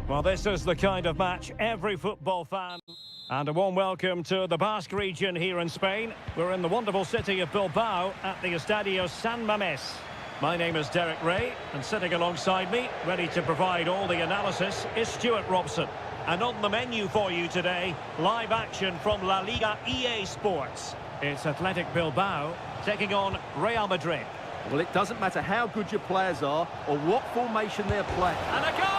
Well, this is the kind of match every football fan... And a warm welcome to the Basque region here in Spain. We're in the wonderful city of Bilbao at the Estadio San Mamés. My name is Derek Ray, and sitting alongside me, ready to provide all the analysis, is Stuart Robson. And on the menu for you today, live action from La Liga EA Sports. It's Athletic Bilbao taking on Real Madrid. Well, it doesn't matter how good your players are or what formation they're playing. And a goal!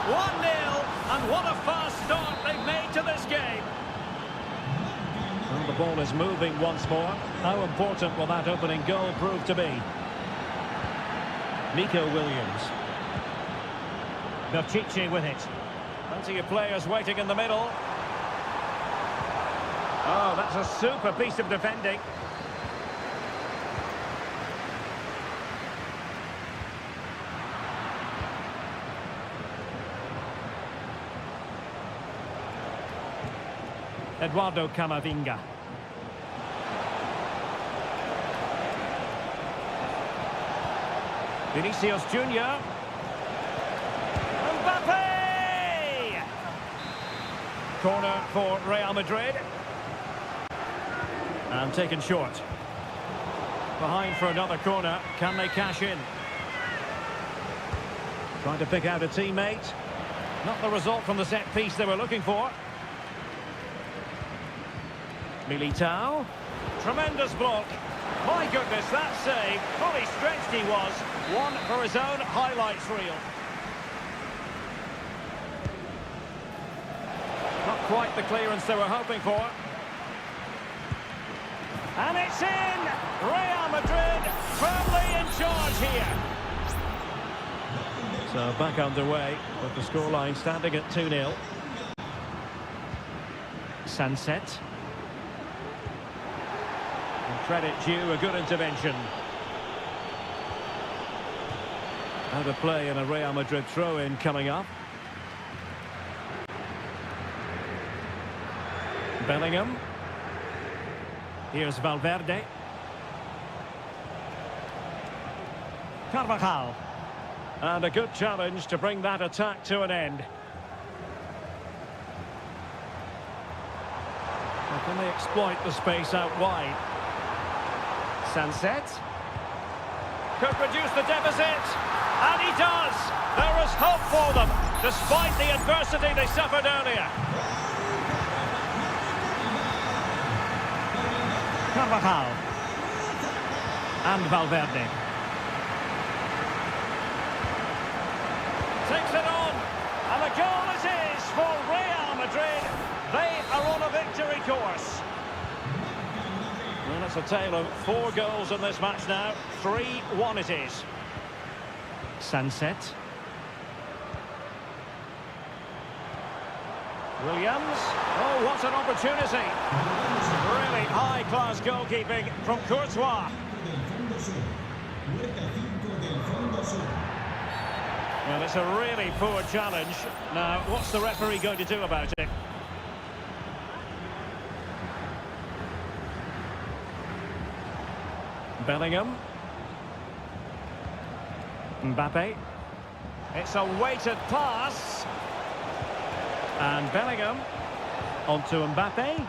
1-0, and what a fast start they've made to this game. Well, the ball is moving once more. How important will that opening goal prove to be? Nico Williams. Pichetty with it. Plenty of players waiting in the middle. Oh, that's a super piece of defending. Eduardo Camavinga. Vinicius Junior. Mbappe! Corner for Real Madrid. And taken short. Behind for another corner. Can they cash in? Trying to pick out a teammate. Not the result from the set piece they were looking for. Militao. Tremendous block. My goodness, that save. Fully stretched he was. One for his own highlights reel. Not quite the clearance they were hoping for. And it's in! Real Madrid firmly in charge here. So back underway with the scoreline standing at 2-0. Sunset. Credit due, a good intervention. Out of play and a Real Madrid throw-in coming up. Bellingham. Here's Valverde. Carvajal. And a good challenge to bring that attack to an end. How can they exploit the space out wide? Sunset. Could reduce the deficit. And he does. There is hope for them, despite the adversity they suffered earlier. Carvajal. And Valverde. Takes it on. And the goal it is for Real Madrid. They are on a victory course. Well, it's a tale of 4 goals in this match now. 3-1 it is. Sunset. Williams. Oh, what an opportunity. Really high-class goalkeeping from Courtois. Well, it's a really poor challenge. Now, what's the referee going to do about it? Bellingham. Mbappe. It's a weighted pass. And Bellingham. Onto Mbappe.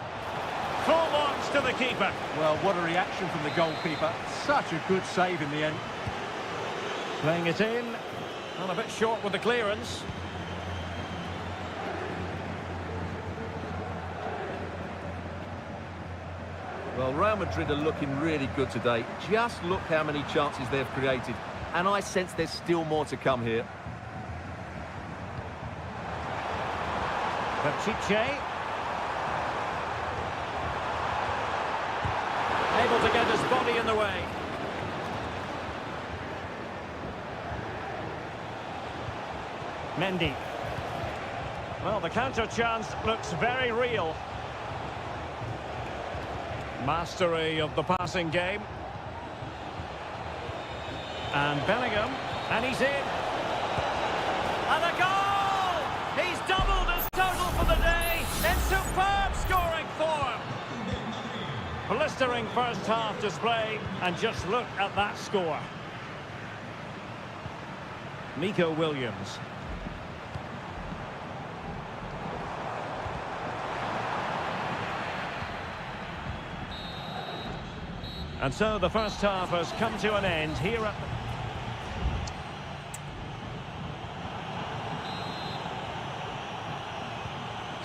Full marks to the keeper. Well, what a reaction from the goalkeeper. Such a good save in the end. Playing it in. Well, a bit short with the clearance. Well, Real Madrid are looking really good today. Just look how many chances they've created. And I sense there's still more to come here. Pichetty. Able to get his body in the way. Mendy. Well, the counter chance looks very real. Mastery of the passing game. And Bellingham. And he's in. And a goal! He's doubled his total for the day in superb scoring form. Blistering first half display. And just look at that score. Nico Williams. And so the first half has come to an end here at...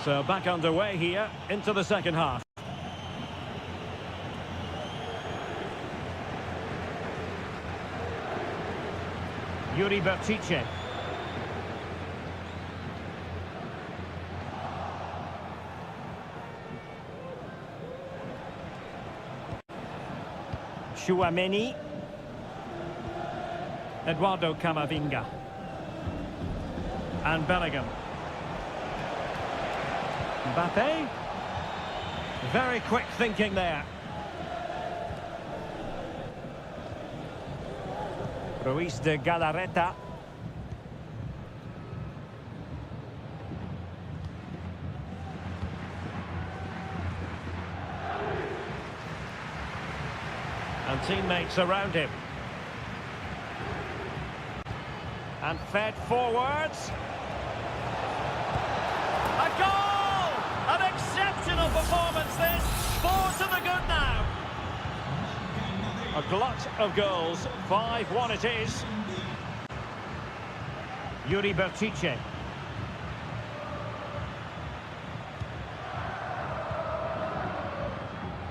So back underway here into the second half. Yuri Bertice. Chouameni. Eduardo Camavinga. And Bellingham. Mbappe. Very quick thinking there. Ruiz de Galarreta. And teammates around him. And fed forwards. A goal! An exceptional performance this. 4 to the good now. A glut of goals. 5-1 it is. Yuri Bertice.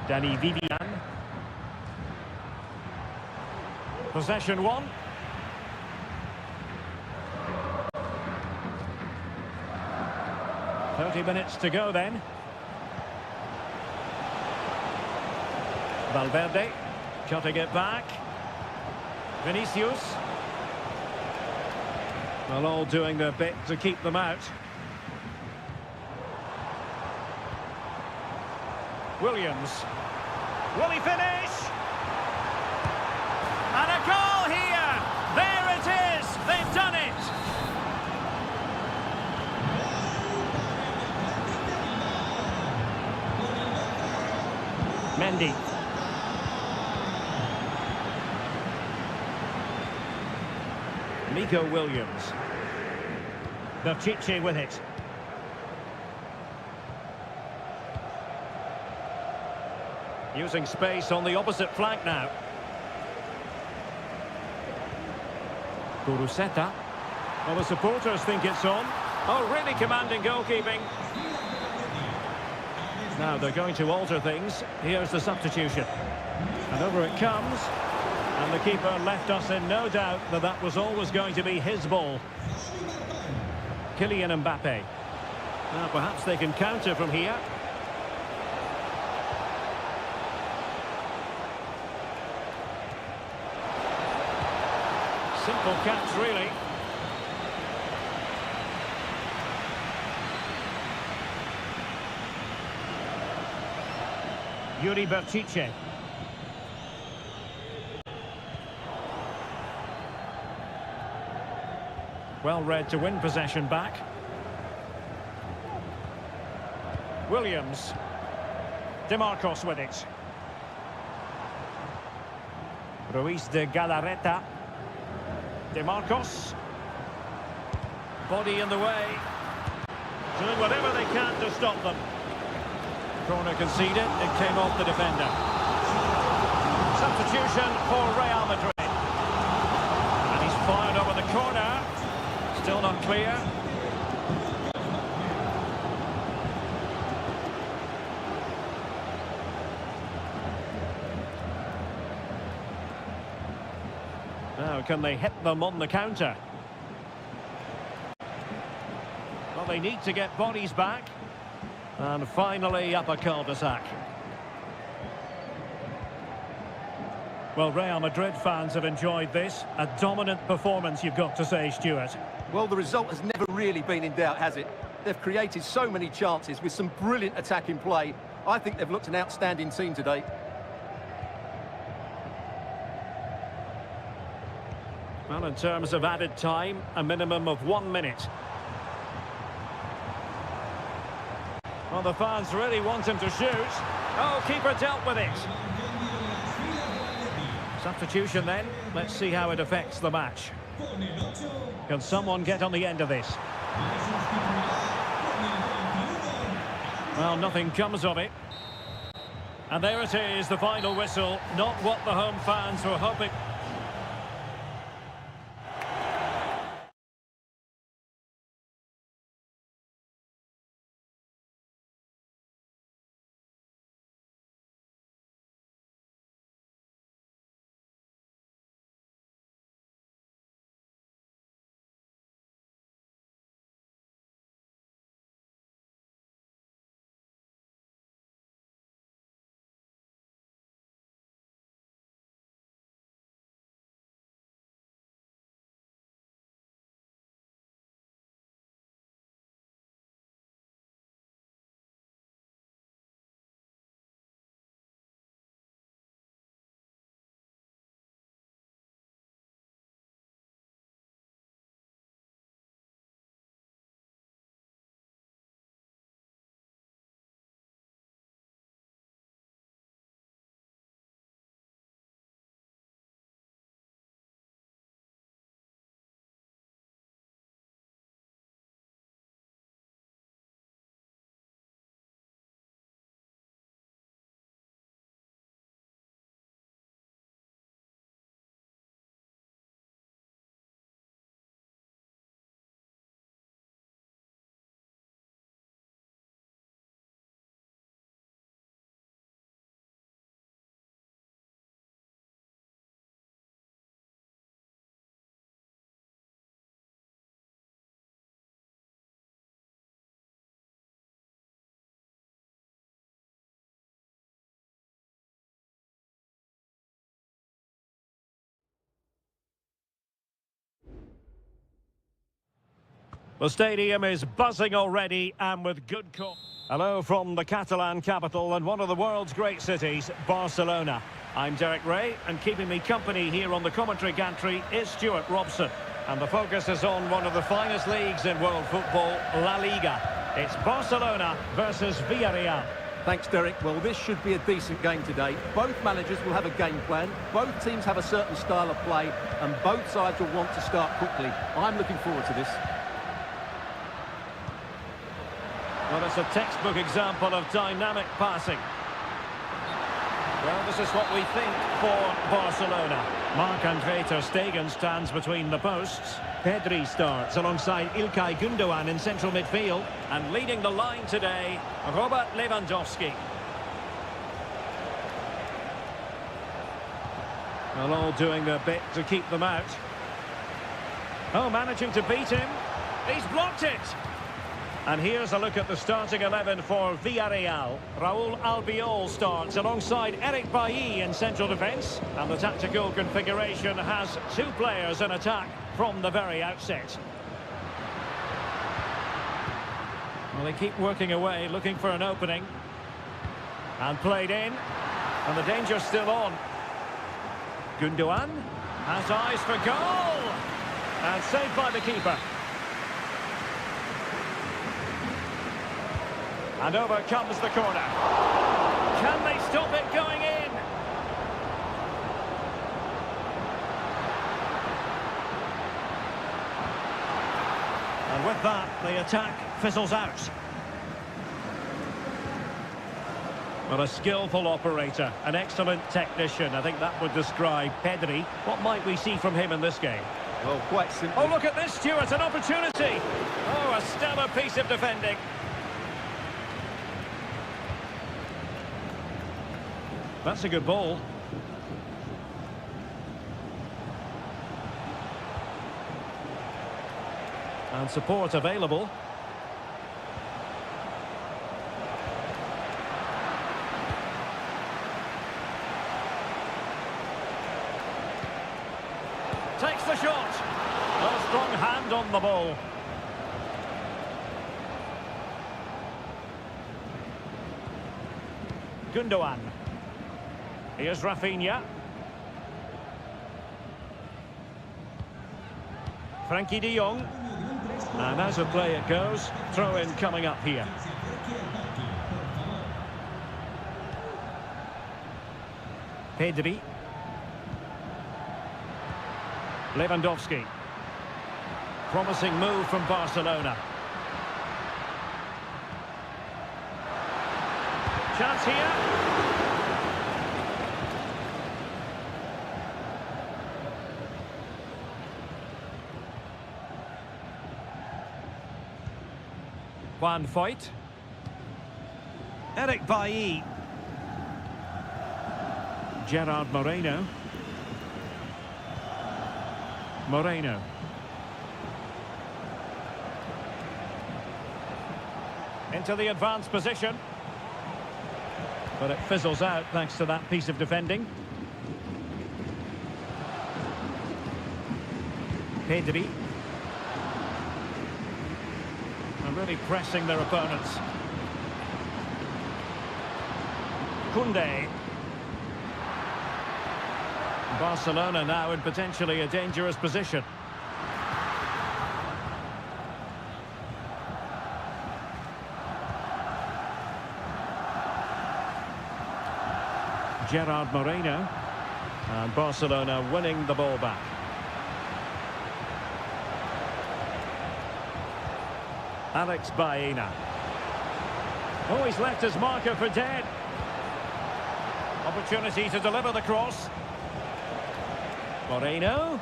Danny Vivian. Possession 1. "30 minutes to go then. Valverde cutting it back. Vinicius. Well, all doing their bit to keep them out. Williams. Will he finish? And a goal here! There it is! They've done it! Mendy. Nico Williams. Bertice with it. Using space on the opposite flank now. Kuruseta. Well, the supporters think it's on. Oh, really commanding goalkeeping. Now they're going to alter things. Here's the substitution. And over it comes. And the keeper left us in no doubt that that was always going to be his ball. Kylian Mbappe. Now perhaps they can counter from here. Simple catch, really. Yuri Bertice. Well read to win possession back. Williams. DeMarcos with it. Ruiz de Galarreta. DeMarcos. Body in the way. Doing whatever they can to stop them. Corner conceded. It came off the defender. Substitution for Real Madrid. And he's fired over the corner. Still not clear. Now, can they hit them on the counter? Well, they need to get bodies back. And finally, up a cul-de-sac. Well, Real Madrid fans have enjoyed this. A dominant performance, you've got to say, Stuart. Well, the result has never really been in doubt, has it? They've created so many chances with some brilliant attacking play. I think they've looked an outstanding team today. Well, in terms of added time, a minimum of 1 minute. Well, the fans really want him to shoot. Oh, keeper dealt with it. Substitution then. Let's see how it affects the match. Can someone get on the end of this? Well, nothing comes of it. And there it is, the final whistle. Not what the home fans were hoping. The stadium is buzzing already and with good cause. Hello from the Catalan capital and one of the world's great cities, Barcelona. I'm Derek Ray, and keeping me company here on the commentary gantry is Stuart Robson. And the focus is on one of the finest leagues in world football, La Liga. It's Barcelona versus Villarreal. Thanks, Derek. Well, this should be a decent game today. Both managers will have a game plan. Both teams have a certain style of play, and both sides will want to start quickly. I'm looking forward to this. Well, it's a textbook example of dynamic passing. Well, this is what we think for Barcelona. Marc-Andre ter Stegen stands between the posts. Pedri starts alongside İlkay Gündoğan in central midfield. And leading the line today, Robert Lewandowski. Well, all doing their bit to keep them out. Oh, managing to beat him. He's blocked it. And here's a look at the starting 11 for Villarreal. Raúl Albiol starts alongside Eric Bailly in central defence. And the tactical configuration has two players in attack from the very outset. Well, they keep working away, looking for an opening. And played in. And the danger's still on. Gündoğan has eyes for goal. And saved by the keeper. And over comes the corner. Can they stop it going in? And with that, the attack fizzles out. Well, a skillful operator, an excellent technician. I think that would describe Pedri. What might we see from him in this game? Well, quite simply. Oh, look at this, Stuart, an opportunity. Oh, a stellar piece of defending. That's a good ball. And support available. Takes the shot. A strong hand on the ball. Gündoğan. Here's Rafinha. Frankie de Jong. And as a play it goes, throw-in coming up here. Pedri. Lewandowski. Promising move from Barcelona. Chance here. Juan Foyt. Eric Bailly. Gerard Moreno. Moreno. Into the advanced position. But it fizzles out thanks to that piece of defending. Pedri. And really pressing their opponents. Koundé. Barcelona now in potentially a dangerous position. Gerard Moreno. And Barcelona winning the ball back. Alex Baena. Oh, he's left his marker for dead. Opportunity to deliver the cross. Moreno.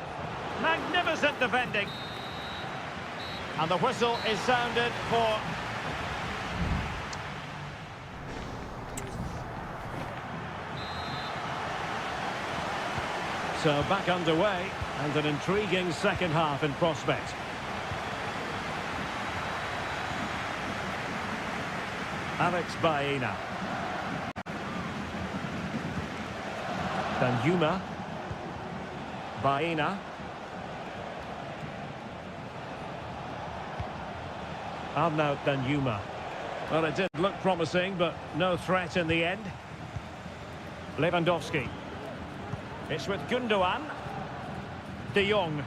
Magnificent defending. And the whistle is sounded for... So back underway, and an intriguing second half in prospect. Alex Baena. Danjuma. Baena. Arnaud Danjuma. Well, it did look promising, but no threat in the end. Lewandowski. It's with Gundogan. De Jong.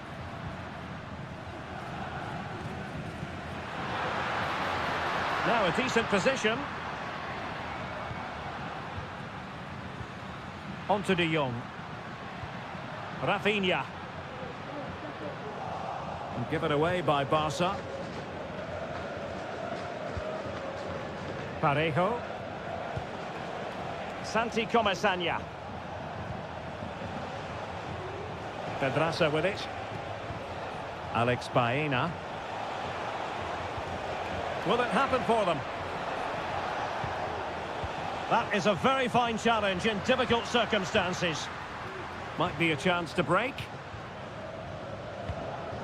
Now a decent position. On to De Jong. Rafinha. And given away by Barca. Parejo. Santi Comesaña. Pedraza with it. Alex Baena. Will it happen for them? That is a very fine challenge in difficult circumstances. Might be a chance to break.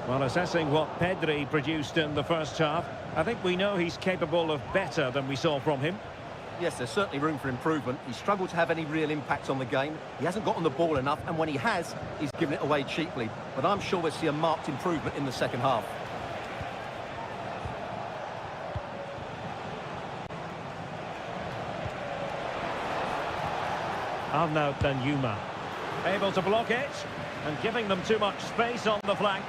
Well, assessing what Pedri produced in the first half, I think we know he's capable of better than we saw from him. Yes, there's certainly room for improvement. He's struggled to have any real impact on the game. He hasn't got on the ball enough, and when he has, he's given it away cheaply. But I'm sure we'll see a marked improvement in the second half. Arnaud Danjuma. Able to block it, and giving them too much space on the flank.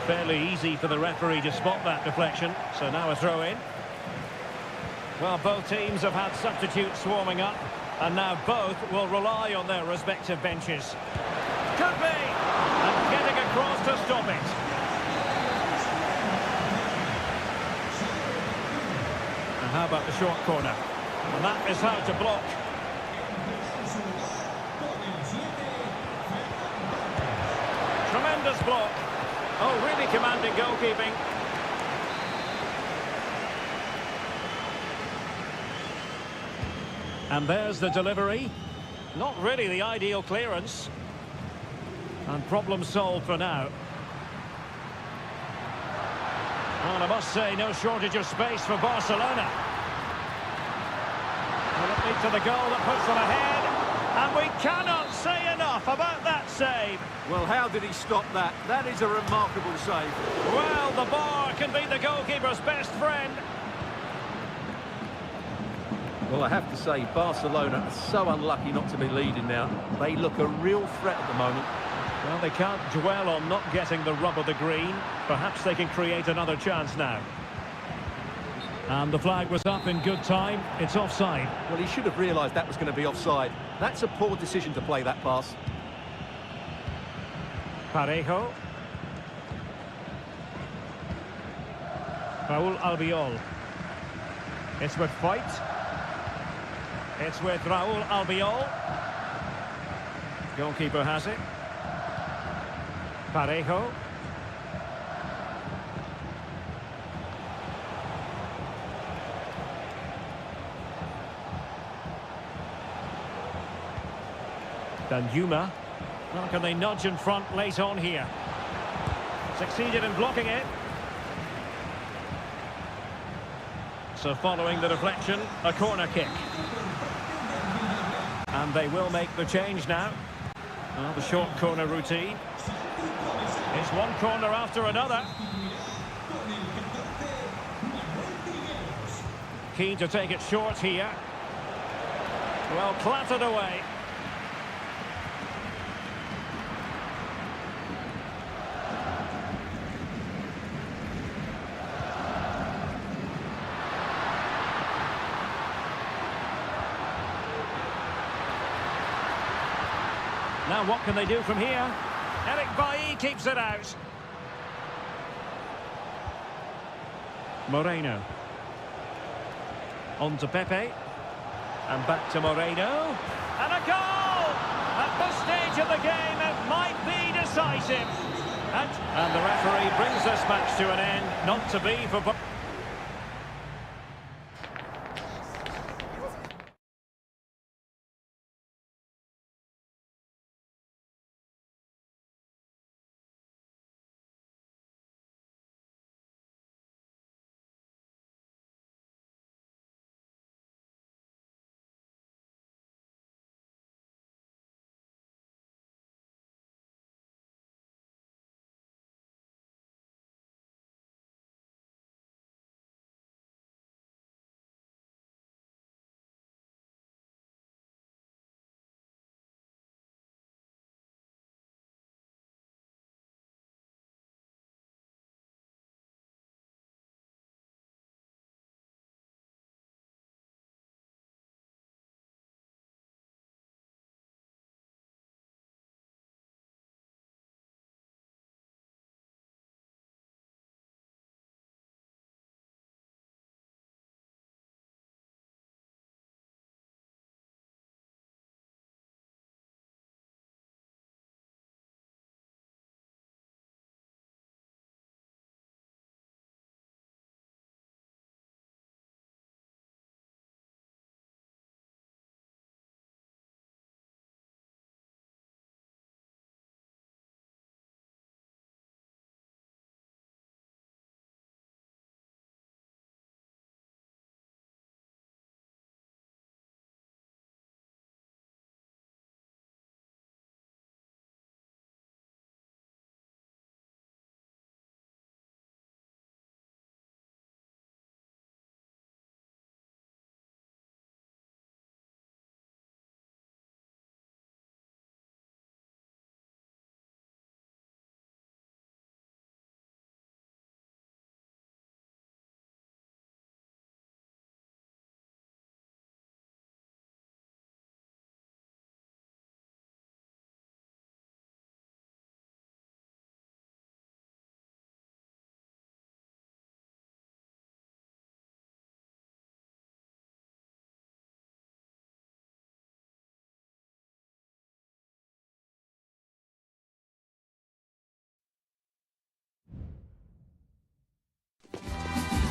Fairly easy for the referee to spot that deflection, so now a throw-in. Well, both teams have had substitutes swarming up, and now both will rely on their respective benches. Could be! And getting across to stop it. And how about the short corner? And that is how to block. Tremendous block. Oh, really commanding goalkeeping. And there's the delivery. Not really the ideal clearance. And problem solved for now. And I must say, no shortage of space for Barcelona. Will it lead to the goal that puts them ahead? And we cannot say enough about that save. Well, how did he stop that? That is a remarkable save. Well, the bar can be the goalkeeper's best friend. Well, I have to say, Barcelona are so unlucky not to be leading now. They look a real threat at the moment. Well, they can't dwell on not getting the rub of the green. Perhaps they can create another chance now. And the flag was up in good time. It's offside. Well, he should have realised that was going to be offside. That's a poor decision to play that pass. Parejo. Raúl Albiol. It's with Foyt. It's with Raúl Albiol. Goalkeeper has it. Parejo. Danjuma. Well, can they nudge in front late on here? Succeeded in blocking it. So following the deflection, a corner kick. And they will make the change now. Well, the short corner routine. It's one corner after another. Keen to take it short here. Well, clattered away. Now what can they do from here? Eric Bailly keeps it out. Moreno. On to Pepe. And back to Moreno. And a goal! At this stage of the game, it might be decisive. And the referee brings this match to an end. Not to be for...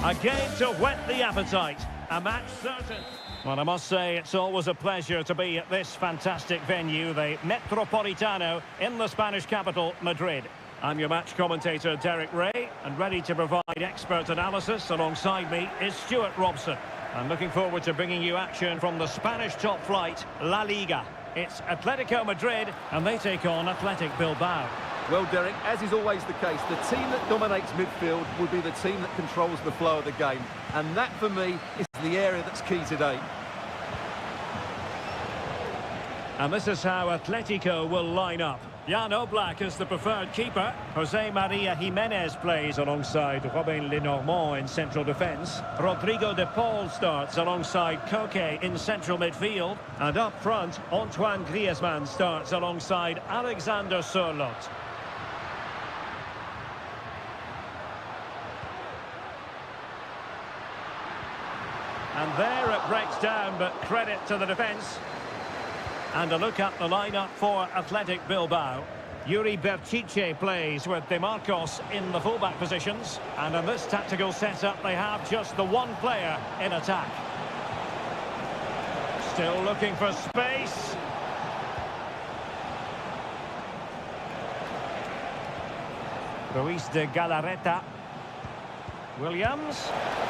A game to whet the appetite. A match certain. Well, I must say, it's always a pleasure to be at this fantastic venue, the Metropolitano, in the Spanish capital, Madrid. I'm your match commentator, Derek Ray, and ready to provide expert analysis alongside me is Stuart Robson. I'm looking forward to bringing you action from the Spanish top flight, La Liga. It's Atletico Madrid, and they take on Athletic Bilbao. Well, Derek, as is always the case, the team that dominates midfield will be the team that controls the flow of the game. And that, for me, is the area that's key today. And this is how Atletico will line up. Jan Oblak is the preferred keeper. Jose Maria Jimenez plays alongside Robin Lenormand in central defence. Rodrigo de Paul starts alongside Koke in central midfield. And up front, Antoine Griezmann starts alongside Alexander Sørloth. And there it breaks down, but credit to the defence. And a look at the lineup for Athletic Bilbao. Yuri Berchiche plays with De Marcos in the fullback positions. And in this tactical setup, they have just the one player in attack. Still looking for space. Ruiz de Galarreta. Williams.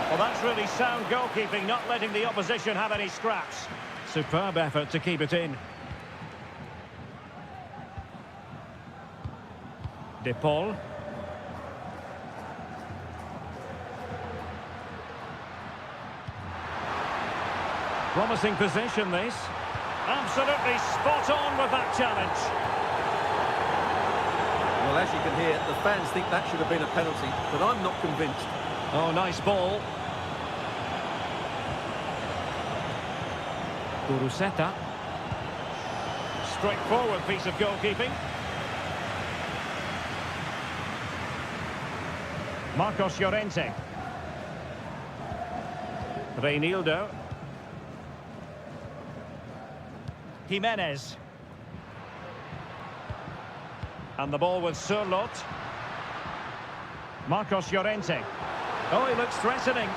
Well, that's really sound goalkeeping, not letting the opposition have any scraps. Superb effort to keep it in. De Paul. Promising position, this. Absolutely spot on with that challenge. Well, as you can hear, the fans think that should have been a penalty, but I'm not convinced. Oh, nice ball. Uruseta. Straightforward piece of goalkeeping. Marcos Llorente. Reinildo. Jimenez. And the ball with Surlot. Marcos Llorente. Oh, he looks threatening.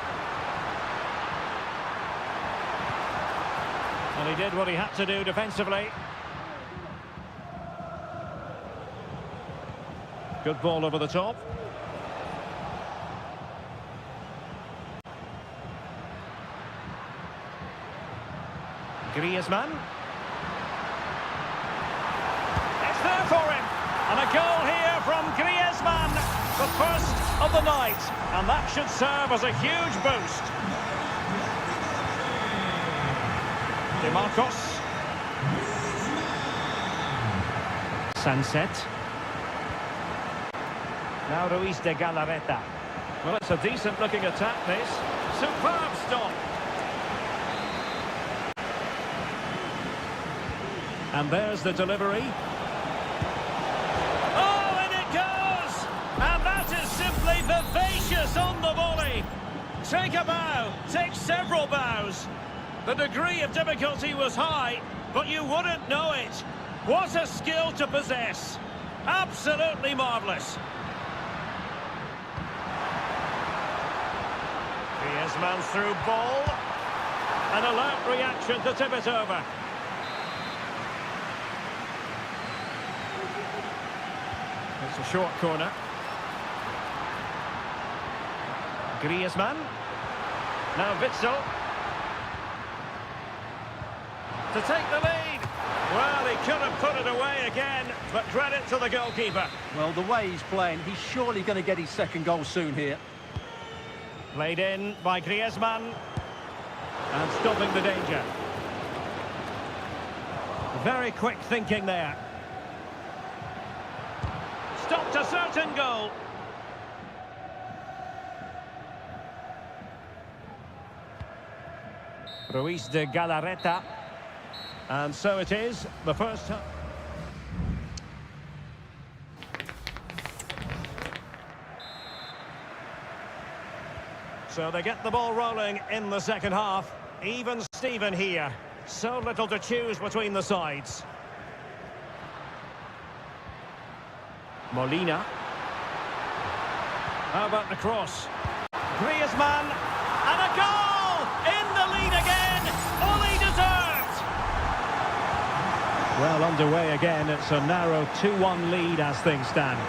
And he did what he had to do defensively. Good ball over the top. Griezmann. It's there for him. And a goal here from Griezmann. The first of the night. And that should serve as a huge boost. De Marcos. Sunset. Now Ruiz de Galarreta. Well, it's a decent looking attack, this. Superb stop. And there's the delivery. Oh, and it goes! And that is simply vivacious on the volley. Take a bow, take several bows. The degree of difficulty was high, but you wouldn't know it. What a skill to possess. Absolutely marvellous. Griezmann through ball. An alert reaction to tip it over. It's a short corner. Griezmann. Now Witsel. To take the lead. Well, he could have put it away again, but credit to the goalkeeper. Well, the way he's playing, he's surely going to get his second goal soon here. Played in by Griezmann. And stopping the danger. Very quick thinking there. Stopped a certain goal. Ruiz de Galarreta. And so it is, the first time. So they get the ball rolling in the second half. Even Steven here. So little to choose between the sides. Molina. How about the cross? Griezmann. And a goal! In the lead again! Fully deserved! Well, underway again. It's a narrow 2-1 lead as things stand.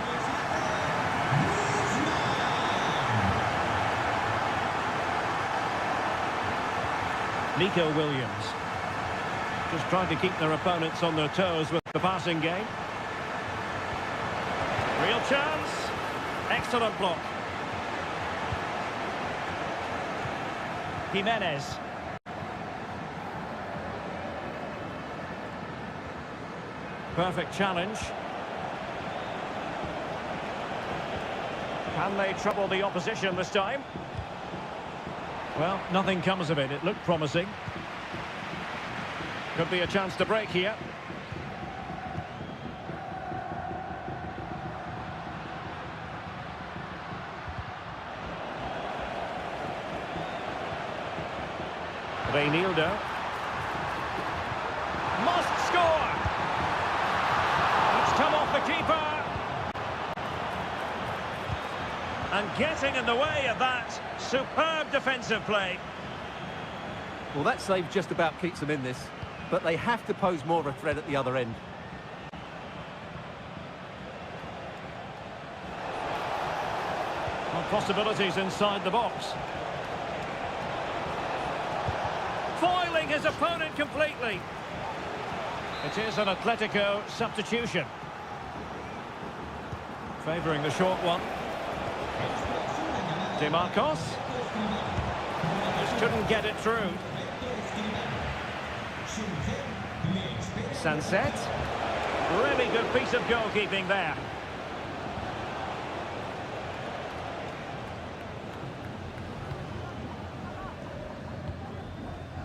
Nico Williams. Just trying to keep their opponents on their toes with the passing game. Real chance. Excellent block. Jimenez. Perfect challenge. Can they trouble the opposition this time? Well, nothing comes of it. It looked promising. Could be a chance to break here. Reinildo. Must score! It's come off the keeper. And getting in the way of that. Superb defensive play. Well, that save just about keeps them in this, but they have to pose more of a threat at the other end. Well, possibilities inside the box. Foiling his opponent completely. It is an Atletico substitution. Favouring the short one. DeMarcos. Just couldn't get it through. Sunset. Really good piece of goalkeeping there.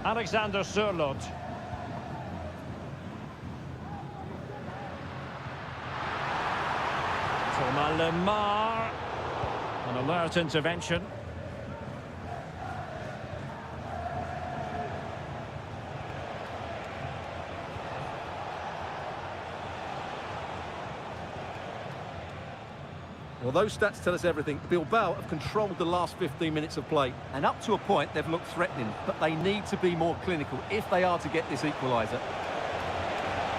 Alexander Sørloth. Thomas Lemar. An alert intervention. Well, those stats tell us everything. Bilbao have controlled the last 15 minutes of play, and up to a point they've looked threatening, but they need to be more clinical if they are to get this equaliser.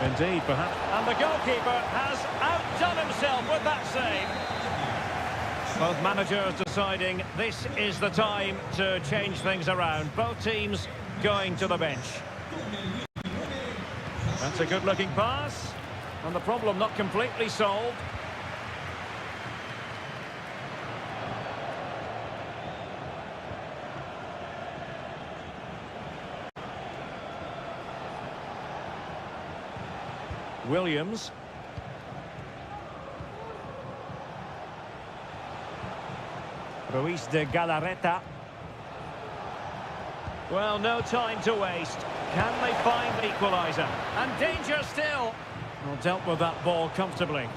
Indeed, perhaps. And the goalkeeper has outdone himself with that save. Both managers deciding this is the time to change things around. Both teams going to the bench. That's a good-looking pass. And the problem not completely solved. Williams. Ruiz de Galarreta. Well, no time to waste. Can they find the equaliser? And danger still. Well, dealt with that ball comfortably.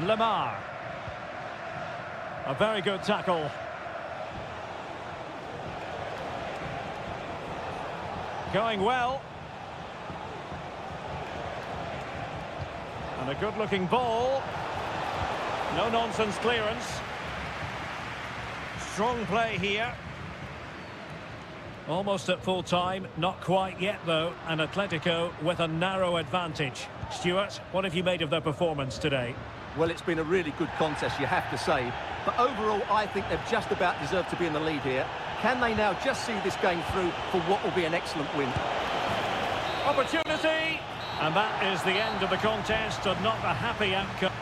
Lemar. A very good tackle. Going well. And a good-looking ball. No-nonsense clearance. Strong play here. Almost at full time. Not quite yet, though. And Atletico with a narrow advantage. Stuart, what have you made of their performance today? Well, it's been a really good contest, you have to say. But overall, I think they've just about deserved to be in the lead here. Can they now just see this game through for what will be an excellent win? Opportunity! And that is the end of the contest, and not a happy outcome.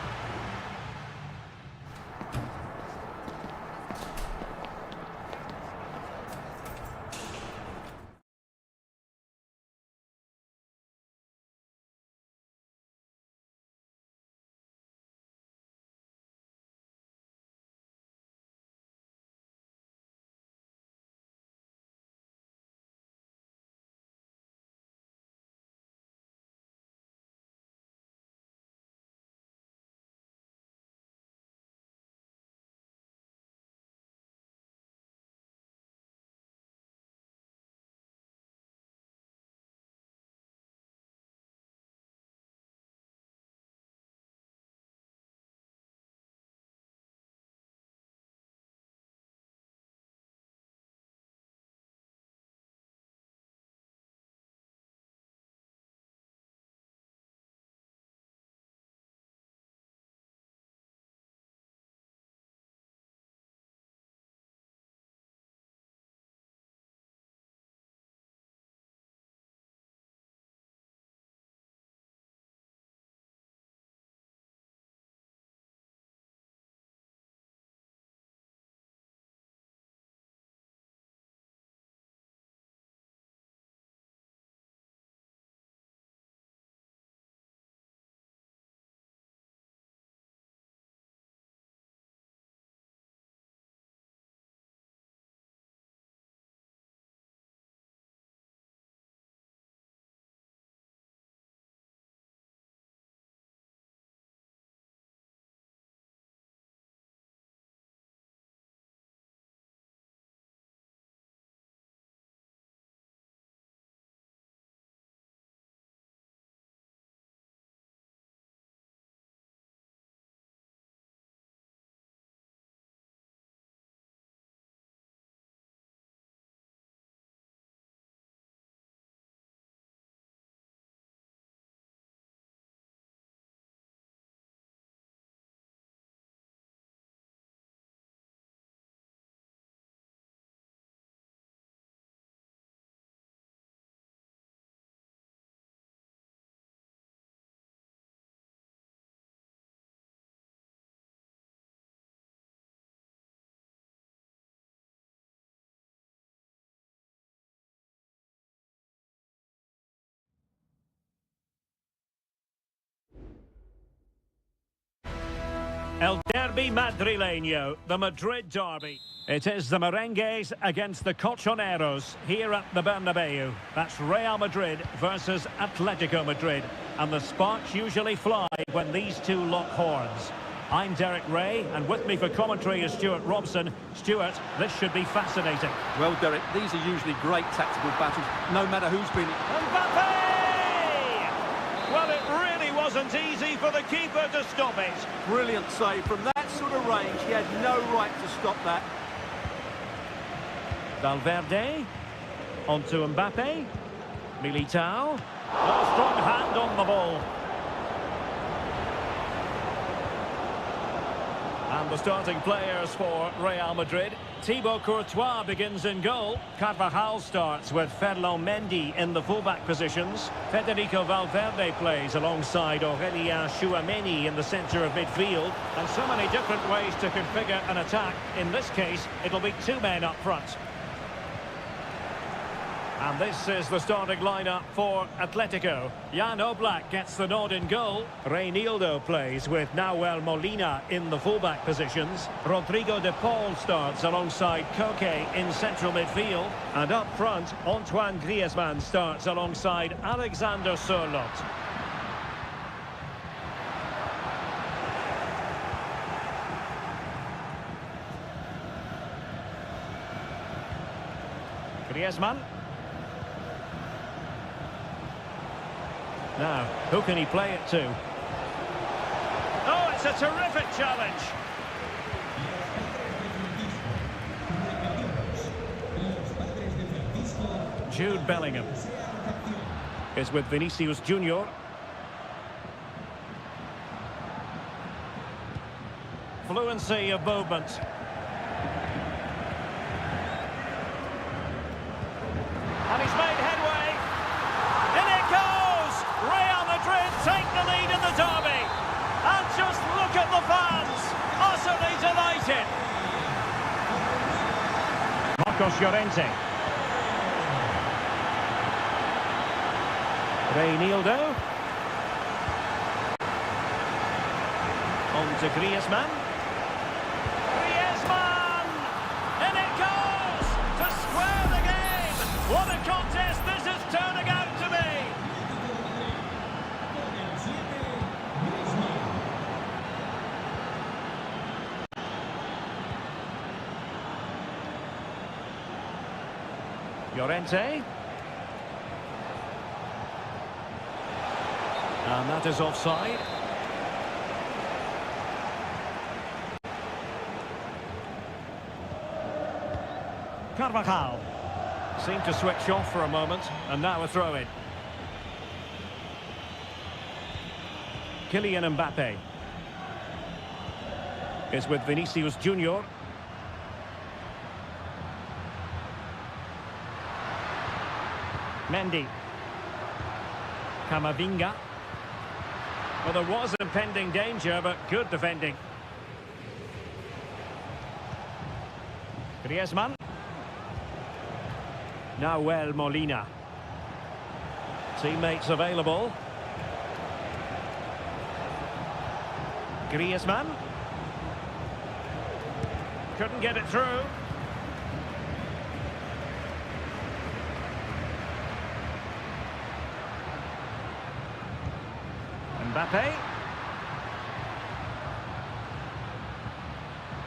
El Derby Madrileño, the Madrid derby. It is the Merengues against the Colchoneros here at the Bernabeu. That's Real Madrid versus Atletico Madrid. And the sparks usually fly when these two lock horns. I'm Derek Ray, and with me for commentary is Stuart Robson. Stuart, this should be fascinating. Well, Derek, these are usually great tactical battles, no matter who's been... Mbappe! Well, it really wasn't easy for the keeper to stop it. Brilliant save. From that sort of range, he had no right to stop that. Valverde, onto Mbappe, Militao, a strong hand on the ball. And the starting players for Real Madrid. Thibaut Courtois begins in goal. Carvajal starts with Ferland Mendy in the fullback positions. Federico Valverde plays alongside Aurélien Tchouameni in the centre of midfield. And so many different ways to configure an attack. In this case, it'll be two men up front. And this is the starting lineup for Atletico. Jan Oblak gets the nod in goal. Reinildo plays with Nahuel Molina in the fullback positions. Rodrigo de Paul starts alongside Koke in central midfield. And up front, Antoine Griezmann starts alongside Alexander Sørloth. Griezmann. Now, who can he play it to? Oh, it's a terrific challenge. Jude Bellingham is with Vinicius Junior. Fluency of movement. And he's made headway. In it goes! Real Madrid take the lead in the derby. And just look at the fans, utterly delighted. Marcos Llorente. Reinildo. On to Griezmann. Griezmann! In it goes! To square the game! What a contest this is turning out to be! Llorente. And that is offside. Carvajal seemed to switch off for a moment, and now a throw-in. Kylian Mbappe is with Vinicius Junior. Mendy. Camavinga. Well, there was impending danger, but good defending. Griezmann. Nahuel Molina. Teammates available. Griezmann. Couldn't get it through. Mbappe.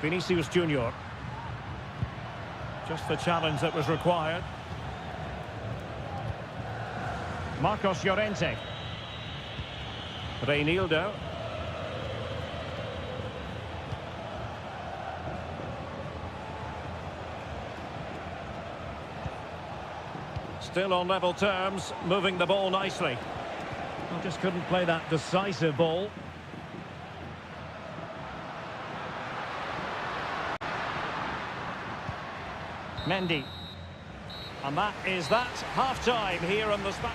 Vinicius Junior. Just the challenge that was required. Marcos Llorente. Reinildo. Still on level terms, moving the ball nicely. I just couldn't play that decisive ball. Mendy. And that is that. Half-time here on the spot.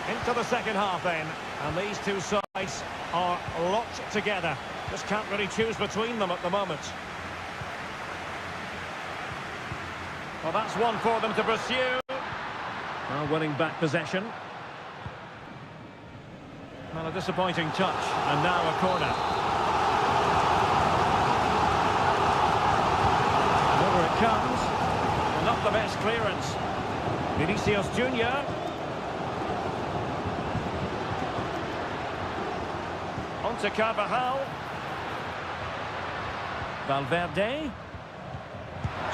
Into the second half then. And these two sides are locked together. Just can't really choose between them at the moment. Well, that's one for them to pursue. Well, winning back possession. Well, a disappointing touch, and now a corner. And over it comes. Well, not the best clearance. Vinicius Junior. On to Carvajal. Valverde.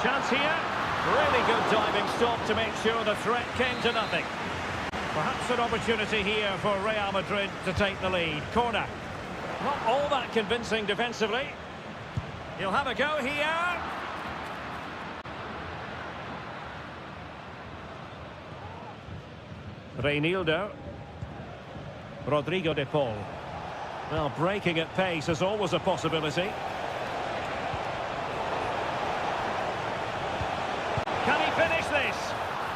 Chance here. Really good diving stop to make sure the threat came to nothing. Perhaps an opportunity here for Real Madrid to take the lead. Corner. Not all that convincing defensively. He'll have a go here. Reinildo. Rodrigo de Paul. Well, breaking at pace is always a possibility. Can he finish this?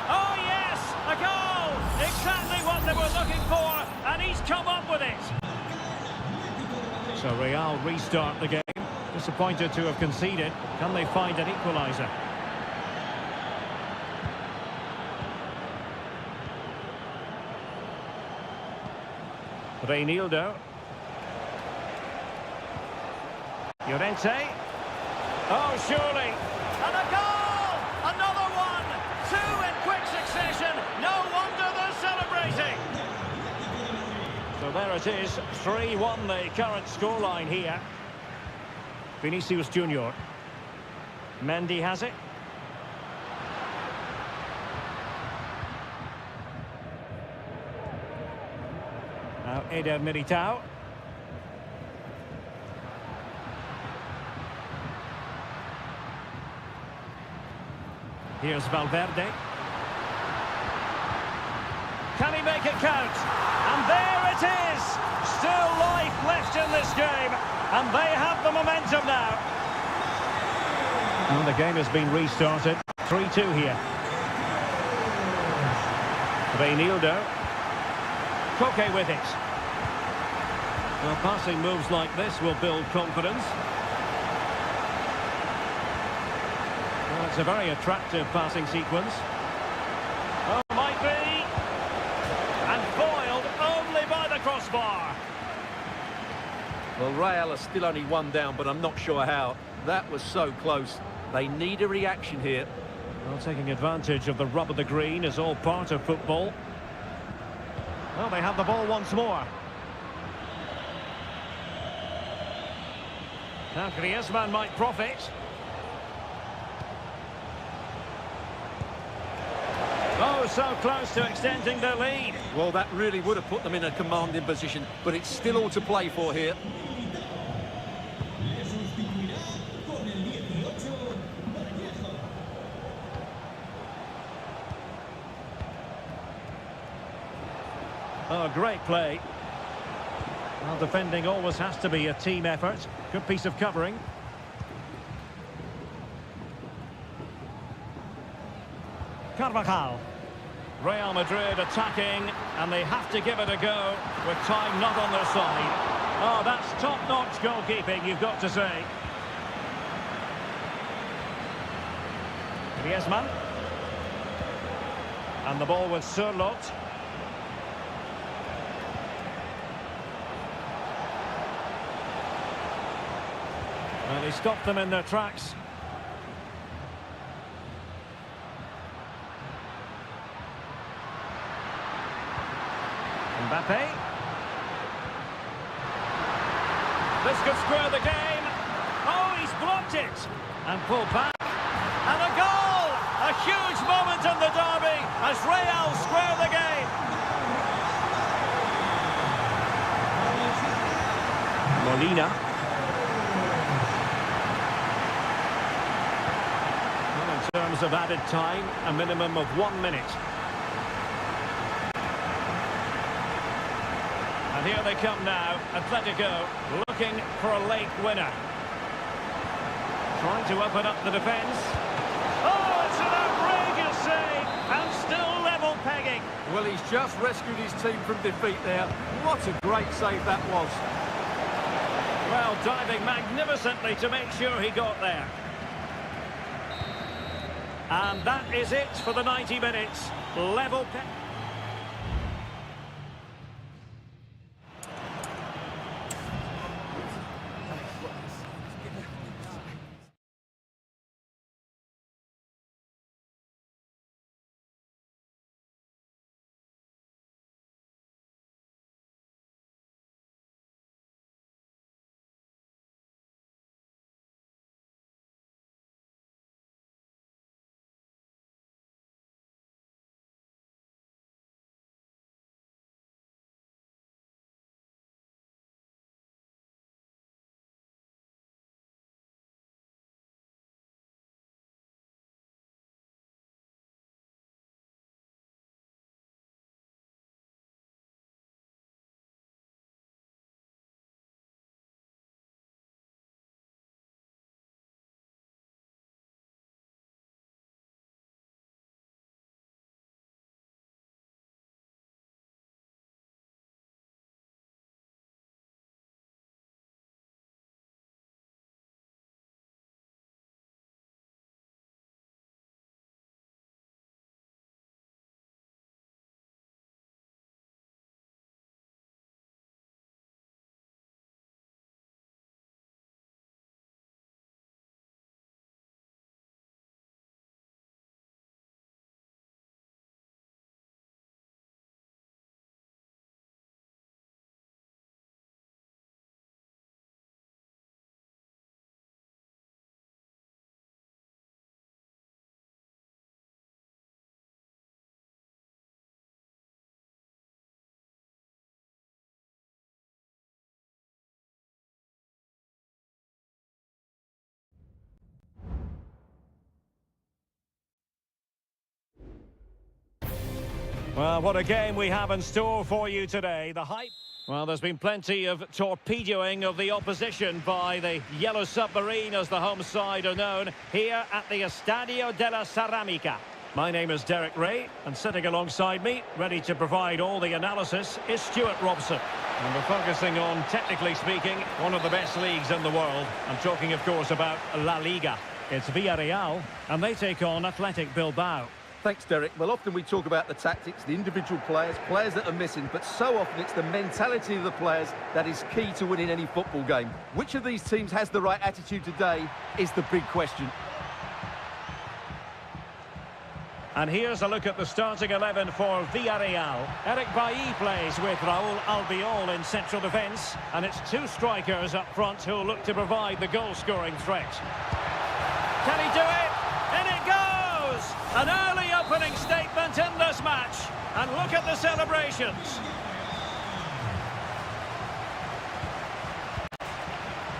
Oh, yes! A goal! Exactly what they were looking for, and he's come up with it. So Real restart the game. Disappointed to have conceded. Can they find an equaliser? Reinildo. Llorente. Oh, surely. And a goal! Another one! Two in quick succession. No wonder they're celebrating. So there it is. 3-1 the current scoreline here. Vinicius Junior. Mendy has it. Now Eder Militao. Here's Valverde. Can he make it count? And there it is! Still life left in this game. And they have the momentum now. And the game has been restarted. 3-2 here. Reinildo. Koke with it. Well, passing moves like this will build confidence. Well, it's a very attractive passing sequence. Oh, might be. And foiled only by the crossbar. Well, Real are still only one down, but I'm not sure how. That was so close. They need a reaction here. Well, taking advantage of the rub of the green is all part of football. Well, they have the ball once more. Now Griezmann might profit. Oh, so close to extending their lead. Well, that really would have put them in a commanding position, but it's still all to play for here. Oh, great play. Well, defending always has to be a team effort. Good piece of covering. Carvajal. Real Madrid attacking, and they have to give it a go with time not on their side. Oh, that's top-notch goalkeeping, you've got to say. Griezmann. And the ball with Surlot. Well, he stopped them in their tracks. Mbappe. This could square the game. Oh, he's blocked it. And pulled back. And a goal! A huge moment in the derby as Real square the game. Molina. Well, in terms of added time, a minimum of 1 minute. And here they come now, Atletico, looking for a late winner. Trying to open up the defence. Oh, it's an outrageous save, and still level pegging. Well, he's just rescued his team from defeat there. What a great save that was. Well, diving magnificently to make sure he got there. And that is it for the 90 minutes. Level. Well, what a game we have in store for you today. The hype. Well, there's been plenty of torpedoing of the opposition by the Yellow Submarine, as the home side are known, here at the Estadio de la Ceramica. My name is Derek Ray, and sitting alongside me, ready to provide all the analysis, is Stuart Robson. And we're focusing on, technically speaking, one of the best leagues in the world. I'm talking, of course, about La Liga. It's Villarreal, and they take on Athletic Bilbao. Thanks, Derek. Well, often we talk about the tactics, the individual players that are missing, but so often it's the mentality of the players that is key to winning any football game. Which of these teams has the right attitude today is the big question. And here's a look at the starting 11 for Villarreal. Eric Bailly plays with Raúl Albiol in central defence, and it's two strikers up front who'll look to provide the goal-scoring threat. Can he do it? In it goes! An early opening statement in this match. And look at the celebrations.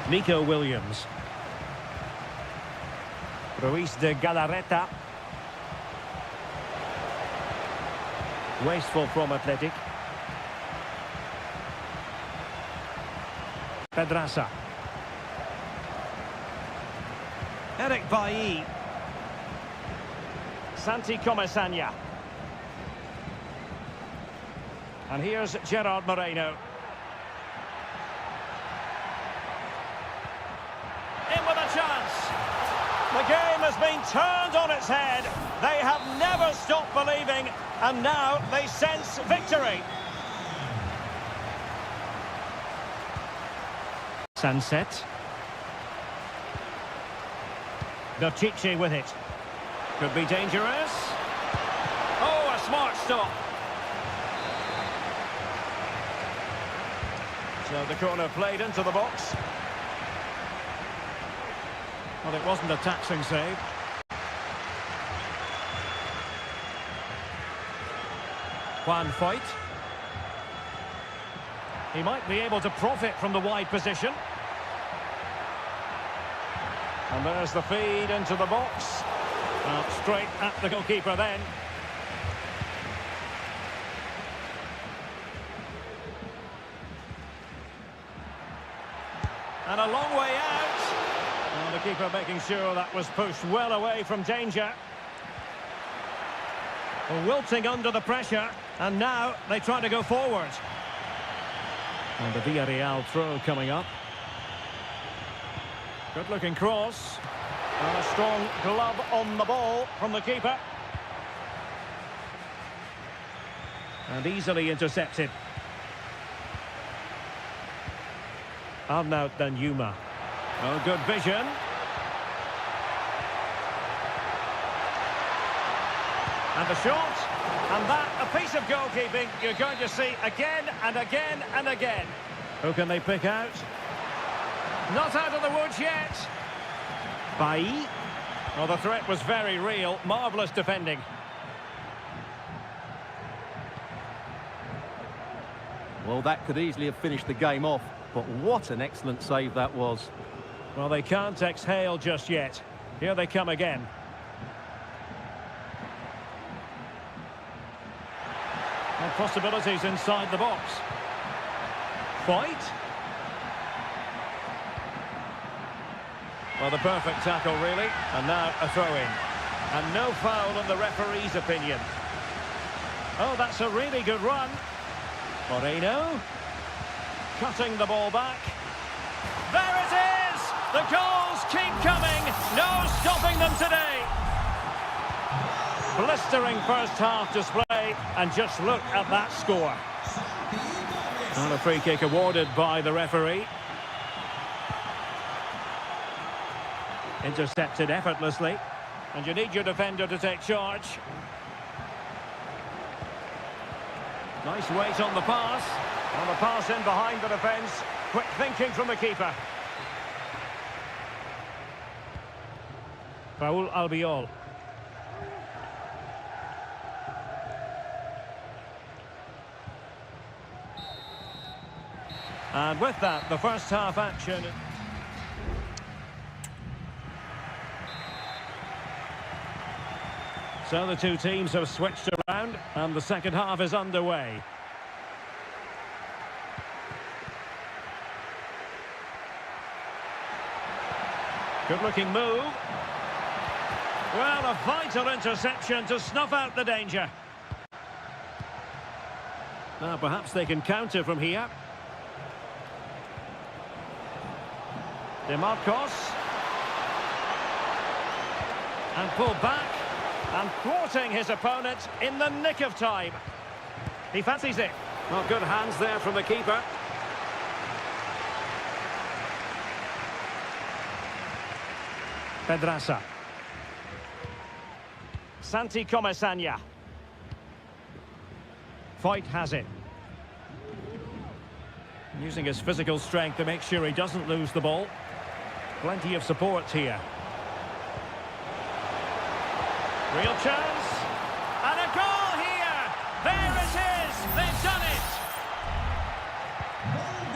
Nico Williams. Ruiz de Galarreta. Wasteful from Athletic. Pedraza. Eric Bailly. Santi Comesaña. And here's Gerard Moreno. In with a chance. The game has been turned on its head. They have never stopped believing, and now they sense victory. Sunset. Dochichi with it. Could be dangerous. Oh, a smart stop. So the corner played into the box. Well, it wasn't a taxing save. Juan Foyt. He might be able to profit from the wide position. And there's the feed into the box. Well, straight at the goalkeeper then. And a long way out. Well, the keeper making sure that was pushed well away from danger. Wilting under the pressure, and now they try to go forward. And the Villarreal throw coming up. Good looking cross. And a strong glove on the ball from the keeper. And easily intercepted. Arnaut Danjuma. Oh, good vision. And the shot. And that, a piece of goalkeeping you're going to see again and again and again. Who can they pick out? Not out of the woods yet. Bailly. Well, the threat was very real. Marvellous defending. Well, that could easily have finished the game off, but what an excellent save that was. Well, they can't exhale just yet. Here they come again. And possibilities inside the box. Fight. Well, the perfect tackle, really. And now a throw-in. And no foul in the referee's opinion. Oh, that's a really good run. Moreno. Cutting the ball back. There it is! The goals keep coming. No stopping them today. Blistering first half display. And just look at that score. And a free kick awarded by the referee. Intercepted effortlessly. And you need your defender to take charge. Nice weight on the pass. And the pass in behind the defence. Quick thinking from the keeper. Raúl Albiol. And with that, the first half action. So the two teams have switched around, and the second half is underway. Good-looking move. Well, a vital interception to snuff out the danger. Now, perhaps they can counter from here. DeMarcos. And pulled back. And thwarting his opponent in the nick of time. He fancies it. Well, good hands there from the keeper. Pedraza. Santi Comesaña. Fight has it. Using his physical strength to make sure he doesn't lose the ball. Plenty of support here. Real chance. And a goal here. There it is. They've done it.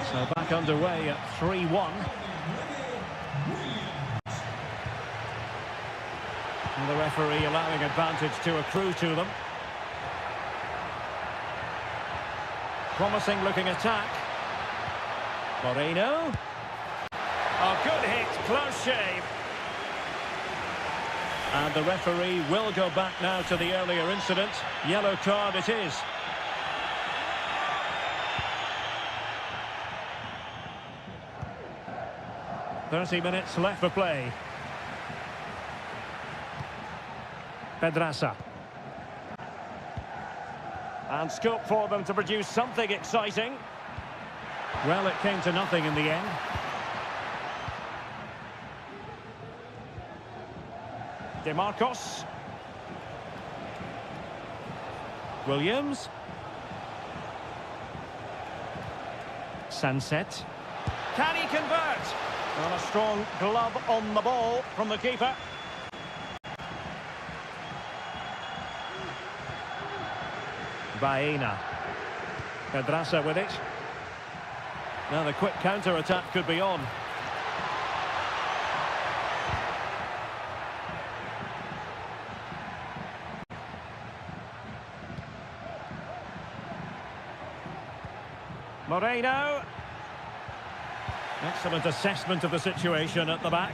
So back underway at 3-1. And the referee allowing advantage to accrue to them. Promising looking attack. Moreno. Oh, good hit. Close shave. And the referee will go back now to the earlier incident. Yellow card it is. "30 minutes left for play. Pedraza. And scope for them to produce something exciting. Well, it came to nothing in the end. DeMarcos. Williams. Sunset. Can he convert? Well, a strong glove on the ball from the keeper. Baena. Pedraza with it. Now the quick counter-attack could be on. Moreno. Excellent assessment of the situation at the back.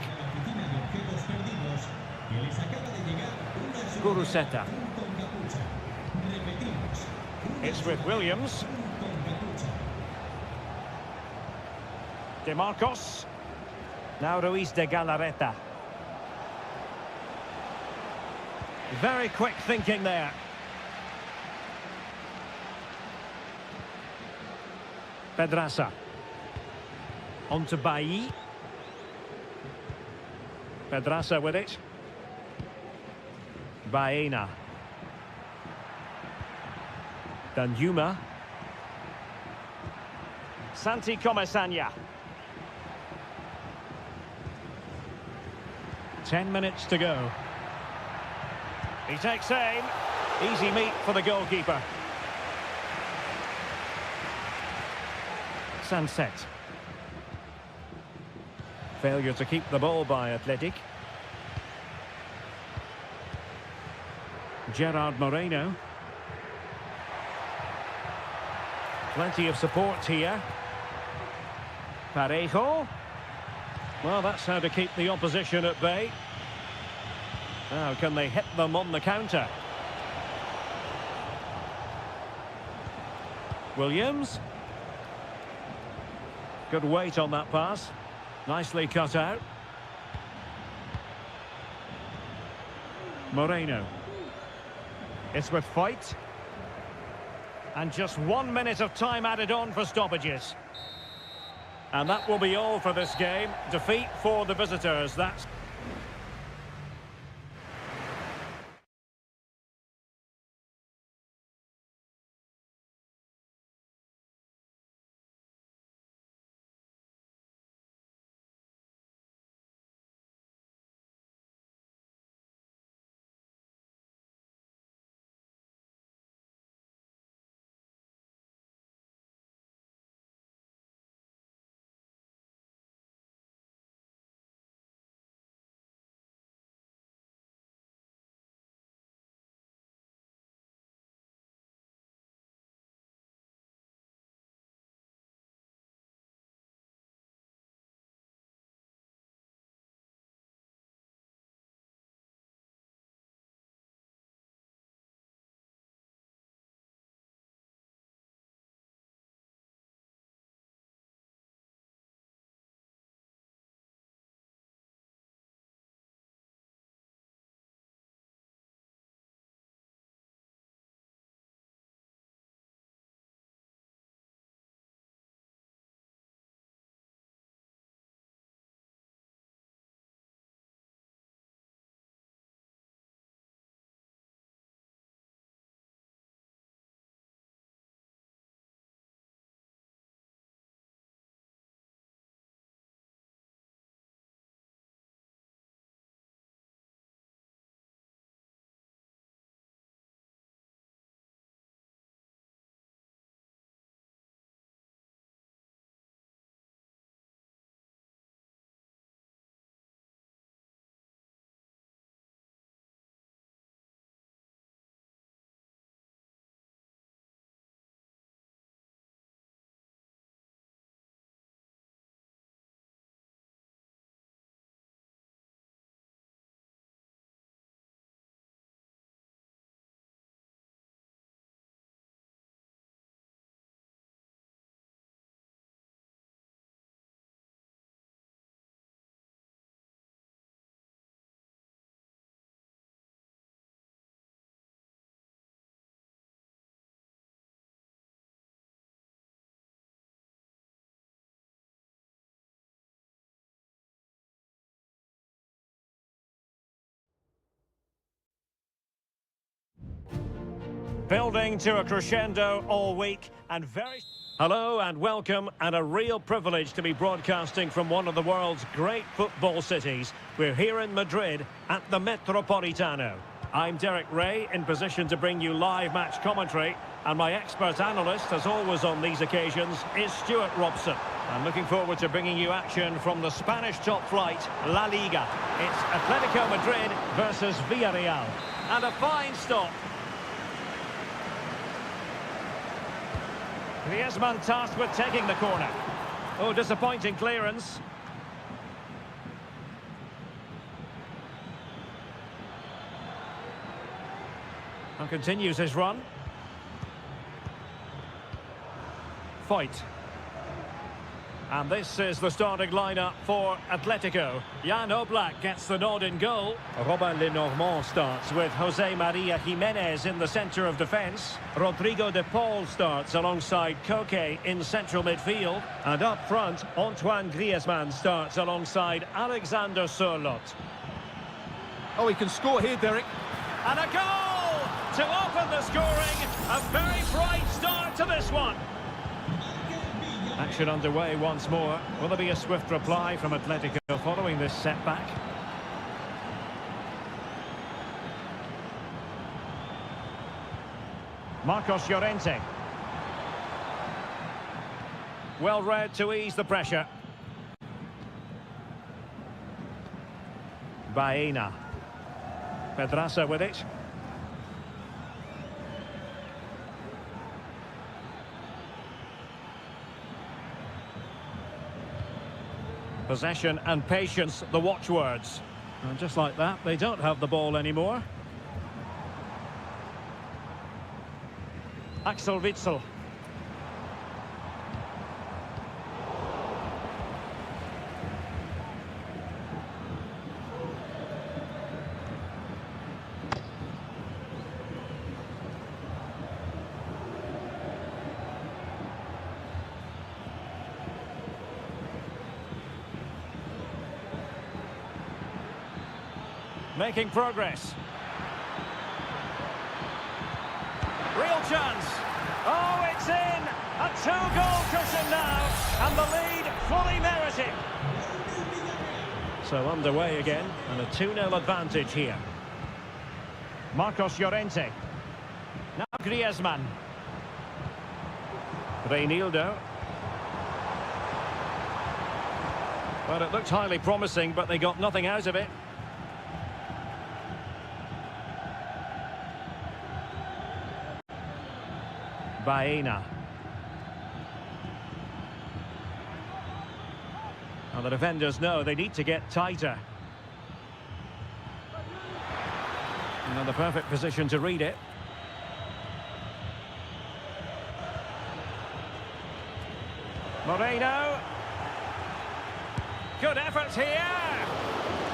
Guruseta. It's with Williams. DeMarcos. Now Ruiz de Galarreta. Very quick thinking there. Pedraza. On to Bailly. Pedraza with it. Baena. Danjuma. Santi Comesaña. 10 minutes to go. He takes aim. Easy meet for the goalkeeper. Sunset. Failure to keep the ball by Athletic. Gerard Moreno. Plenty of support here. Parejo. Well, that's how to keep the opposition at bay. Now, can they hit them on the counter? Williams. Good weight on that pass. Nicely cut out. Moreno. It's with fight. And just 1 minute of time added on for stoppages. And that will be all for this game. Defeat for the visitors. That's... Building to a crescendo all week and very... Hello and welcome, and a real privilege to be broadcasting from one of the world's great football cities. We're here in Madrid at the Metropolitano. I'm Derek Ray, in position to bring you live match commentary, and my expert analyst, as always on these occasions, is Stuart Robson. I'm looking forward to bringing you action from the Spanish top flight, La Liga. It's Atletico Madrid versus Villarreal. And a fine stop. Griezmann tasked with taking the corner. Oh, disappointing clearance. And continues his run. And this is the starting lineup for Atletico. Jan Oblak gets the nod in goal. Robin Lenormand starts with Jose Maria Jimenez in the centre of defence. Rodrigo de Paul starts alongside Koke in central midfield. And up front, Antoine Griezmann starts alongside Alexander Sørloth. Oh, he can score here, Derek. And a goal to open the scoring. A very bright start to this one. Action underway once more. Will there be a swift reply from Atletico following this setback? Marcos Llorente. Well read to ease the pressure. Baena. Pedraza with it. Possession and patience, the watchwords. And just like that, they don't have the ball anymore. Axel Witsel. Making progress. Real chance. Oh, it's in. A two-goal cushion now. And the lead fully merited. So underway again. And a 2-0 advantage here. Marcos Llorente. Now Griezmann. Reinildo. Well, it looked highly promising, but they got nothing out of it. Baena. Well, the defenders know they need to get tighter. And in the perfect position to read it. Moreno. Good effort here.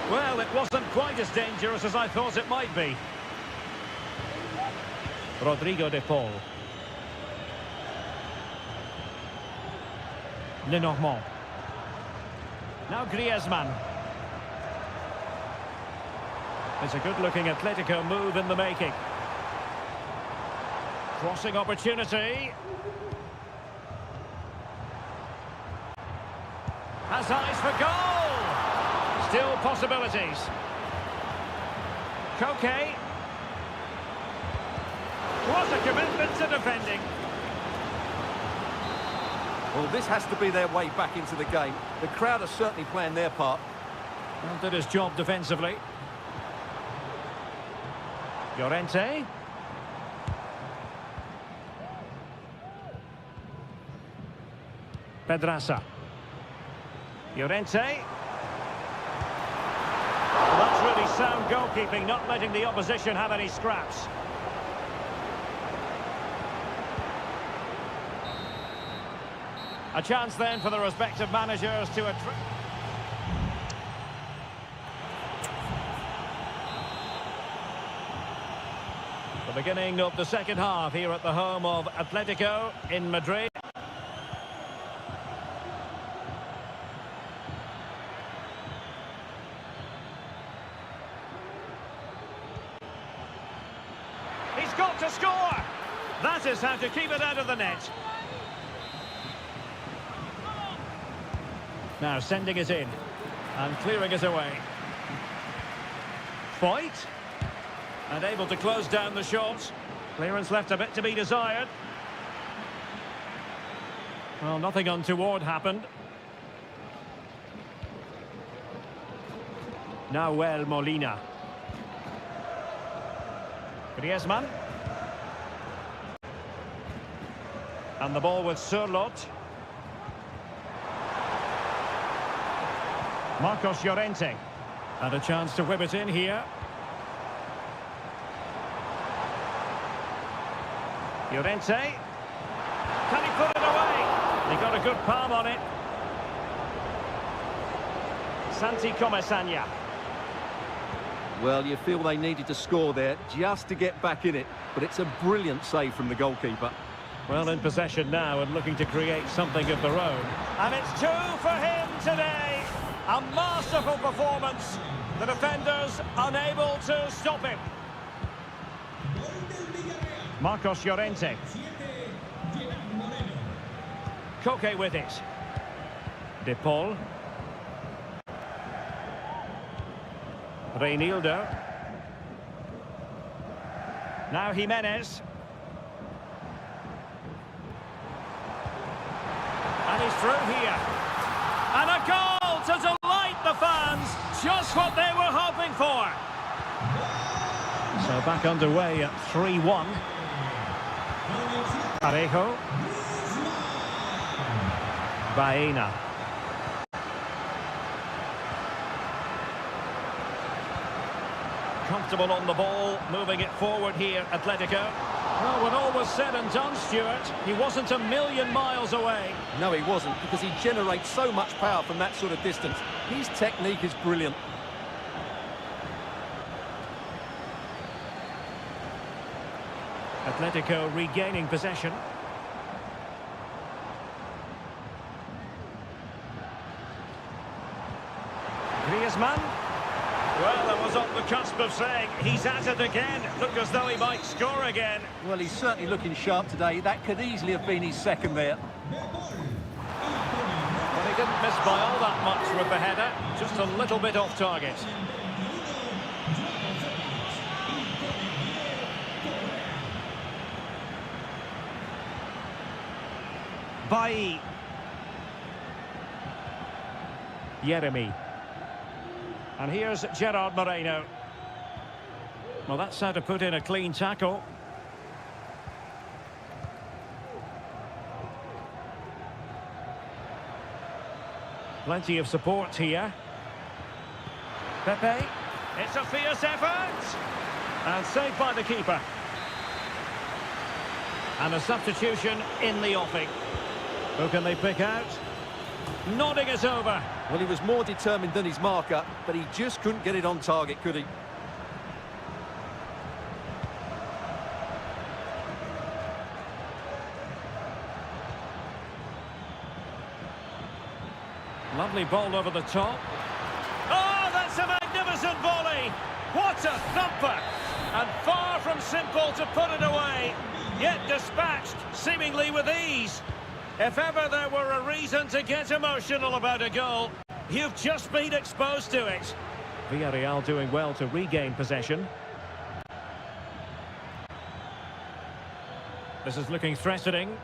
Well, it wasn't quite as dangerous as I thought it might be. Rodrigo de Paul. Lenormand. Now Griezmann. It's a good-looking Atletico move in the making. Crossing opportunity. Has eyes for goal. Still possibilities. Koke. What a commitment to defending. Well, this has to be their way back into the game. The crowd are certainly playing their part. Well, did his job defensively. Llorente. Pedraza. Llorente. Well, that's really sound goalkeeping, not letting the opposition have any scraps. A chance then for the respective managers to the beginning of the second half here at the home of Atletico in Madrid. He's got to score! That is how to keep it out of the net. Now sending it in and clearing it away. Foyt. And able to close down the shot. Clearance left a bit to be desired. Well, nothing untoward happened. Nahuel Molina. Griezmann. And the ball with Sørloth. Marcos Llorente. And a chance to whip it in here. Llorente. Can he put it away? He got a good palm on it. Santi Comesaña. Well, you feel they needed to score there just to get back in it, but it's a brilliant save from the goalkeeper. Well, in possession now and looking to create something of their own. And it's 2 for him today. A masterful performance. The defenders unable to stop him. Marcos Llorente. Koke with it. De Paul. Reinildo. Now Jimenez. And he's through here. And a goal to delight the fans. Just what they were hoping for. So back underway at 3-1. Parejo. Baena. Comfortable on the ball, moving it forward here, Atletico. Well, when all was said and done, Stuart, he wasn't a million miles away. No, he wasn't, because he generates so much power from that sort of distance. His technique is brilliant. Atletico regaining possession. Griezmann. Well, that was on the cusp of saying he's at it again. Look as though he might score again. Well, he's certainly looking sharp today. That could easily have been his second there. Well, he didn't miss by all that much with the header. Just a little bit off target. Bailly. Jeremy. And here's Gerard Moreno. Well, that's how to put in a clean tackle. Plenty of support here. Pepe. It's a fierce effort. And saved by the keeper. And a substitution in the offing. Who can they pick out? Nodding it over. Well, he was more determined than his marker, but he just couldn't get it on target, could he? Lovely ball over the top. Oh, that's a magnificent volley. What a thumper. And far from simple to put it away. Yet dispatched, seemingly with ease. If ever there were a reason to get emotional about a goal, you've just been exposed to it. Villarreal doing well to regain possession. This is looking threatening.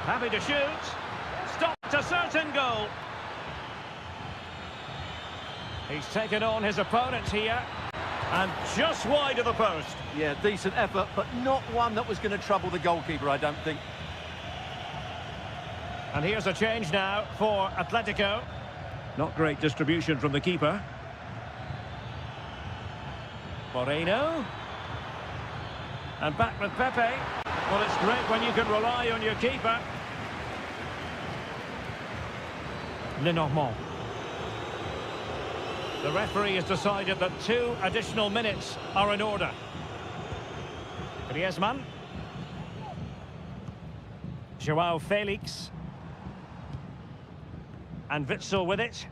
Happy to shoot. Stopped a certain goal. He's taken on his opponent here. And just wide of the post. Yeah, decent effort, but not one that was going to trouble the goalkeeper, I don't think. And here's a change now for Atletico. Not great distribution from the keeper. Moreno. And back with Pepe. Well, it's great when you can rely on your keeper. Lenormand. The referee has decided that 2 additional minutes are in order. Griezmann. Joao Felix. And Witsel with it.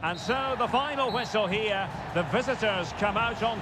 And so the final whistle here. The visitors come out on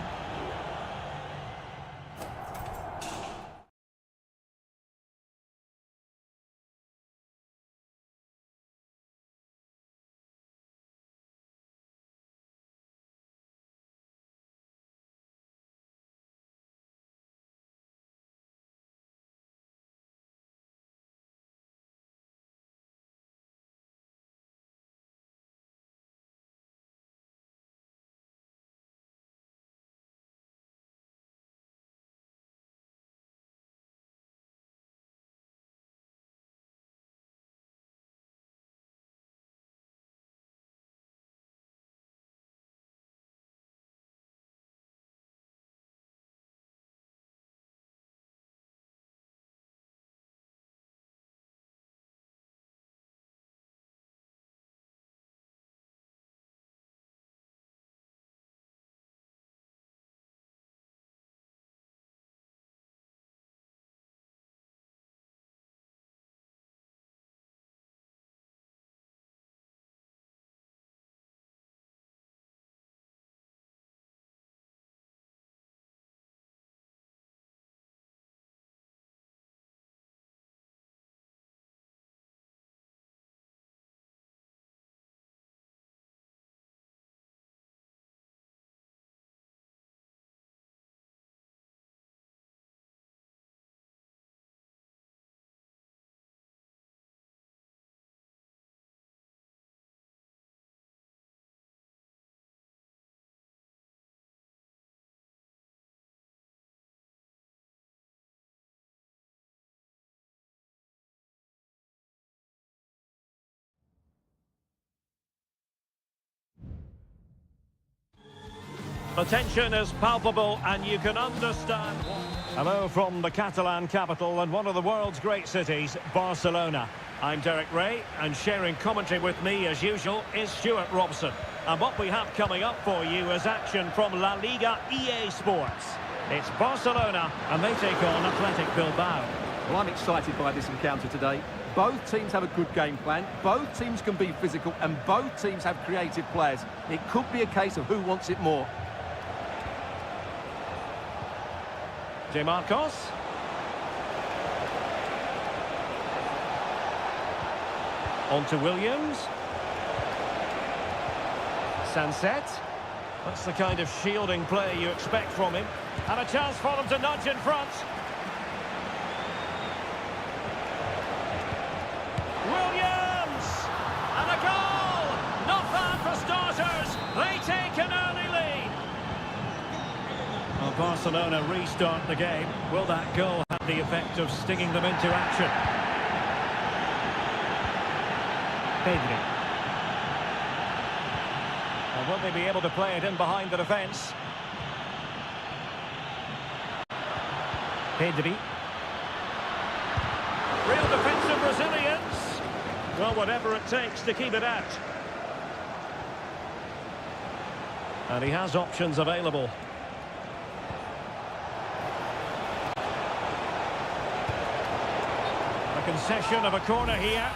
The tension is palpable and you can understand. Hello from the Catalan capital and one of the world's great cities, Barcelona. I'm Derek Ray, and sharing commentary with me as usual is Stuart Robson. And what we have coming up for you is action from La Liga EA Sports. It's Barcelona and they take on Athletic Bilbao. Well, I'm excited by this encounter today. Both teams have a good game plan, both teams can be physical, and both teams have creative players. It could be a case of who wants it more. De Marcos. On to Williams. Sunset. That's the kind of shielding play you expect from him. And a chance for them to nudge in front. Williams! And a goal! Not bad for starters. They take an early lead. Well, Barcelona restart the game. Will that goal have the effect of stinging them into action? Pedri. And will they be able to play it in behind the defence? Pedri. Real defensive resilience. Well, whatever it takes to keep it out. And he has options available. A concession of a corner here.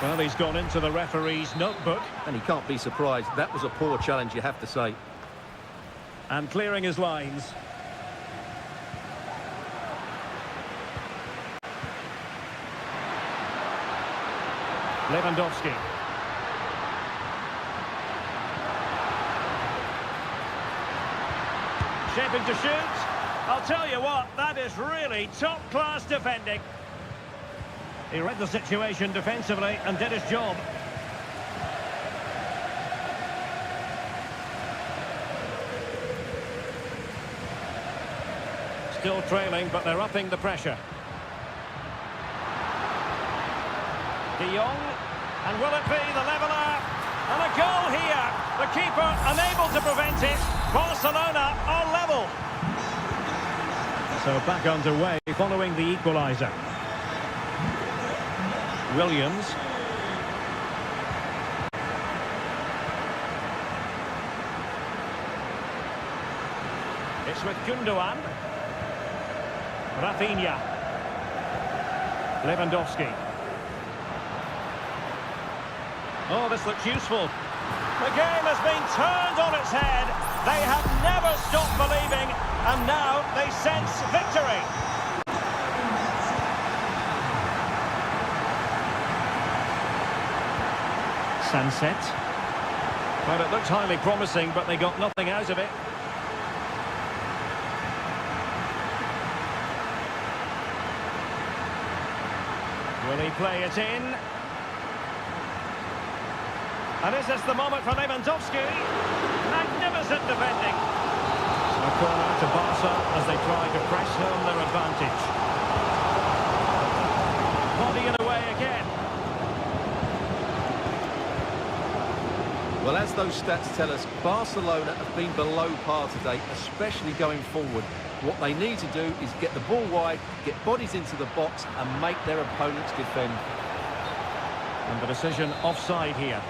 Well, he's gone into the referee's notebook. And he can't be surprised. That was a poor challenge, you have to say. And clearing his lines. Lewandowski. Shaping to shoot. I'll tell you what, that is really top-class defending. He read the situation defensively and did his job. Still trailing, but they're upping the pressure. De Jong, and will it be the leveller? And a goal here. The keeper unable to prevent it. Barcelona are level. So back underway following the equaliser. Williams. It's with Gundogan. Rafinha. Lewandowski. Oh, this looks useful. The game has been turned on its head. They have never stopped believing, and now they sense victory. Sunset. Well, it looked highly promising, but they got nothing out of it. Will he play it in? And is this the moment for Lewandowski? Magnificent defending. A corner to Barca as they try to press home their advantage. Bodying away again. Well, as those stats tell us, Barcelona have been below par today, especially going forward. What they need to do is get the ball wide, get bodies into the box and make their opponents defend. And the decision offside here.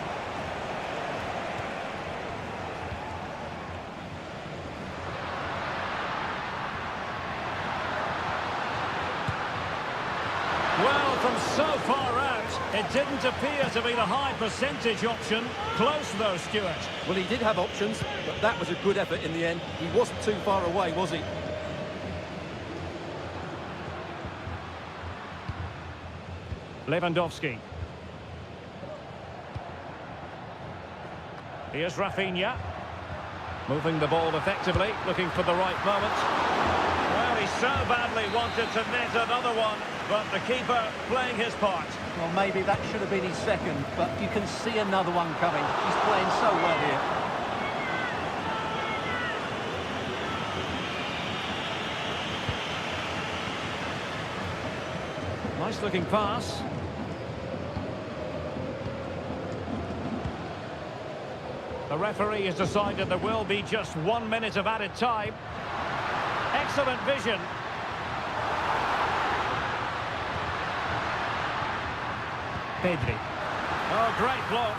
Well, from so far out, it didn't appear to be the high percentage option. Close though, Stuart. Well, he did have options, but that was a good effort in the end. He wasn't too far away, was he? Lewandowski. Here's Rafinha. Moving the ball effectively, looking for the right moment. Well, he so badly wanted to net another one, but the keeper playing his part. Well, maybe that should have been his second, but you can see another one coming. He's playing so well here. Nice looking pass. A The referee has decided there will be just 1 minute of added time. Excellent vision. Pedri. Oh, great block.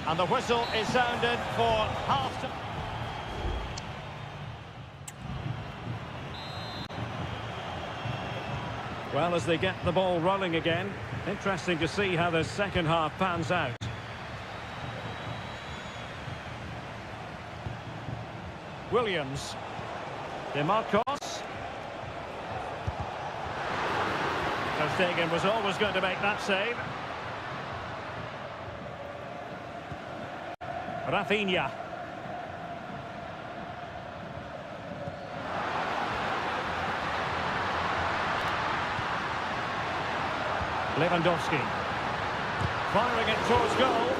And the whistle is sounded for half-time. Well, as they get the ball rolling again, interesting to see how the second half pans out. Williams. DeMarcos. Ter Stegen was always going to make that save. Rafinha. Lewandowski. Firing it towards goal.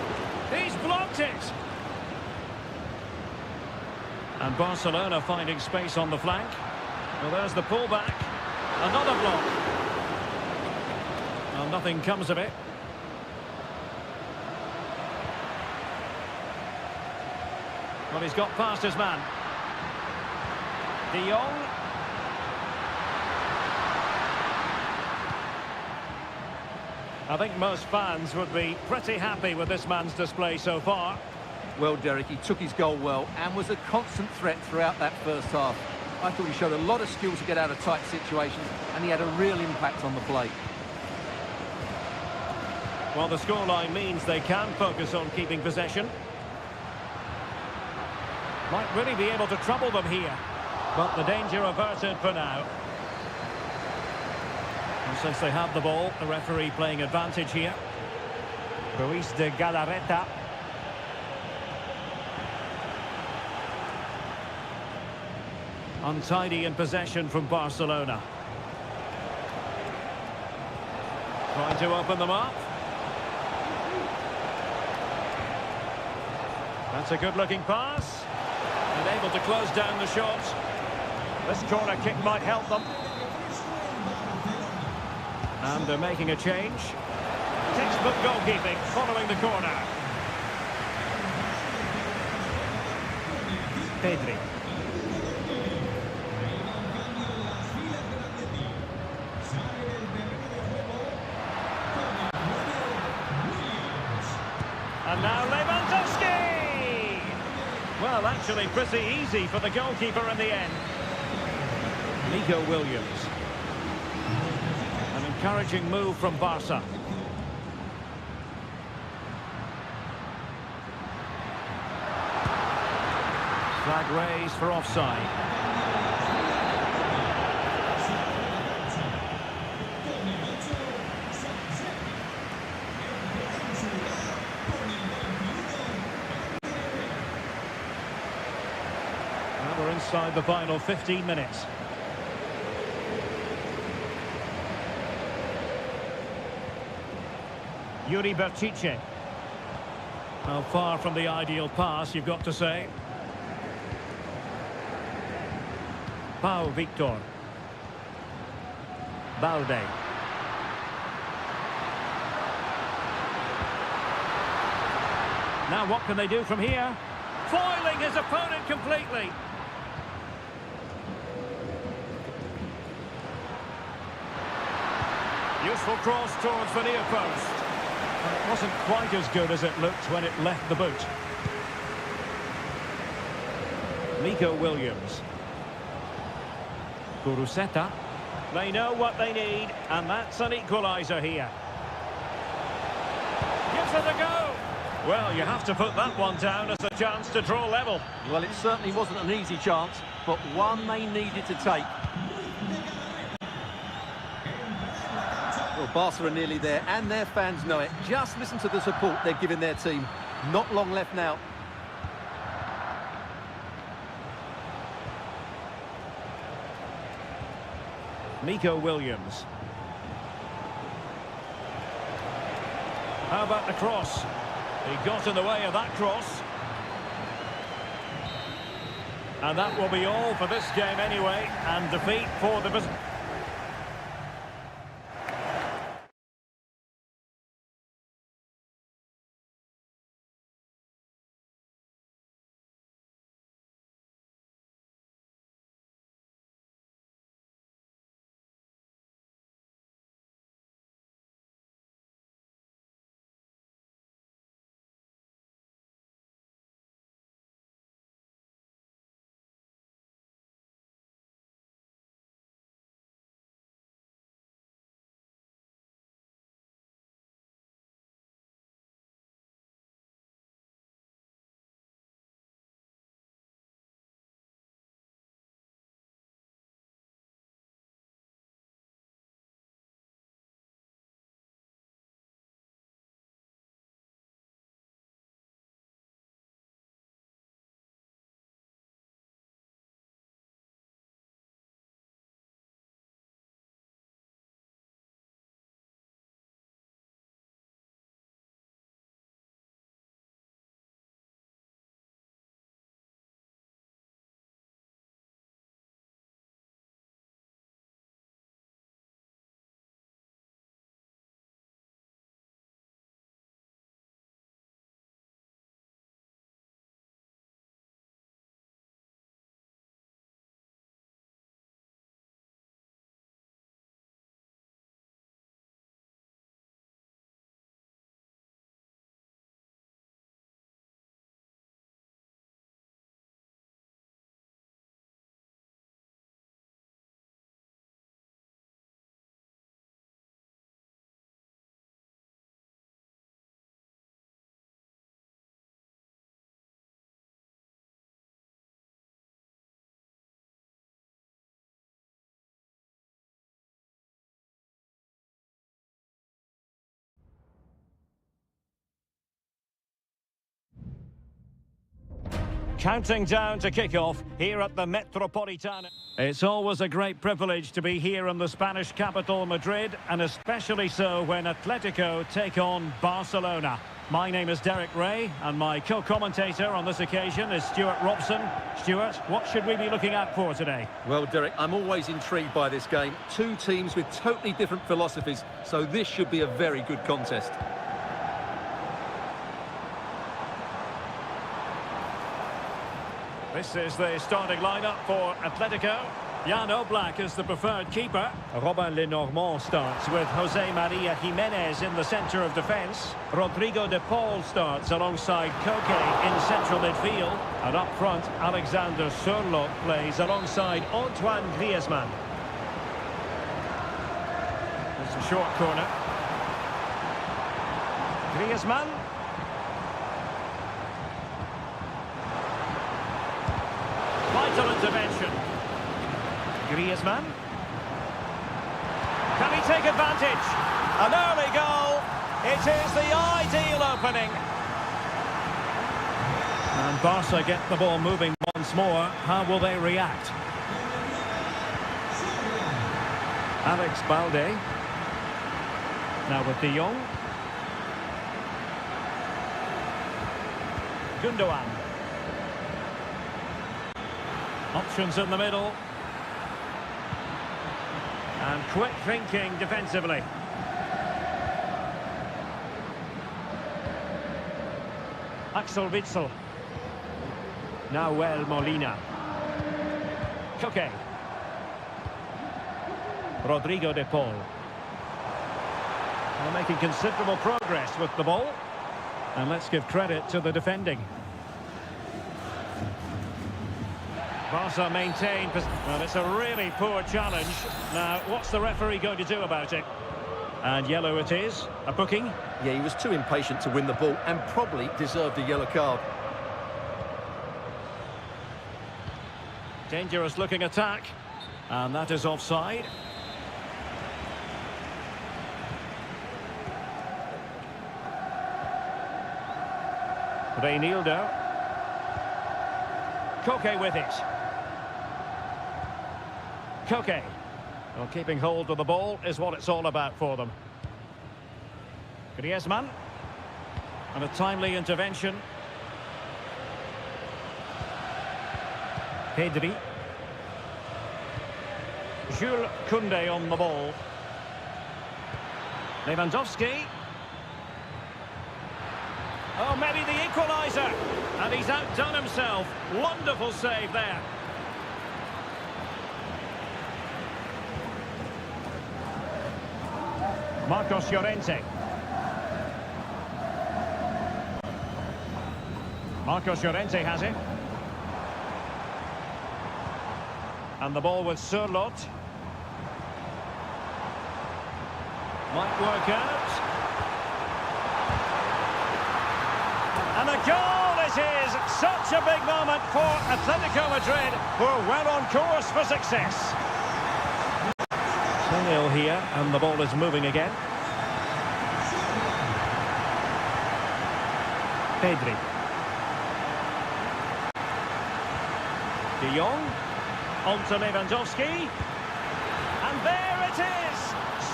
He's blocked it. And Barcelona finding space on the flank. Well, there's the pullback. Another block. Well, nothing comes of it. Well, he's got past his man. De Jong. I think most fans would be pretty happy with this man's display so far. Well, Derek, he took his goal well and was a constant threat throughout that first half. I thought he showed a lot of skill to get out of tight situations, and he had a real impact on the play. Well, the scoreline means they can focus on keeping possession. Might really be able to trouble them here, but the danger averted for now. And since they have the ball, the referee playing advantage here. Ruiz de Galarreta. Untidy in possession from Barcelona. Trying to open them up. That's a good-looking pass. And able to close down the shot. This corner kick might help them. And they're making a change. Textbook goalkeeping following the corner. Pedri. And now Lewandowski! Well, actually pretty easy for the goalkeeper in the end. Nico Williams. An encouraging move from Barca. Flag raised for offside. Now we're inside the final 15 minutes. Yuri Berchiche. Well, far from the ideal pass, you've got to say. Pau Victor. Balde. Now what can they do from here? Foiling his opponent completely. Useful cross towards the near post. Well, it wasn't quite as good as it looked when it left the boot. Nico Williams. Guruseta. They know what they need, and that's an equaliser here. Gives it a go. Well, you have to put that one down as a chance to draw level. Well, it certainly wasn't an easy chance, but one they needed to take. Well, Barca are nearly there, and their fans know it. Just listen to the support they're giving their team. Not long left now. Nico Williams. How about the cross? He got in the way of that cross. And that will be all for this game anyway, and defeat for the... Counting down to kick-off here at the Metropolitano. It's always a great privilege to be here in the Spanish capital, Madrid, and especially so when Atletico take on Barcelona. My name is Derek Ray, and my co-commentator on this occasion is Stuart Robson. Stuart, what should we be looking out for today? Well, Derek, I'm always intrigued by this game. Two teams with totally different philosophies, so this should be a very good contest. This is the starting lineup for Atletico. Jan Oblak is the preferred keeper. Robin Lenormand starts with Jose Maria Jimenez in the centre of defence. Rodrigo de Paul starts alongside Koke in central midfield. And up front, Alexander Sørloth plays alongside Antoine Griezmann. It's a short corner. Griezmann. Vital intervention. Griezmann. Can he take advantage? An early goal. It is the ideal opening. And Barca get the ball moving once more. How will they react? Alex Balde. Now with De Jong. Gundogan. Options in the middle. And quick thinking defensively. Axel Witsel. Nahuel Molina. Koke. Rodrigo de Paul. They're making considerable progress with the ball. And let's give credit to the defending. Barca maintain. Well, it's a really poor challenge. Now, what's the referee going to do about it? And yellow it is. A booking. Yeah, he was too impatient to win the ball and probably deserved a yellow card. Dangerous looking attack. And that is offside. Reinildo. Koke with it. Koke. Well, keeping hold of the ball is what it's all about for them. Griezmann. And a timely intervention. Pedri. Jules Koundé on the ball. Lewandowski. Oh, maybe the equaliser. And he's outdone himself. Wonderful save there. Marcos Llorente. Marcos Llorente has it. And the ball with Sørloth. Might work out. And a goal it is! Such a big moment for Atletico Madrid, who are well on course for success. 2-0 here, and the ball is moving again. Pedri. De Jong. On to Lewandowski. And there it is!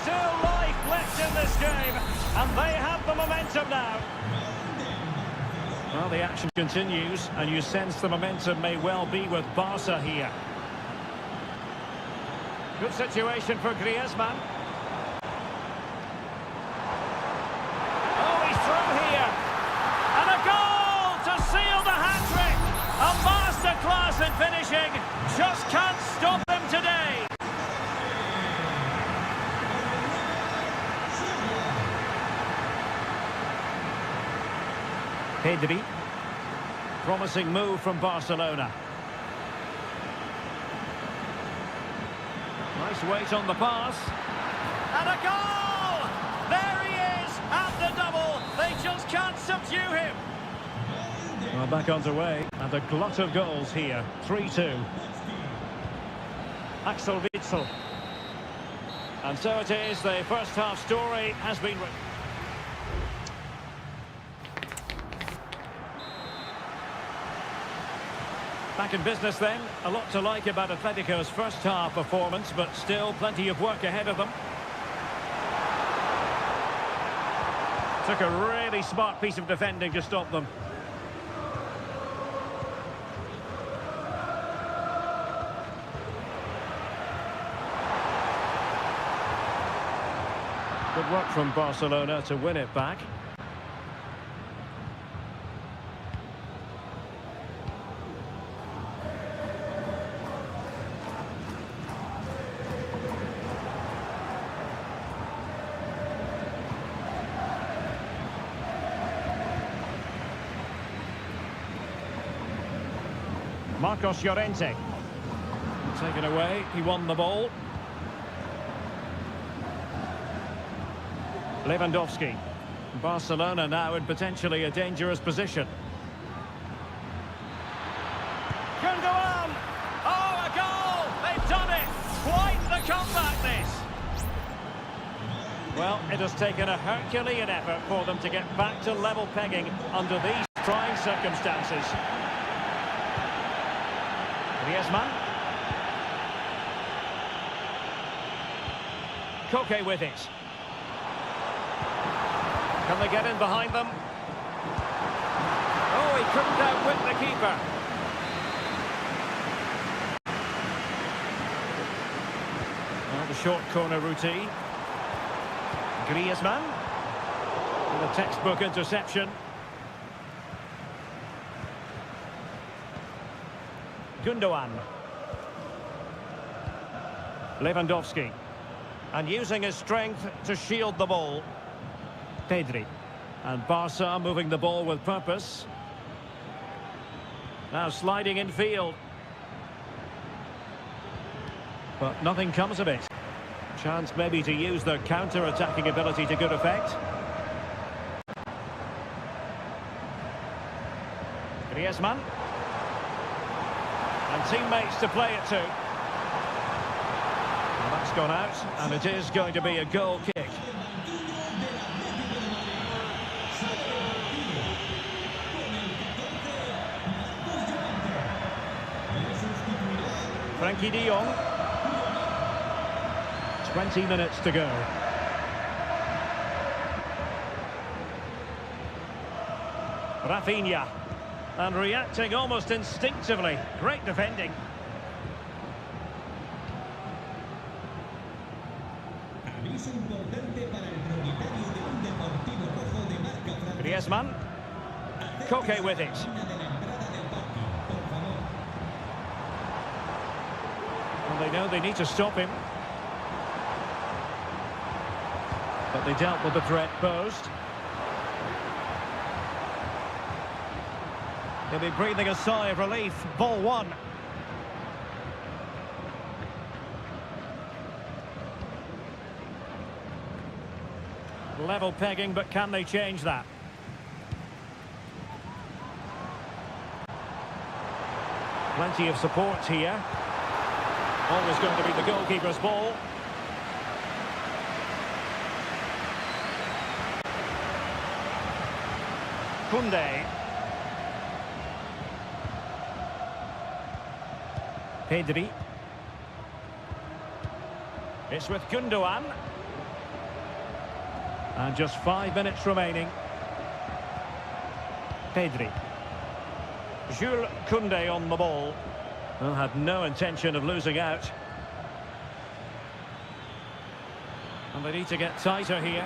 Still life left in this game, and they have the momentum now. Well, the action continues, and you sense the momentum may well be with Barca here. Good situation for Griezmann. Oh, he's through here. And a goal to seal the hat-trick. A masterclass in finishing. Just can't stop them today. Pedri. Promising move from Barcelona. Nice weight on the pass. And a goal! There he is at the double. They just can't subdue him. Well, back underway and a glut of goals here. 3-2. Axel Witsel. And so it is, the first half story has been written. Back in business then. A lot to like about Atletico's first half performance, but still plenty of work ahead of them. Took a really smart piece of defending to stop them. Good work from Barcelona to win it back. Marcos Llorente. Taken away, he won the ball. Lewandowski. Barcelona now in potentially a dangerous position. Gundogan! Oh, a goal! They've done it! Quite the comeback, this! Well, it has taken a Herculean effort for them to get back to level pegging under these trying circumstances. Griezmann. Koke with it. Can they get in behind them? Oh, he couldn't outwit the keeper. Well, the short corner routine. Griezmann. With a textbook interception. Gundogan. Lewandowski. And using his strength to shield the ball. Pedri. And Barca moving the ball with purpose. Now sliding in field. But nothing comes of it. Chance maybe to use their counter-attacking ability to good effect. Griezmann. And teammates to play it to. Well, that's gone out, and it is going to be a goal kick. Frankie de Jong. 20 minutes to go. Rafinha. And reacting almost instinctively. Great defending. Griezmann. Koke with it. Well, they know they need to stop him. But they dealt with the threat posed. He'll be breathing a sigh of relief. Ball one. Level pegging, but can they change that? Plenty of support here. Always going to be the goalkeeper's ball. Koundé. Pedri. It's with Gundogan. And just 5 minutes remaining. Pedri. Jules Koundé on the ball. Well, had no intention of losing out. And they need to get tighter here.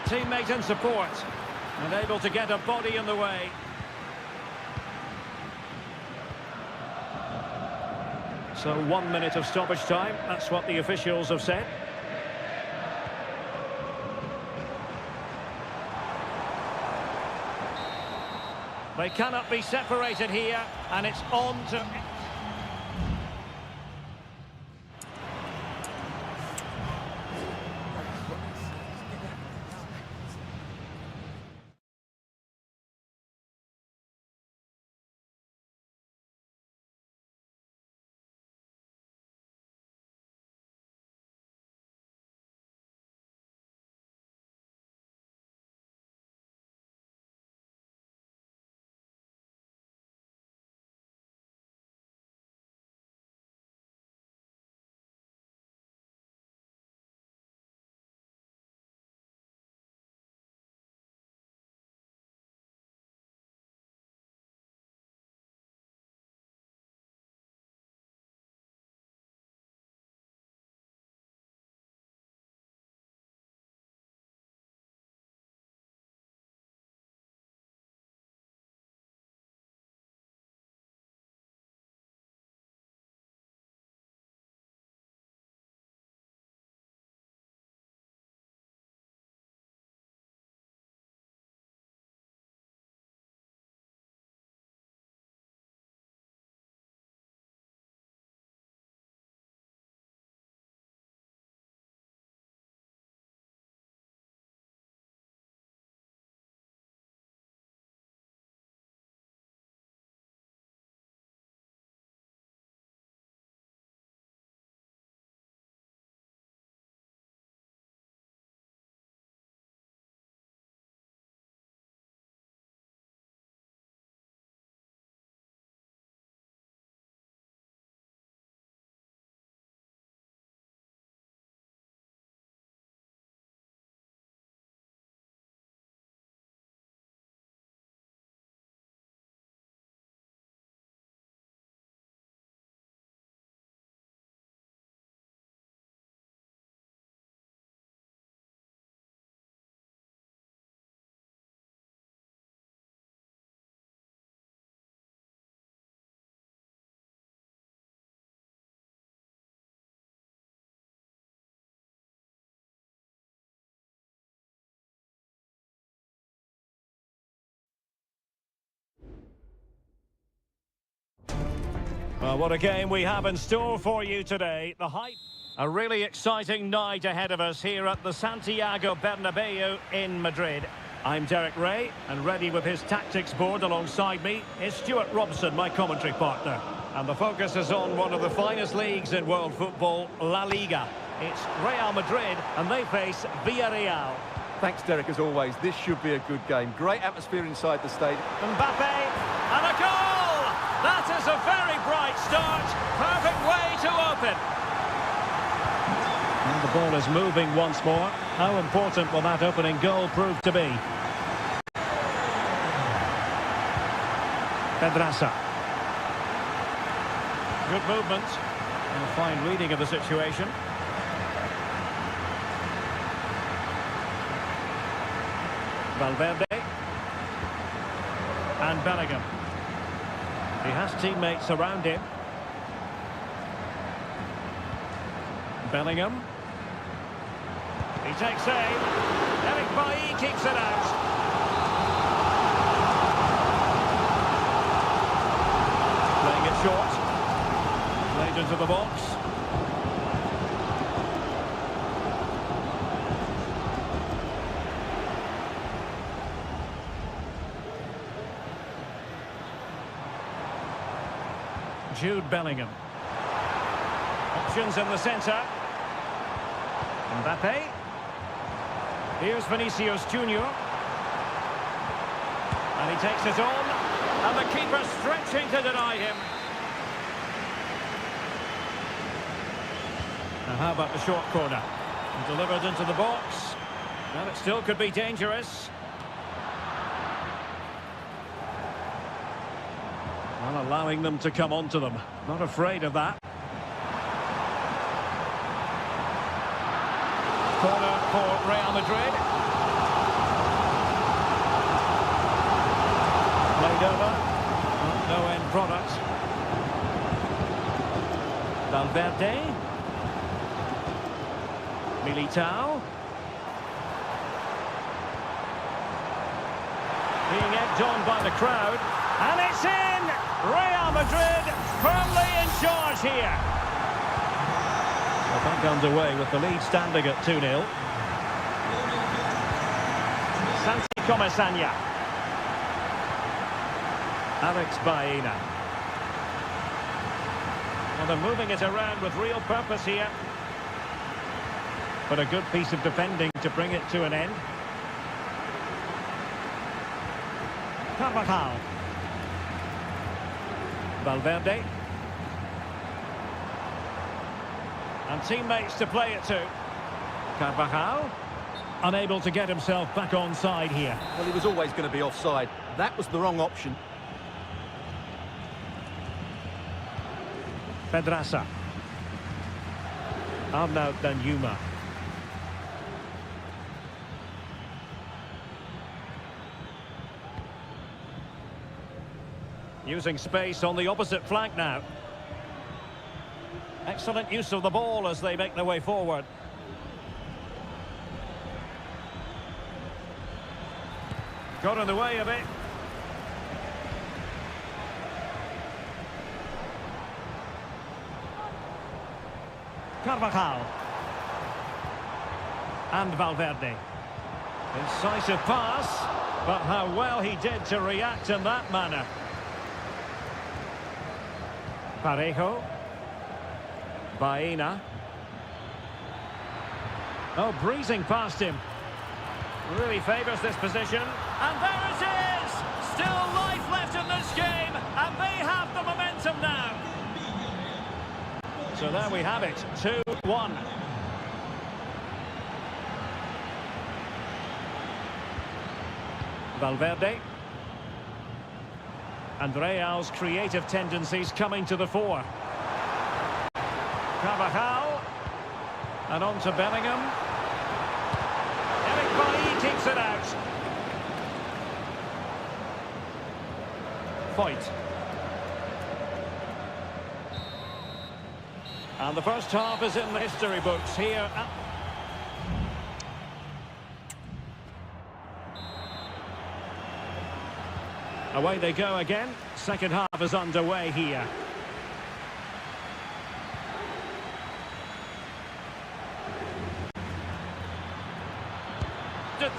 Teammate and support. And able to get a body in the way. So 1 minute of stoppage time. That's what the officials have said. They cannot be separated here, and it's on to Well, what a game we have in store for you today. The hype. A really exciting night ahead of us here at the Santiago Bernabeu in Madrid. I'm Derek Ray, and ready with his tactics board alongside me is Stuart Robson, my commentary partner. And the focus is on one of the finest leagues in world football, La Liga. It's Real Madrid, and they face Villarreal. Thanks, Derek, as always. This should be a good game. Great atmosphere inside the stadium. Mbappe, and a goal! That is a very bright start. Perfect way to open. And the ball is moving once more. How important will that opening goal prove to be? Pedraza. Good movement. And a fine reading of the situation. Valverde. And Bellingham. He has teammates around him. Bellingham. He takes aim. Eric Bailly keeps it out. Playing it short. Played into the box. Jude Bellingham. Options in the centre. Mbappe. Here's Vinicius Junior. And he takes it on. And the keeper stretching to deny him. Now how about the short corner? Delivered into the box. And it still could be dangerous. Not allowing them to come onto them. Not afraid of that. Corner for Real Madrid. Played over. No end product. Valverde. Militao. Being egged on by the crowd. And it's in! Real Madrid firmly in charge here. Well, back underway with the lead standing at 2-0. Santi Comesaña. Alex Baena. Well, they're moving it around with real purpose here. But a good piece of defending to bring it to an end. Carvajal. Valverde. And teammates to play it to. Carvajal. Unable to get himself back on side here. Well, he was always going to be offside. That was the wrong option. Pedraza. Arnaud Danjuma. Using space on the opposite flank now. Excellent use of the ball as they make their way forward. Got in the way of it. Carvajal. And Valverde. Incisive pass, but how well he did to react in that manner. Parejo. Baena. Oh, breezing past him. Really favours this position. And there it is! Still life left in this game, and they have the momentum now. So there we have it, 2-1. Valverde. And Real's creative tendencies coming to the fore. Carvajal. And on to Bellingham. Eric Bailly keeps it out. Foyt. And the first half is in the history books here at... Away they go again. Second half is underway here.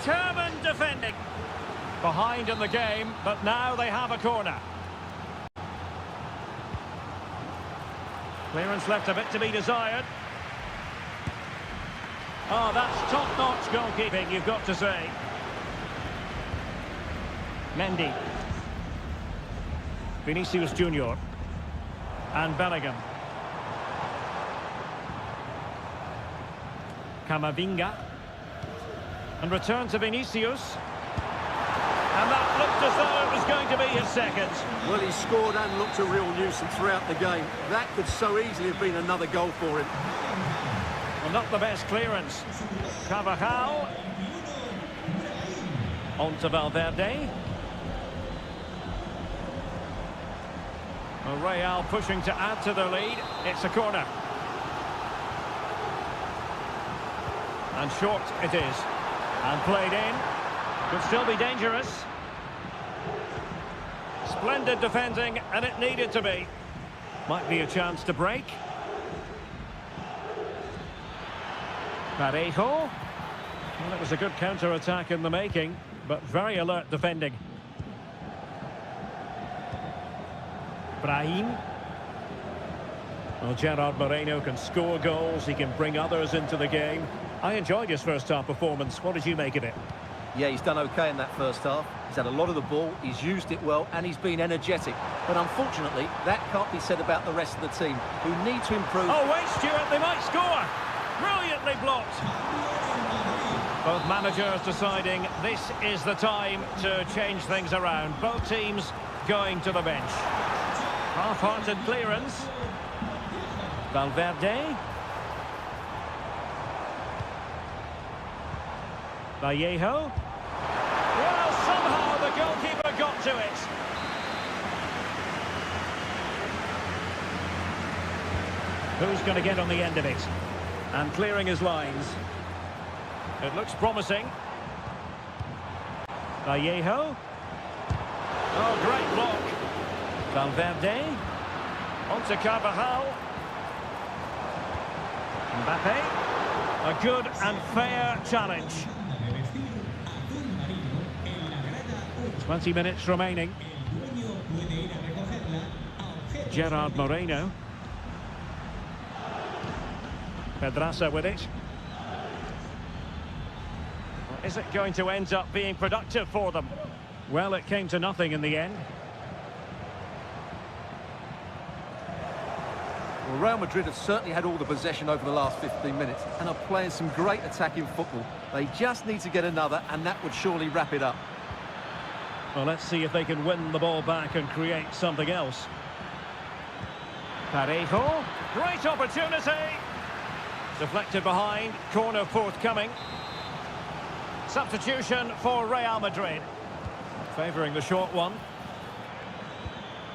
Determined defending. Behind in the game, but now they have a corner. Clearance left a bit to be desired. Oh, that's top-notch goalkeeping, you've got to say. Mendy. Vinicius Junior. And Bellingham. Camavinga. And return to Vinicius. And that looked as though it was going to be his second. Well, he scored and looked a real nuisance throughout the game. That could so easily have been another goal for him. Well, not the best clearance. Carvajal. On to Valverde. Well, Real pushing to add to their lead. It's a corner. And short it is. And played in. Could still be dangerous. Splendid defending, and it needed to be. Might be a chance to break. Parejo. Well, it was a good counter-attack in the making, but very alert defending. Brahim. Well, Gerard Moreno can score goals, he can bring others into the game. I enjoyed his first-half performance. What did you make of it? Yeah, he's done okay in that first half. He's had a lot of the ball, he's used it well, and he's been energetic. But unfortunately, that can't be said about the rest of the team, who need to improve. Oh, wait, Stuart, they might score! Brilliantly blocked! Both managers deciding this is the time to change things around. Both teams going to the bench. Half-hearted clearance. Valverde. Vallejo. Well, somehow the goalkeeper got to it. Who's going to get on the end of it? And clearing his lines. It looks promising. Vallejo. Oh, great block. Valverde. On to Carvajal. Mbappe. A good and fair challenge. 20 minutes remaining. Gerard Moreno. Pedraza with it. Is it going to end up being productive for them? Well, it came to nothing in the end. Well, Real Madrid have certainly had all the possession over the last 15 minutes and are playing some great attacking football. They just need to get another, and that would surely wrap it up. Well, let's see if they can win the ball back and create something else. Parejo. Great opportunity. Deflected behind. Corner forthcoming. Substitution for Real Madrid. Favouring the short one.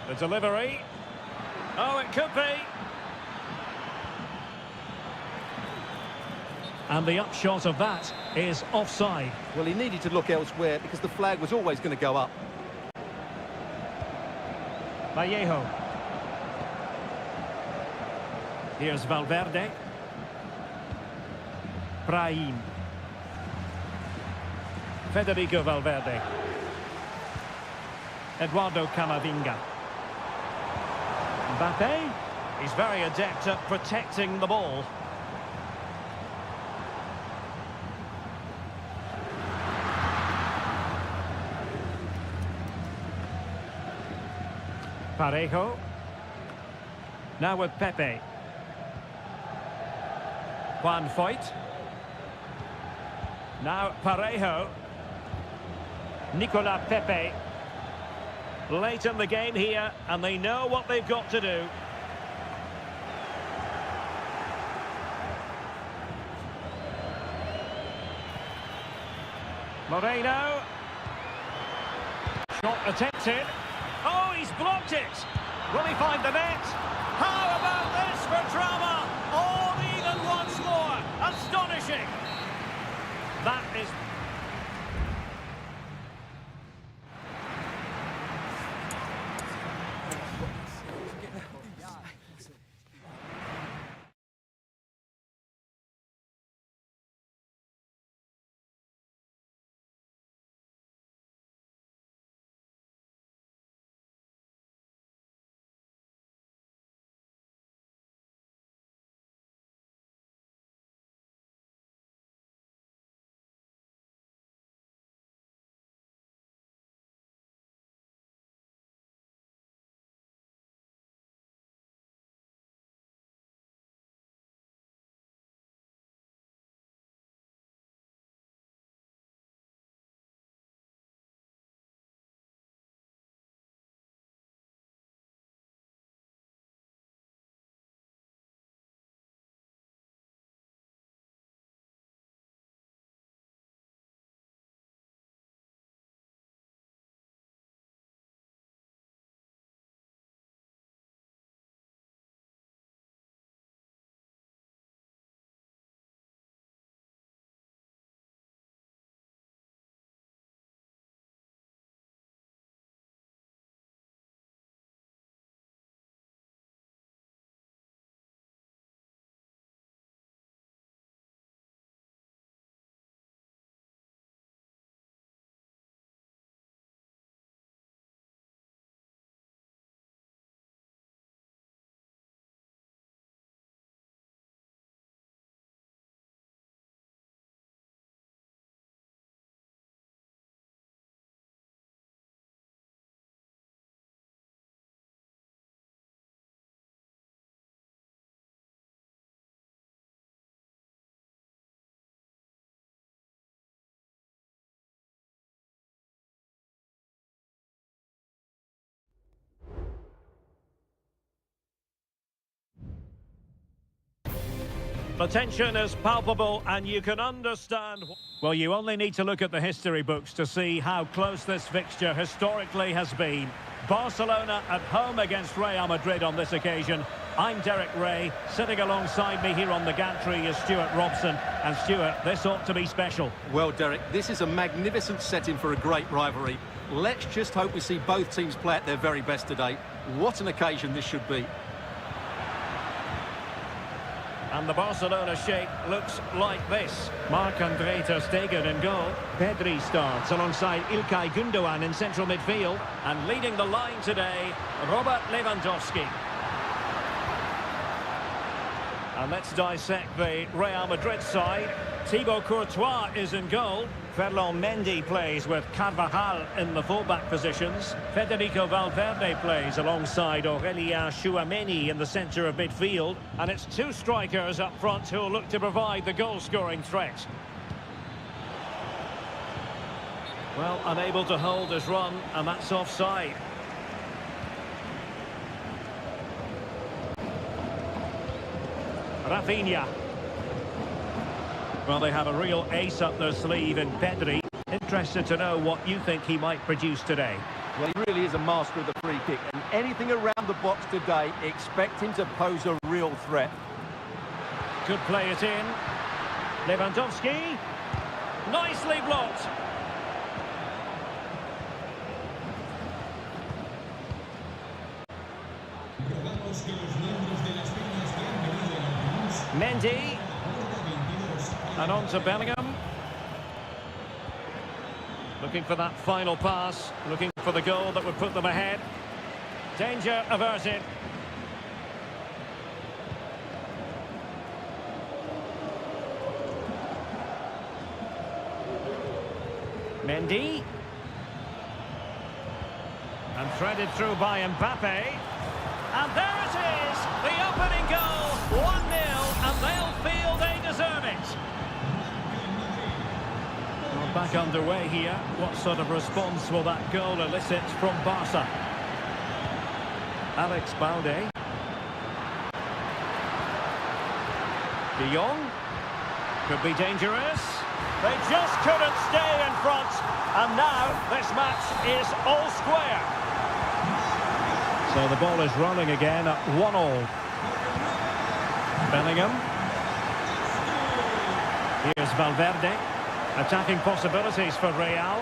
The delivery. Oh, it could be. And the upshot of that is offside. Well, he needed to look elsewhere because the flag was always going to go up. Vallejo. Here's Valverde. Brahim. Federico Valverde. Eduardo Camavinga. Mbappe. He's very adept at protecting the ball. Parejo. Now with Pepe. Juan Foyt. Now Parejo. Nicolas Pepe. Late in the game here, and they know what they've got to do. Moreno. Shot attempted. Oh, he's blocked it. Will he find the net? How about this for drama? All even once more. Astonishing. That is The tension is palpable and you can understand... Well, you only need to look at the history books to see how close this fixture historically has been. Barcelona at home against Real Madrid on this occasion. I'm Derek Ray. Sitting alongside me here on the gantry is Stuart Robson. And Stuart, this ought to be special. Well, Derek, this is a magnificent setting for a great rivalry. Let's just hope we see both teams play at their very best today. What an occasion this should be. And the Barcelona shape looks like this. Marc-André ter Stegen in goal. Pedri starts alongside İlkay Gündoğan in central midfield. And leading the line today, Robert Lewandowski. And let's dissect the Real Madrid side. Thibaut Courtois is in goal. Ferland Mendy plays with Carvajal in the fullback positions. Federico Valverde plays alongside Aurélien Tchouaméni in the centre of midfield. And it's two strikers up front who'll look to provide the goal-scoring threat. Well, unable to hold his run, and that's offside. Rafinha. Well, they have a real ace up their sleeve in Pedri. Interested to know what you think he might produce today. Well, he really is a master of the free kick. And anything around the box today, expect him to pose a real threat. Could play it in. Lewandowski. Nicely blocked. Mendy. And on to Bellingham. Looking for that final pass. Looking for the goal that would put them ahead. Danger averted. Mendy. And threaded through by Mbappe. And there it is! The opening goal! 1-0, and they'll feel they deserve it. Well, back underway here. What sort of response will that goal elicit from Barca? Alex Balde. De Jong. Could be dangerous. They just couldn't stay in front. And now this match is all square. So the ball is rolling again at 1-1. Bellingham. Here's Valverde. Attacking possibilities for Real.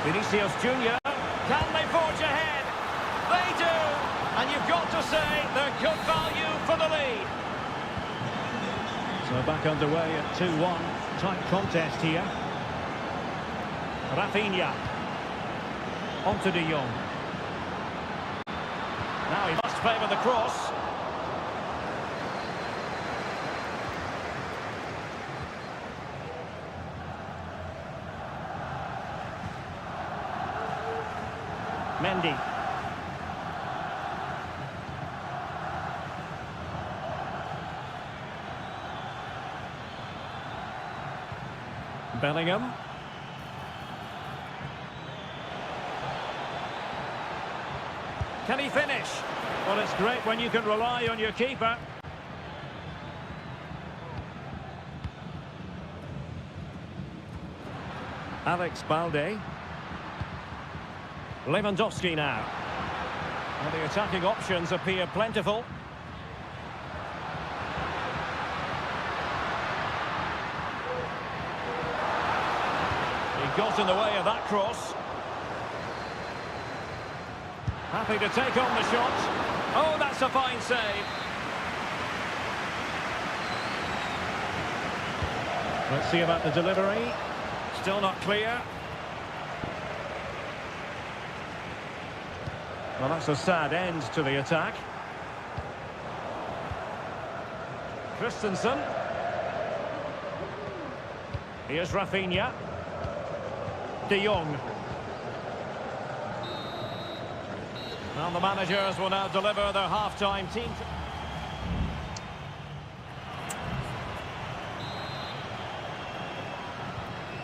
Vinicius Junior. Can they forge ahead? They do! And you've got to say they're good value for the lead. So back underway at 2-1. Tight contest here. Rafinha. On to De Jong. Now he must favour the cross. Mendy. Bellingham. Can he finish? Well, it's great when you can rely on your keeper. Alex Balde. Lewandowski now. Well, the attacking options appear plentiful. He got in the way of that cross. Happy to take on the shot. Oh, that's a fine save. Let's see about the delivery. Still not clear. Well, that's a sad end to the attack. Christensen. Here's Rafinha. De Jong. Well, the managers will now deliver their half-time team.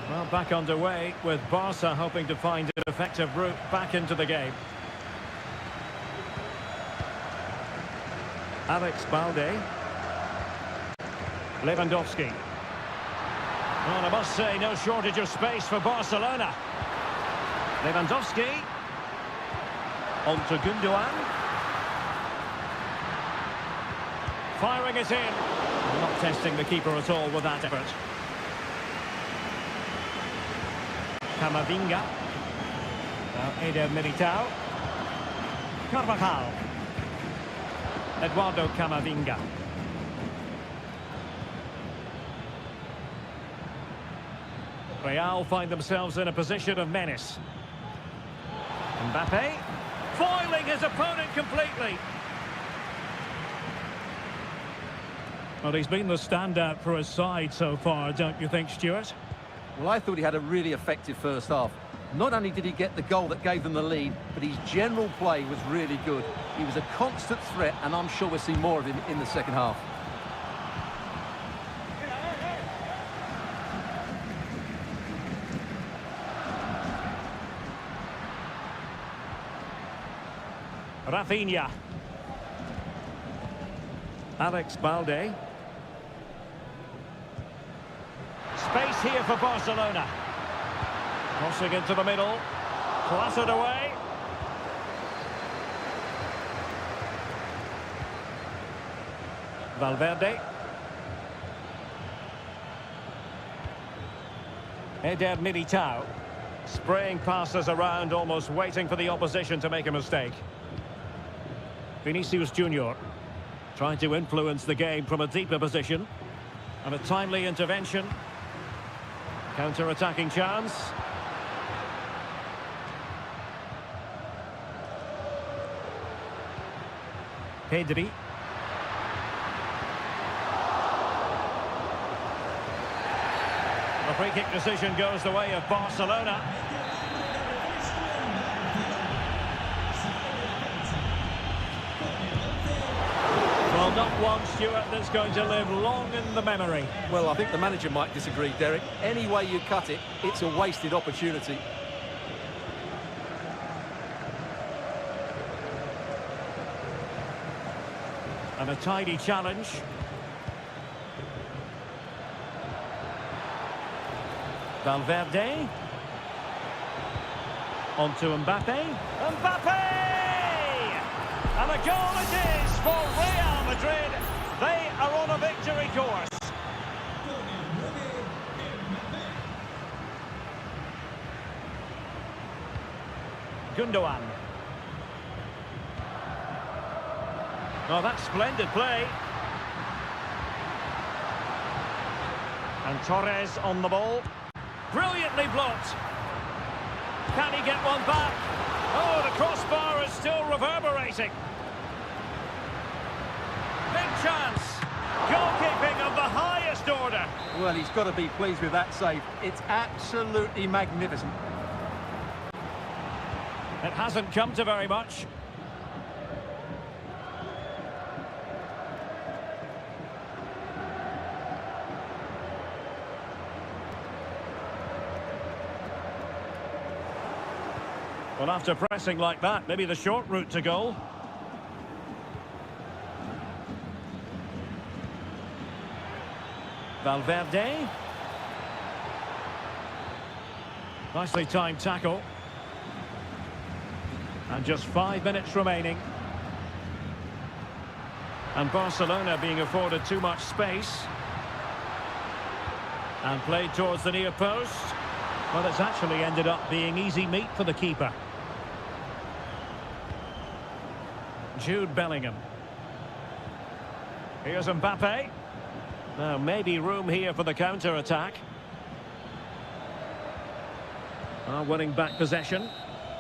Well, back underway with Barca hoping to find an effective route back into the game. Alex Balde. Lewandowski. Well, I must say, no shortage of space for Barcelona. Lewandowski. On to Gundogan. Firing it in. Not testing the keeper at all with that effort. Camavinga. Now Eder Militao. Carvajal. Eduardo Camavinga. Real find themselves in a position of menace. Mbappe. Foiling his opponent completely. Well, he's been the standout for his side so far, don't you think, Stuart? Well, I thought he had a really effective first half. Not only did he get the goal that gave them the lead, but his general play was really good. He was a constant threat, and I'm sure we'll see more of him in the second half. Rafinha. Alex Balde. Space here for Barcelona. Crossing into the middle. Clattered away. Valverde. Eder Militao. Spraying passes around, almost waiting for the opposition to make a mistake. Vinicius Junior trying to influence the game from a deeper position. And a timely intervention. Counter-attacking chance. Pedri. The free kick decision goes the way of Barcelona. Well, not one, Stuart, that's going to live long in the memory. Well, I think the manager might disagree, Derek. Any way you cut it, it's a wasted opportunity. And a tidy challenge. Valverde. On to Mbappe. Mbappe! And a goal it is for Real Madrid. They are on a victory course. Gundogan. Oh, that's splendid play. And Torres on the ball. Brilliantly blocked. Can he get one back? Oh, the crossbar is still reverberating. Big chance. Goalkeeping of the highest order. Well, he's got to be pleased with that save. It's absolutely magnificent. It hasn't come to very much. Well, after pressing like that, maybe the short route to goal. Valverde. Nicely timed tackle. And just 5 minutes remaining. And Barcelona being afforded too much space. And played towards the near post. Well, it's actually ended up being easy meat for the keeper. Jude Bellingham. Here's Mbappe. Now, maybe room here for the counter-attack. Winning back possession.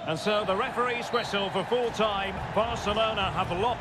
And so the referee's whistle for full time. Barcelona have lost.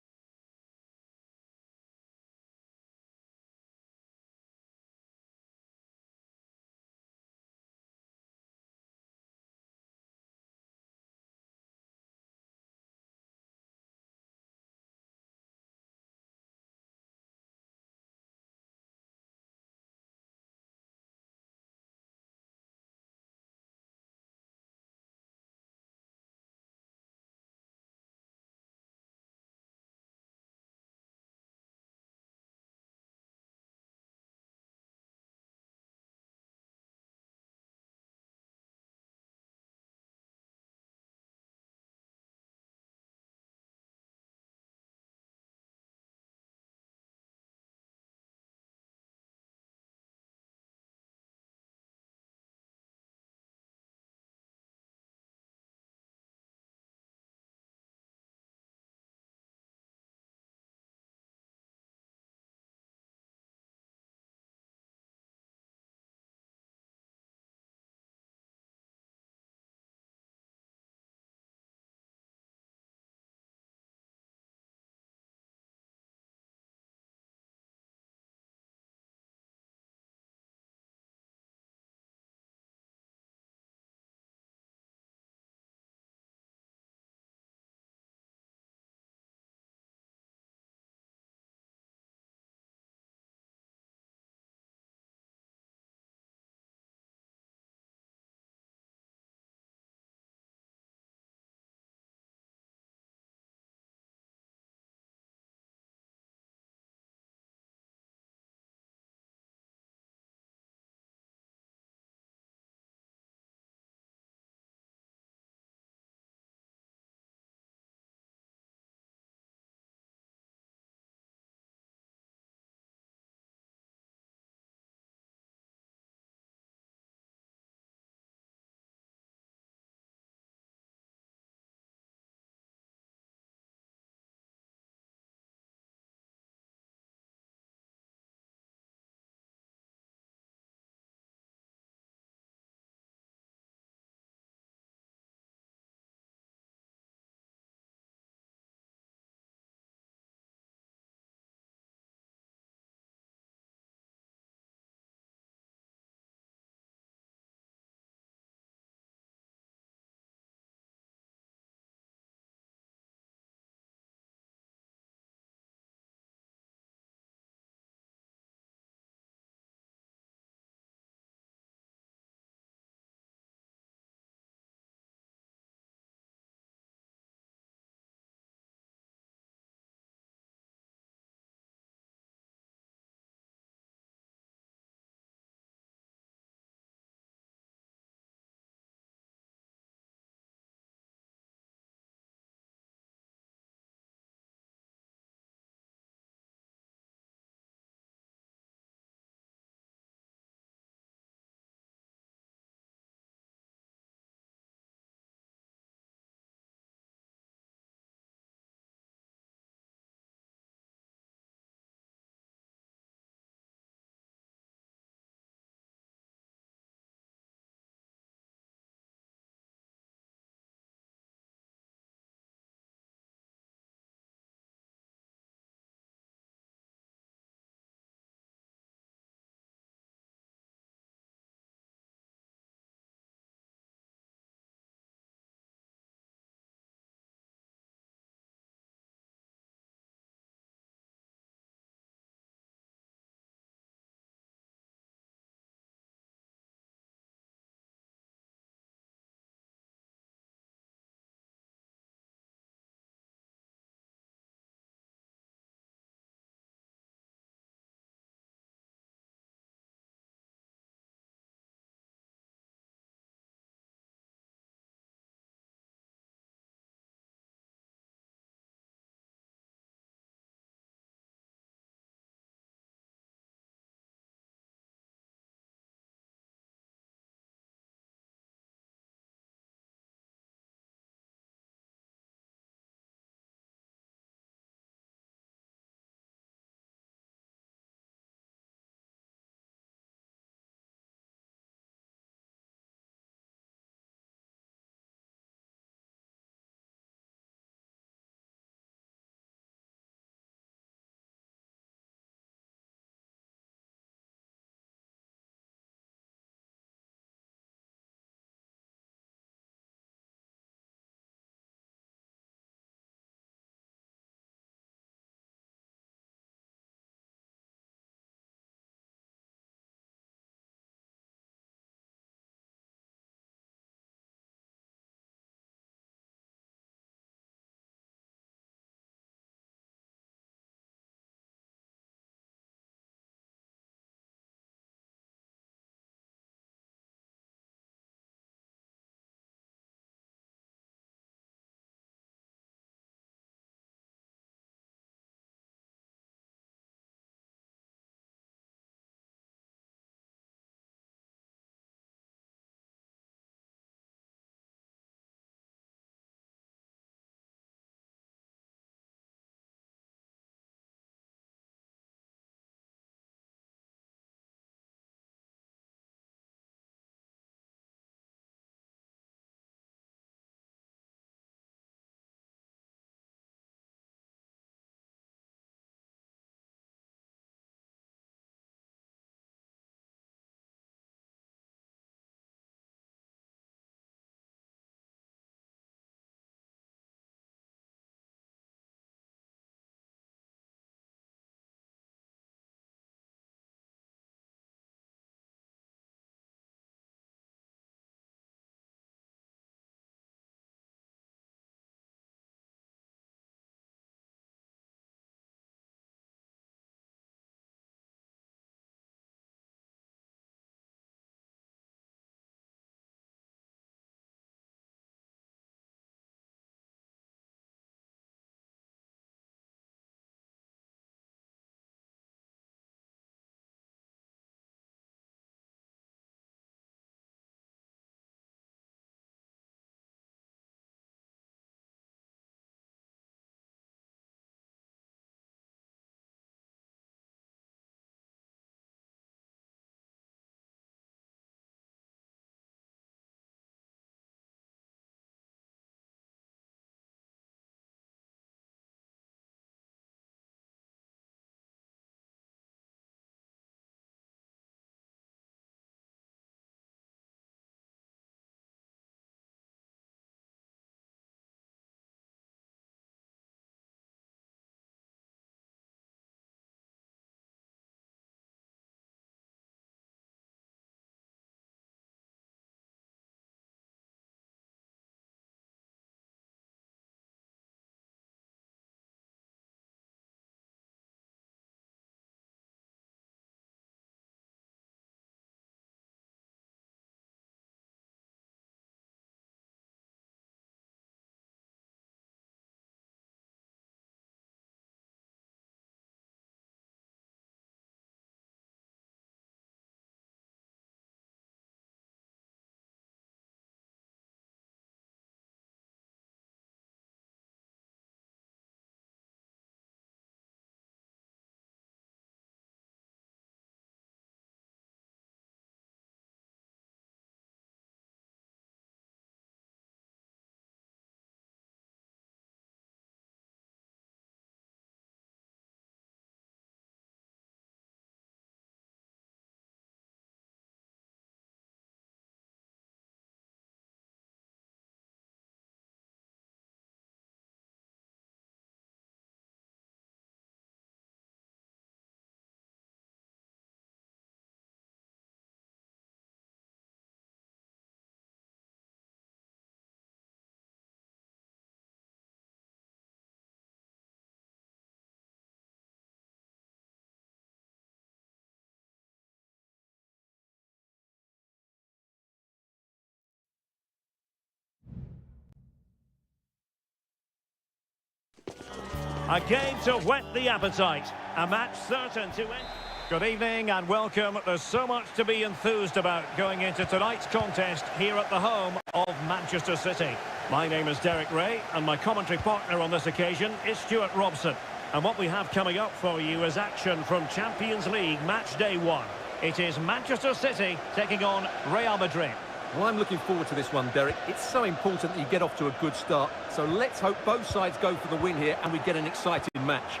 A game to whet the appetite. A match certain to end. Good evening and welcome. There's so much to be enthused about going into tonight's contest here at the home of Manchester City. My name is Derek Ray and my commentary partner on this occasion is Stuart Robson. And what we have coming up for you is action from Champions League match day 1. It is Manchester City taking on Real Madrid. Well, I'm looking forward to this one, Derek. It's so important that you get off to a good start. So let's hope both sides go for the win here and we get an exciting match.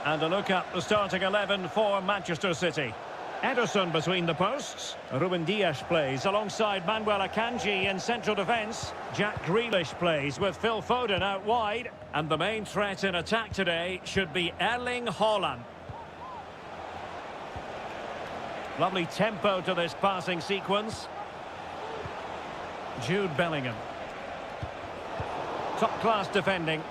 And a look at the starting 11 for Manchester City. Ederson between the posts. Ruben Dias plays alongside Manuel Akanji in central defence. Jack Grealish plays with Phil Foden out wide. And the main threat in attack today should be Erling Haaland. Lovely tempo to this passing sequence. Jude Bellingham. Top-class defending.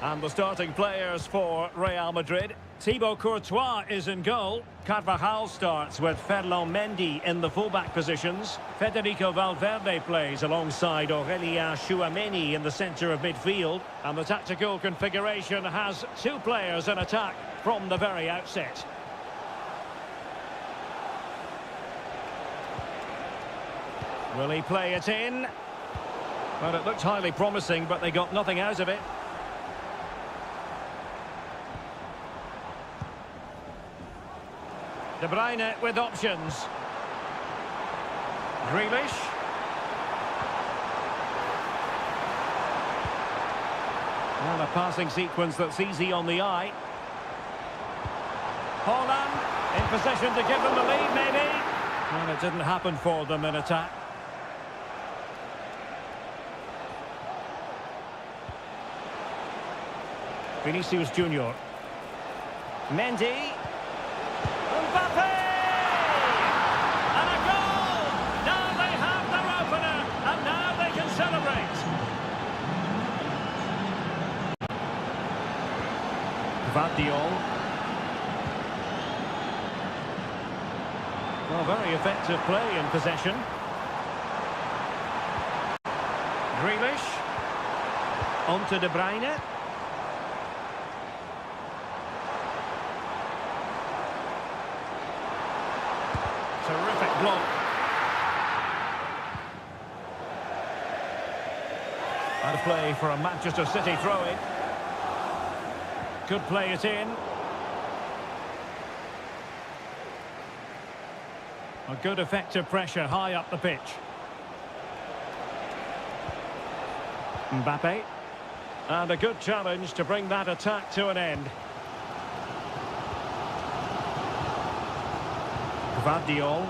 And the starting players for Real Madrid. Thibaut Courtois is in goal. Carvajal starts with Ferland Mendy in the fullback positions. Federico Valverde plays alongside Aurélien Tchouameni in the centre of midfield. And the tactical configuration has 2 players in attack from the very outset. Will he play it in? Well, it looked highly promising, but they got nothing out of it. De Bruyne with options. Grealish. Well, a passing sequence that's easy on the eye. Haaland in possession to give them the lead, maybe. Well, it didn't happen for them in attack. Vinicius Junior. Mendy. Mbappe! And a goal! Now they have their opener, and now they can celebrate. Gvardiol. Well, very effective play in possession. Grealish. On to De Bruyne. Terrific block. And a play for a Manchester City throw-in. Could play it in. A good effective pressure high up the pitch. Mbappe. And a good challenge to bring that attack to an end. Gvardiol.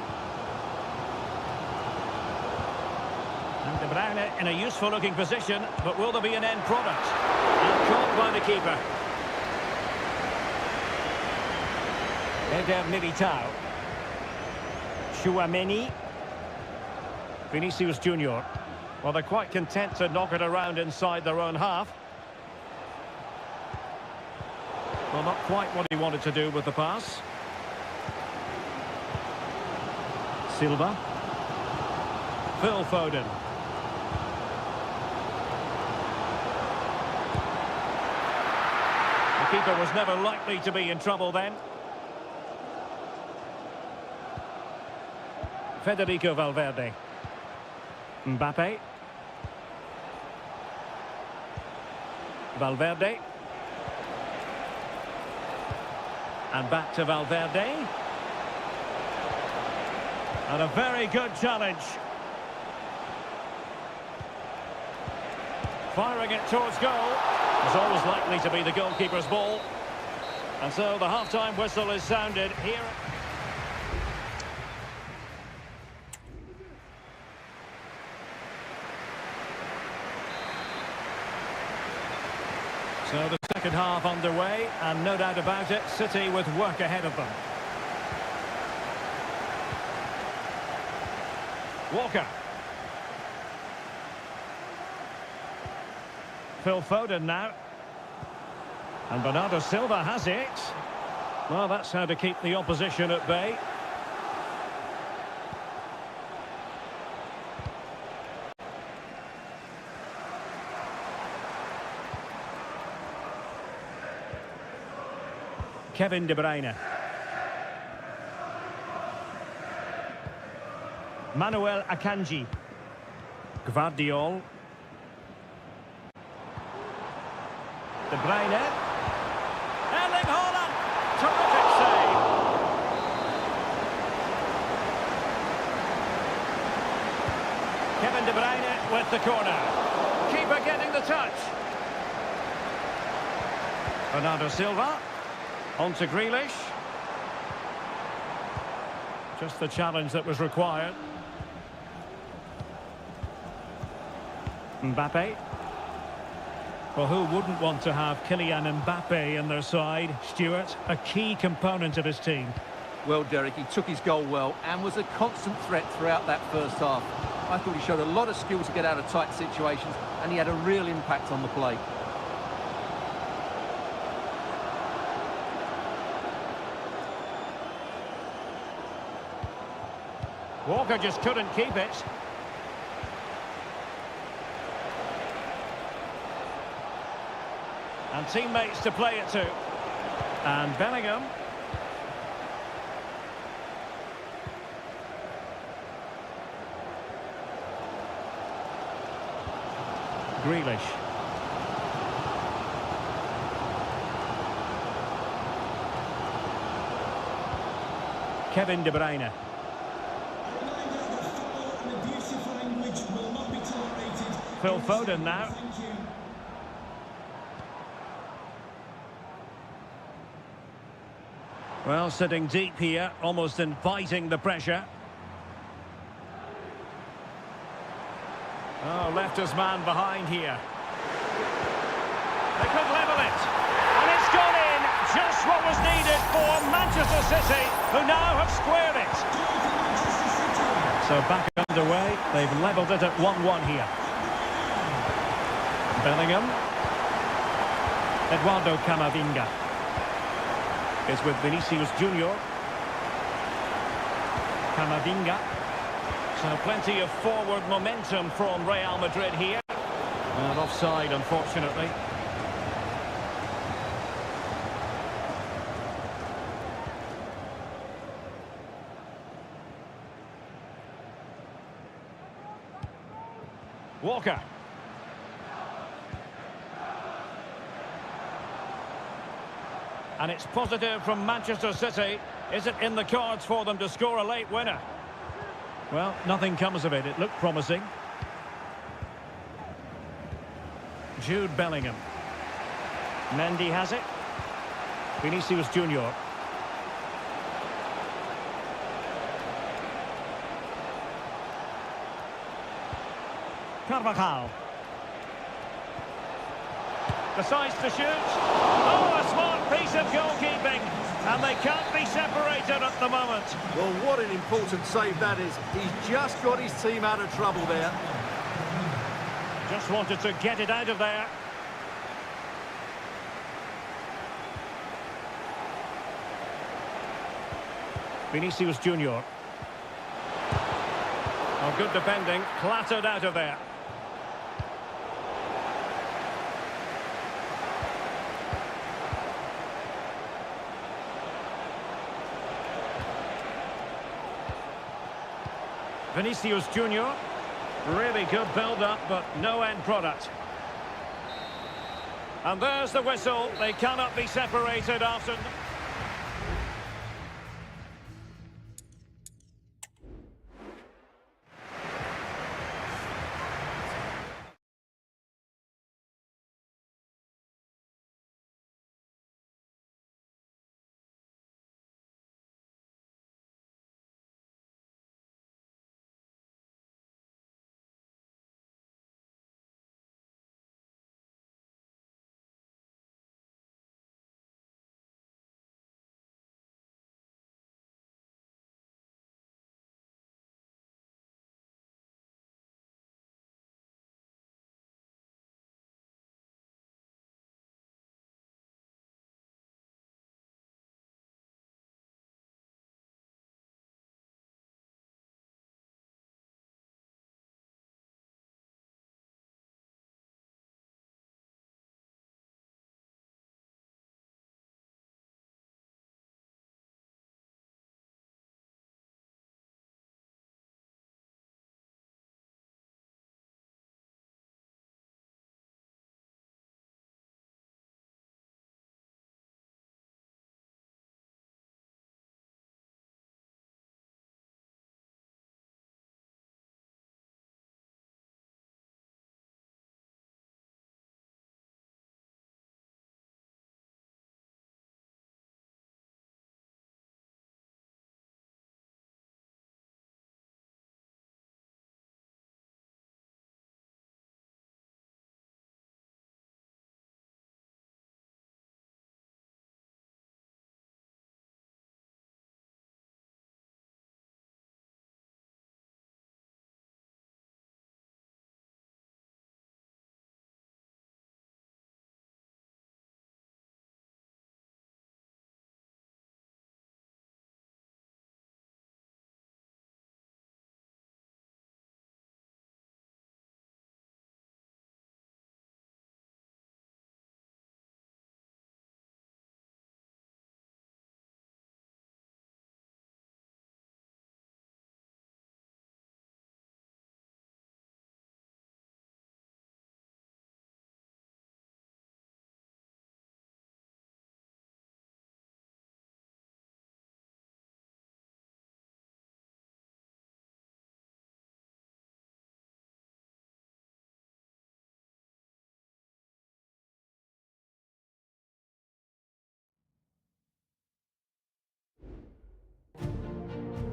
And De Bruyne in a useful looking position, but will there be an end product? And caught by the keeper. Eder Militao. Tchouameni. Vinicius Junior. Well, they're quite content to knock it around inside their own half. Well, not quite what he wanted to do with the pass. Silva. Phil Foden. The keeper was never likely to be in trouble then. Federico Valverde. Mbappe. Valverde. And back to Valverde. And a very good challenge. Firing it towards goal. It's always likely to be the goalkeeper's ball. And so the half-time whistle is sounded here. So the second half underway, and no doubt about it, City with work ahead of them. Walker. Phil Foden now. And Bernardo Silva has it. Well, that's how to keep the opposition at bay. Kevin De Bruyne. Manuel Akanji. Gvardiol. De Bruyne. Erling Haaland. Terrific save. Kevin De Bruyne with the corner. Keeper getting the touch. Bernardo Silva. On to Grealish. Just the challenge that was required. Mbappe. Well, who wouldn't want to have Kylian Mbappe in their side? Stuart, a key component of his team. Well, Derek, he took his goal well and was a constant threat throughout that first half. I thought he showed a lot of skill to get out of tight situations, and he had a real impact on the play. Walker just couldn't keep it. And teammates to play it to. And Bellingham. Grealish. Kevin De Bruyne. Phil Foden now. Well, sitting deep here, almost inviting the pressure. Oh, left his man behind here. They could level it. And it's gone in. Just what was needed for Manchester City, who now have squared it. So back underway. They've levelled it at 1-1 here. Bellingham. Eduardo Camavinga is with Vinicius Junior. Camavinga. So plenty of forward momentum from Real Madrid here. And offside, unfortunately. Walker. And it's positive from Manchester City. Is it in the cards for them to score a late winner? Well, nothing comes of it. It looked promising. Jude Bellingham. Mendy has it. Vinicius Junior. Carvajal. Decides to shoot. Oh, a smart piece of goalkeeping. And they can't be separated at the moment. Well, what an important save that is. He's just got his team out of trouble there. Just wanted to get it out of there. Vinicius Junior. Oh, good defending. Clattered out of there. Vinicius Junior. Really good build-up, but no end product. And there's the whistle. They cannot be separated after...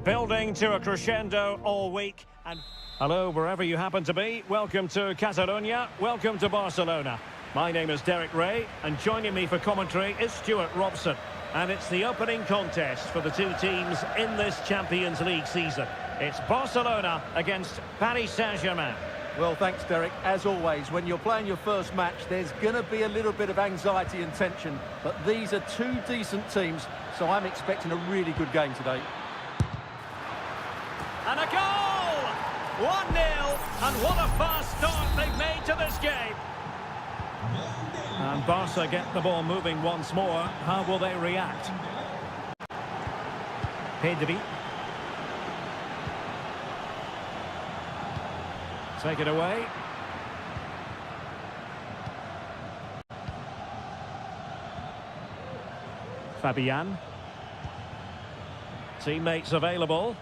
Building to a crescendo all week. And hello, wherever you happen to be. Welcome to Catalonia. Welcome to Barcelona. My name is Derek Ray, and joining me for commentary is Stuart Robson. And it's the opening contest for the two teams in this Champions League season. It's Barcelona against Paris Saint-Germain. Well, thanks, Derek. As always, when you're playing your first match, there's going to be a little bit of anxiety and tension. But these are two decent teams, so I'm expecting a really good game today. And a goal! 1-0, and what a fast start they've made to this game. And Barca get the ball moving once more. How will they react? Pedri. Take it away. Fabian. Teammates available.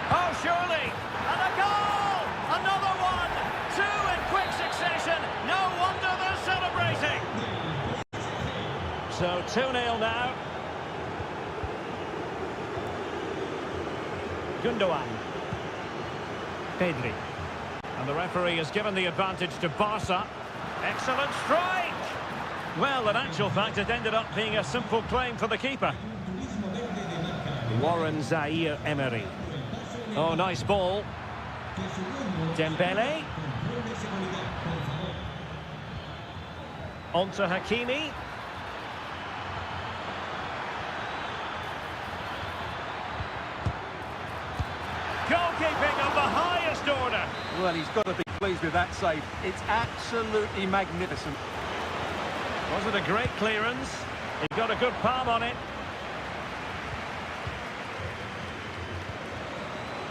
Oh, surely! And a goal! Another one! Two in quick succession! No wonder they're celebrating! So 2-0 now. Gundogan. Pedri. And the referee has given the advantage to Barca. Excellent strike! Well, in actual fact, it ended up being a simple claim for the keeper. Warren Zaire-Emery. Oh, nice ball. Dembele. On to Hakimi. Goalkeeping of the highest order. Well, he's got to be pleased with that save. It's absolutely magnificent. Was it a great clearance? He got a good palm on it.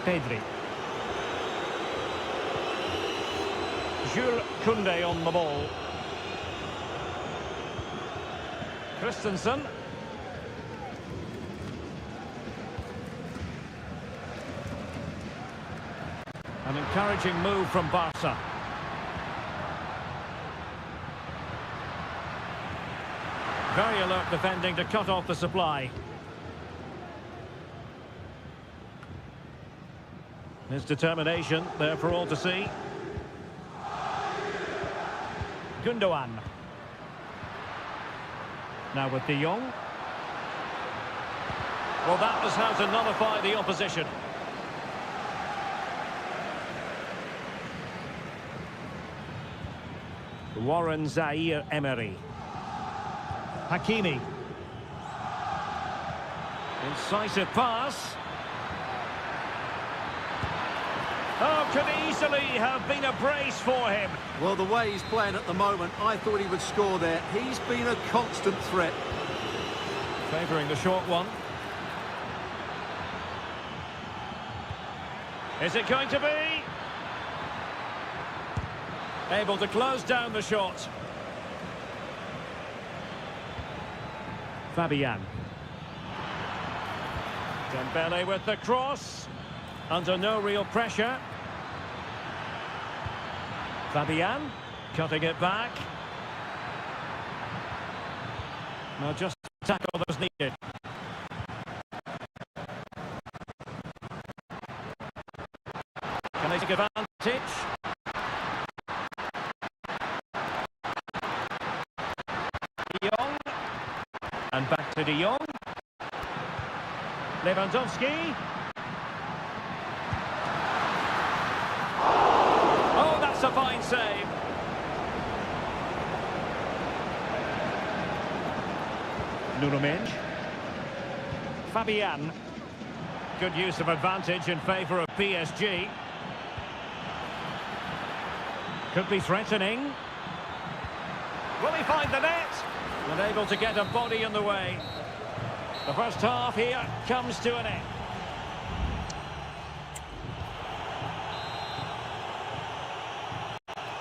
Pedri. Jules Koundé on the ball. Christensen. An encouraging move from Barca. Very alert defending to cut off the supply. His determination there for all to see. Gundogan. Now with De Jong. Well, that was how to nullify the opposition. Warren Zaire-Emery. Hakimi. Incisive pass. Oh, could easily have been a brace for him. Well, the way he's playing at the moment, I thought he would score there. He's been a constant threat. Favouring the short one. Is it going to be? Able to close down the shot. Fabian. Dembele with the cross. Under no real pressure. Fabian. Cutting it back. Now just tackle that's needed. Can they take advantage? De Jong. And back to De Jong. Lewandowski. Oh, that's a fine save. Nuno Mendes. Fabian. Good use of advantage in favour of PSG. Could be threatening. Will he find the net? Unable to get a body in the way. The first half here comes to an end.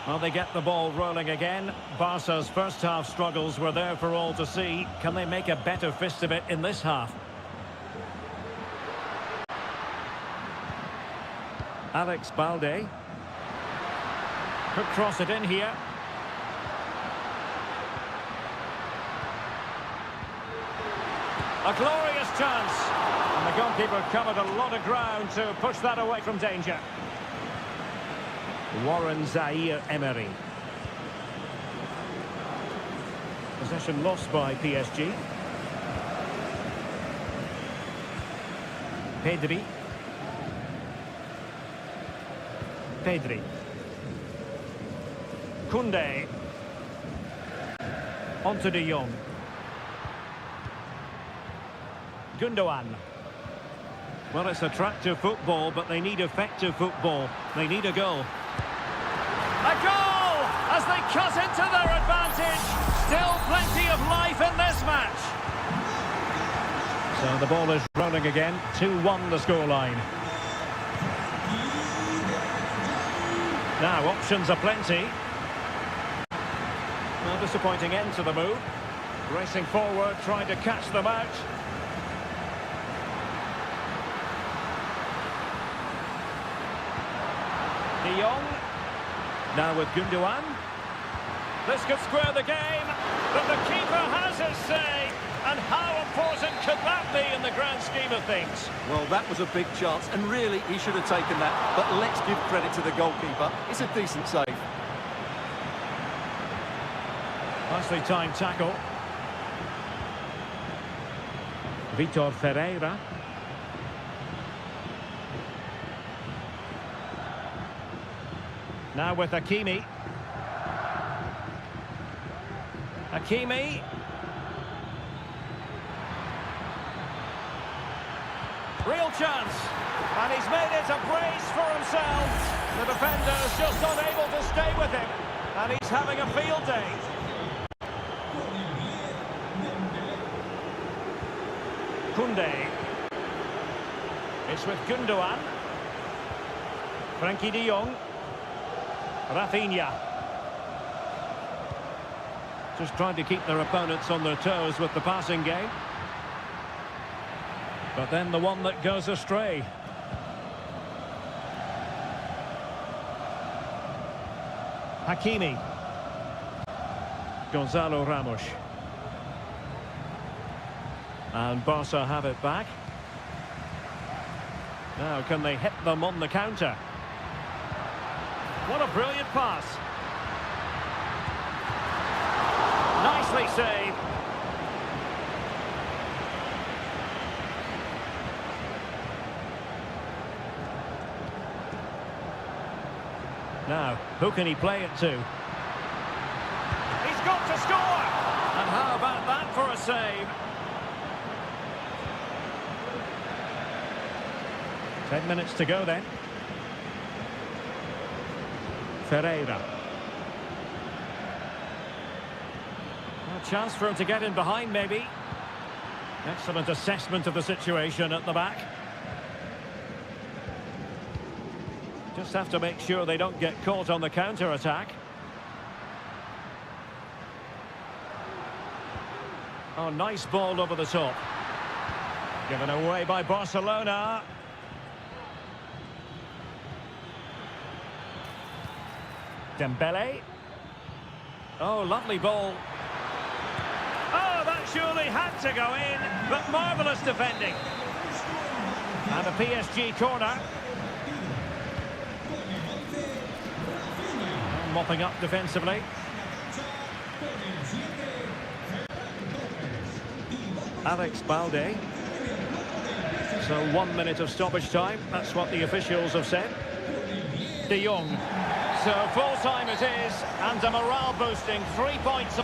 Well, they get the ball rolling again. Barca's first half struggles were there for all to see. Can they make a better fist of it in this half? Alex Balde. Could cross it in here. A glorious chance. And the goalkeeper covered a lot of ground to push that away from danger. Warren Zaire-Emery. Possession lost by PSG. Pedri. Pedri. Koundé. Onto de Jong. Gundogan. Well, it's attractive football, but they need effective football. They need a goal. A goal! As they cut into their advantage. Still plenty of life in this match. So the ball is rolling again. 2-1 the scoreline. Now, options are plenty. No disappointing end to the move. Racing forward, trying to catch them out. De Jong. Now with Gundogan. This could square the game, but the keeper has his say. And how important could that be in the grand scheme of things? Well, that was a big chance, and really, he should have taken that. But let's give credit to the goalkeeper. It's a decent save. Nicely timed tackle. Vitor Ferreira. Now with Hakimi. Hakimi. Real chance. And he's made it a brace for himself. The defender is just unable to stay with him. And he's having a field day. Koundé. It's with Gundogan. Frankie de Jong. Rafinha. Just trying to keep their opponents on their toes with the passing game. But then the one that goes astray. Hakimi. Gonzalo Ramos. And Barca have it back. Now, can they hit them on the counter? What a brilliant pass. Nicely saved. Now, who can he play it to? He's got to score! And how about that for a save? 10 minutes to go then. Ferreira. A chance for him to get in behind, maybe. Excellent assessment of the situation at the back. Just have to make sure they don't get caught on the counter-attack. Oh, nice ball over the top. Given away by Barcelona. Dembele. Oh, lovely ball. Oh, that surely had to go in, but marvellous defending. And a PSG corner. Mopping up defensively. Alex Balde. So 1 minute of stoppage time. That's what the officials have said. De Jong. So full time it is, and a morale boosting 3 points.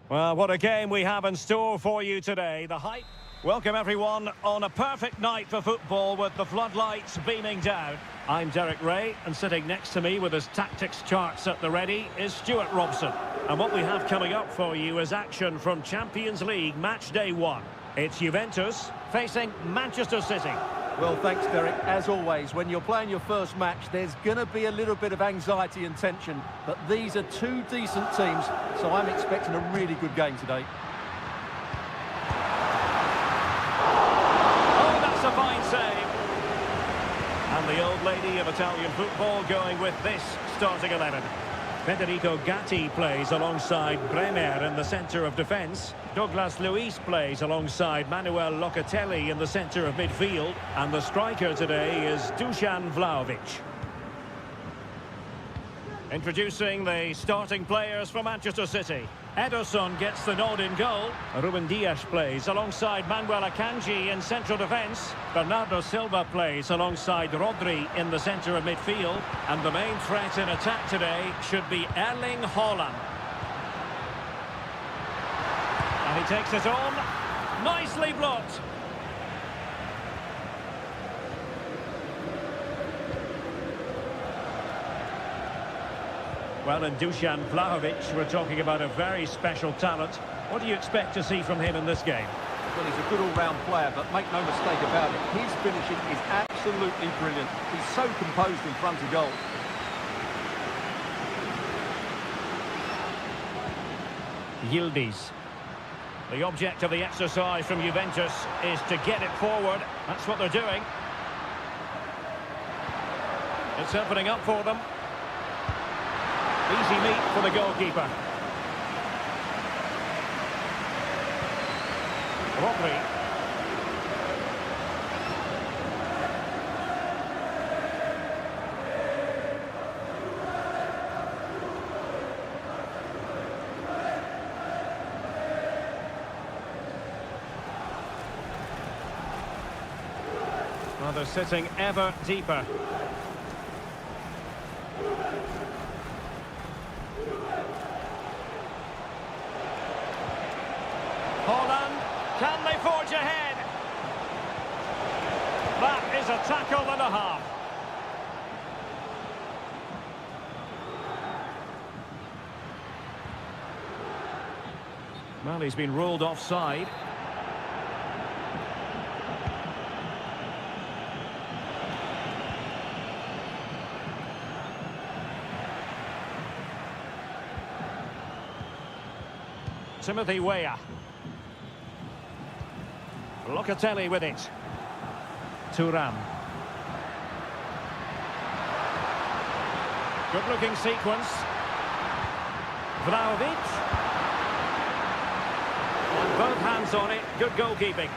Well, what a game we have in store for you today. The hype. Welcome everyone on a perfect night for football with the floodlights beaming down. I'm Derek Ray, and sitting next to me with his tactics charts at the ready is Stuart Robson. And what we have coming up for you is action from Champions League match day 1. It's Juventus facing Manchester City. Well, thanks, Derek. As always, when you're playing your first match, there's going to be a little bit of anxiety and tension. But these are two decent teams, so I'm expecting a really good game today. Oh, that's a fine save. And the old lady of Italian football going with this starting 11. Federico Gatti plays alongside Bremer in the centre of defence. Douglas Luiz plays alongside Manuel Locatelli in the centre of midfield. And the striker today is Dusan Vlahovic. Introducing the starting players for Manchester City. Ederson gets the nod in goal. Ruben Dias plays alongside Manuel Akanji in central defence. Bernardo Silva plays alongside Rodri in the centre of midfield. And the main threat in attack today should be Erling Haaland. And he takes it on. Nicely blocked. Well, in Dusan Vlahovic, we're talking about a very special talent. What do you expect to see from him in this game? Well, he's a good all-round player, but make no mistake about it, his finishing is absolutely brilliant. He's so composed in front of goal. Yildiz. The object of the exercise from Juventus is to get it forward. That's what they're doing. It's opening up for them. Easy meat for the goalkeeper. Rodri. Well, they're sitting ever deeper. Haaland, can they forge ahead? That is a tackle and a half. Well, he's been ruled offside. Timothy Weah. Locatelli with it. Thuram. Good-looking sequence. Vlahovic. And both hands on it. Good goalkeeping.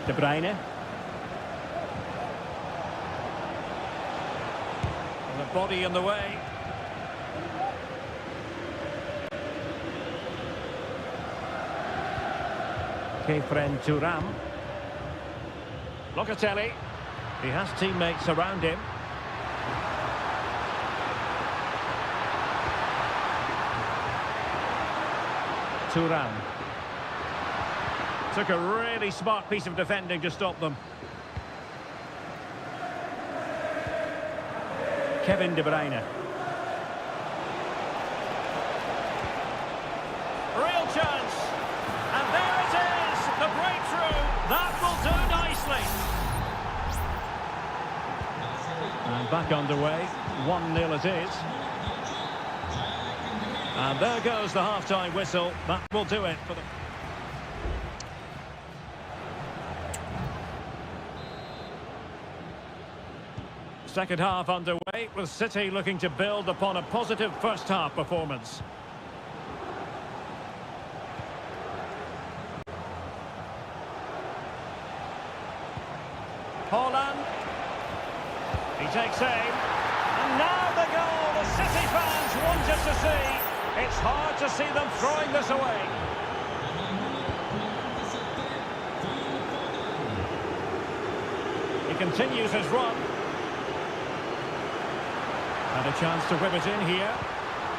De Bruyne. And the body in the way. Kefren Thuram. Locatelli. He has teammates around him. Thuram. Took a really smart piece of defending to stop them. Kevin De Bruyne. Real chance. And there it is. The breakthrough. That will do nicely. And back underway. 1-0 it is. And there goes the half-time whistle. That will do it for the... Second half underway, with City looking to build upon a positive first-half performance. Haaland. He takes aim. And now the goal the City fans wanted to see. It's hard to see them throwing this away. He continues his run. And a chance to whip it in here.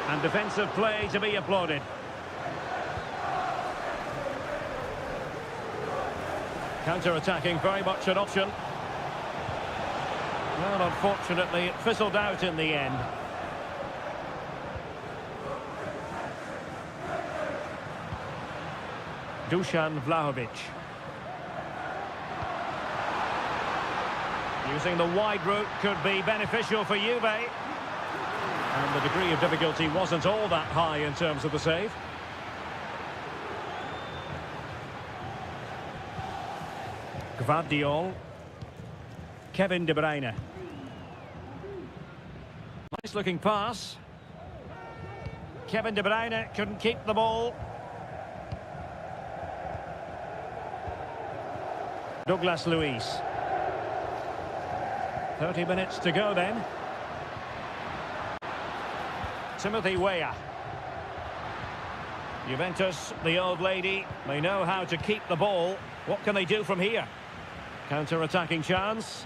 And defensive play to be applauded. Counter-attacking, very much an option. Well, unfortunately, it fizzled out in the end. Dusan Vlahovic. Using the wide route could be beneficial for Juve. And the degree of difficulty wasn't all that high in terms of the save. Gvardiol. Kevin De Bruyne. Nice looking pass. Kevin De Bruyne couldn't keep the ball. Douglas Luiz. 30 minutes to go then. Timothy Weah. Juventus, the old lady, they know how to keep the ball. What can they do from here? Counter-attacking chance.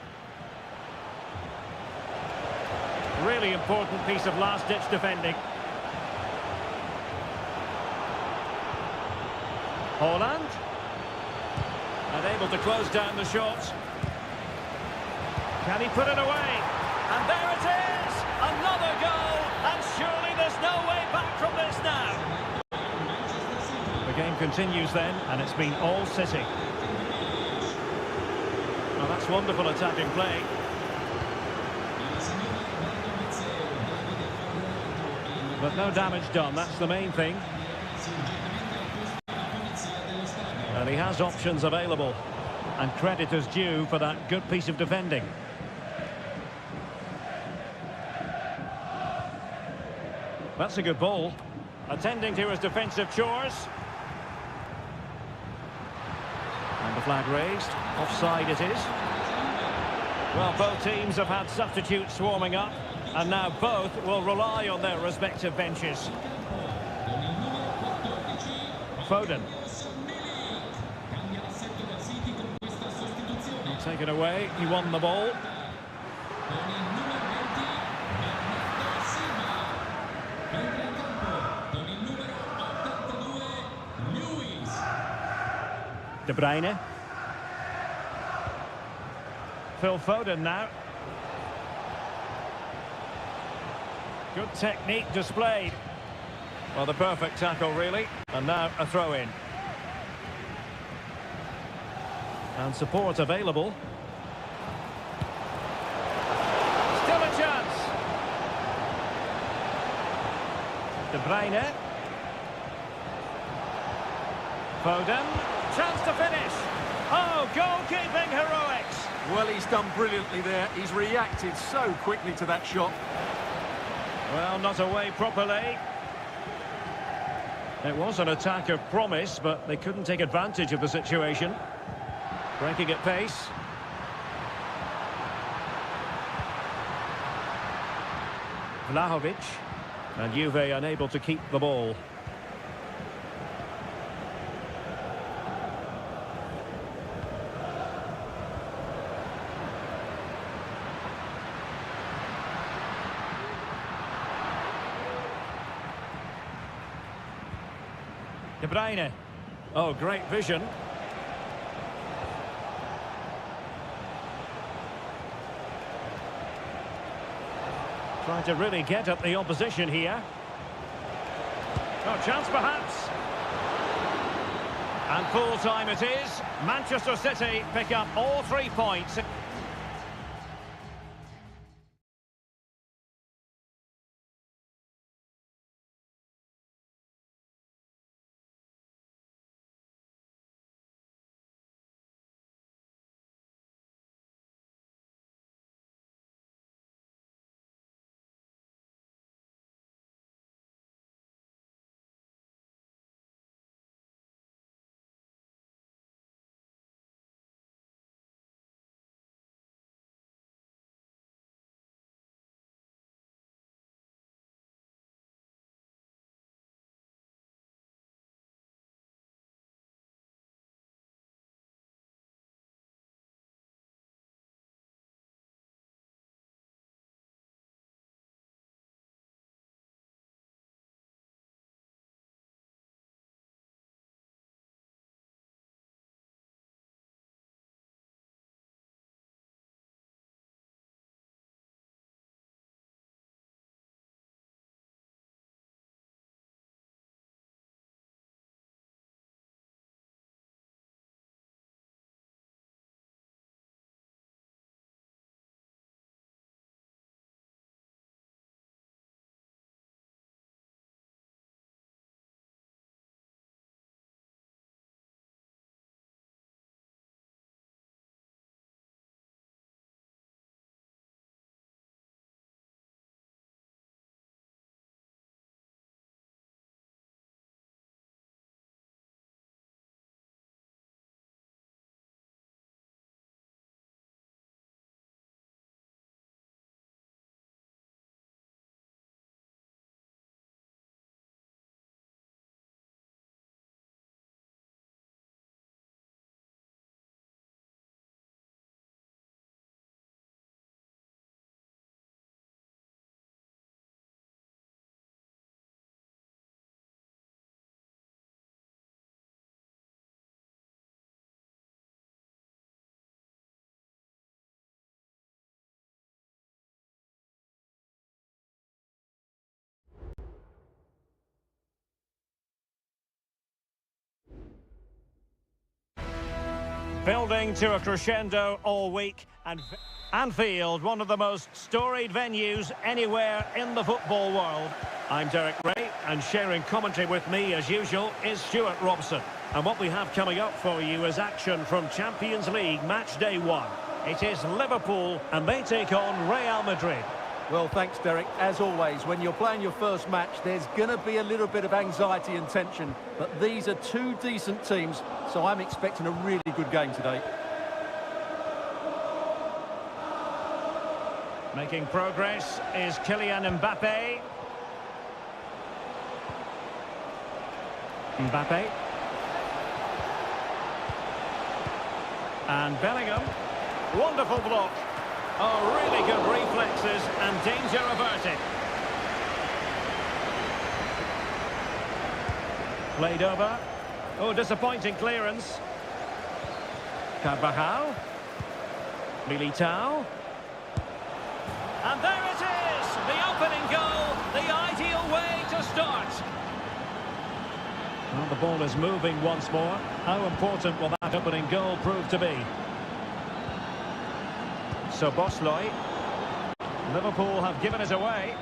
Really important piece of last-ditch defending. Haaland. And able to close down the shot. Can he put it away? And there it is! Another goal! And surely there's no way back from this now. The game continues then, and it's been all City. Well, that's wonderful attacking play. But no damage done, that's the main thing. And he has options available. And credit is due for that good piece of defending. That's a good ball. Attending to his defensive chores. And the flag raised. Offside it is. Well, both teams have had substitutes swarming up. And now both will rely on their respective benches. Foden. Take it away. He won the ball. De Bruyne. Phil Foden now. Good technique displayed. Well, the perfect tackle, really. And now a throw-in. And support available. Still a chance. De Bruyne. Foden. Chance to finish. Oh, goalkeeping heroics. Well, he's done brilliantly there. He's reacted so quickly to that shot. Well, not away properly. It was an attack of promise, but they couldn't take advantage of the situation. Breaking at pace. Vlahovic. And Juve unable to keep the ball. De Bruyne. Oh, great vision. Trying to really get at the opposition here. Oh, chance perhaps. And full time it is. Manchester City pick up all 3 points. Building to a crescendo all week, and Anfield, one of the most storied venues anywhere in the football world. I'm Derek Ray, and sharing commentary with me, as usual, is Stuart Robson. And what we have coming up for you is action from Champions League match day 1. It is Liverpool, and they take on Real Madrid. Well, thanks, Derek. As always, when you're playing your first match, there's going to be a little bit of anxiety and tension. But these are two decent teams, so I'm expecting a really good game today. Making progress is Kylian Mbappe. Mbappe. And Bellingham. Wonderful block. Oh, really good reflexes and danger averted. Played over. Oh, disappointing clearance. Carvajal. Militao. And there it is! The opening goal, the ideal way to start. Well, the ball is moving once more. How important will that opening goal prove to be? So Bosley. Liverpool have given it away.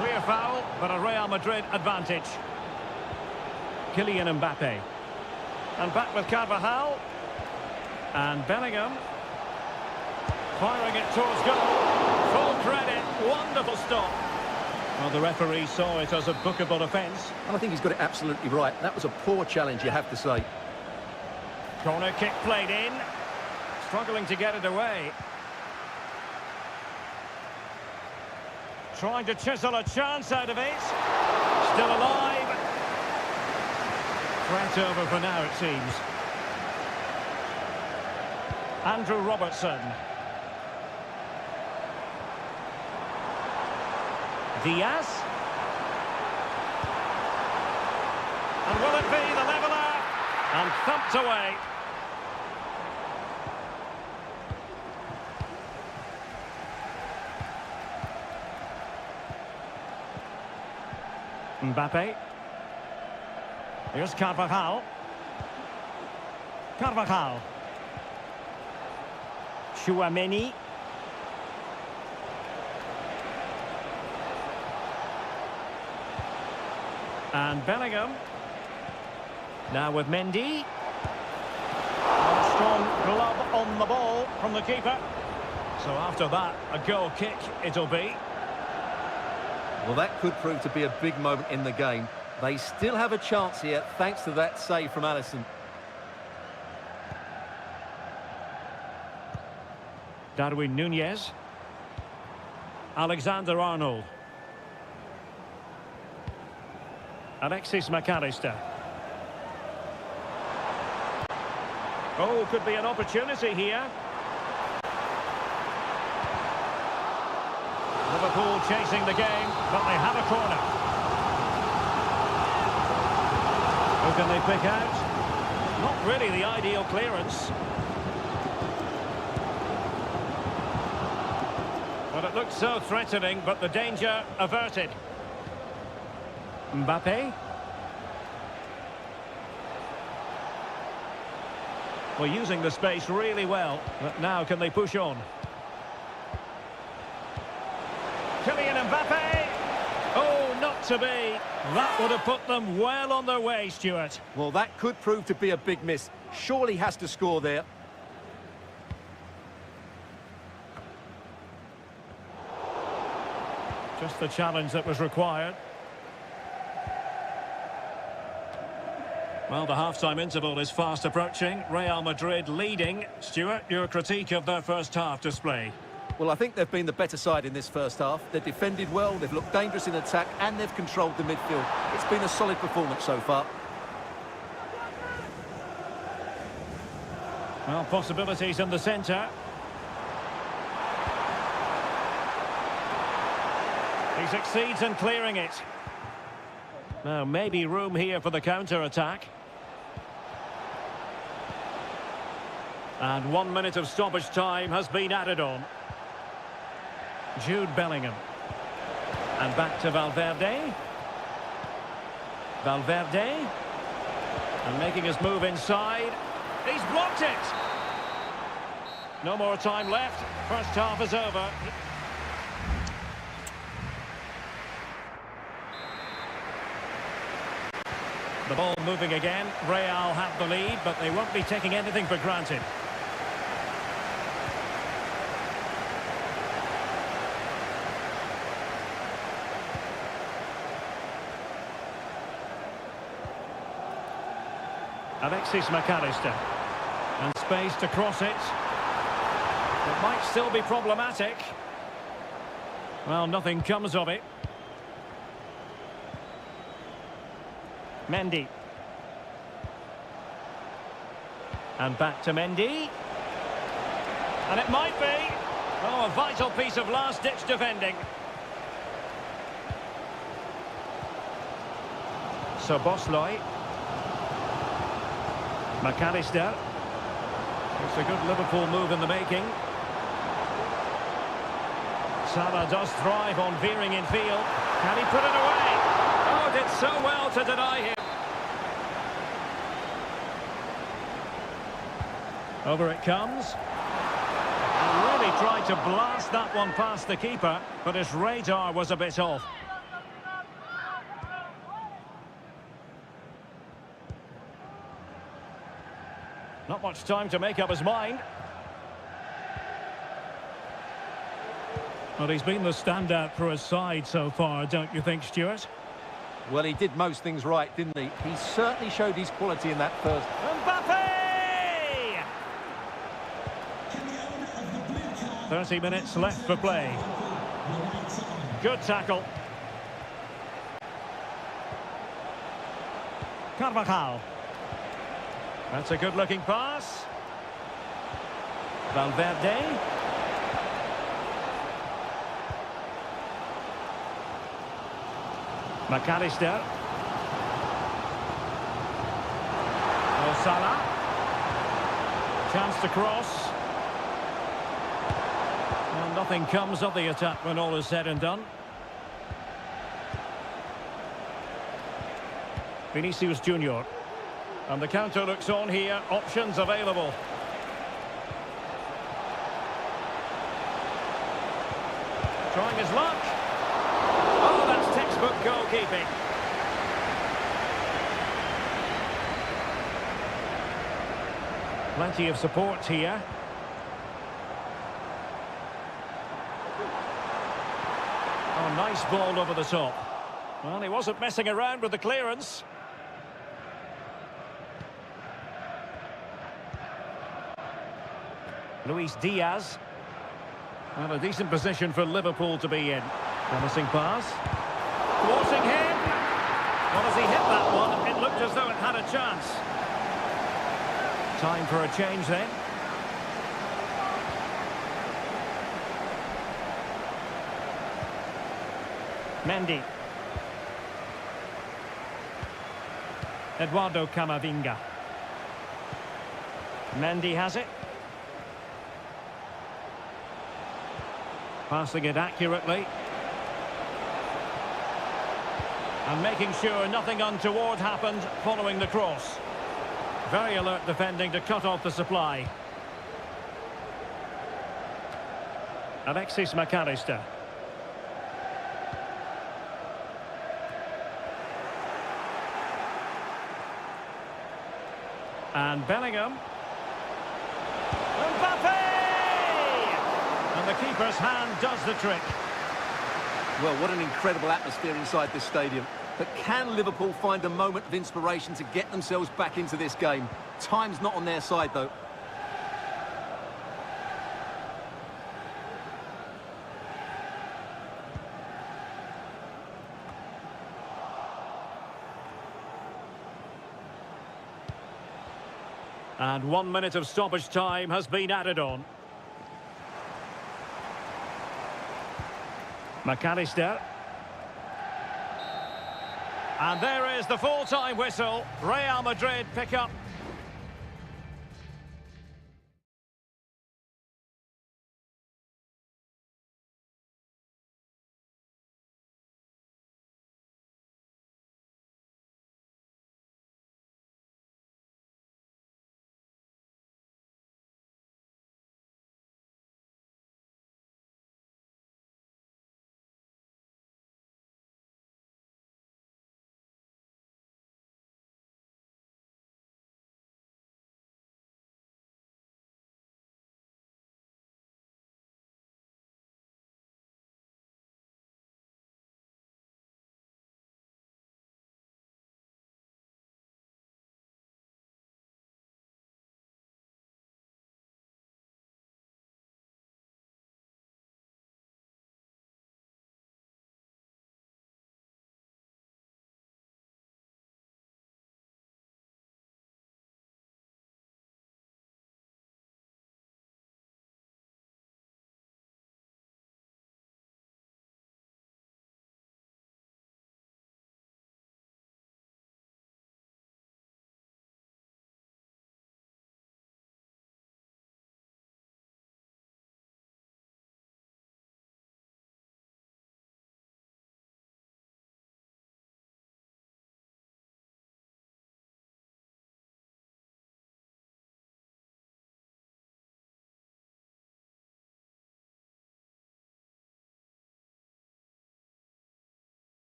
Clear foul, but a Real Madrid advantage. Kylian Mbappe. And back with Carvajal. And Bellingham. Firing it towards goal. Full credit. Wonderful stop. Well, the referee saw it as a bookable offence. And I think he's got it absolutely right. That was a poor challenge, you have to say. Corner kick played in. Struggling to get it away. Trying to chisel a chance out of it. Still alive. Threat over for now, it seems. Andrew Robertson. Diaz. And will it be the leveller? And thumped away. Mbappe. Here's Carvajal. Carvajal. Chouameni. And Bellingham. Now with Mendy. A strong glove on the ball from the keeper. So after that, a goal kick it'll be. Well, that could prove to be a big moment in the game. They still have a chance here, thanks to that save from Alisson. Darwin Núñez. Alexander-Arnold. Alexis McAllister. Oh, could be an opportunity here. Liverpool chasing the game, but they have a corner. Who can they pick out? Not really the ideal clearance. But it looked so threatening, but the danger averted. Mbappe. Well, using the space really well, but now can they push on? Kylian Mbappe! Oh, not to be. That would have put them well on their way, Stuart. Well, that could prove to be a big miss. Surely has to score there. Just the challenge that was required. Well, the half-time interval is fast approaching. Real Madrid leading. Stuart, your critique of their first half display. Well, I think they've been the better side in this first half. They've defended well, they've looked dangerous in attack, and they've controlled the midfield. It's been a solid performance so far. Well, possibilities in the centre. He succeeds in clearing it. Now, maybe room here for the counter-attack. And 1 minute of stoppage time has been added on. Jude Bellingham. And back to Valverde. Valverde. And making his move inside. He's blocked it. No more time left. First half is over. The ball moving again. Real have the lead, but they won't be taking anything for granted. Alexis McAllister. And space to cross it. It might still be problematic. Well, nothing comes of it. Mendy. And back to Mendy. And it might be. Oh, a vital piece of last-ditch defending. So Bosloy. McAllister. It's a good Liverpool move in the making. Salah does thrive on veering in field. Can he put it away? Oh, did so well to deny him. Over it comes. He really tried to blast that one past the keeper, but his radar was a bit off. Not much time to make up his mind. Well, he's been the standout for his side so far, don't you think, Stuart? Well, he did most things right, didn't he? He certainly showed his quality in that first. Mbappe! 30 minutes left for play. Good tackle. Carvajal. That's a good-looking pass. Valverde. McAllister. Salah. Chance to cross. Well, nothing comes of the attack when all is said and done. Vinicius Junior. And the counter looks on here. Options available. Trying his luck. Oh, that's textbook goalkeeping. Plenty of support here. Oh, nice ball over the top. Well, he wasn't messing around with the clearance. Luis Diaz. Well, a decent position for Liverpool to be in. Promising pass. Thwarting him. Well, as he hit that one, it looked as though it had a chance. Time for a change then. Mendy. Eduardo Camavinga. Mendy has it. Passing it accurately. And making sure nothing untoward happened following the cross. Very alert defending to cut off the supply. Alexis McAllister. And Bellingham. Mbappe! And the keeper's hand does the trick. Well, what an incredible atmosphere inside this stadium. But can Liverpool find a moment of inspiration to get themselves back into this game? Time's not on their side, though. And 1 minute of stoppage time has been added on. McAllister. And there is the full-time whistle. Real Madrid pick up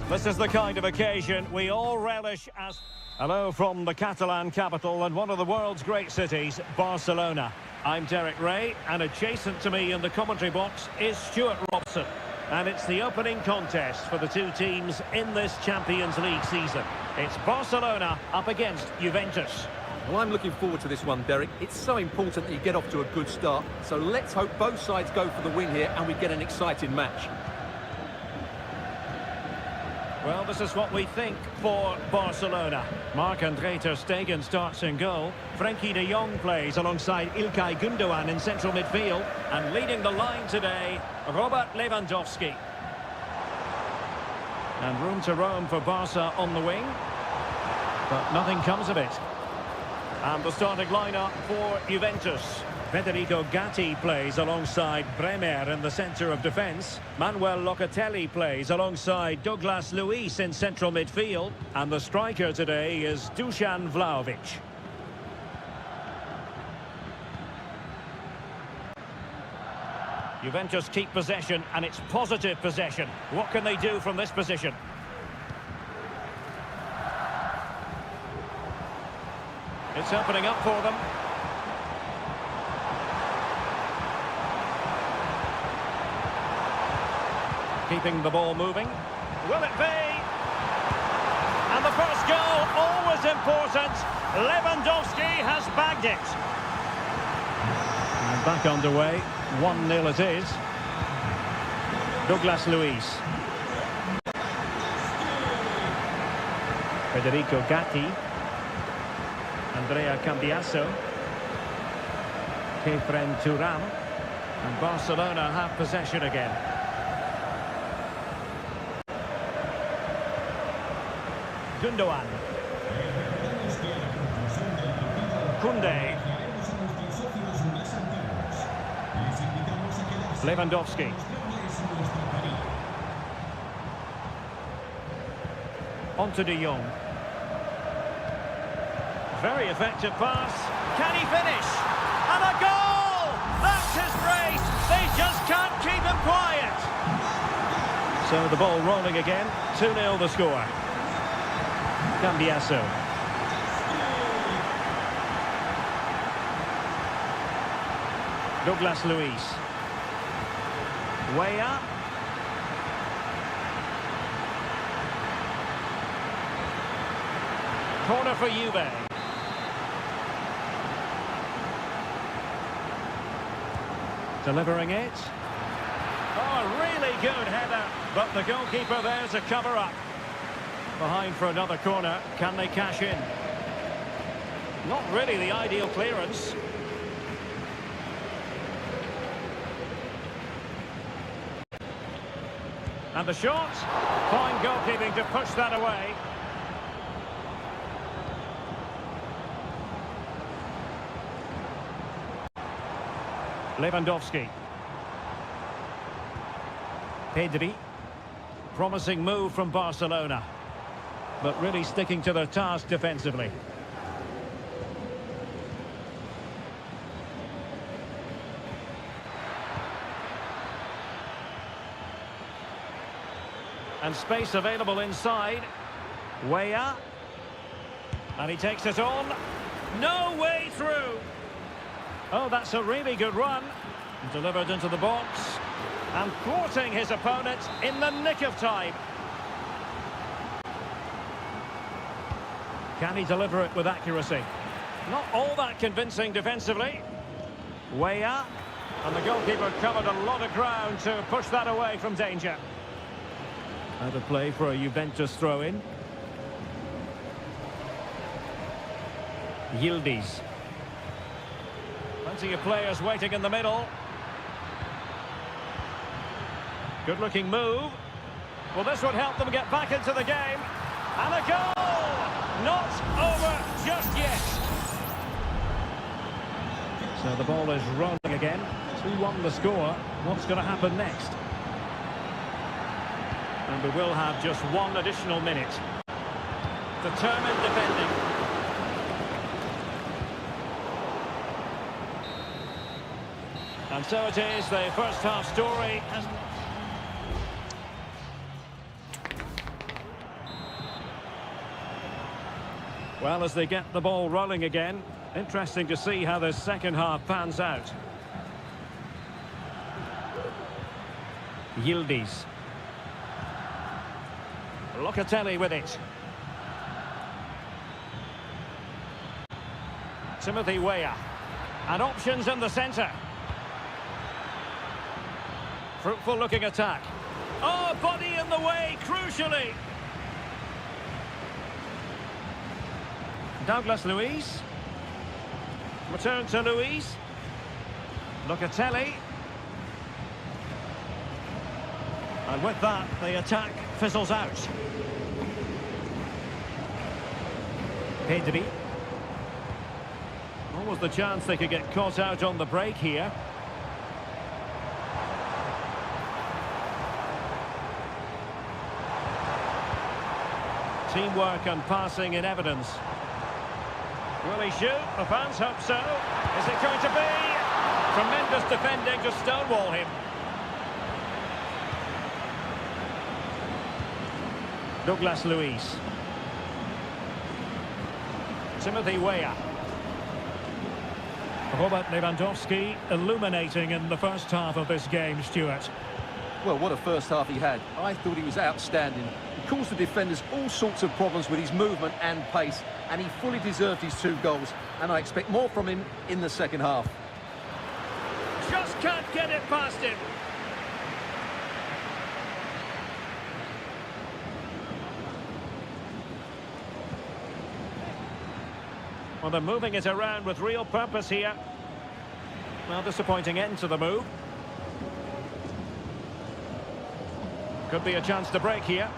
This is the kind of occasion we all relish as... Hello from the Catalan capital and one of the world's great cities, Barcelona. I'm Derek Ray, and adjacent to me in the commentary box is Stuart Robson. And it's the opening contest for the two teams in this Champions League season. It's Barcelona up against Juventus. Well, I'm looking forward to this one, Derek. It's so important that you get off to a good start. So let's hope both sides go for the win here and we get an exciting match. Well, this is what we think for Barcelona. Marc-André ter Stegen starts in goal. Frenkie de Jong plays alongside İlkay Gündoğan in central midfield. And leading the line today, Robert Lewandowski. And room to roam for Barca on the wing. But nothing comes of it. And the starting lineup for Juventus. Federico Gatti plays alongside Bremer in the centre of defence. Manuel Locatelli plays alongside Douglas Luiz in central midfield. And the striker today is Dusan Vlahovic. Juventus keep possession, and it's positive possession. What can they do from this position? It's opening up for them. Keeping the ball moving. Will it be? And the first goal, always important. Lewandowski has bagged it. And back underway. 1-0 it is. Douglas Luiz. Federico Gatti. Andrea Cambiasso. Kefren Turam. And Barcelona have possession again. Gündoğan. Koundé. Lewandowski. On to De Jong. Very effective pass. Can he finish? And a goal! That's his brace. They just can't keep him quiet. So the ball rolling again. 2-0 the score. Cambiasso. Douglas Luiz. Way up. Corner for Juve. Delivering it. Oh, really good header. But the goalkeeper there to cover up. Behind for another corner. Can they cash in? Not really the ideal clearance. And the shot. Fine goalkeeping to push that away. Lewandowski. Pedri. Promising move from Barcelona. But really sticking to their task defensively. And space available inside. Weah. And he takes it on. No way through. Oh, that's a really good run. Delivered into the box. And thwarting his opponent in the nick of time. Can he deliver it with accuracy? Not all that convincing defensively. Weah. And the goalkeeper covered a lot of ground to push that away from danger. Out of play for a Juventus throw-in. Yildiz. Plenty of players waiting in the middle. Good-looking move. Well, this would help them get back into the game. And a goal! Not over just yet. So the ball is rolling again. 2-1 the score. What's going to happen next? And we will have just one additional minute. Determined defending. And so it is, the first half story. Well, as they get the ball rolling again, interesting to see how the second half pans out. Yildiz. Locatelli with it. Timothy Weah. And options in the centre. Fruitful looking attack. Oh, body in the way, crucially. Douglas Luiz. Return to Luiz. Locatelli. And with that, the attack fizzles out. Pedri. What was the chance they could get caught out on the break here? Teamwork and passing in evidence. Will he shoot? The fans hope so. Is it going to be? Tremendous defending to stonewall him. Douglas Luiz. Timothy Weah. Robert Lewandowski illuminating in the first half of this game, Stuart. Well, what a first half he had. I thought he was outstanding. He caused the defenders all sorts of problems with his movement and pace, and he fully deserved his 2 goals, and I expect more from him in the second half. Just can't get it past him. Well, they're moving it around with real purpose here. Well, disappointing end to the move. Could be a chance to break here.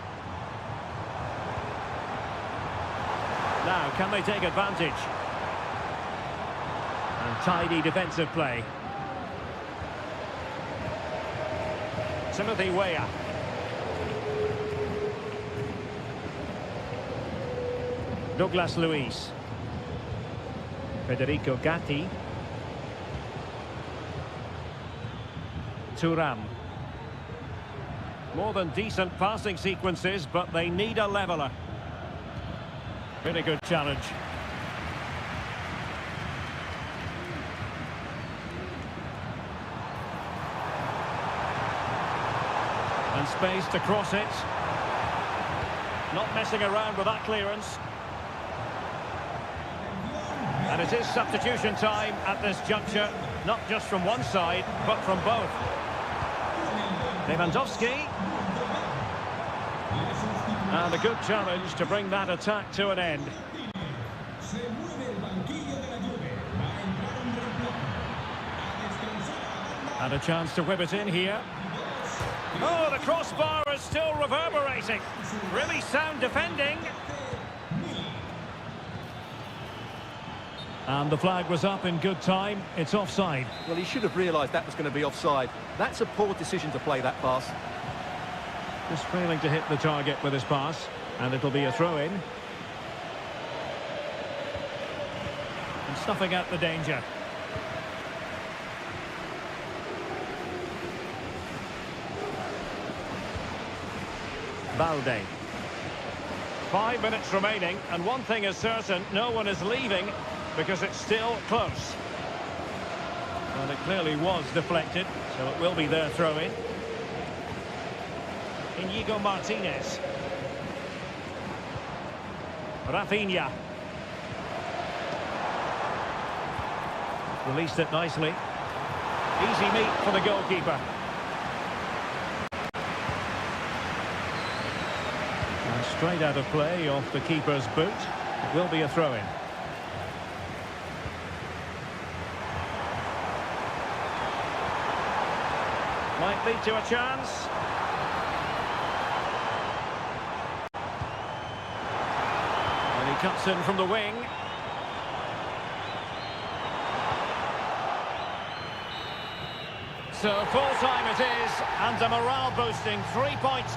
Now, can they take advantage? And tidy defensive play. Timothy Weah. Douglas Luiz. Federico Gatti. Thuram. More than decent passing sequences, but they need a leveller. Really good challenge. And space to cross it. Not messing around with that clearance. And it is substitution time at this juncture, not just from one side, but from both. Lewandowski. And a good challenge to bring that attack to an end. And a chance to whip it in here. Oh, the crossbar is still reverberating. Really sound defending. And the flag was up in good time. It's offside. Well, he should have realised that was going to be offside. That's a poor decision to play that pass. Just failing to hit the target with his pass. And it'll be a throw-in. And snuffing out the danger. Balde. 5 minutes remaining, and one thing is certain, no one is leaving because it's still close. Well, it clearly was deflected, so it will be their throw-in. Inigo Martinez. Rafinha. Released it nicely. Easy meet for the goalkeeper. And straight out of play off the keeper's boot. It will be a throw-in. Might lead to a chance. And he cuts in from the wing. So full time it is, and a morale boosting 3 points.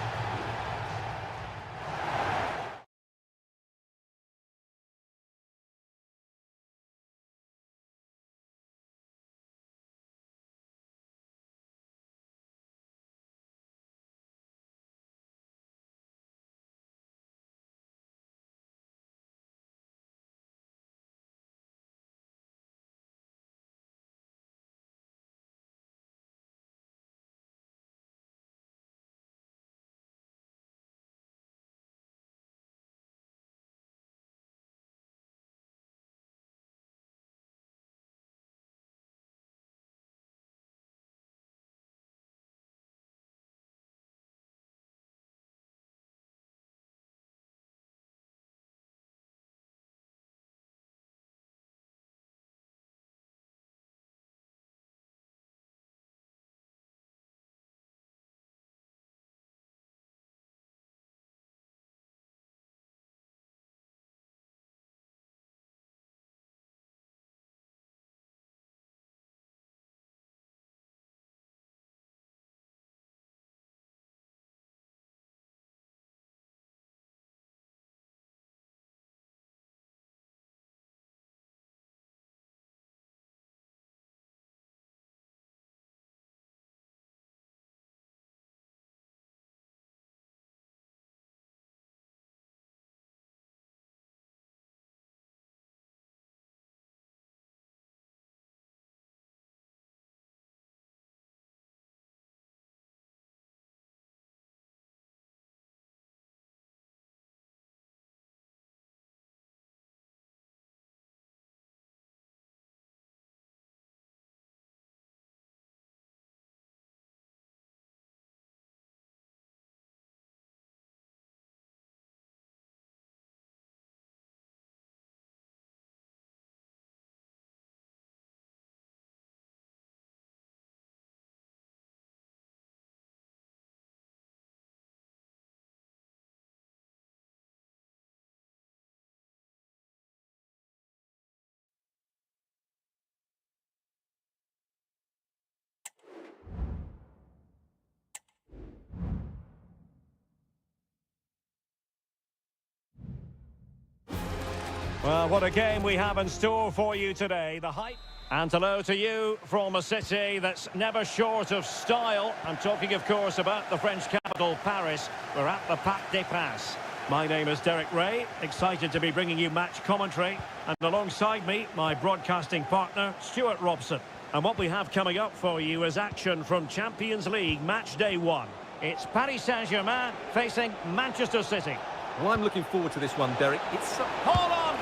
Well, what a game we have in store for you today. The hype. And hello to you from a city that's never short of style. I'm talking, of course, about the French capital, Paris. We're at the Parc des Princes. My name is Derek Ray, excited to be bringing you match commentary. And alongside me, my broadcasting partner, Stuart Robson. And what we have coming up for you is action from Champions League match day 1. It's Paris Saint-Germain facing Manchester City. Well, I'm looking forward to this one, Derek. It's Hold on!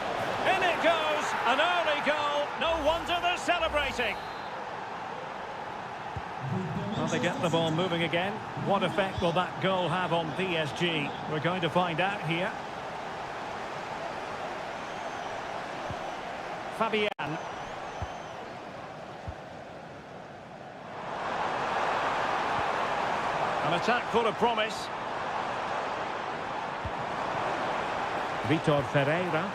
In it goes! An early goal! No wonder they're celebrating! Well, they get the ball moving again. What effect will that goal have on PSG? We're going to find out here. Fabian. An attack full of promise. Vitor Ferreira.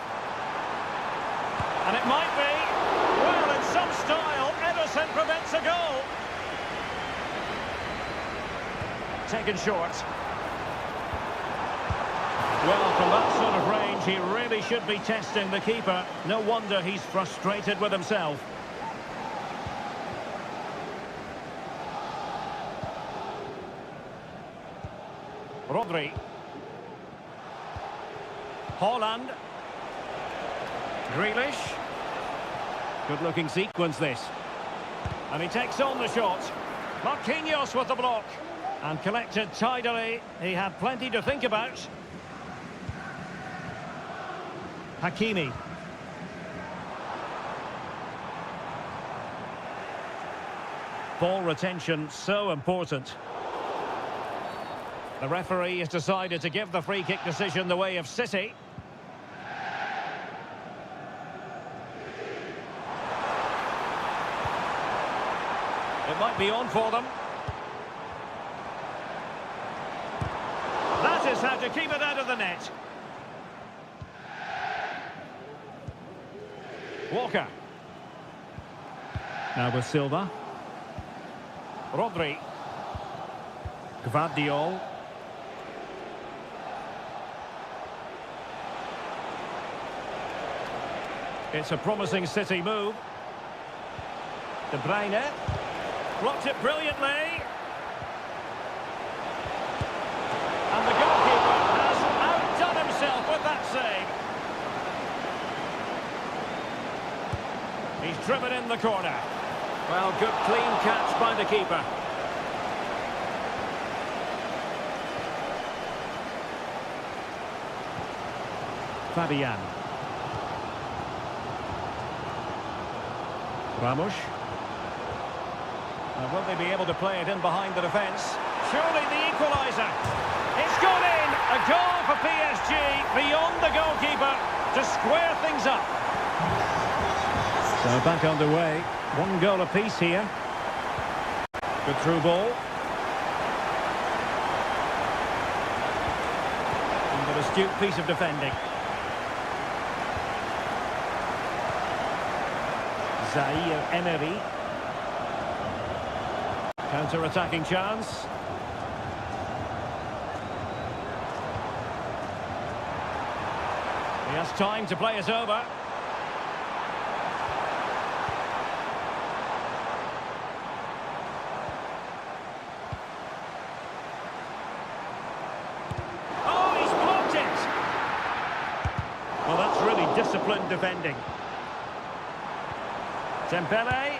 And it might be. Well, in some style, Ederson prevents a goal. Taken short. Well, from that sort of range, he really should be testing the keeper. No wonder he's frustrated with himself. Rodri. Haaland. Grealish. Good-looking sequence, this. And he takes on the shot. Marquinhos with the block. And collected tidily. He had plenty to think about. Hakimi. Ball retention so important. The referee has decided to give the free kick decision the way of City. It might be on for them. That is how to keep it out of the net. Walker. Now with Silva. Rodri. Gvardiol. It's a promising City move. De Bruyne. Blocked it brilliantly. And the goalkeeper has outdone himself with that save. He's driven in the corner. Well, good clean catch by the keeper. Fabian. Ramos. Now, will they be able to play it in behind the defence? Surely the equaliser. It's gone in. A goal for PSG beyond the goalkeeper to square things up. So back underway. 1 goal apiece here. Good through ball. And an astute piece of defending. Zaire Emery. Counter-attacking chance. He has time to play it over. Oh, he's blocked it! Well, that's really disciplined defending. Dembele.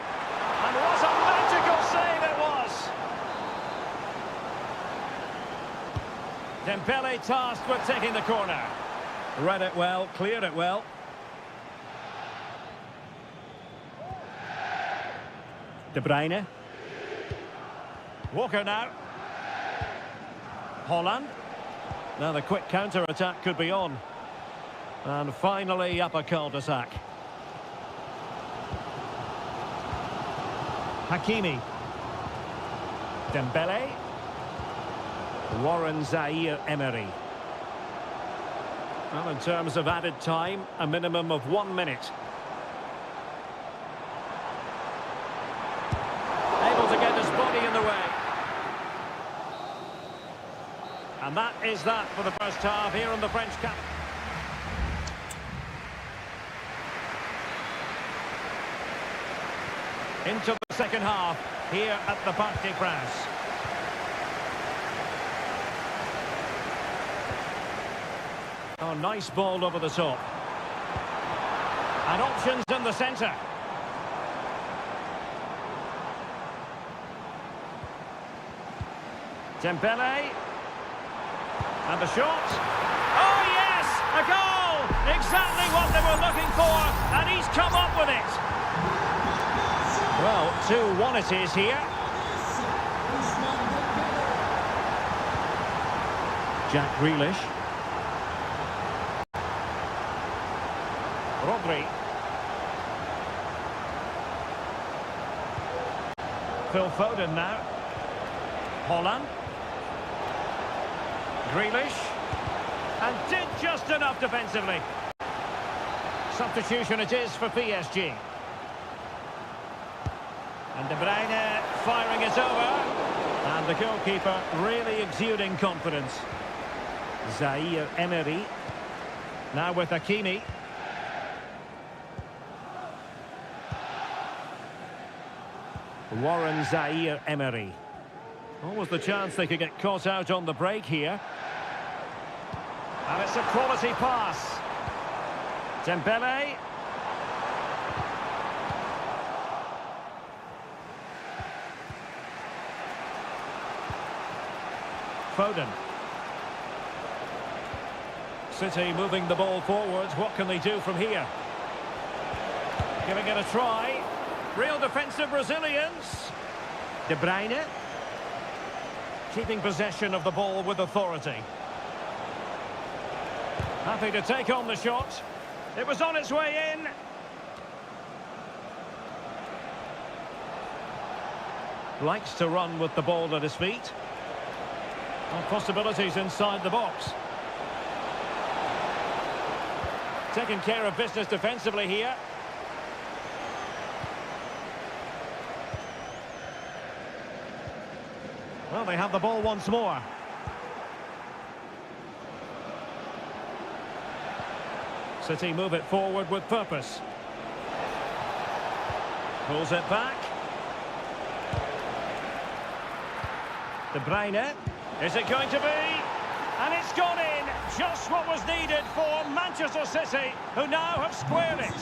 And what a magical save it was! Dembele tasked with taking the corner. Read it well, cleared it well. De Bruyne. Walker now. Haaland. Now the quick counter-attack could be on. And finally up a cul-de-sac. Hakimi. Dembele. Warren Zaire Emery. Well, in terms of added time, a minimum of 1 minute. Able to get his body in the way. And that is that for the first half here in the French Cup. into the second half here at the Parc des Princes. Oh, nice ball over the top. And options in the centre. Dembele. And the shot. Oh, yes! A goal! Exactly what they were looking for, and he's come up with it. Well, 2-1 it is here. Jack Grealish. Rodri. Phil Foden now. Holland. Grealish. And did just enough defensively. Substitution it is for PSG. And De Bruyne firing it over. And the goalkeeper really exuding confidence. Zaire Emery. Now with Hakimi. Warren Zaire Emery. Always the chance they could get caught out on the break here. And it's a quality pass. Dembele. Foden. City moving the ball forwards. What can they do from here? Giving it a try. Real defensive resilience. De Bruyne. Keeping possession of the ball with authority. Happy to take on the shot. It was on its way in. Likes to run with the ball at his feet. And possibilities inside the box. Taking care of business defensively here. Well, they have the ball once more. City move it forward with purpose. Pulls it back. De Bruyne. Is it going to be? And it's gone in. Just what was needed for Manchester City, who now have squared it.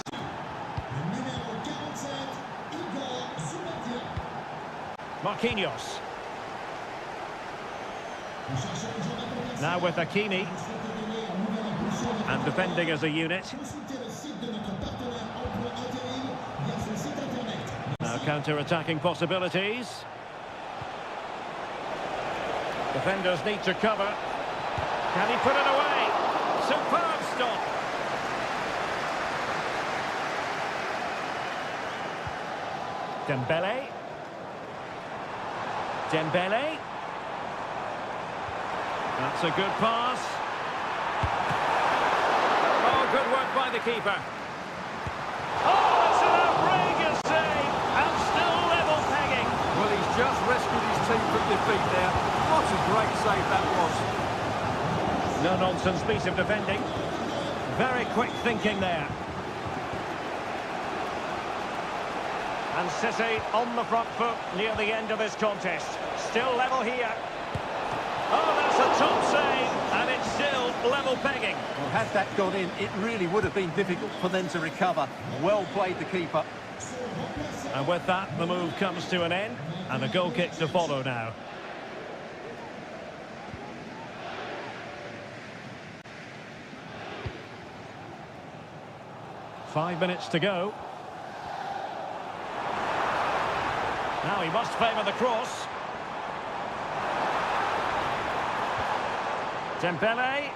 Marquinhos. Now with Hakimi. And defending as a unit. Now counter-attacking possibilities. Defenders need to cover. Can he put it away? Superb stop. Dembele. Dembele. That's a good pass. Oh, good work by the keeper. Oh, it's an outrageous save. And still level pegging. Well, he's just rescued his team from defeat there. What a great save that was. No-nonsense piece of defending. Very quick thinking there. And City on the front foot near the end of this contest. Still level here. Oh, that's a top save, and it's still level pegging. Well, had that gone in, it really would have been difficult for them to recover. Well played, the keeper. And with that, the move comes to an end, and a goal kick to follow now. Five minutes to go. Now he must favour the cross. Dembele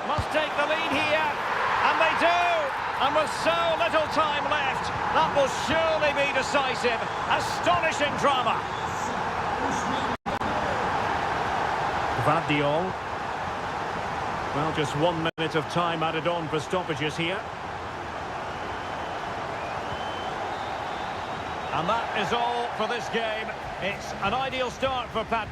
must take the lead here, and they do! And with so little time left, that will surely be decisive. Astonishing drama. Vardiol. Well, just 1 minute of time added on for stoppages here. And that is all for this game. It's an ideal start for Pat.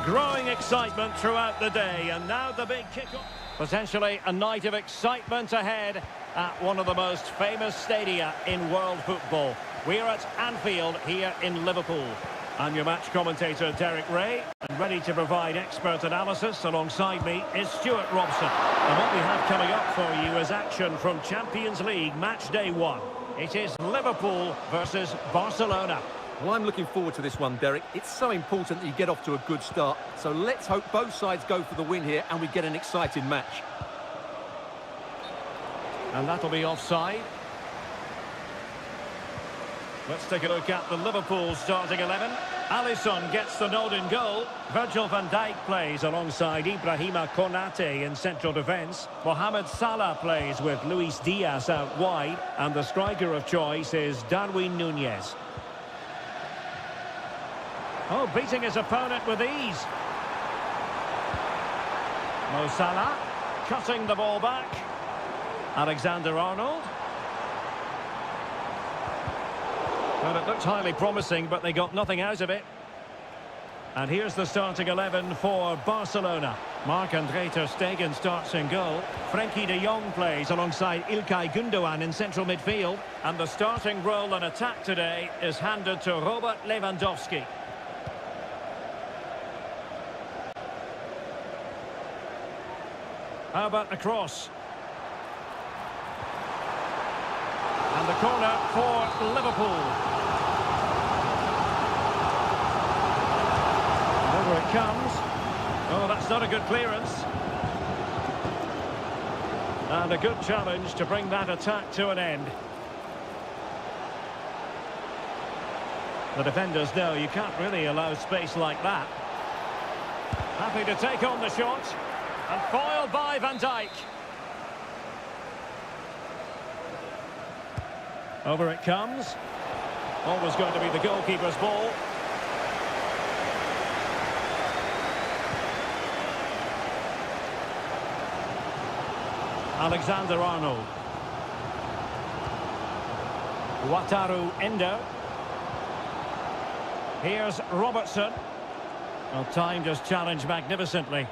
Growing excitement throughout the day, and now the big kick-off. Potentially a night of excitement ahead at one of the most famous stadia in world football. We're at Anfield here in Liverpool. I'm your match commentator, Derek Ray, and ready to provide expert analysis alongside me is Stuart Robson. And what we have coming up for you is action from Champions League match day 1. It is Liverpool versus Barcelona. Well, I'm looking forward to this one, Derek. It's so important that you get off to a good start. So let's hope both sides go for the win here and we get an exciting match. And that'll be offside. Let's take a look at the Liverpool starting 11. Alisson gets the nod in goal. Virgil van Dijk plays alongside Ibrahima Konate in central defence. Mohamed Salah plays with Luis Diaz out wide. And the striker of choice is Darwin Núñez. Oh, beating his opponent with ease. Mo Salah cutting the ball back. Alexander-Arnold. Well, it looked highly promising, but they got nothing out of it. And here's the starting 11 for Barcelona. Marc-André ter Stegen starts in goal. Frenkie de Jong plays alongside Ilkay Gundogan in central midfield. And the starting role in attack today is handed to Robert Lewandowski. How about the cross? And the corner for Liverpool. And over it comes. Oh, that's not a good clearance. And a good challenge to bring that attack to an end. The defenders know you can't really allow space like that. Happy to take on the shot. And foiled by Van Dijk. Over it comes. Always going to be the goalkeeper's ball. Alexander-Arnold. Wataru Endo. Here's Robertson. Well, timed his challenge magnificently.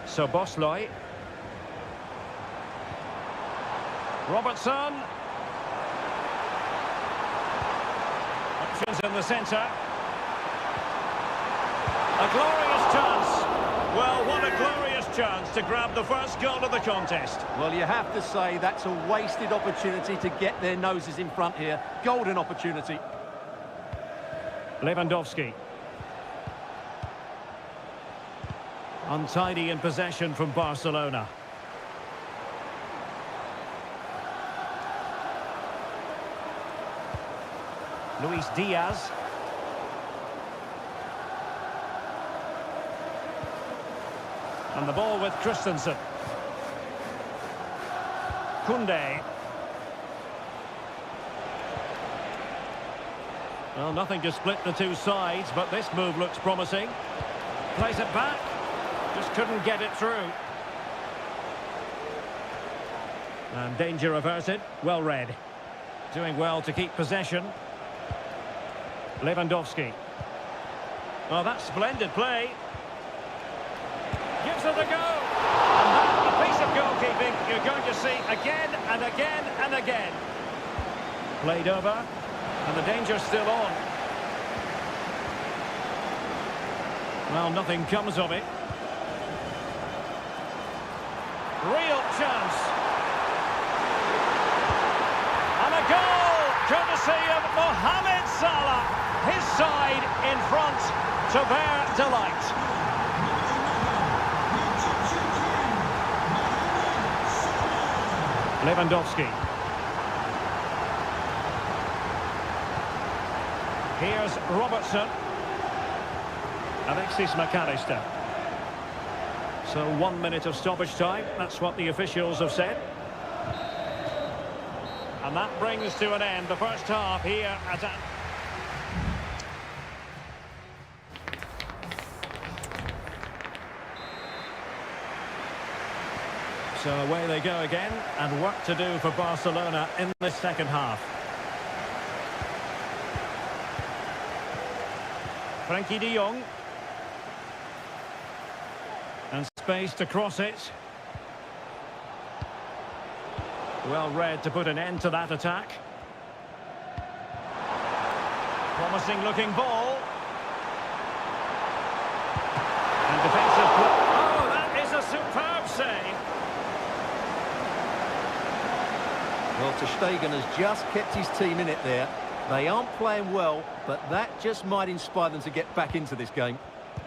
So Bosloy. Robertson. Options in the centre. A glorious chance. Well, what a glorious chance to grab the first goal of the contest. Well, you have to say that's a wasted opportunity to get their noses in front here. Golden opportunity. Lewandowski. Untidy in possession from Barcelona. Luis Diaz. And the ball with Christensen. Koundé. Well, nothing to split the two sides, but this move looks promising. Plays it back. Just couldn't get it through. And danger averted. Well read. Doing well to keep possession. Lewandowski. Well, that's splendid play. Gives it a go. And that's a piece of goalkeeping you're going to see again and again and again. Played over. And the danger's still on. Well, nothing comes of it. Real chance. And a goal, courtesy of Mohamed Salah. His side in front to their delight. Lewandowski. Here's Robertson. Alexis McAllister. So 1 minute of stoppage time. That's what the officials have said. And that brings to an end the first half here at So away they go again, and work to do for Barcelona in the second half. Frankie de Jong. And space to cross it. Well read to put an end to that attack. Promising looking ball. And defensive play. Oh, that is a superb save. Well, ter Stegen has just kept his team in it there. They aren't playing well, but that just might inspire them to get back into this game.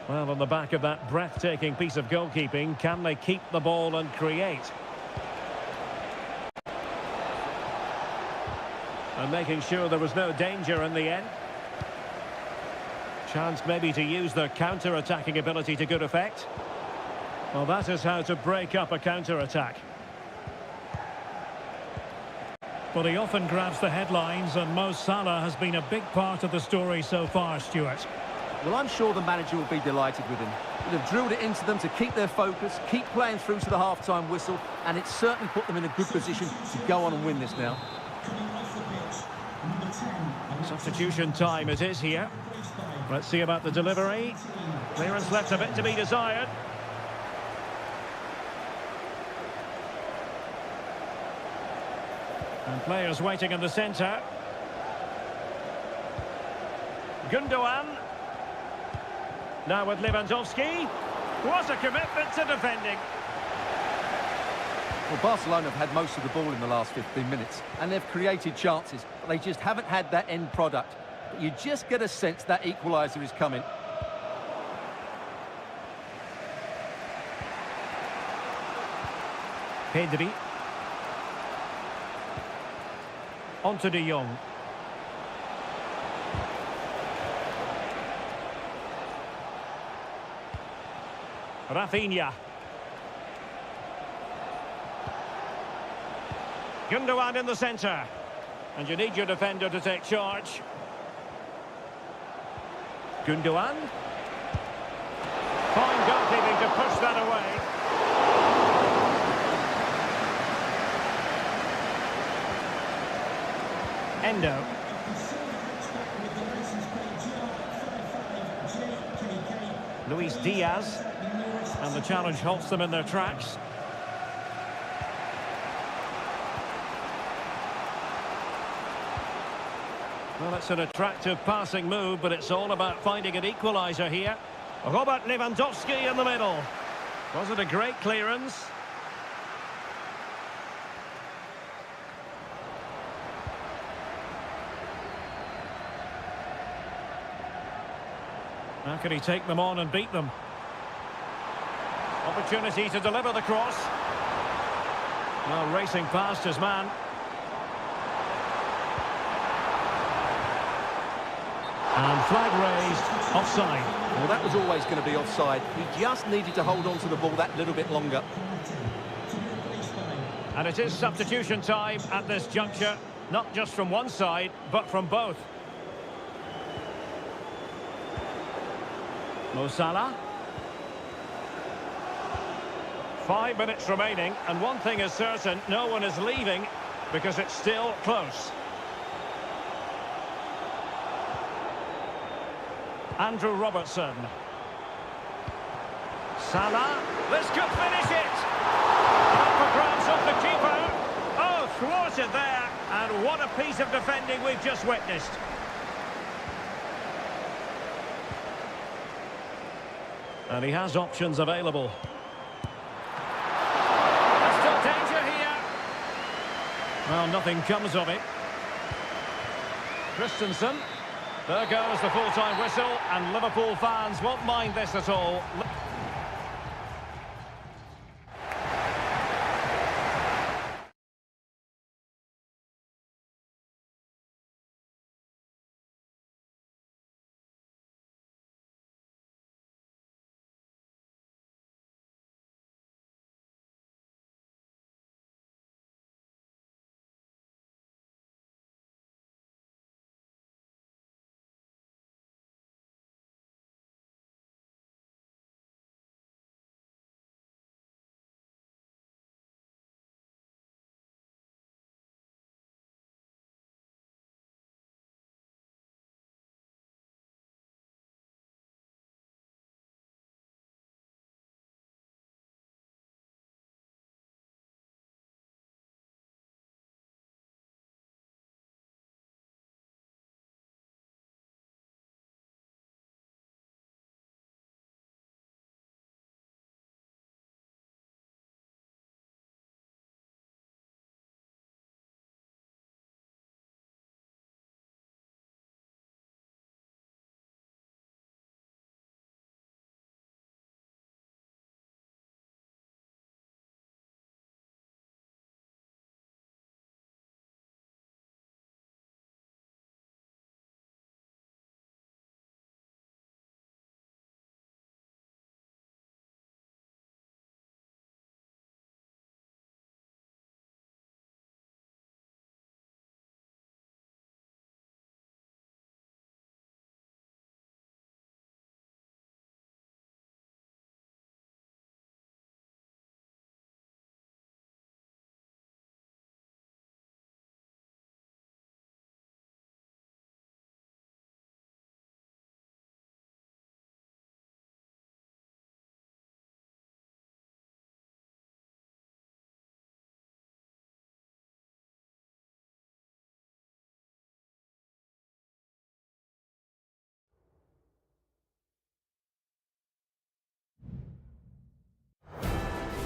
Well, on the back of that breathtaking piece of goalkeeping, can they keep the ball and create? And making sure there was no danger in the end. Chance maybe to use their counter-attacking ability to good effect. Well, that is how to break up a counter-attack. Well, he often grabs the headlines, and Mo Salah has been a big part of the story so far, Stuart. Well, I'm sure the manager will be delighted with him. He'll have drilled it into them to keep their focus, keep playing through to the half-time whistle, and it's certainly put them in a good position to go on and win this now. Substitution time it is here. Let's see about the delivery. Clearance left a bit to be desired. And players waiting in the centre. Gundogan. Now with Lewandowski. What a commitment to defending. Well, Barcelona have had most of the ball in the last 15 minutes, and they've created chances, but they just haven't had that end product. But you just get a sense that equaliser is coming. Pedri. On to de Jong. Rafinha. Gundogan in the centre. And you need your defender to take charge. Gundogan. Fine goalkeeping to push that away. Endo. Luis Diaz. And the challenge halts them in their tracks. Well, it's an attractive passing move, but it's all about finding an equaliser here. Robert Lewandowski in the middle. Was it a great clearance? How can he take them on and beat them? Opportunity to deliver the cross. Well, racing past his man. And flag raised, offside. Well, that was always going to be offside. He just needed to hold on to the ball that little bit longer. And it is substitution time at this juncture, not just from one side, but from both. Mo Salah. 5 minutes remaining, and one thing is certain, no one is leaving because it's still close. Andrew Robertson. Salah. This could finish it. Up for grabs off the keeper. Oh, thwarted there. And what a piece of defending we've just witnessed. And he has options available. There's still danger here. Well, nothing comes of it. Christensen. There goes the full-time whistle, and Liverpool fans won't mind this at all.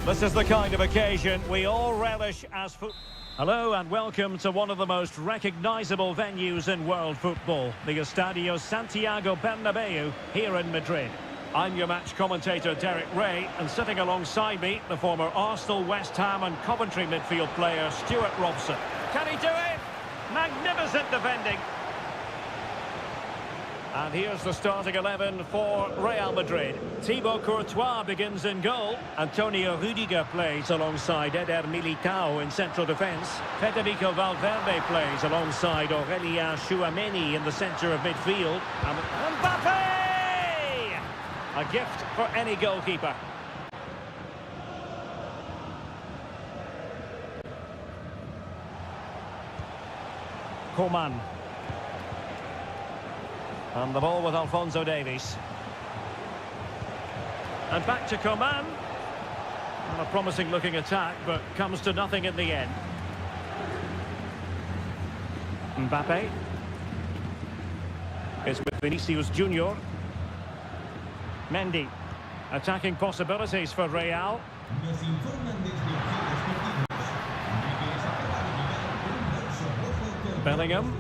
This is the kind of occasion we all relish as foot. Hello and welcome to one of the most recognisable venues in world football, the Estadio Santiago Bernabeu here in Madrid. I'm your match commentator Derek Ray, and sitting alongside me, the former Arsenal, West Ham and Coventry midfield player Stuart Robson. Can he do it? Magnificent defending. And here's the starting 11 for Real Madrid. Thibaut Courtois begins in goal. Antonio Rudiger plays alongside Eder Militao in central defence. Federico Valverde plays alongside Aurelien Tchouameni in the centre of midfield. And Mbappe! A gift for any goalkeeper. Coman. And the ball with Alphonso Davies. And back to Coman. And a promising looking attack, but comes to nothing in the end. Mbappe. It's with Vinicius Junior. Mendy. Attacking possibilities for Real. Bellingham.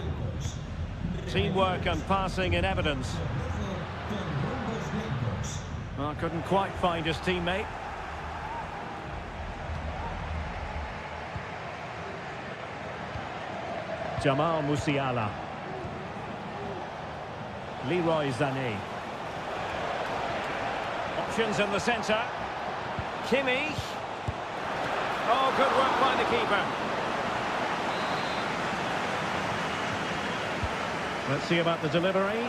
Teamwork and passing in evidence. Well, couldn't quite find his teammate. Jamal Musiala. Leroy Sané. Options in the centre. Kimmich. Oh, good work by the keeper. Let's see about the delivery.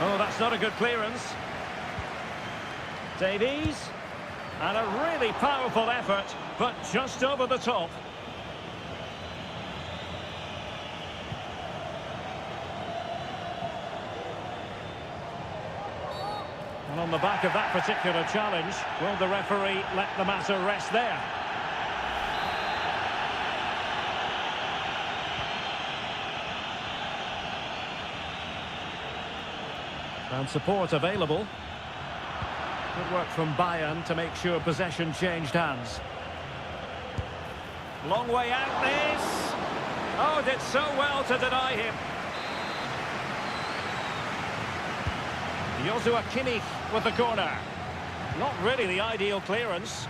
Oh, that's not a good clearance. Davies. And a really powerful effort, but just over the top. And on the back of that particular challenge, will the referee let the matter rest there? And support available. Good work from Bayern to make sure possession changed hands. Long way out this. Oh, did so well to deny him. Joshua Kimmich with the corner. Not really the ideal clearance.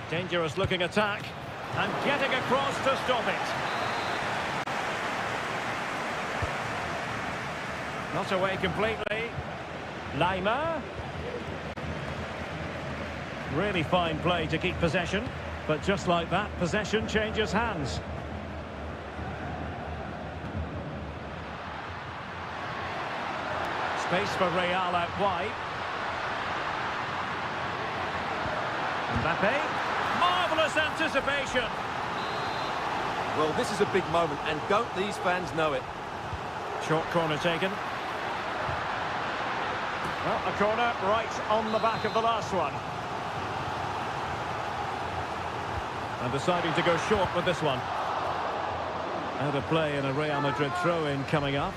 Dangerous looking attack. And getting across to stop it. Not away completely. Lima. Really fine play to keep possession. But just like that, possession changes hands. Space for Real out wide. Mbappe. Marvellous anticipation. Well, this is a big moment, and don't these fans know it? Short corner taken. Well, a corner right on the back of the last one. And deciding to go short with this one. Out of play and a Real Madrid throw-in coming up.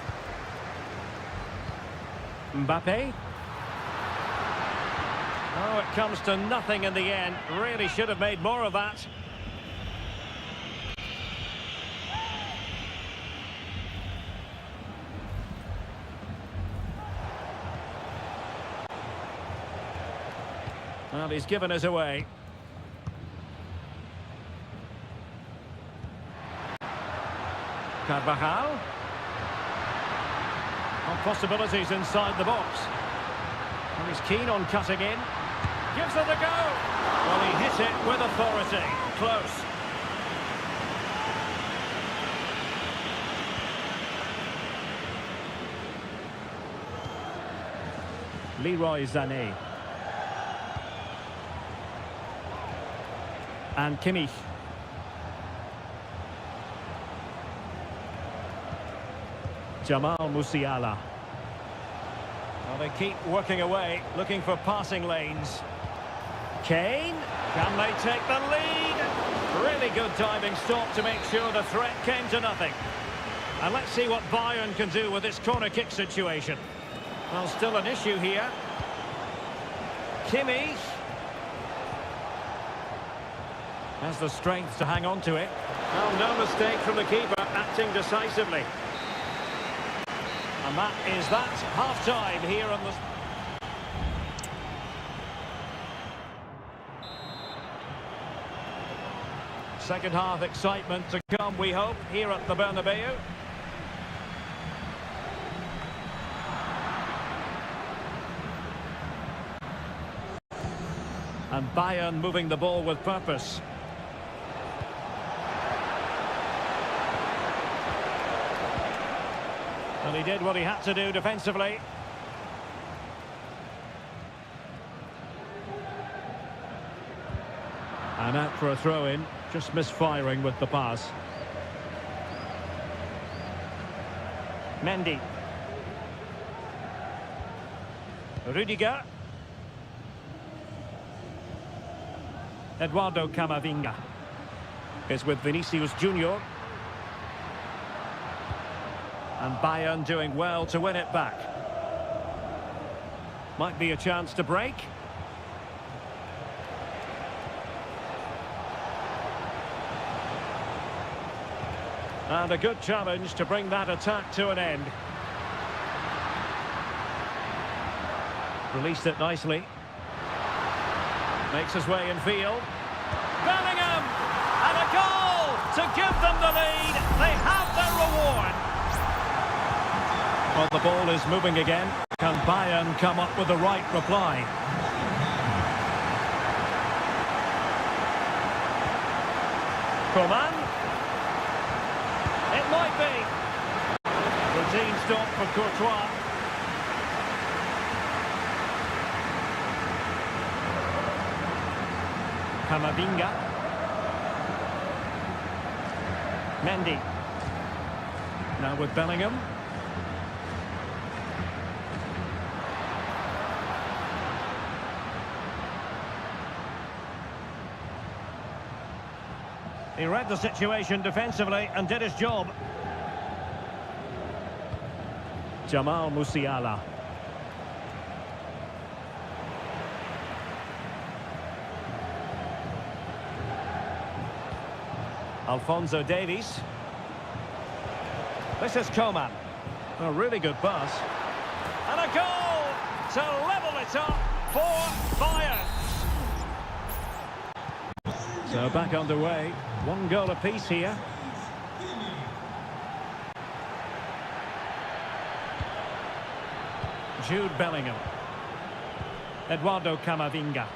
Mbappe. Oh, it comes to nothing in the end. Really should have made more of that. Well, he's given us away. Carvajal. On possibilities inside the box. And he's keen on cutting in. Gives it a go. Well, he hit it with authority. Close. Leroy Sané. And Kimmich. Jamal Musiala. Well, they keep working away, looking for passing lanes. Kane. Can they take the lead? Really good diving stop to make sure the threat came to nothing. And let's see what Bayern can do with this corner kick situation. Well, still an issue here. Kimmich. Has the strength to hang on to it. Well, no mistake from the keeper, acting decisively. And that is that. Half-time here on the... Second half excitement to come, we hope, here at the Bernabeu. And Bayern moving the ball with purpose. And he did what he had to do defensively. And out for a throw-in, just misfiring with the pass. Mendy. Rudiger. Eduardo Camavinga is with Vinicius Junior. And Bayern doing well to win it back. Might be a chance to break. And a good challenge to bring that attack to an end. Released it nicely. Makes his way in field. Bellingham! And a goal to give them the lead. They have their reward. Well, the ball is moving again. Can Bayern come up with the right reply? Coman. It might be. Routine stop for Courtois. Camavinga. Mendy. Now with Bellingham. He read the situation defensively and did his job. Jamal Musiala. Alphonso Davies. This is Coman. A really good pass. And a goal to level it up for Bayern. So back underway. One goal apiece here. Jude Bellingham. Eduardo Camavinga.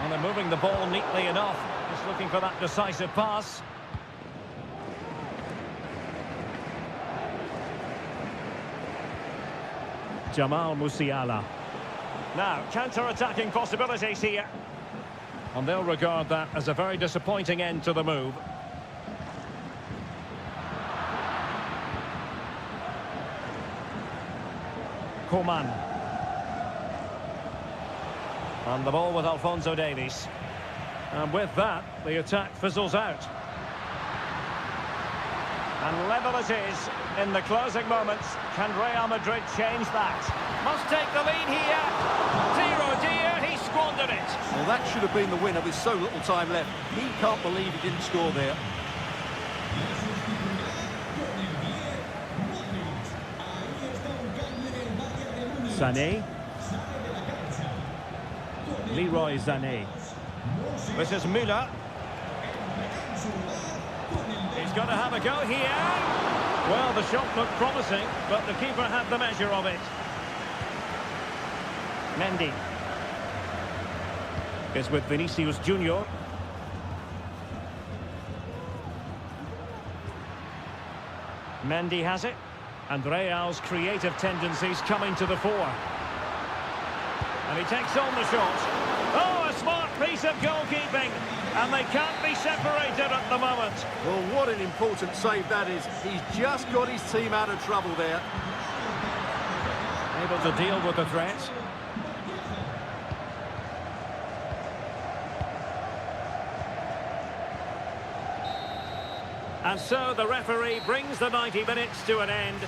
And they're moving the ball neatly enough. Just looking for that decisive pass. Jamal Musiala. Now, counter-attacking possibilities here. And they'll regard that as a very disappointing end to the move. Coman. And the ball with Alphonso Davies. And with that, the attack fizzles out. And level it is in the closing moments. Can Real Madrid change that? Must take the lead here. Dear, oh dear, he squandered it. Well, that should have been the winner with so little time left. He can't believe he didn't score there. Sané. Leroy Sané. This is Müller. He's got to have a go here. Well, the shot looked promising, but the keeper had the measure of it. Mendy is with Vinicius Junior. Mendy has it, and Real's creative tendencies coming to the fore. And he takes on the shot. Oh, a smart piece of goalkeeping, and they can't be separated at the moment. Well, what an important save that is. He's just got his team out of trouble there. Able to deal with the threat. And so the referee brings the 90 minutes to an end.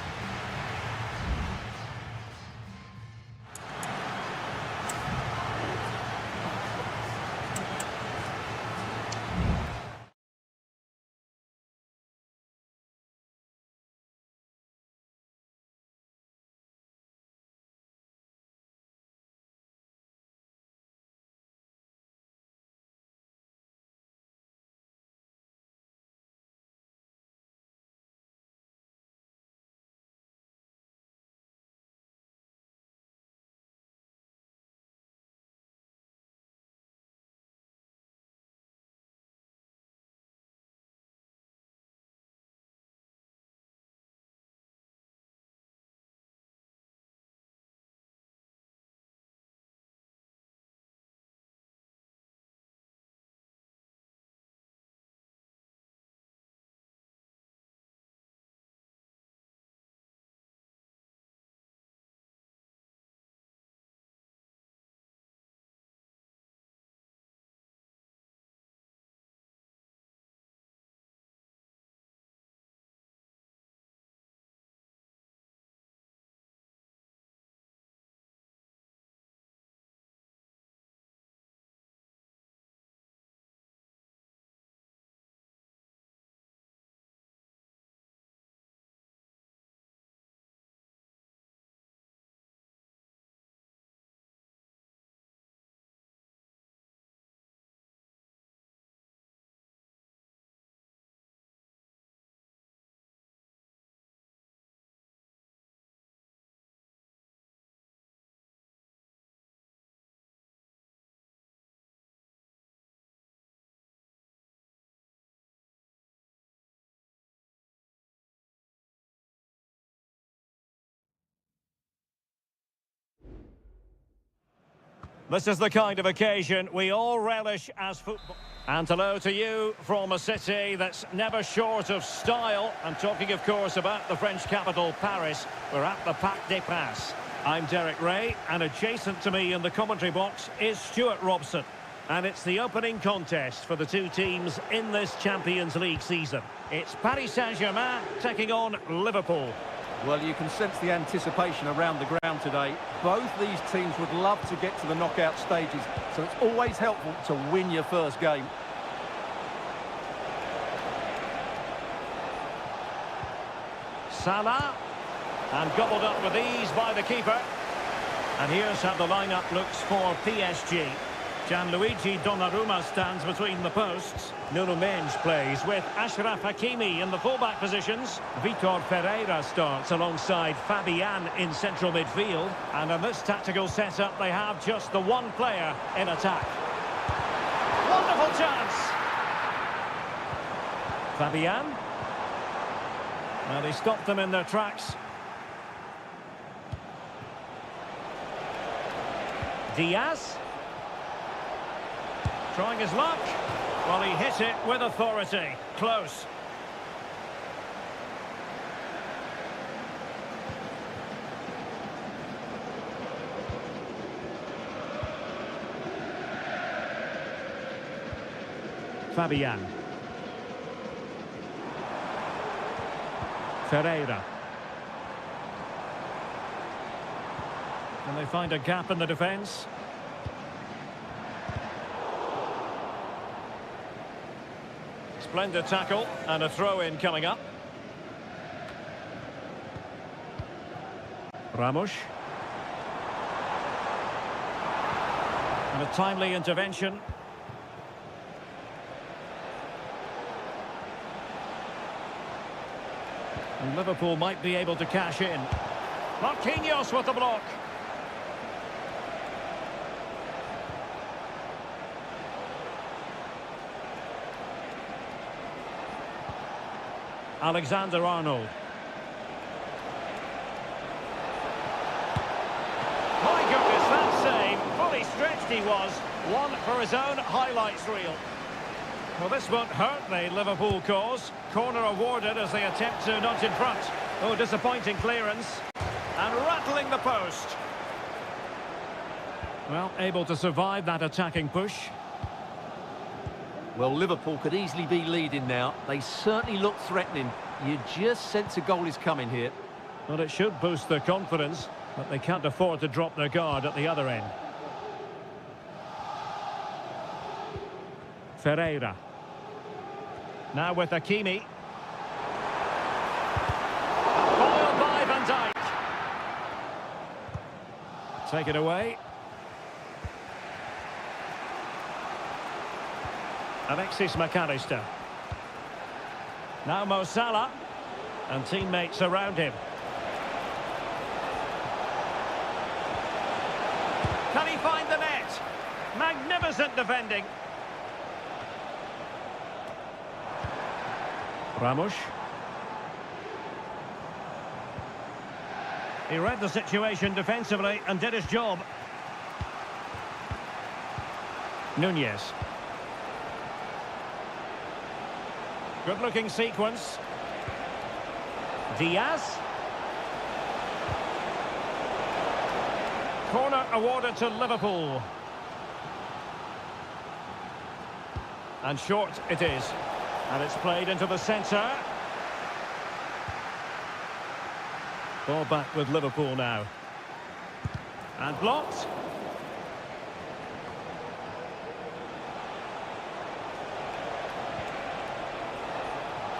This is the kind of occasion we all relish as football. And hello to you from a city that's never short of style. I'm talking, of course, about the French capital, Paris. We're at the Parc des Princes. I'm Derek Ray, and adjacent to me in the commentary box is Stuart Robson. And it's the opening contest for the two teams in this Champions League season. It's Paris Saint-Germain taking on Liverpool. Well, you can sense the anticipation around the ground today. Both these teams would love to get to the knockout stages, so it's always helpful to win your first game. Salah, and gobbled up with ease by the keeper. And here's how the lineup looks for PSG. Gianluigi Donnarumma stands between the posts. Nuno Mendes plays with Achraf Hakimi in the fullback positions. Vitor Pereira starts alongside Fabian in central midfield. And in this tactical setup, they have just the one player in attack. Wonderful chance! Fabian. Now they stopped them in their tracks. Diaz. Trying his luck. Well, he hit it with authority. Close. Fabian. Ferreira. And they find a gap in the defence. Splendid tackle and a throw-in coming up. Ramos. And a timely intervention. And Liverpool might be able to cash in. Marquinhos with the block. Alexander-Arnold. My goodness, that save. Fully stretched he was. One for his own highlights reel. Well, this won't hurt the Liverpool cause. Corner awarded as they attempt to nudge in front. Oh, disappointing clearance. And rattling the post. Well, able to survive that attacking push. Well, Liverpool could easily be leading now. They certainly look threatening. You just sense a goal is coming here. Well, it should boost their confidence, but they can't afford to drop their guard at the other end. Ferreira. Now with Hakimi. Foiled by Van Dijk. Take it away. Alexis McAllister. Now Mo Salah. And teammates around him. Can he find the net? Magnificent defending. Ramos. He read the situation defensively and did his job. Nunez. Good-looking sequence. Diaz. Corner awarded to Liverpool. And short it is. And it's played into the centre. Ball back with Liverpool now. And blocked.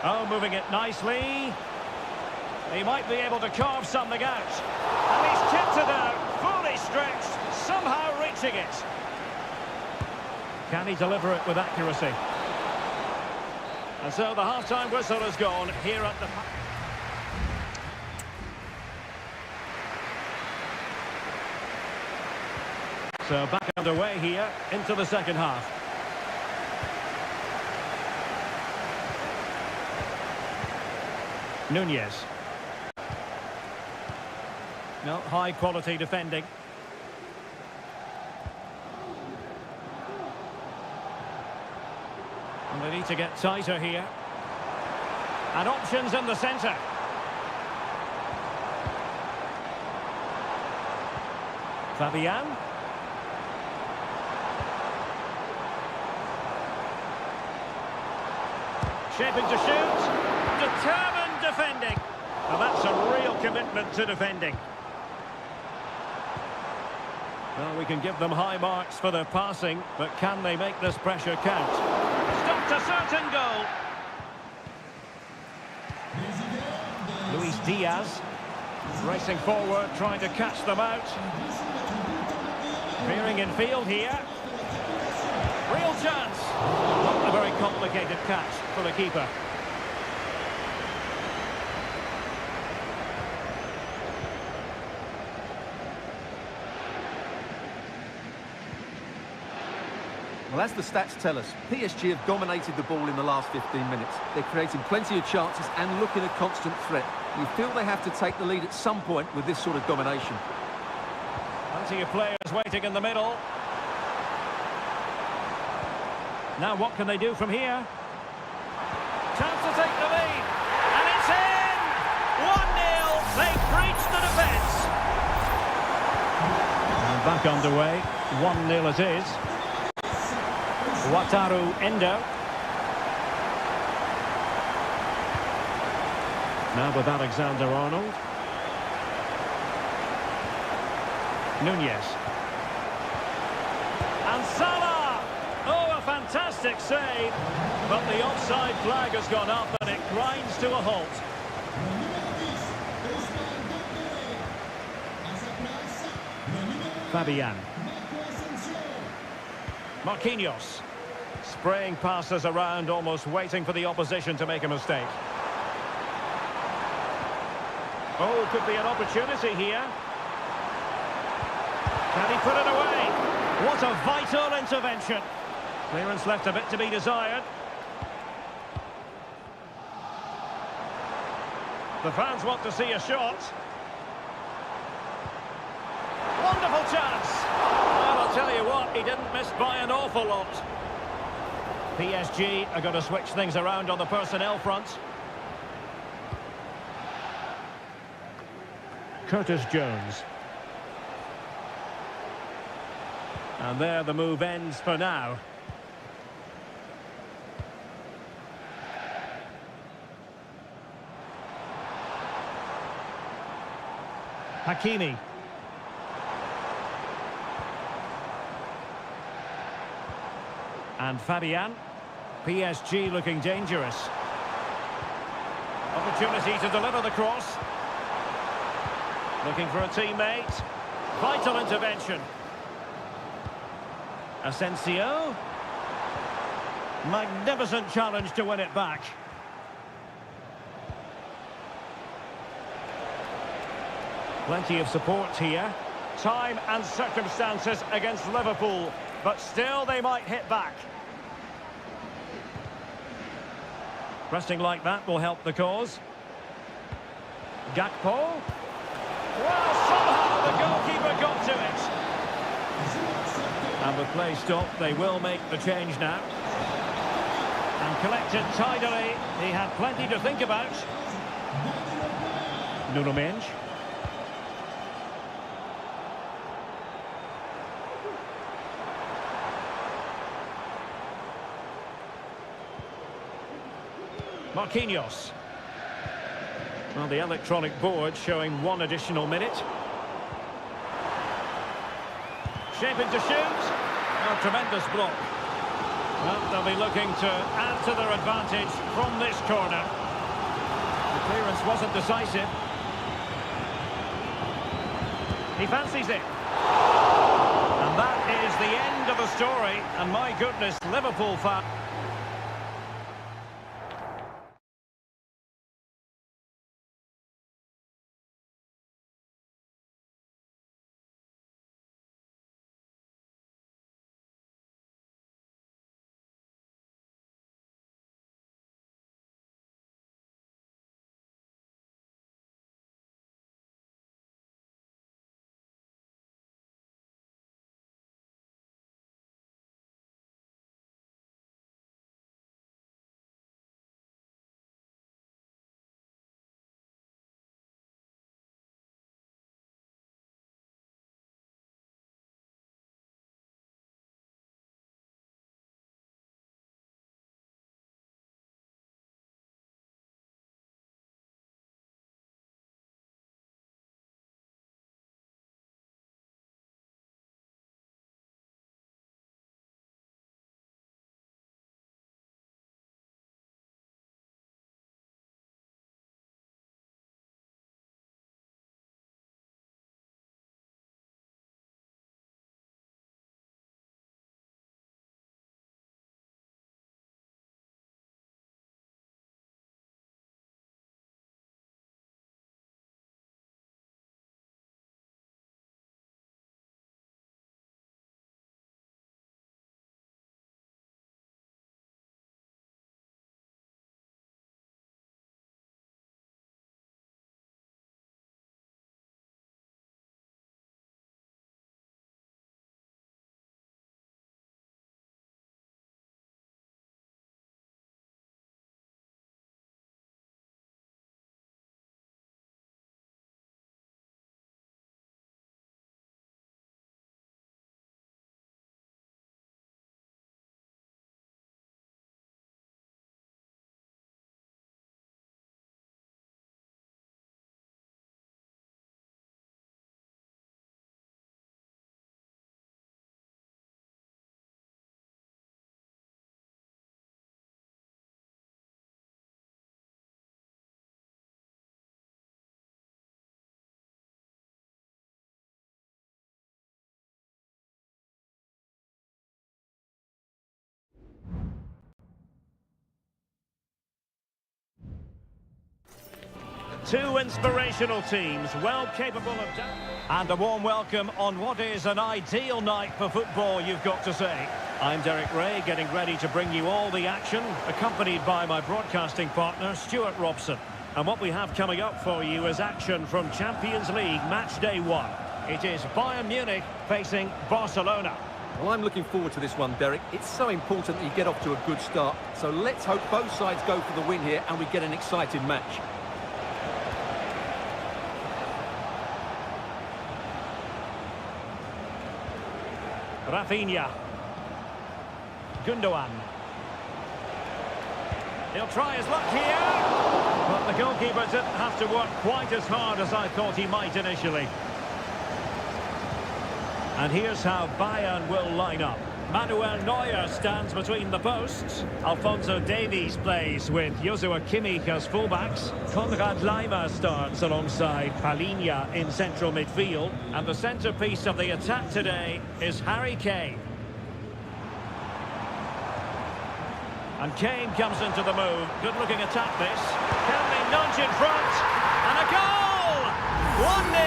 Oh, moving it nicely. He might be able to carve something out. And he's tipped it out, fully stretched, somehow reaching it. Can he deliver it with accuracy? And so the half-time whistle has gone here at the... So back underway here into the second half. Nunez. No, high-quality defending. And they need to get tighter here. And options in the centre. Fabian. Shaping to shoot. Determined defending. Well, that's a real commitment to defending. Well, we can give them high marks for their passing, but can they make this pressure count? Stopped a certain goal. Luis Diaz racing forward, trying to catch them out. Veering in field here. Real chance. Not a very complicated catch for the keeper. Well, as the stats tell us, PSG have dominated the ball in the last 15 minutes. They're creating plenty of chances and looking a constant threat. You feel they have to take the lead at some point with this sort of domination. Plenty of players waiting in the middle. Now what can they do from here? Chance to take the lead. And it's in! 1-0. They've breached the defence. And back underway. 1-0 it is. Wataru Endo. Now with Alexander-Arnold. Nunez. And Salah! Oh, a fantastic save. But the offside flag has gone up and it grinds to a halt. Fabian. Marquinhos. Spraying passes around, almost waiting for the opposition to make a mistake. Oh, could be an opportunity here. Can he put it away? What a vital intervention. Clearance left a bit to be desired. The fans want to see a shot. Wonderful chance. Well, I'll tell you what, he didn't miss by an awful lot. PSG are going to switch things around on the personnel front. Curtis Jones. And there the move ends for now. Hakimi. And Fabian. PSG looking dangerous. Opportunity to deliver the cross. Looking for a teammate. Vital intervention. Asensio. Magnificent challenge to win it back. Plenty of support here. Time and circumstances against Liverpool, but still they might hit back. Pressing like that will help the cause. Gakpo. Well, somehow the goalkeeper got to it. And with play stopped, they will make the change now. And collected tidily. He had plenty to think about. Nuno Mendes. Marquinhos. Well, the electronic board showing one additional minute. Shaping to shoot. Oh, tremendous block. Well, they'll be looking to add to their advantage from this corner. The clearance wasn't decisive. He fancies it. And that is the end of the story. And my goodness, Liverpool fans. Two inspirational teams, well capable of... And a warm welcome on what is an ideal night for football, you've got to say. I'm Derek Ray, getting ready to bring you all the action, accompanied by my broadcasting partner, Stuart Robson. And what we have coming up for you is action from Champions League Match Day 1. It is Bayern Munich facing Barcelona. Well, I'm looking forward to this one, Derek. It's so important that you get off to a good start. So let's hope both sides go for the win here and we get an exciting match. Rafinha. Gundogan. He'll try his luck here. But the goalkeeper didn't have to work quite as hard as I thought he might initially. And here's how Bayern will line up. Manuel Neuer stands between the posts. Alphonso Davies plays with Joshua Kimmich as fullbacks. Konrad Laimer starts alongside Palhinha in central midfield. And the centrepiece of the attack today is Harry Kane. And Kane comes into the move. Good-looking attack this. Can they nudge in front? And a goal! 1-0,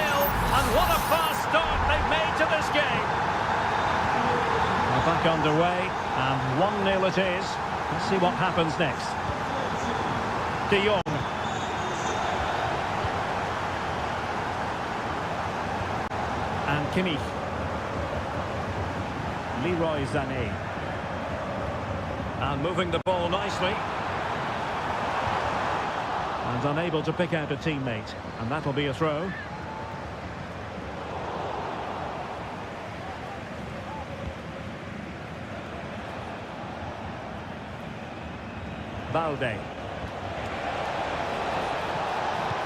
and what a fast start they've made to this game. We're back underway, and 1-0 it is. Let's see what happens next. De Jong. And Kimmich. Leroy Sané. And moving the ball nicely. And unable to pick out a teammate. And that'll be a throw. Balde.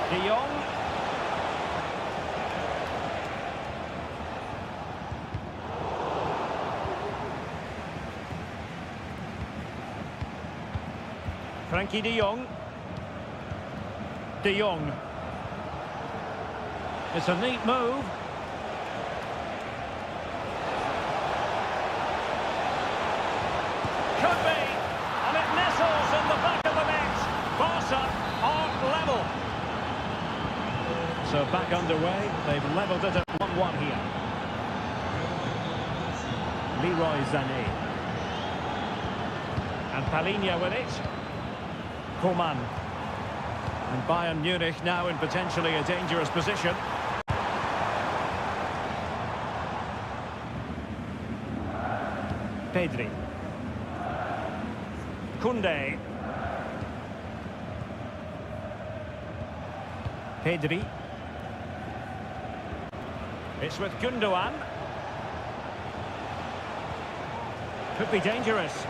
De Jong. Frankie de Jong. De Jong. It's a neat move. Could be. And it nestles in the back of the net. Barca are level. So back underway. They've levelled it at 1-1 here. Leroy Sané. And Palhinha with it. Coman. And Bayern Munich now in potentially a dangerous position. Pedri. Koundé. Pedri. It's with Gundogan. Could be dangerous.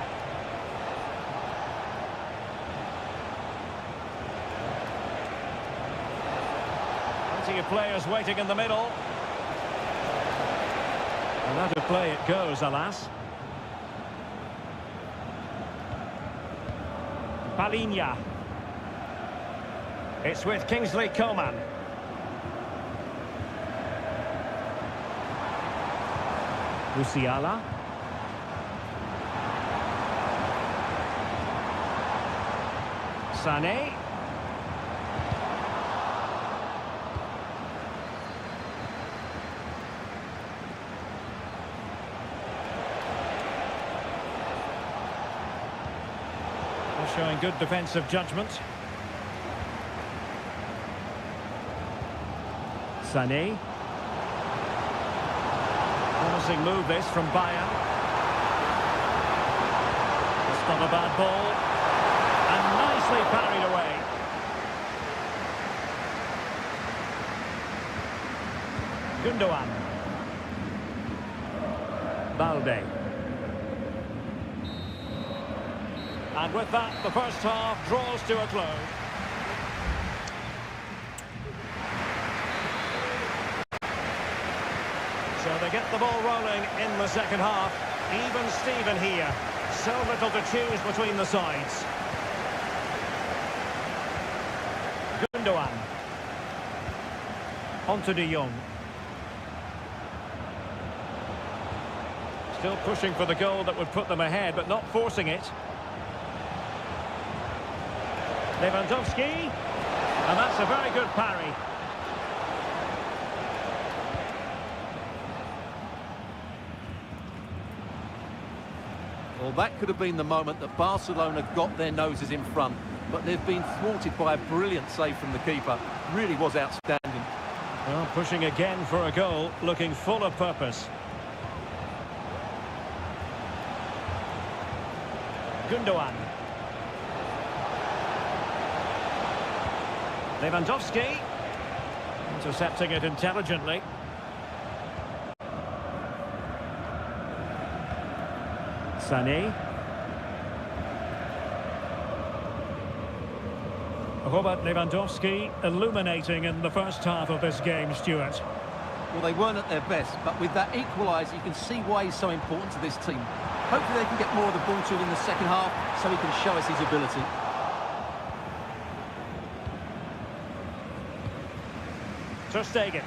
Plenty of players waiting in the middle. And out of play it goes, alas. Palhinha. It's with Kingsley Coman. Musiala. Sané. Showing good defensive judgment. Sané. Promising move this from Bayern. It's not a bad ball. And nicely parried away. Gundogan. Balde. And with that, the first half draws to a close. So they get the ball rolling in the second half. Even Steven here. So little to choose between the sides. Gundogan. On to De Jong. Still pushing for the goal that would put them ahead, but not forcing it. Lewandowski. And that's a very good parry. Well, that could have been the moment that Barcelona got their noses in front, but they've been thwarted by a brilliant save from the keeper. Really was outstanding. Well, pushing again for a goal, looking full of purpose. Gundogan. Lewandowski. Intercepting it intelligently. Sané. Robert Lewandowski illuminating in the first half of this game, Stuart. Well, they weren't at their best, but with that equaliser, you can see why he's so important to this team. Hopefully they can get more of the ball to him in the second half so he can show us his ability. Ter Stegen.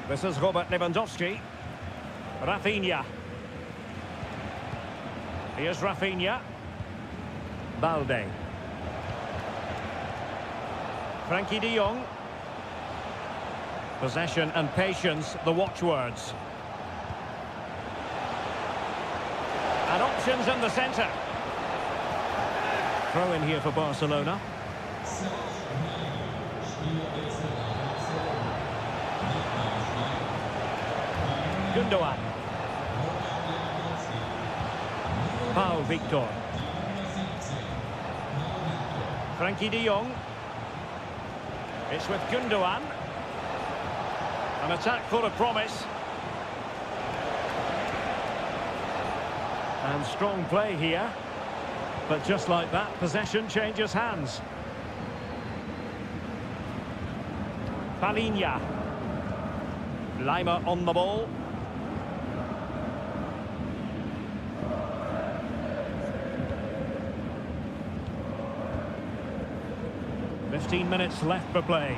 This is Robert Lewandowski. Rafinha. Here's Rafinha. Balde. Frankie de Jong. Possession and patience, the watchwords. And options in the centre. Throw in here for Barcelona. Gundogan. Pau Victor. Frankie de Jong. It's with Gundogan. An attack full of promise. And strong play here. But just like that, possession changes hands. Palinha. Lima on the ball. "15 minutes left for play.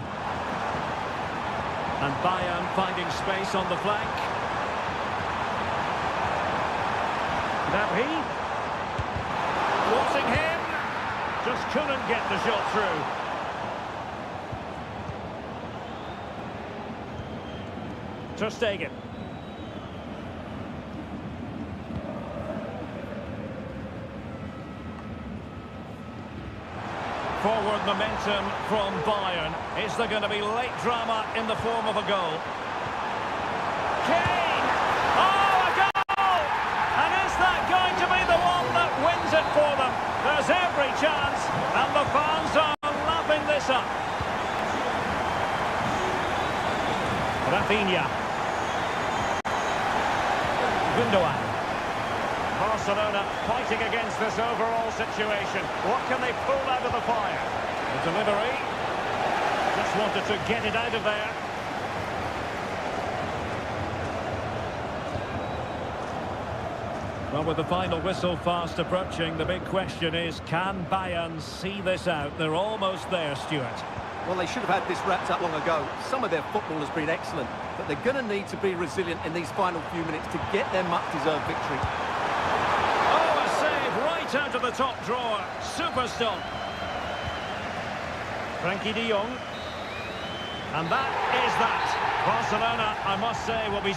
And Bayern finding space on the flank. Nabi. Forcing him. Just couldn't get the shot through. Ter Stegen. Forward momentum from Bayern. Is there going to be late drama in the form of a goal? Kane! Oh, a goal! And is that going to be the one that wins it for them? There's every chance, and the fans are lapping this up. Rafinha. Gundogan. Barcelona fighting against this overall situation. What can they pull out of the fire? The delivery. Just wanted to get it out of there. Well, with the final whistle fast approaching, the big question is, can Bayern see this out? They're almost there, Stuart. Well, they should have had this wrapped up long ago. Some of their football has been excellent, but they're going to need to be resilient in these final few minutes to get their much-deserved victory. Oh, a save right out of the top drawer. Super stop. Frankie de Jong. And that is that. Barcelona, I must say, will be...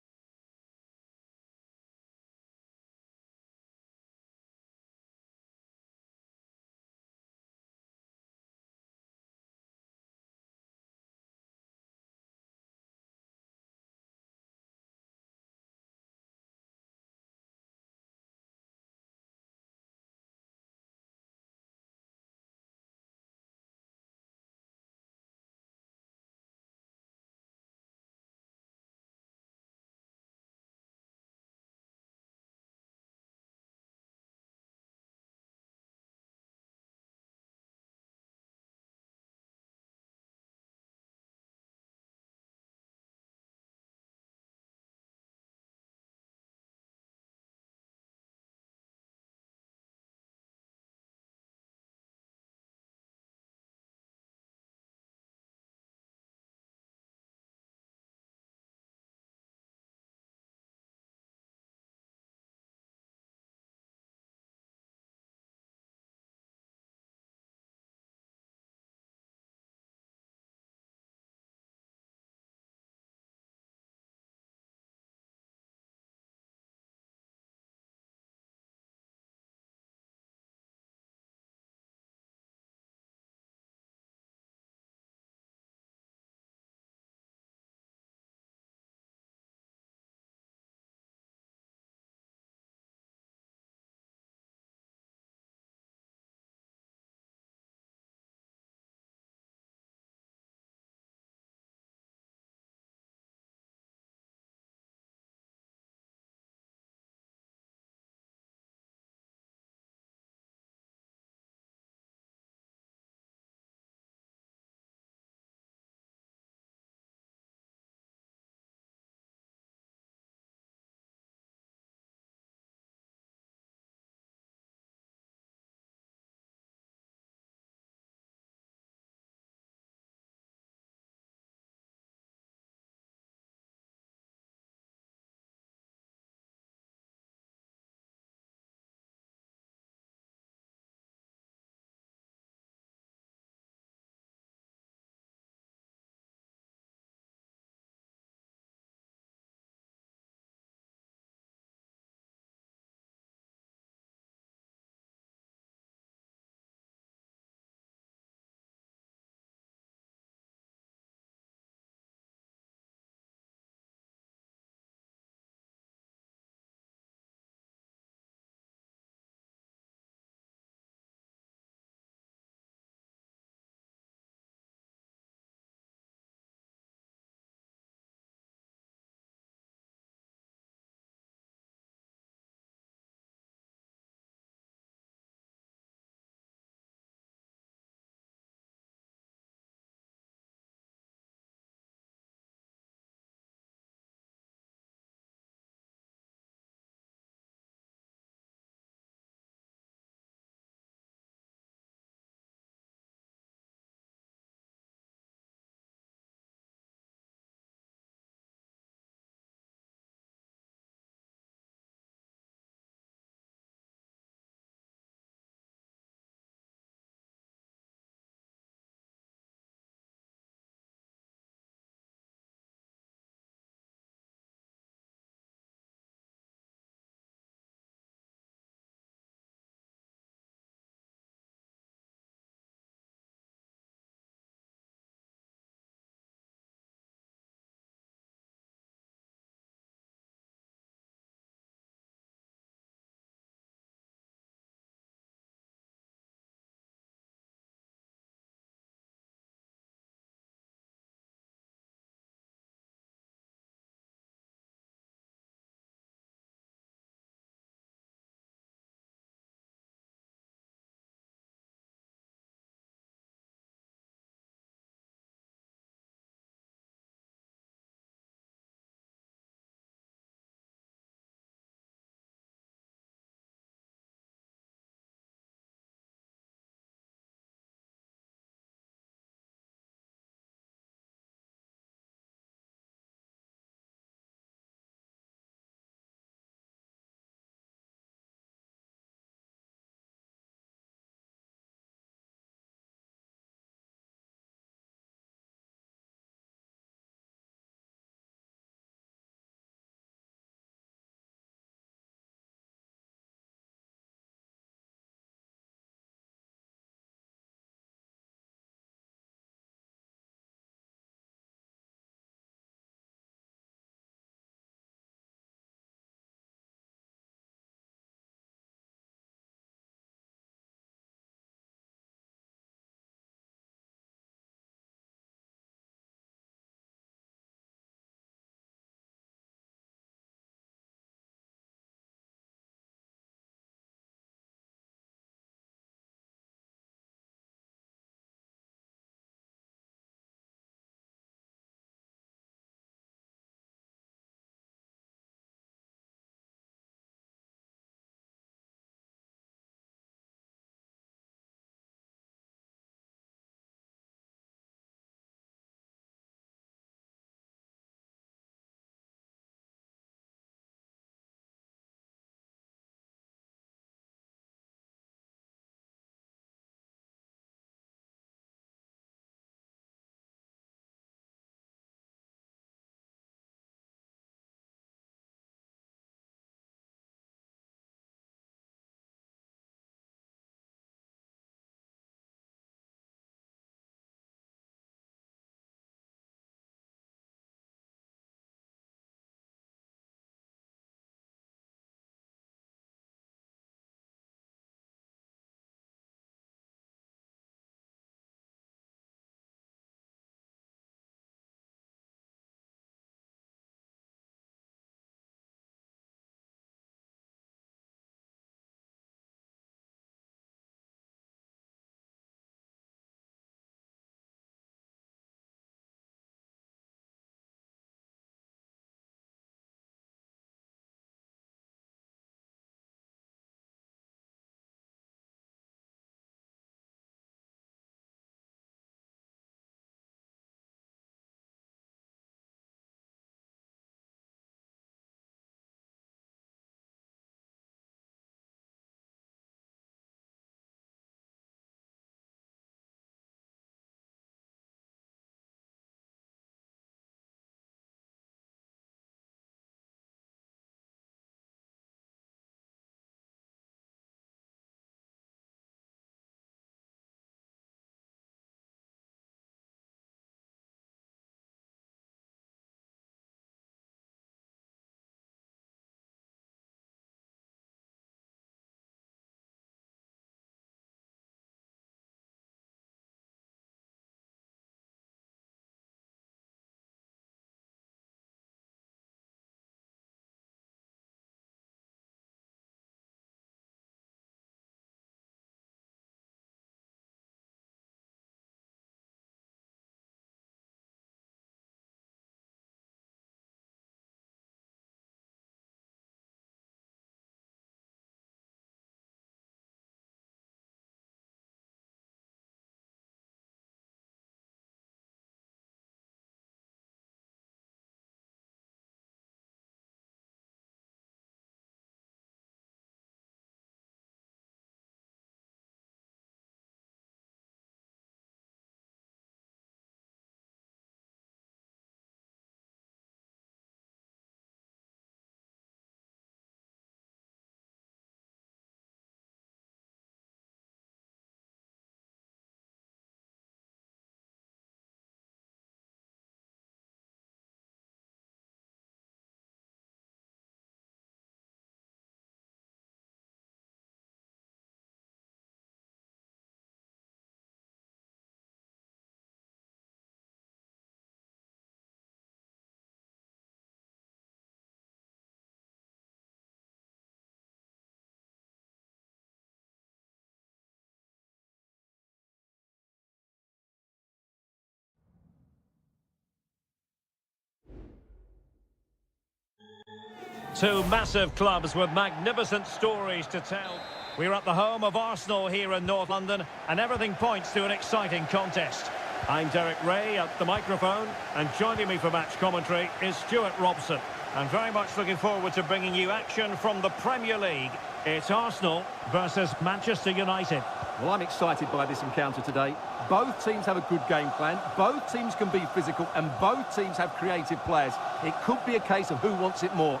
Two massive clubs with magnificent stories to tell. We're at the home of Arsenal here in North London, and everything points to an exciting contest. I'm Derek Ray at the microphone, and joining me for match commentary is Stuart Robson. I'm very much looking forward to bringing you action from the Premier League. It's Arsenal versus Manchester United. Well, I'm excited by this encounter today. Both teams have a good game plan, both teams can be physical, and both teams have creative players. It could be a case of who wants it more.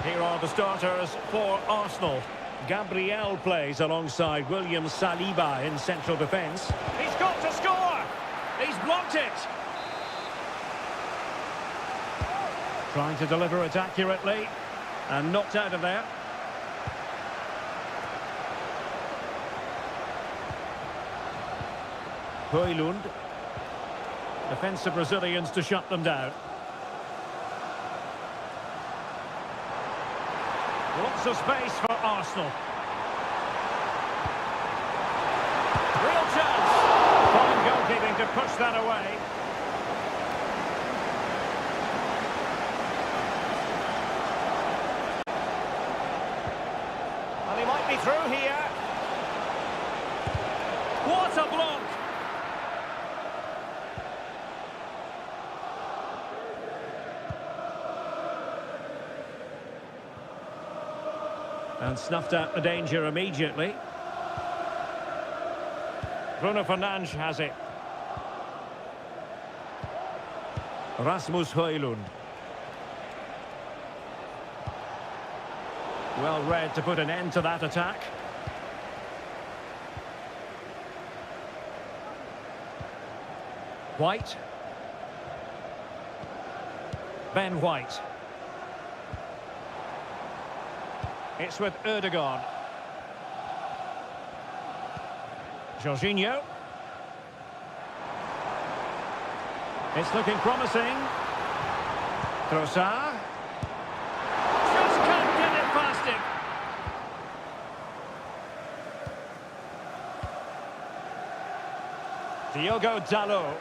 Here are the starters for Arsenal. Gabriel plays alongside William Saliba in central defence. He's got to score! He's blocked it! Trying to deliver it accurately, and knocked out of there. Højlund. Defensive Brazilians to shut them down. Lots of space for Arsenal. Real chance. Fine goalkeeping to push that away. And he might be through here. What a block! And snuffed out the danger immediately. Bruno Fernandes has it. Rasmus Højlund. Well read to put an end to that attack. White. Ben White. It's with Ødegaard. Jorginho. It's looking promising. Trossard. Just can't get it past him. Diogo Dalot.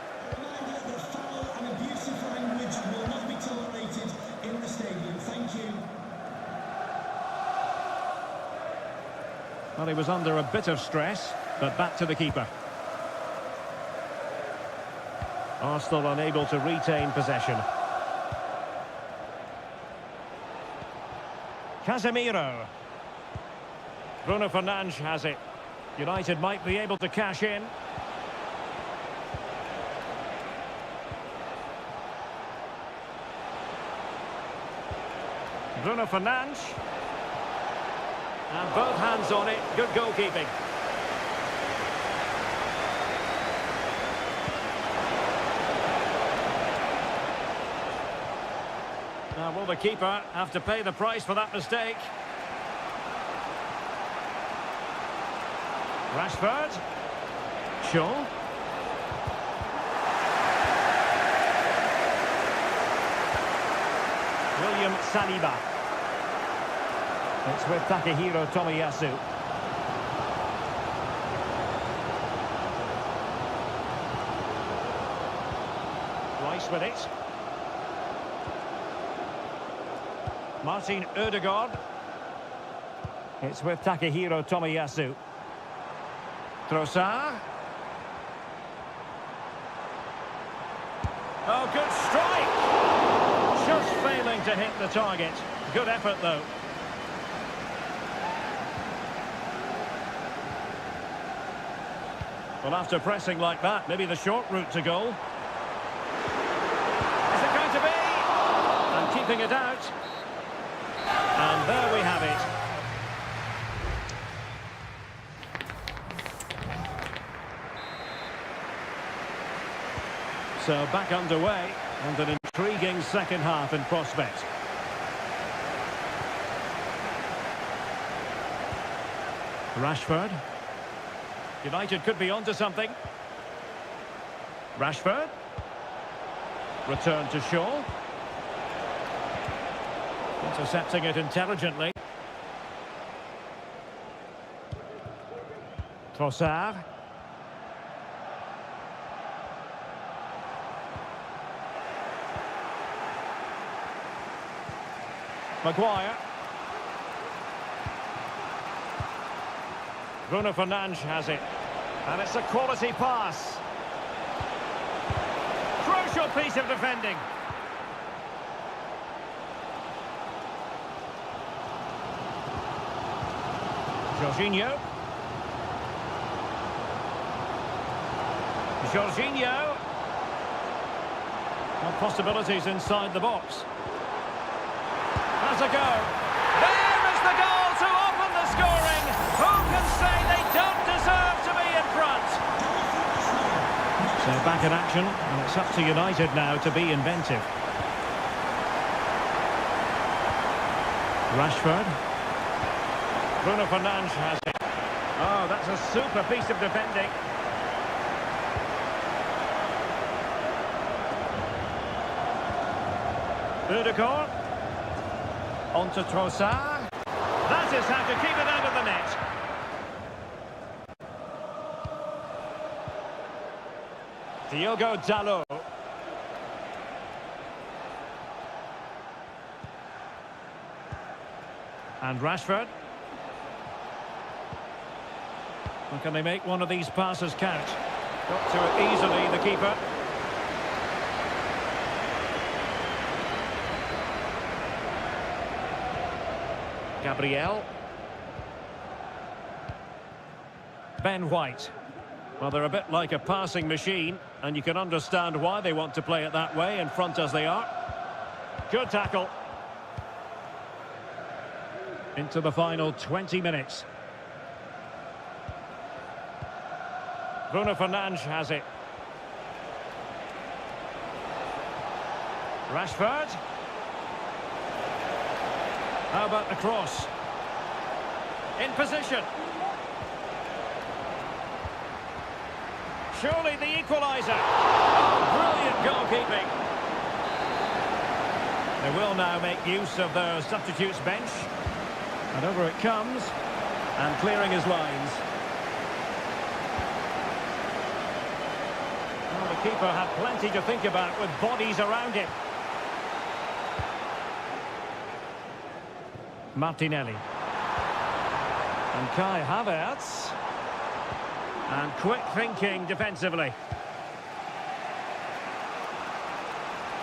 Well, he was under a bit of stress, but back to the keeper. Arsenal unable to retain possession. Casemiro. Bruno Fernandes has it. United might be able to cash in. Bruno Fernandes. And both hands on it. Good goalkeeping. Now, will the keeper have to pay the price for that mistake? Rashford. Shaw. William Saliba. It's with Takehiro Tomiyasu. Rice with it. Martin Ødegaard. It's with Takehiro Tomiyasu. Trossard. Oh, good strike! Just failing to hit the target. Good effort, though. Well, after pressing like that, maybe the short route to goal. Is it going to be? And keeping it out. And there we have it. So back underway, and an intriguing second half in prospect. Rashford. United could be onto something. Rashford. Return to Shaw. Intercepting it intelligently. Trossard. Maguire. Bruno Fernandes has it. And it's a quality pass. Crucial piece of defending. Jorginho. Jorginho. Well, possibilities inside the box. Has a go. There is the goal to open the scoring. Who can say they don't deserve to be in front? So back in action, and it's up to United now to be inventive. Rashford. Bruno Fernandes has it. Oh, that's a super piece of defending. Ødegaard. On to Trossard. That is how to keep it out of the net. Diogo Dalot. And Rashford. Well, can they make one of these passes count? Got to it easily, the keeper. Gabriel. Ben White. Well, they're a bit like a passing machine, and you can understand why they want to play it that way, in front as they are. Good tackle. Into the final 20 minutes. Bruno Fernandes has it. Rashford. How about the cross? In position. Surely the equaliser. Oh, brilliant goalkeeping. They will now make use of their substitutes bench. And over it comes. And clearing his lines. Well, the keeper had plenty to think about with bodies around him. Martinelli. And Kai Havertz. And quick thinking defensively.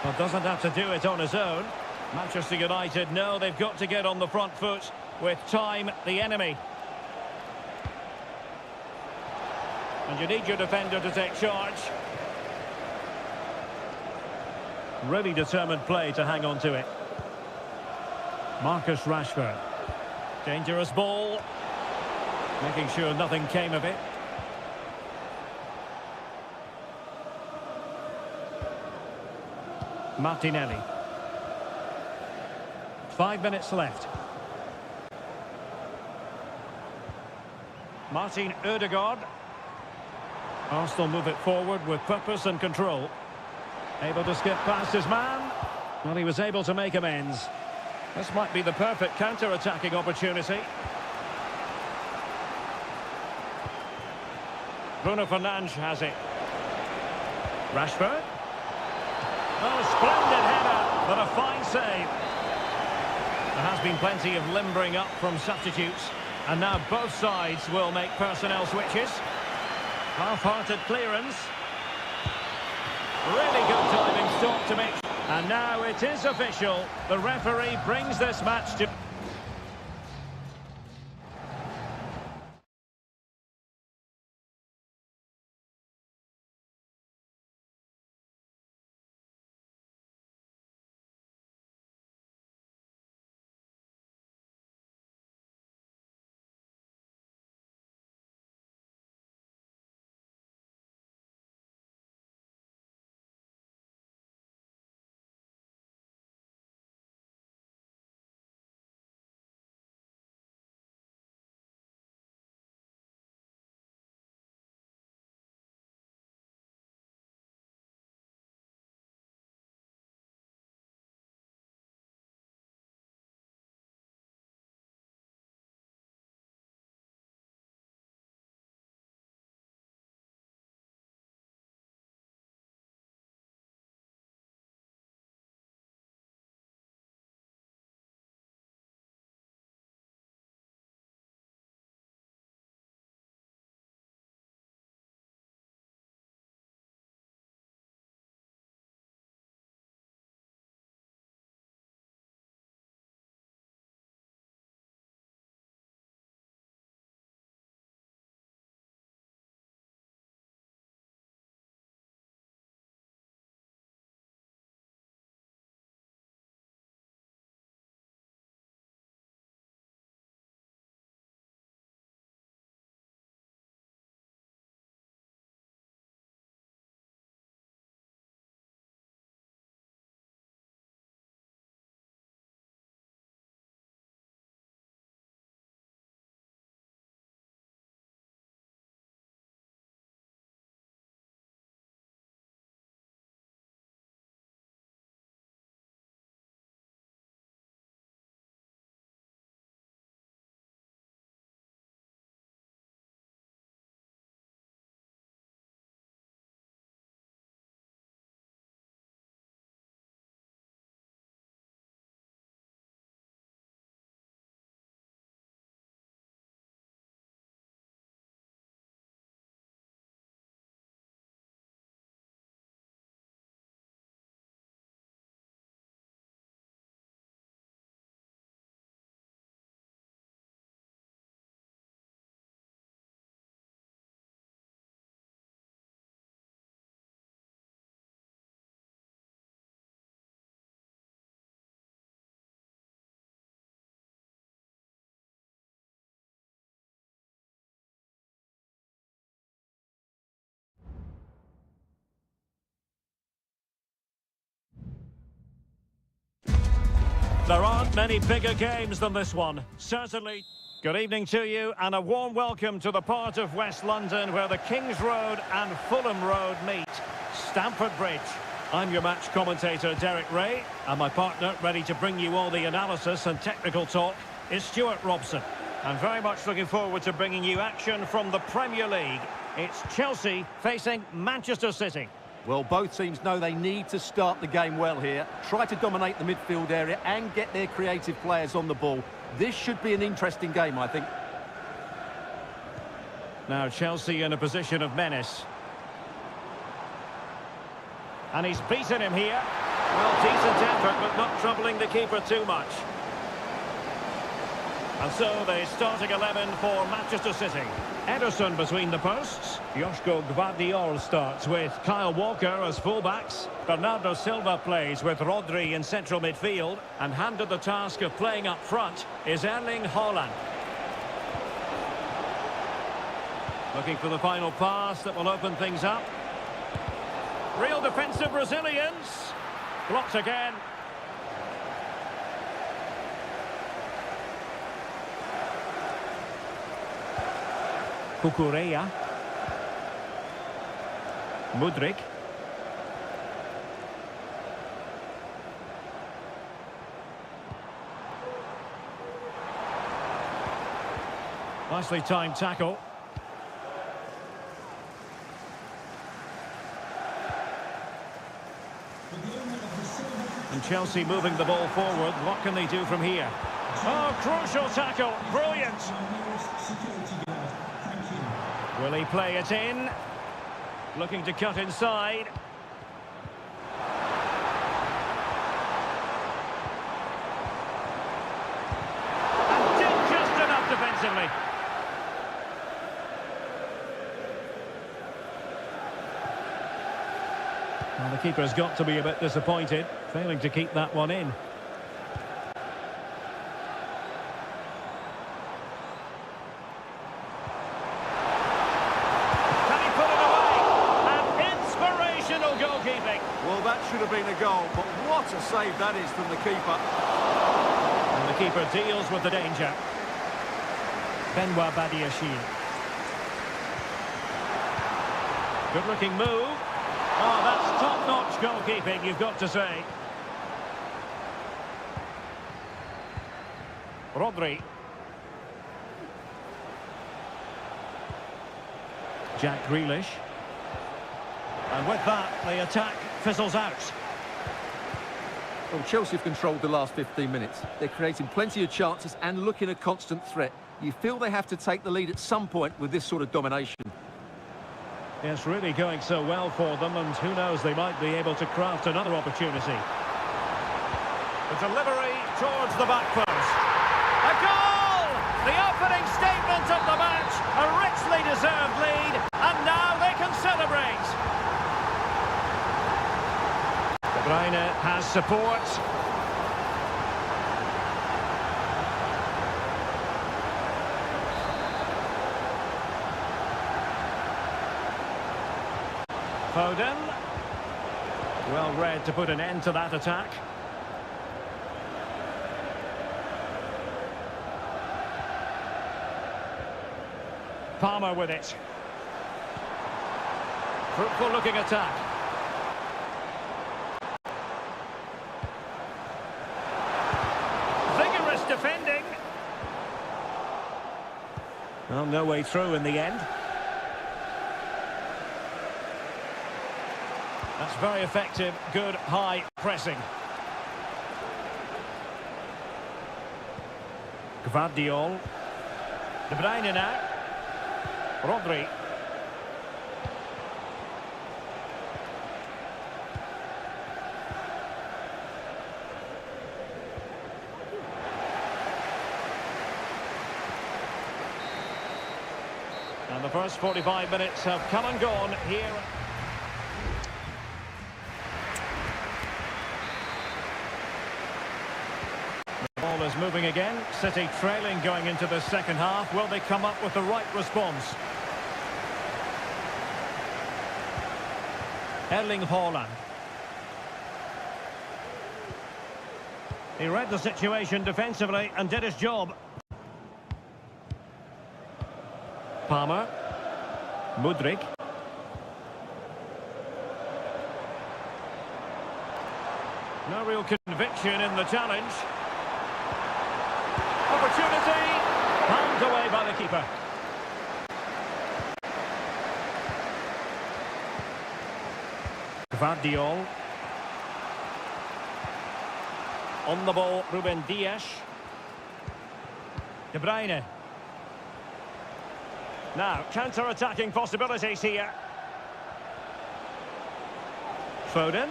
Well, doesn't have to do it on his own. Manchester United know they've got to get on the front foot with time the enemy. And you need your defender to take charge. Really determined play to hang on to it. Marcus Rashford. Dangerous ball. Making sure nothing came of it. Martinelli. 5 minutes left. Martin Ødegaard. Arsenal move it forward with purpose and control. Able to skip past his man. Well, he was able to make amends. This might be the perfect counter-attacking opportunity. Bruno Fernandes has it. Rashford. Oh, splendid header, but a fine save. There has been plenty of limbering up from substitutes, and now both sides will make personnel switches. Half-hearted clearance. Really good timing stop to make. And now it is official. The referee brings this match to... There aren't many bigger games than this one, certainly. Good evening to you and a warm welcome to the part of West London where the King's Road and Fulham Road meet, Stamford Bridge. I'm your match commentator Derek Ray, and my partner ready to bring you all the analysis and technical talk is Stuart Robson. I'm very much looking forward to bringing you action from the Premier League. It's Chelsea facing Manchester City. Well, both teams know they need to start the game well here, try to dominate the midfield area and get their creative players on the ball. This should be an interesting game, I think. Now Chelsea in a position of menace. And he's beaten him here. Well, decent effort, but not troubling the keeper too much. And so the starting 11 for Manchester City. Ederson between the posts. Joško Gvardiol starts with Kyle Walker as fullbacks. Bernardo Silva plays with Rodri in central midfield. And handed the task of playing up front is Erling Haaland. Looking for the final pass that will open things up. Real defensive Brazilians. Blocked again. Kukureya. Mudryk. Nicely timed tackle. And Chelsea moving the ball forward. What can they do from here? Oh, crucial tackle. Brilliant. Will he play it in? Looking to cut inside. And did just enough defensively. Well, the keeper's got to be a bit disappointed, failing to keep that one in. Should have been a goal, but what a save that is from the keeper. And the keeper deals with the danger. Benoit Badiashile. Good looking move. Oh, that's top-notch goalkeeping, you've got to say. Rodri. Jack Grealish. And with that, the attack fizzles out. Well, Chelsea have controlled the last 15 minutes. They're creating plenty of chances and looking a constant threat. You feel they have to take the lead at some point with this sort of domination. Yes, really going so well for them, and who knows, they might be able to craft another opportunity. The delivery towards the back post. A goal! The opening statement of the match. A richly deserved lead, and now they can celebrate. De Bruyne has support. Foden. Well read to put an end to that attack. Palmer with it. Fruitful looking attack. Vigorous defending. Well, no way through in the end. That's very effective, good high pressing. Gvardiol. De Bruyne now. Rodri. And the first 45 minutes have come and gone here. The ball is moving again. City trailing going into the second half. Will they come up with the right response? Erling Haaland. He read the situation defensively and did his job. Palmer. Mudryk. No real conviction in the challenge. Opportunity. Palmed away by the keeper. Guardiola. On the ball, Ruben Dias. De Bruyne. Now, counter-attacking possibilities here. Foden.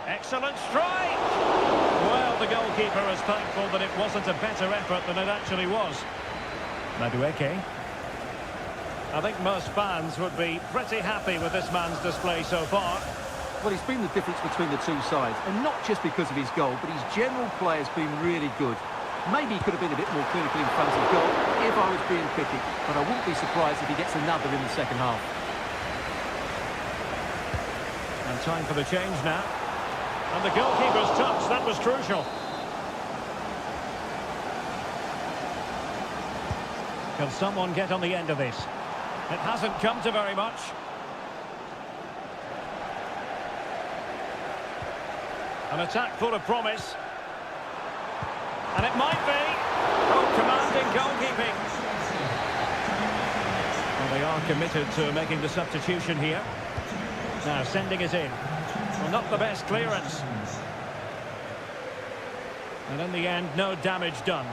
Excellent strike! Well, the goalkeeper is thankful that it wasn't a better effort than it actually was. Madueke. I think most fans would be pretty happy with this man's display so far. Well, he's been the difference between the two sides, and not just because of his goal, but his general play has been really good. Maybe he could have been a bit more clinical in front of goal if I was being picky, but I wouldn't be surprised if he gets another in the second half. And time for the change now. And the goalkeeper's touch, that was crucial. Can someone get on the end of this? It hasn't come to very much. An attack full of promise. And it might be. Oh, commanding goalkeeping. Well, they are committed to making the substitution here. Now sending it in. Well, not the best clearance. And in the end, no damage done.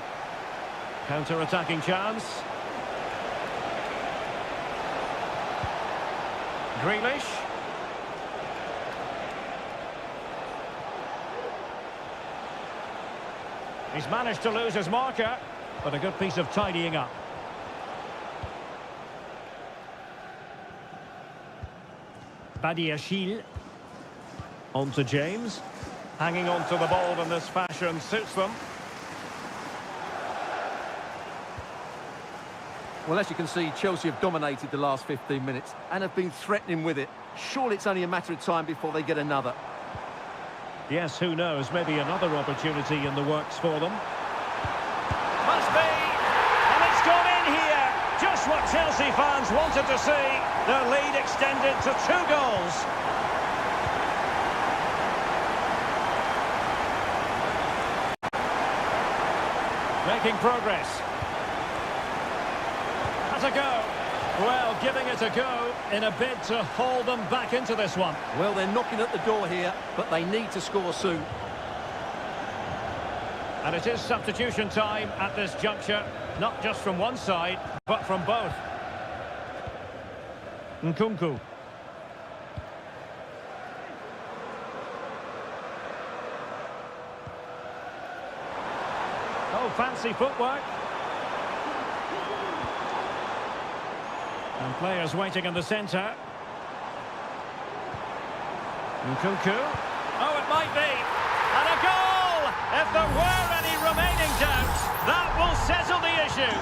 Counter-attacking chance. Grealish. He's managed to lose his marker, but a good piece of tidying up. Badiashile. On to James. Hanging on to the ball in this fashion suits them. Well, as you can see, Chelsea have dominated the last 15 minutes and have been threatening with it. Surely it's only a matter of time before they get another. Yes, who knows? Maybe another opportunity in the works for them. Must be! And it's gone in here! Just what Chelsea fans wanted to see. Their lead extended to 2 goals. Making progress. Has a go. Well, giving it a go in a bid to haul them back into this one. Well, they're knocking at the door here, but they need to score soon. And it is substitution time at this juncture, not just from one side, but from both. Nkunku. Oh, fancy footwork. And players waiting in the centre. Nkunku. Oh, it might be. And a goal! If there were any remaining doubts, that will settle the issue.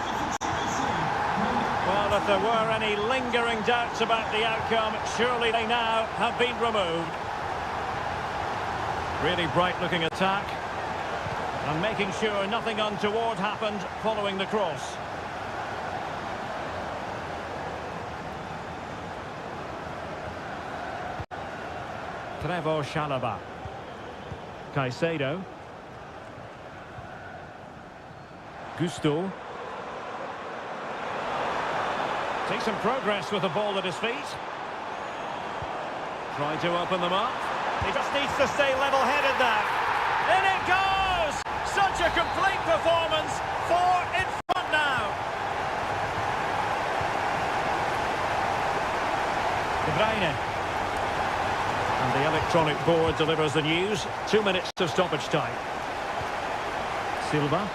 Well, if there were any lingering doubts about the outcome, surely they now have been removed. Really bright-looking attack. And making sure nothing untoward happened following the cross. Trevor Chalobah. Caicedo. Gusto. Takes some progress with the ball at his feet. Trying to open them up. He just needs to stay level-headed now. In it goes! Such a complete performance. 4 in front now. De Bruyne. And the electronic board delivers the news. 2 minutes of stoppage time. Silva.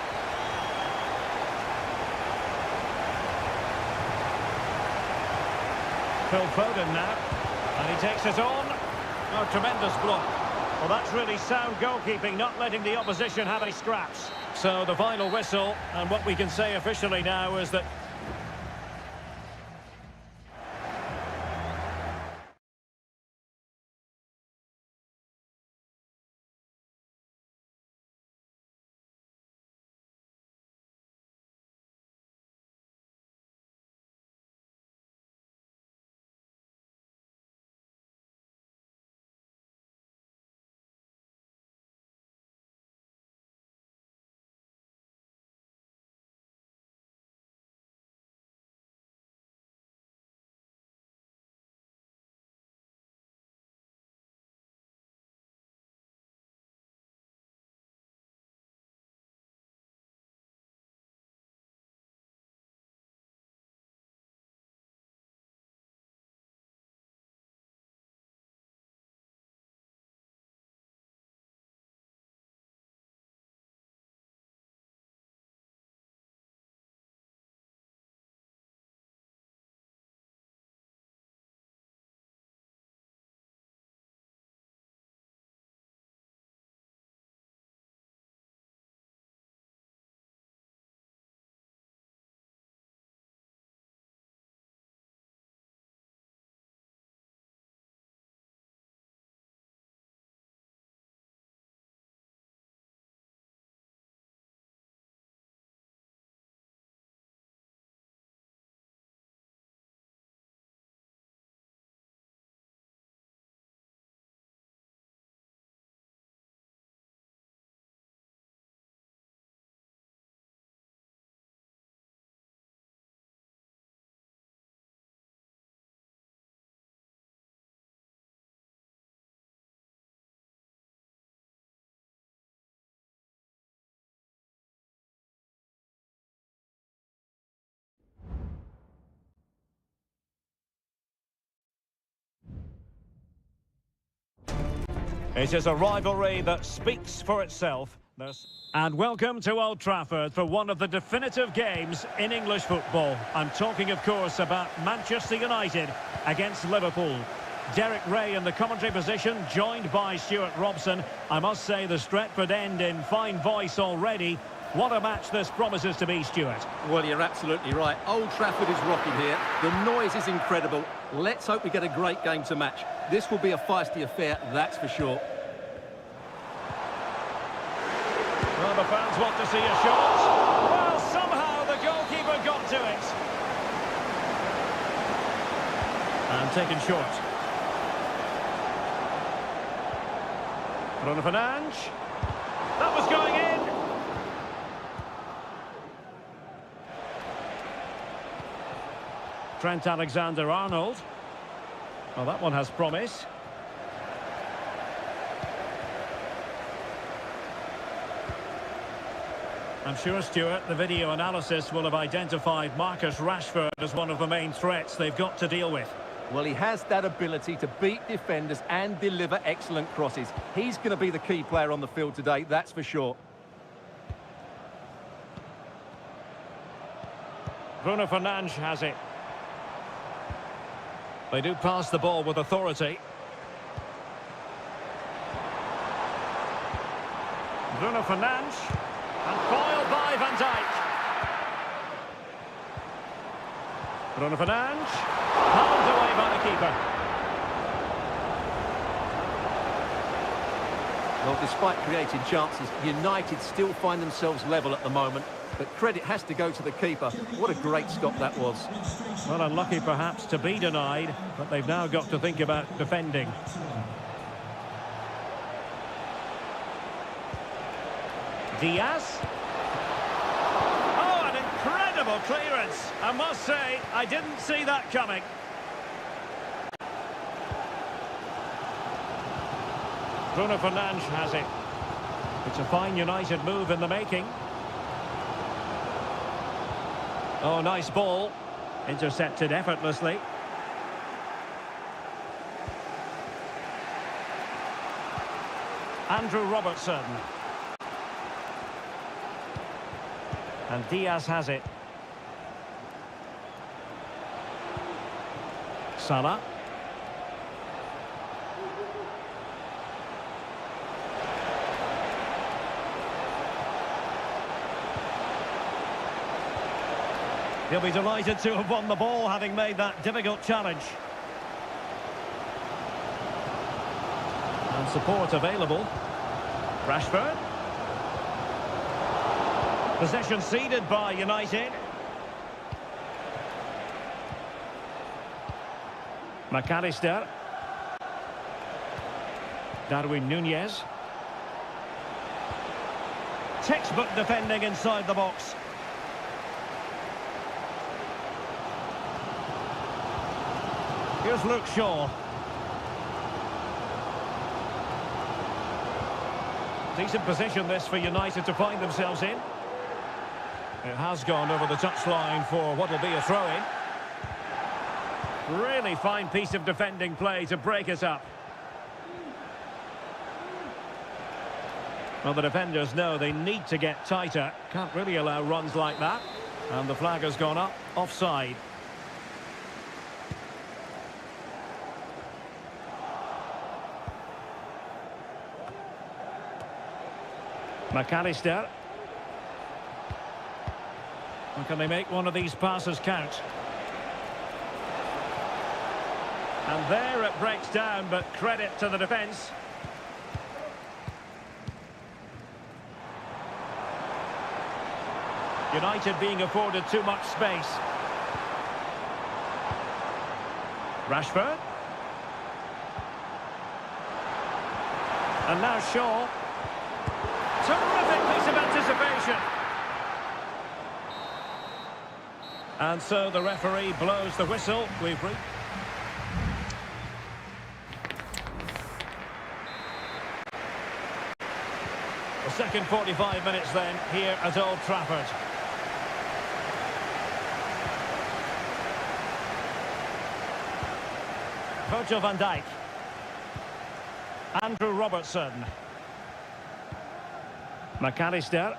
Phil Foden now. And he takes it on. Oh, tremendous block. Well, that's really sound goalkeeping, not letting the opposition have any scraps. So the final whistle, and what we can say officially now is that It is a rivalry that speaks for itself. And welcome to Old Trafford for one of the definitive games in English football. I'm talking, of course, about Manchester United against Liverpool. Derek Ray in the commentary position, joined by Stuart Robson. I must say the Stretford end in fine voice already. What a match this promises to be, Stuart. Well, you're absolutely right. Old Trafford is rocking here. The noise is incredible. Let's hope we get a great game to match. This will be a feisty affair, that's for sure. Well, the fans want to see a shot. Well, somehow the goalkeeper got to it. And taken short. Bruno Fernandes. That was going in. Trent Alexander-Arnold. Well, that one has promise. I'm sure, Stuart, the video analysis will have identified Marcus Rashford as one of the main threats they've got to deal with. Well, he has that ability to beat defenders and deliver excellent crosses. He's going to be the key player on the field today, that's for sure. Bruno Fernandes has it. They do pass the ball with authority. Bruno Fernandes. And foiled by Van Dijk. Bruno Fernandes. Palmed away by the keeper. Well, despite creating chances, United still find themselves level at the moment. But credit has to go to the keeper. What a great stop that was. Well, unlucky perhaps to be denied, but they've now got to think about defending. Diaz. Oh, an incredible clearance. I must say, I didn't see that coming. Bruno Fernandes has it. It's a fine United move in the making. Oh, nice ball. Intercepted effortlessly. Andrew Robertson. And Diaz has it. Salah. He'll be delighted to have won the ball, having made that difficult challenge. And support available. Rashford. Possession ceded by United. McAllister. Darwin Núñez. Textbook defending inside the box. Here's Luke Shaw. Decent position this for United to find themselves in. It has gone over the touchline for what will be a throw-in. Really fine piece of defending play to break it up. Well, the defenders know they need to get tighter. Can't really allow runs like that. And the flag has gone up, offside. McAllister. And can they make one of these passes count? And there it breaks down, but credit to the defence. United being afforded too much space. Rashford. And now Shaw. Terrific piece of anticipation. And so the referee blows the whistle. We've reached. The second 45 minutes then here at Old Trafford. Virgil van Dijk. Andrew Robertson. McAllister.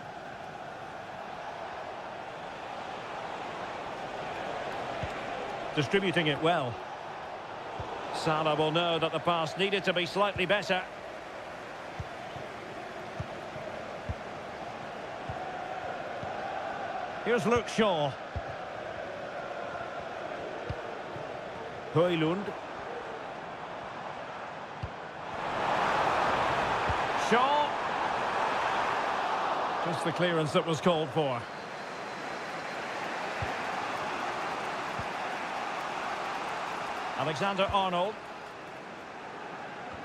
Distributing it well. Salah will know that the pass needed to be slightly better. Here's Luke Shaw. Højlund. Shaw. Just the clearance that was called for. Alexander-Arnold.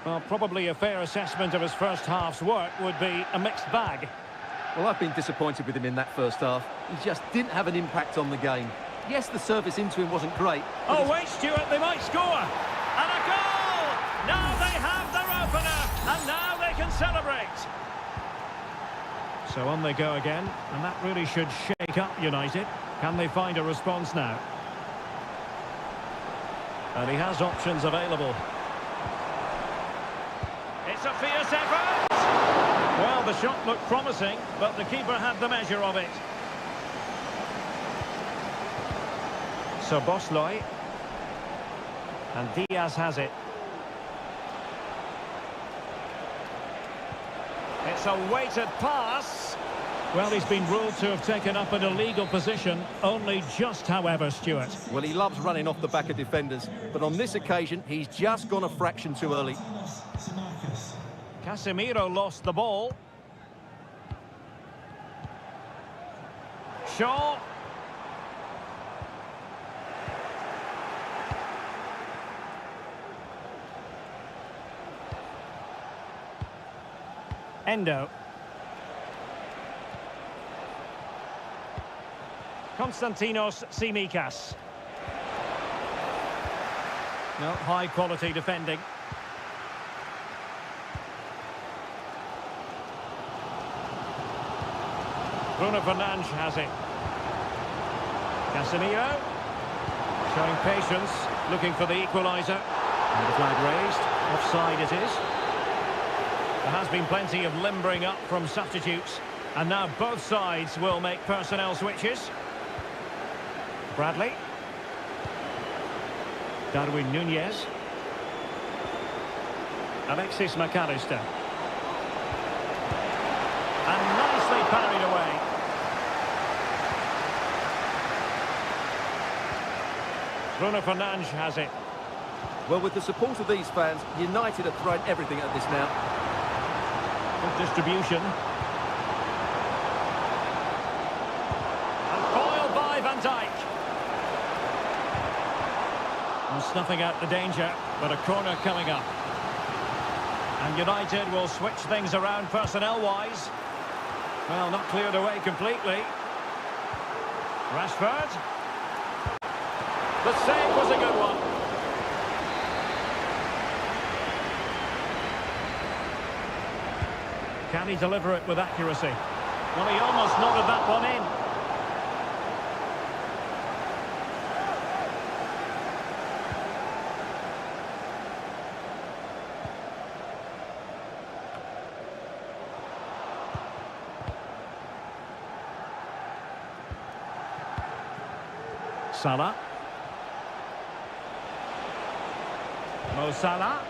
Well, probably a fair assessment of his first half's work would be a mixed bag. Well, I've been disappointed with him in that first half. He just didn't have an impact on the game. Yes, the service into him wasn't great. Oh, wait, Stuart, they might score. And a goal! Now they have their opener, and now they can celebrate. So on they go again, and that really should shake up United. Can they find a response now? And he has options available. It's a fierce effort! Well, the shot looked promising, but the keeper had the measure of it. So Bosloy. And Diaz has it. It's a weighted pass. Well, he's been ruled to have taken up an illegal position, only just, however, Stuart. Well, he loves running off the back of defenders, but on this occasion, he's just gone a fraction too early. Casemiro lost the ball. Shaw. Endo. Konstantinos Tsimikas. No, high-quality defending. Bruno Fernandes has it. Casemiro. Showing patience, looking for the equaliser. And the flag raised. Offside it is. There has been plenty of limbering up from substitutes. And now both sides will make personnel switches. Bradley. Darwin Nunez. Alexis McAllister. And nicely parried away. Bruno Fernandes has it. Well, with the support of these fans, United are throwing everything at this now. Good distribution. And foiled by Van Dijk. And snuffing out the danger, but a corner coming up. And United will switch things around personnel-wise. Well, not cleared away completely. Rashford. The save was a good one. Can he deliver it with accuracy? Well, he almost nodded that one in. Salah. Mo Salah.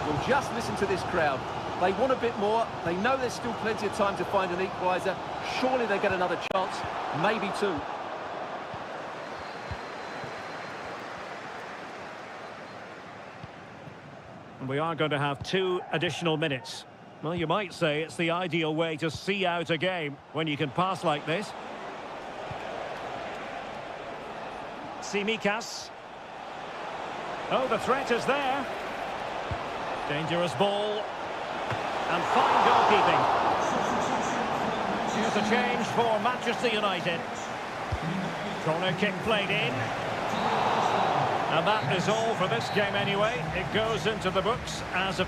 Well, just listen to this crowd. They want a bit more. They know there's still plenty of time to find an equaliser. Surely they get another chance, maybe two. And we are going to have 2 additional minutes. Well, you might say it's the ideal way to see out a game when you can pass like this. Tsimikas. Oh, the threat is there. Dangerous ball. And fine goalkeeping. Here's a change for Manchester United. Corner kick played in. And that is all for this game anyway. It goes into the books as a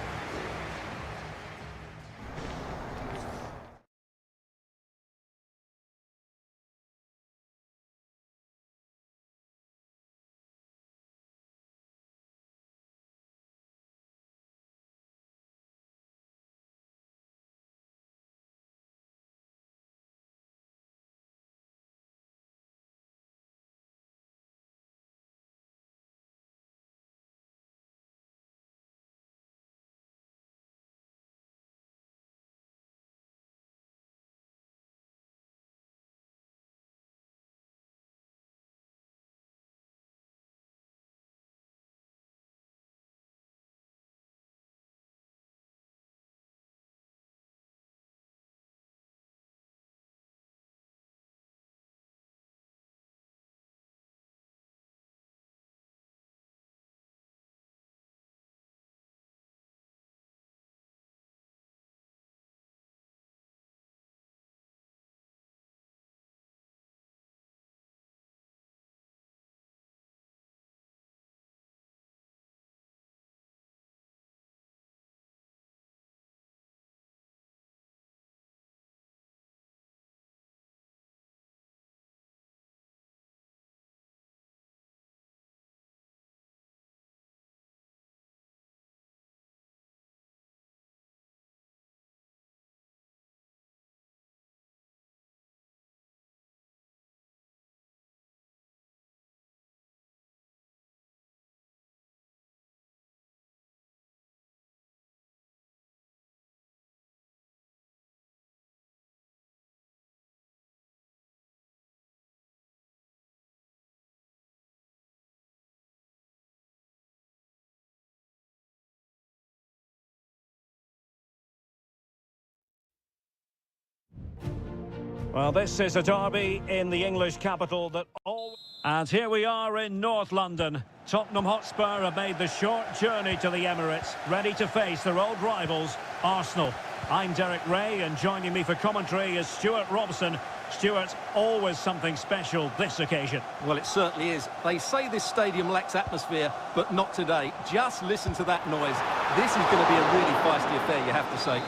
Well, this is a derby in the English capital that all... And here we are in North London. Tottenham Hotspur have made the short journey to the Emirates, ready to face their old rivals, Arsenal. I'm Derek Ray, and joining me for commentary is Stuart Robson. Stuart, always something special this occasion. Well, it certainly is. They say this stadium lacks atmosphere, but not today. Just listen to that noise. This is going to be a really feisty affair, you have to say.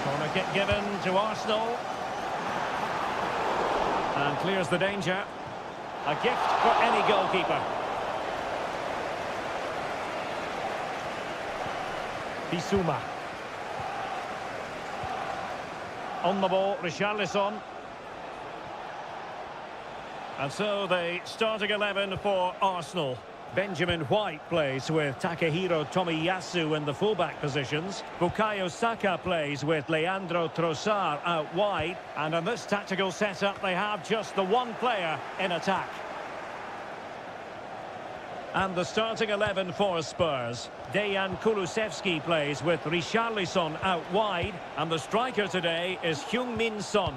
Corner kick given to Arsenal. And clears the danger. A gift for any goalkeeper. Bissouma. On the ball, Richarlison. And so the starting 11 for Arsenal. Benjamin White plays with Takehiro Tomiyasu in the fullback positions. Bukayo Saka plays with Leandro Trossard out wide. And in this tactical setup, they have just the one player in attack. And the starting 11 for Spurs. Dejan Kulusevski plays with Richarlison out wide. And the striker today is Heung-min Son.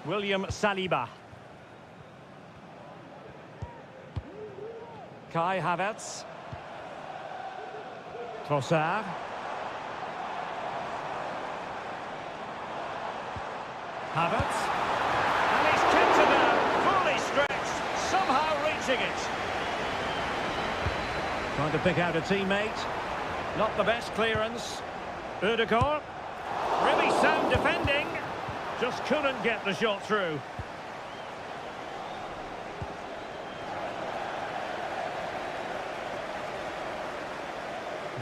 William Saliba. Kai Havertz. Trossard. Havertz. And he's kept it down, fully stretched, somehow reaching it. Trying to pick out a teammate. Not the best clearance. Ødegaard. Really sound defending. Just couldn't get the shot through.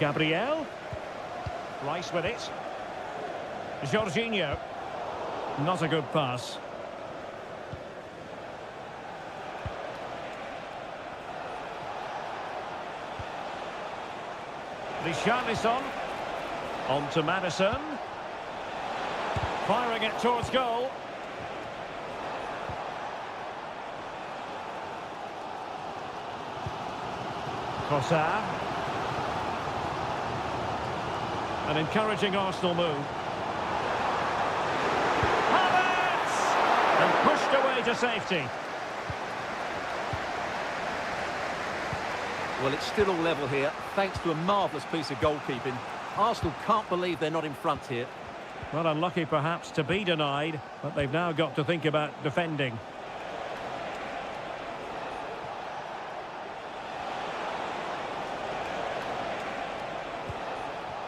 Gabriel. Rice with it. Jorginho. Not a good pass. Richarlison. On to Madison. Firing it towards goal. Trossard. An encouraging Arsenal move. Havertz! And pushed away to safety. Well, it's still all level here, thanks to a marvellous piece of goalkeeping. Arsenal can't believe they're not in front here. Well, unlucky perhaps to be denied, but they've now got to think about defending.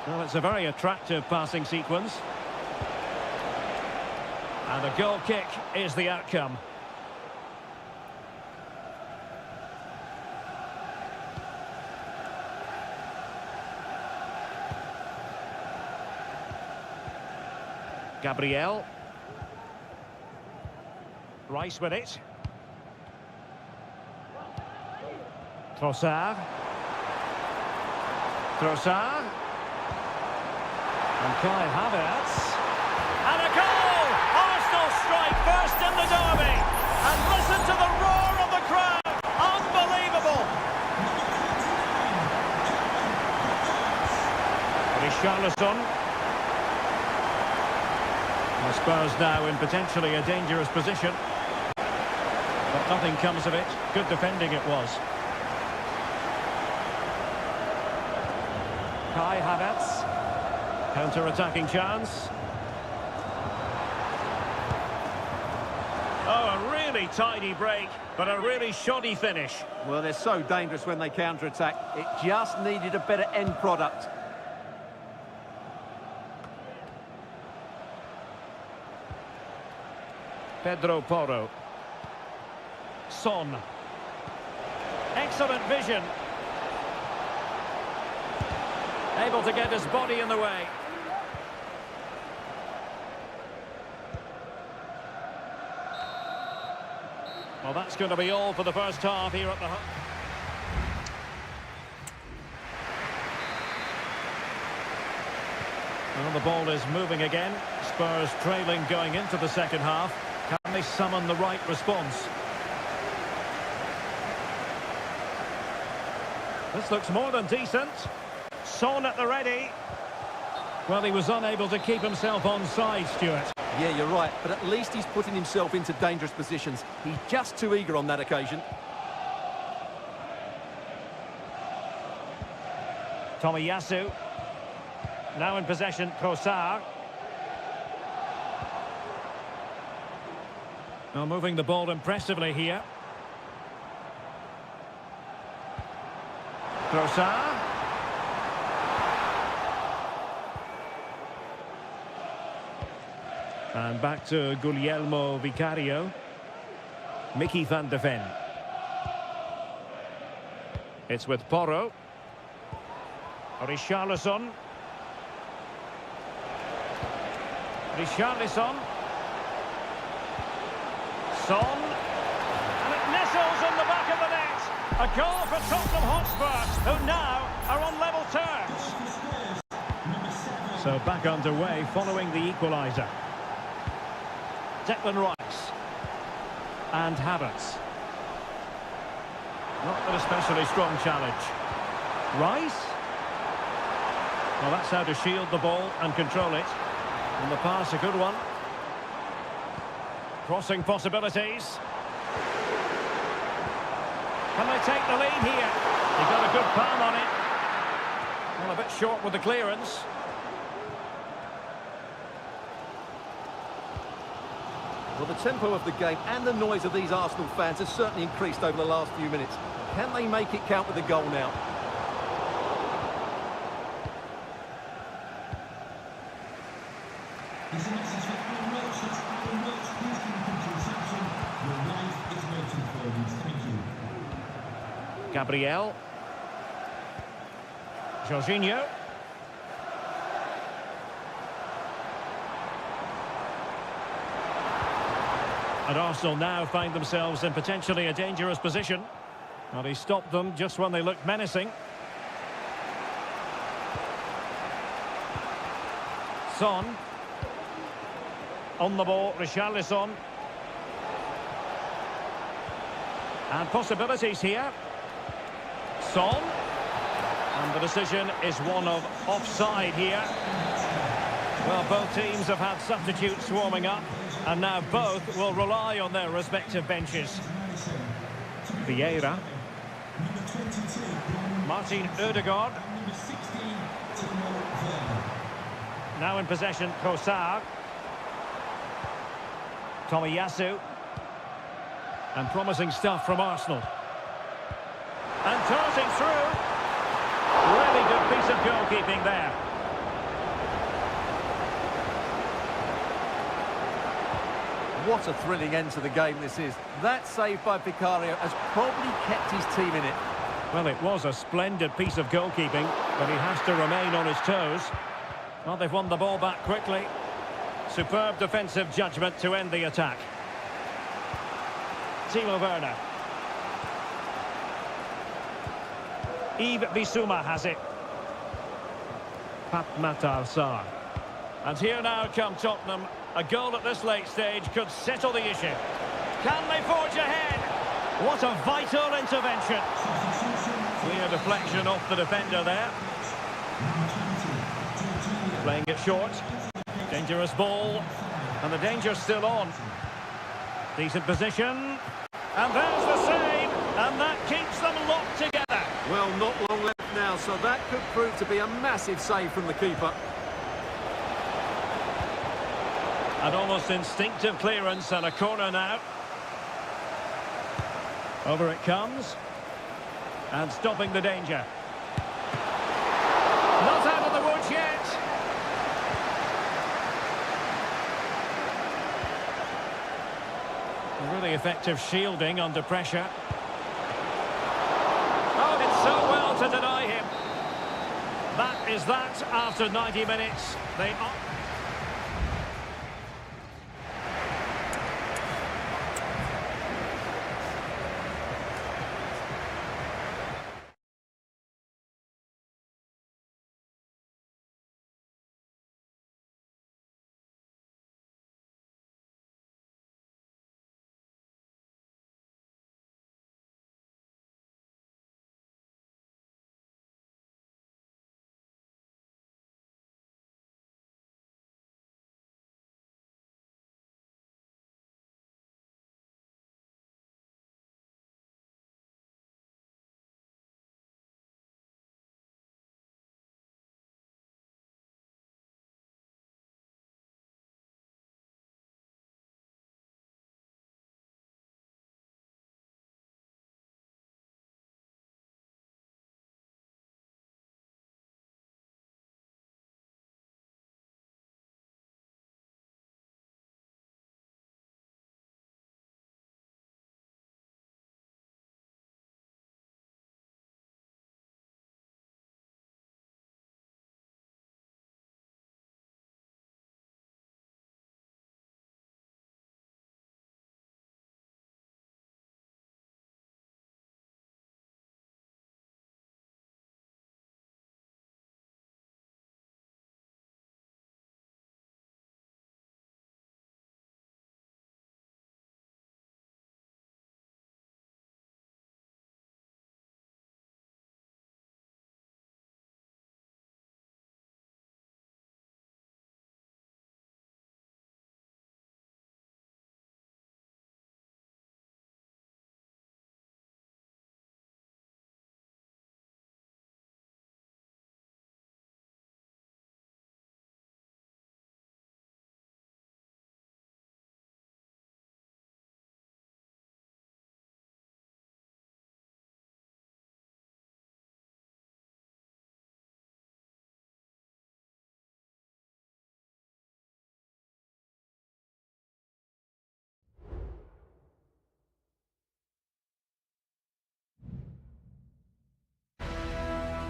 Well, it's a very attractive passing sequence. And a goal kick is the outcome. Gabriel. Rice with it. Trossard. Trossard. And Kai Havertz. And a goal! Arsenal strike first in the derby. And listen to the roar of the crowd. Unbelievable. Richarlison. The Spurs now in potentially a dangerous position. But nothing comes of it. Good defending it was. Kai Havertz. Counter-attacking chance. Oh, a really tidy break, but a really shoddy finish. Well, they're so dangerous when they counter-attack. It just needed a better end product. Pedro Porro. Son. Excellent vision. Able to get his body in the way. Well, that's going to be all for the first half here at the... Well, the ball is moving again. Spurs trailing going into the second half. Can they summon the right response? This looks more than decent. Son at the ready. Well, he was unable to keep himself onside, Stuart. Yeah, you're right, but at least he's putting himself into dangerous positions. He's just too eager on that occasion. Tomiyasu. Now in possession, Kosar. Now moving the ball impressively here. Kosar. And back to Guglielmo Vicario. Mickey van de Ven. It's with Porro. Richarlison. Richarlison. Son. And it nestles in the back of the net. A goal for Tottenham Hotspur, who now are on level terms. So back underway following the equaliser. Declan Rice. And Havertz. Not an especially strong challenge. Rice. Well, that's how to shield the ball and control it. And the pass, a good one. Crossing possibilities. Can they take the lead here? They got a good palm on it. Well, a bit short with the clearance. Well, the tempo of the game and the noise of these Arsenal fans has certainly increased over the last few minutes. Can they make it count with the goal now? Gabriel. Jorginho. And Arsenal now find themselves in potentially a dangerous position. Well, he stopped them just when they looked menacing. Son. On the ball, Richarlison. And possibilities here. Son. And the decision is one of offside here. Well, both teams have had substitutes warming up, and now both will rely on their respective benches. Vieira. Martin Ødegaard. Now in possession, Kosar. Tomiyasu. And promising stuff from Arsenal. And tossing through. Really good piece of goalkeeping there. What a thrilling end to the game this is. That save by Vicario has probably kept his team in it. Well, it was a splendid piece of goalkeeping, but he has to remain on his toes. Well, they've won the ball back quickly. Superb defensive judgment to end the attack. Timo Werner. Yves Bissouma has it. Pat Matar Sarr. And here now come Tottenham. A goal at this late stage could settle the issue. Can they forge ahead? What a vital intervention. Clear deflection off the defender there. Playing it short. Dangerous ball. And the danger's still on. Decent position. And there's the save. And that keeps them locked together. Well, not long left now, so that could prove to be a massive save from the keeper. An almost instinctive clearance and a corner now. Over it comes. And stopping the danger. Not out of the woods yet. Really effective shielding under pressure. Oh, did so well to deny him. That is that after 90 minutes. They are...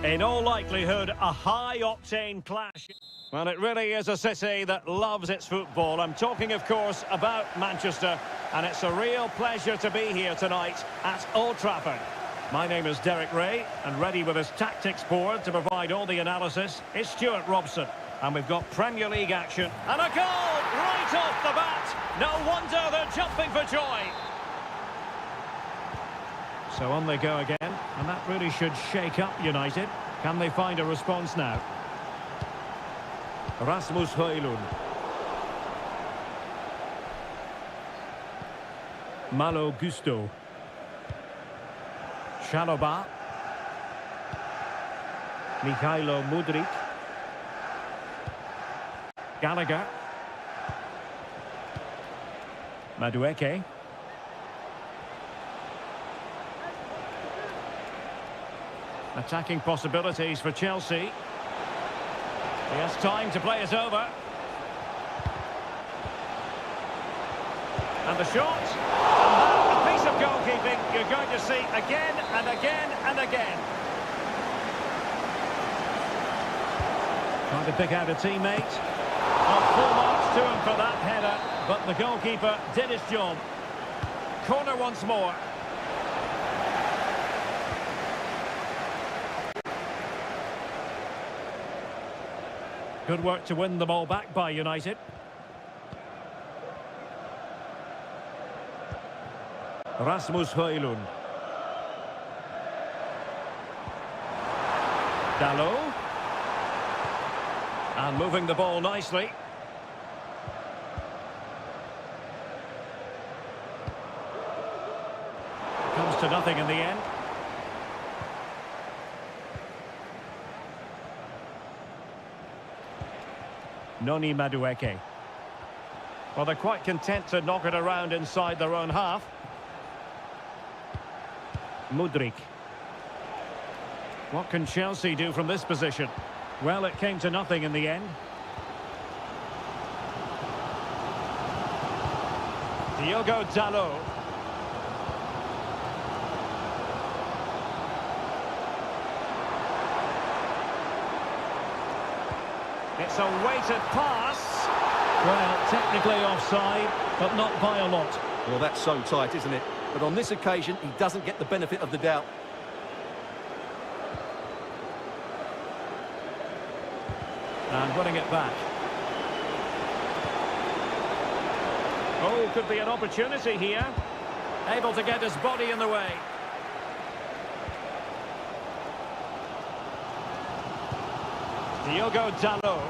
In all likelihood, a high-octane clash. Well, it really is a city that loves its football. I'm talking, of course, about Manchester, and it's a real pleasure to be here tonight at Old Trafford. My name is Derek Ray, and ready with his tactics board to provide all the analysis is Stuart Robson. And we've got Premier League action. And a goal right off the bat! No wonder they're jumping for joy! So on they go again, and that really should shake up United. Can they find a response now? Rasmus Højlund. Malo Gusto. Chalobah. Mikhailo Mudryk. Gallagher. Madueke. Attacking possibilities for Chelsea. He has time to play it over. And the shot. And that, a piece of goalkeeping you're going to see again and again and again. Trying to pick out a teammate. Full marks to him for that header, but the goalkeeper did his job. Corner once more. Good work to win the ball back by United. Rasmus Højlund. Dalot. And moving the ball nicely. Comes to nothing in the end. Noni Madueke. Well, they're quite content to knock it around inside their own half. Mudryk. What can Chelsea do from this position? Well, it came to nothing in the end. Diogo Dalot. It's a weighted pass. Well, technically offside, but not by a lot. Well, that's so tight, isn't it? But on this occasion, he doesn't get the benefit of the doubt. And winning it back. Oh, could be an opportunity here. Able to get his body in the way. Diogo Dalot.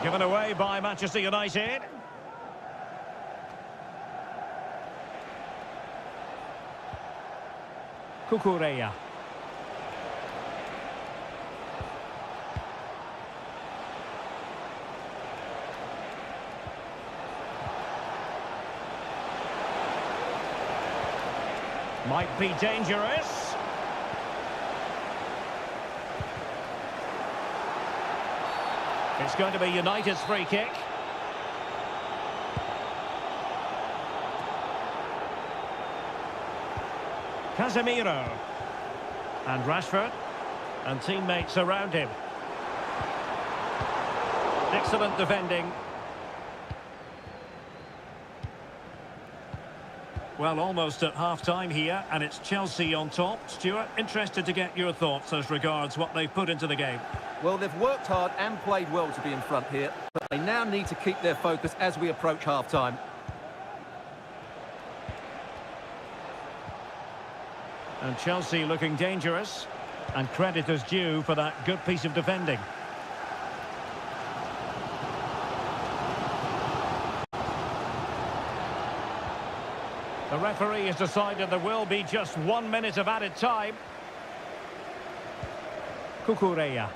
Given away by Manchester United. Cucurella. Might be dangerous. It's going to be United's free kick. Casemiro. And Rashford. And teammates around him. Excellent defending. Well, almost at half-time here, and it's Chelsea on top. Stuart, interested to get your thoughts as regards what they've put into the game. Well, they've worked hard and played well to be in front here, but they now need to keep their focus as we approach half-time. And Chelsea looking dangerous, and credit is due for that good piece of defending. The referee has decided there will be just 1 minute of added time. Cucurella.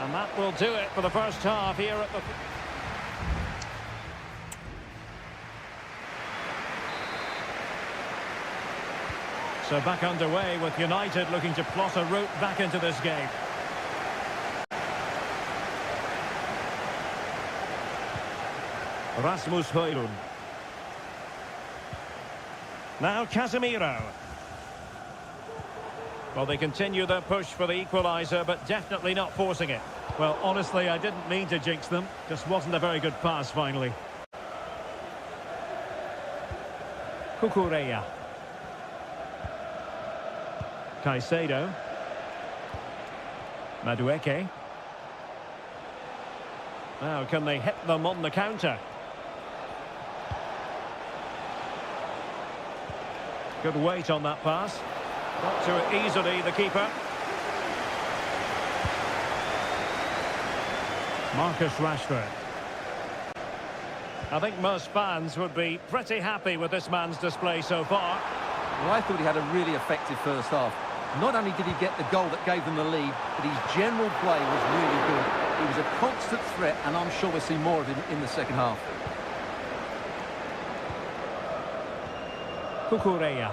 And that will do it for the first half here at the... So back underway with United looking to plot a route back into this game. Rasmus Højlund. Now Casemiro. Well, they continue their push for the equaliser, but definitely not forcing it. Well, honestly, I didn't mean to jinx them. Just wasn't a very good pass, finally. Cucurella. Caicedo. Madueke. Now, can they hit them on the counter? Good weight on that pass. Got to it easily, the keeper. Marcus Rashford. I think most fans would be pretty happy with this man's display so far. Well, I thought he had a really effective first half. Not only did he get the goal that gave them the lead, but his general play was really good. He was a constant threat, and I'm sure we'll see more of him in the second half. Cucurella.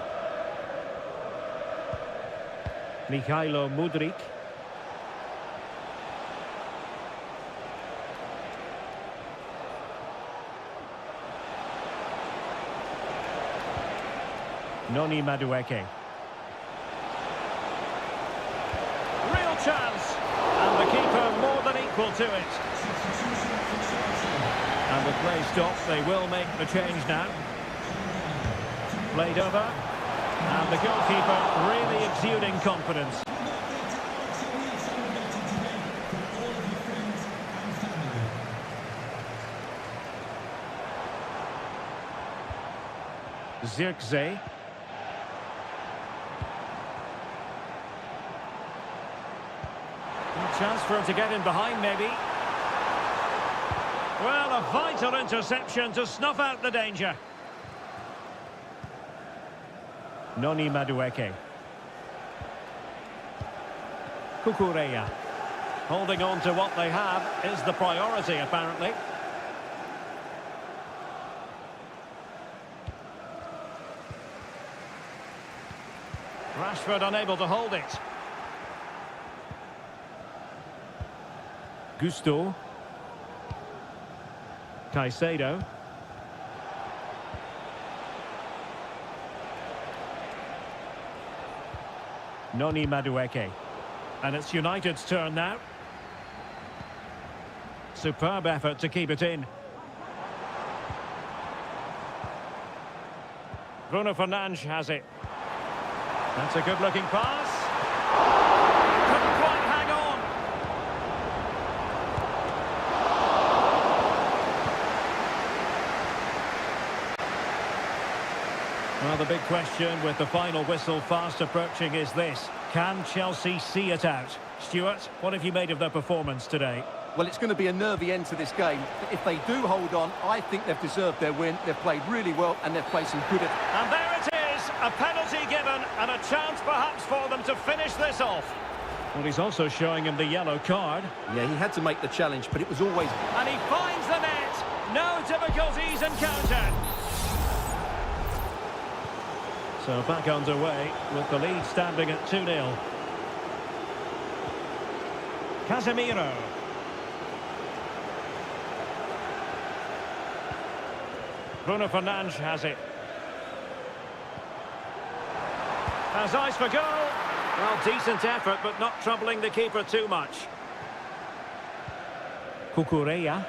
Mikhailo Mudryk. Noni Madueke. Real chance. And the keeper more than equal to it. And the play stops. They will make the change now. Played over. And the goalkeeper really exuding confidence. Zirkzee. Chance for him to get in behind, maybe. Well, a vital interception to snuff out the danger. Noni Madueke. Cucurella. Holding on to what they have is the priority, apparently. Rashford unable to hold it. Gusto. Caicedo. Noni Madueke. And it's United's turn now. Superb effort to keep it in. Bruno Fernandes has it. That's a good-looking pass. Couldn't quite hang on. Well, the big question with the final whistle fast approaching is this. Can Chelsea see it out? Stuart, what have you made of their performance today? Well, it's going to be a nervy end to this game. But if they do hold on, I think they've deserved their win. They've played really well and they've played some good... And there it is, a penalty given and a chance perhaps for them to finish this off. Well, he's also showing him the yellow card. Yeah, he had to make the challenge, but it was always... And he finds the net. No difficulties encountered. So back underway with the lead standing at 2-0. Casemiro. Bruno Fernandes has it. Has eyes for goal. Well, decent effort, but not troubling the keeper too much. Cucurella.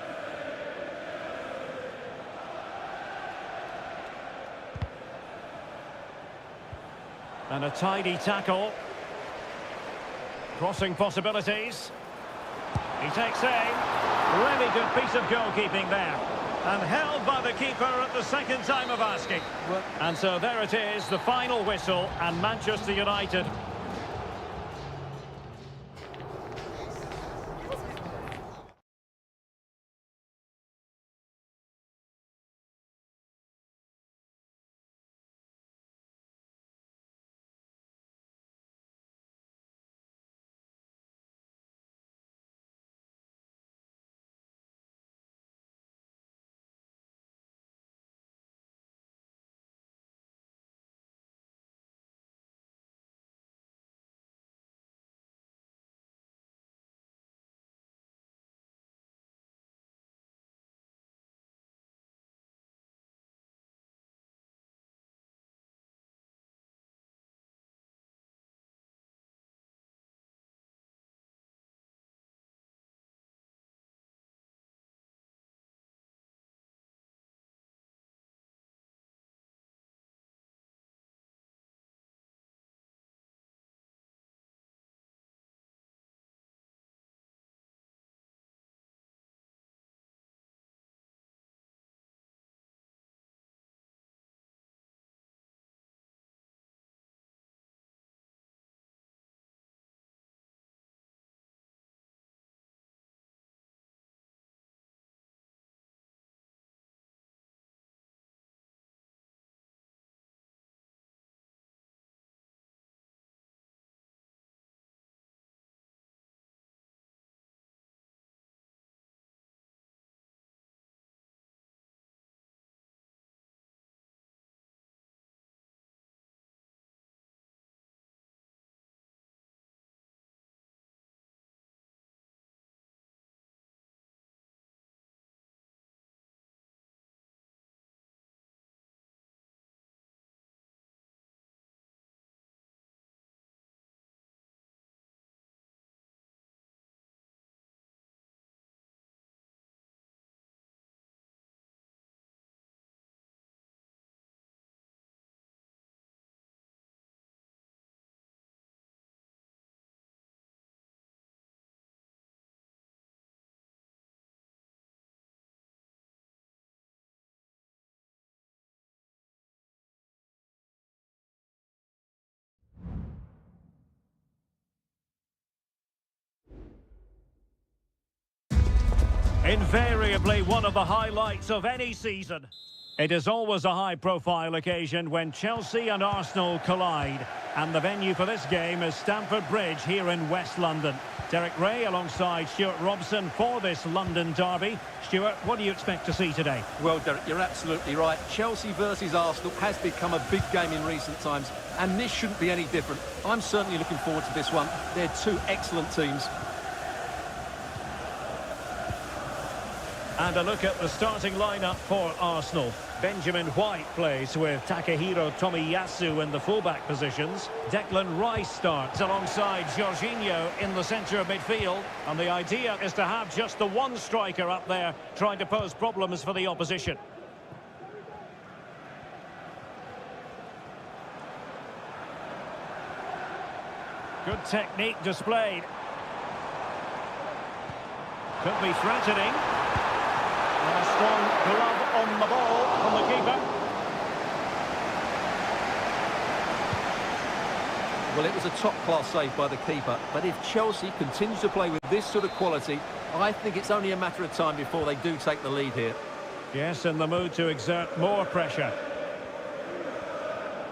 And a tidy tackle. Crossing possibilities. He takes aim. Really good piece of goalkeeping there. And held by the keeper at the second time of asking. And so there it is, the final whistle, and Manchester United Invariably one of the highlights of any season. It is always a high-profile occasion when Chelsea and Arsenal collide. And the venue for this game is Stamford Bridge here in West London. Derek Ray alongside Stuart Robson for this London derby. Stuart, what do you expect to see today? Well, Derek, you're absolutely right. Chelsea versus Arsenal has become a big game in recent times, and this shouldn't be any different. I'm certainly looking forward to this one. They're two excellent teams. And a look at the starting lineup for Arsenal. Benjamin White plays with Takehiro Tomiyasu in the fullback positions. Declan Rice starts alongside Jorginho in the centre of midfield. And the idea is to have just the one striker up there trying to pose problems for the opposition. Good technique displayed. Could be threatening. And a strong glove on the ball from the keeper. Well, it was a top-class save by the keeper, but if Chelsea continues to play with this sort of quality, I think it's only a matter of time before they do take the lead here. Yes, in the mood to exert more pressure.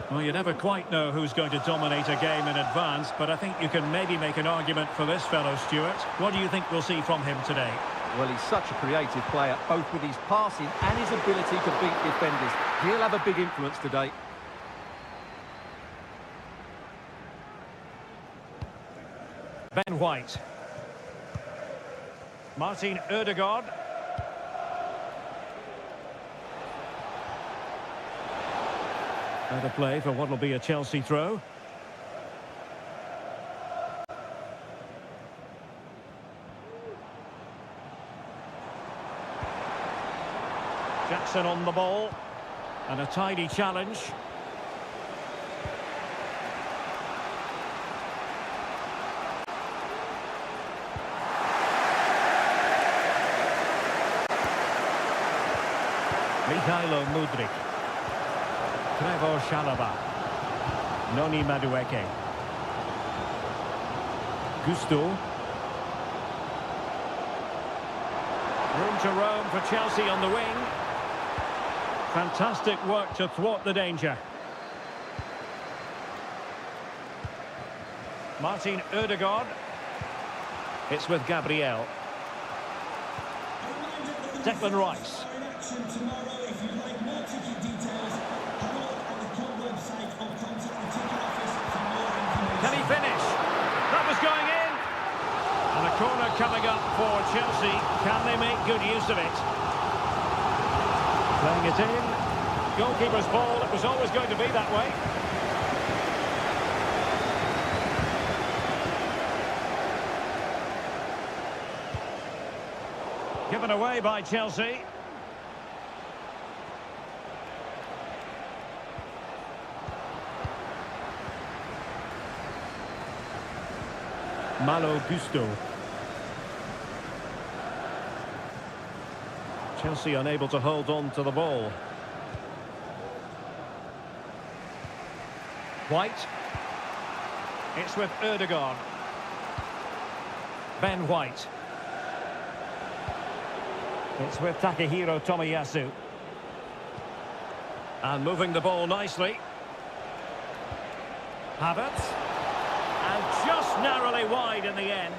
Well, you never quite know who's going to dominate a game in advance, but I think you can maybe make an argument for this fellow, Stuart. What do you think we'll see from him today? Well, he's such a creative player, both with his passing and his ability to beat defenders. He'll have a big influence today. Ben White. Martin Ødegaard. Better play for what will be a Chelsea throw. Jackson on the ball. And a tidy challenge. Mikhailo Mudryk. Trevor Chalobah. Noni Madueke. Gusto. Room to roam for Chelsea on the wing. Fantastic work to thwart the danger. Martin Ødegaard. It's with Gabriel. Declan Rice. Can he finish? That was going in. And a corner coming up for Chelsea. Can they make good use of it? Playing it in. Goalkeeper's ball. It was always going to be that way. Given away by Chelsea. Malo Gusto. Chelsea unable to hold on to the ball. White. It's with Ødegaard. Ben White. It's with Takehiro Tomiyasu. And moving the ball nicely. Havertz. And just narrowly wide in the end.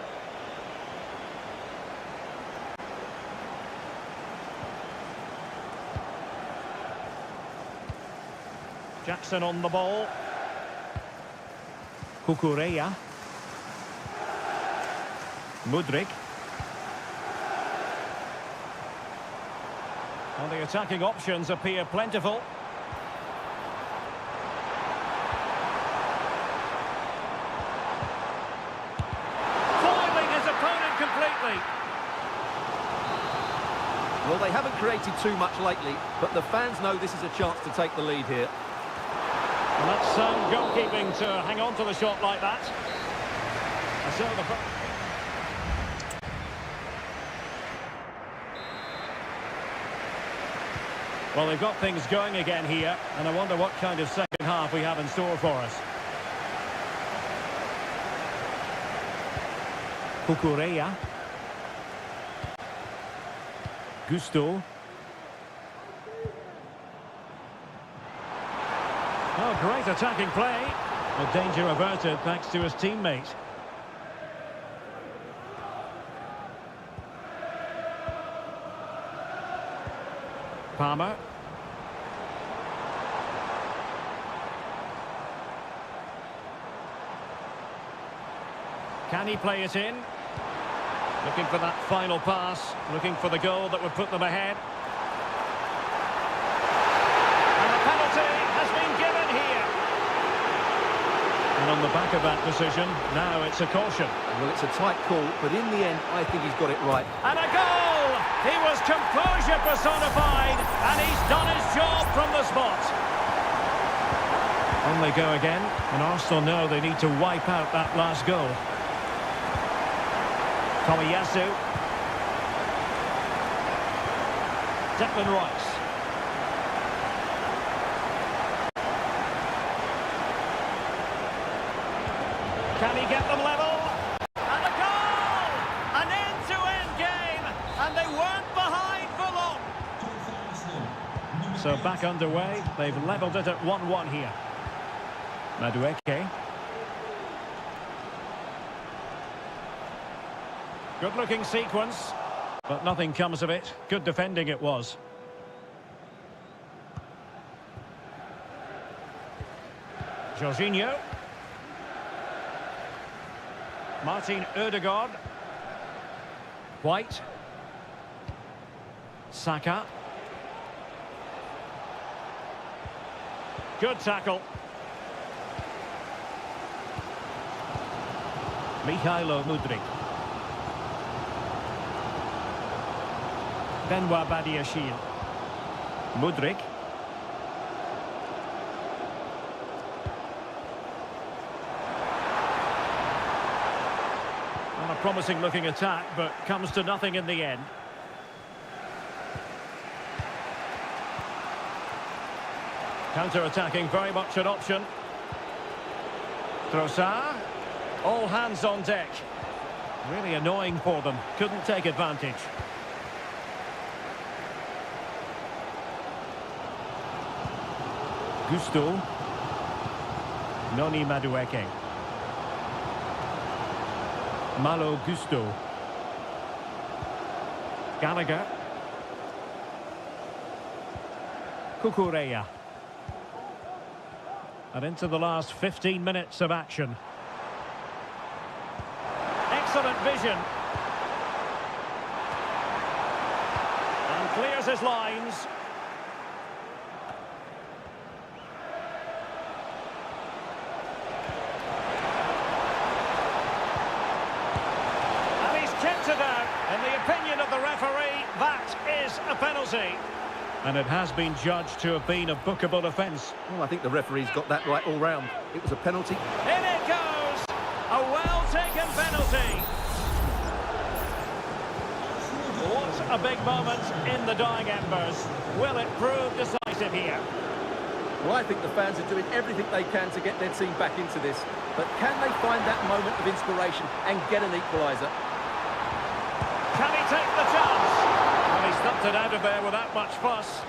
Jackson on the ball. Kukureya. Mudryk. Well, the attacking options appear plentiful. Well, they haven't created too much lately, but the fans know this is a chance to take the lead here. And that's sound goalkeeping to hang on to the shot like that. So well, they've got things going again here, and I wonder what kind of second half we have in store for us. Kukureya. Gusto. Oh, great attacking play. The danger averted thanks to his teammate. Palmer. Can he play it in? Looking for that final pass, looking for the goal that would put them ahead. And the penalty has been given here. And on the back of that decision, now it's a caution. Well, it's a tight call, but in the end, I think he's got it right. And a goal! He was composure personified, and he's done his job from the spot. On they go again, and Arsenal know they need to wipe out that last goal. Tomiyasu. Declan Rice. Can he get them level? And a goal! An end-to-end game, and they weren't behind for long. So back underway, they've levelled it at 1-1 here. Madueke. Good-looking sequence, but nothing comes of it. Good defending it was. Jorginho. Martin Ødegaard. White. Saka. Good tackle. Mihailo Mudryk. Benoit Badiashile. Mudryk. Well, a promising looking attack, but comes to nothing in the end. Counter-attacking, very much an option. Trossard. All hands on deck. Really annoying for them. Couldn't take advantage. Gusto. Noni Madueke. Malo Gusto. Gallagher. Cucurella. And into the last 15 minutes of action. Excellent vision. And clears his lines. In the opinion of the referee, that is a penalty. And it has been judged to have been a bookable offence. Well, I think the referee's got that right all round. It was a penalty. In it goes! A well-taken penalty. What a big moment in the dying embers. Will it prove decisive here? Well, I think the fans are doing everything they can to get their team back into this. But can they find that moment of inspiration and get an equaliser? Can he take the chance? Well, he stumped it out of there without much fuss.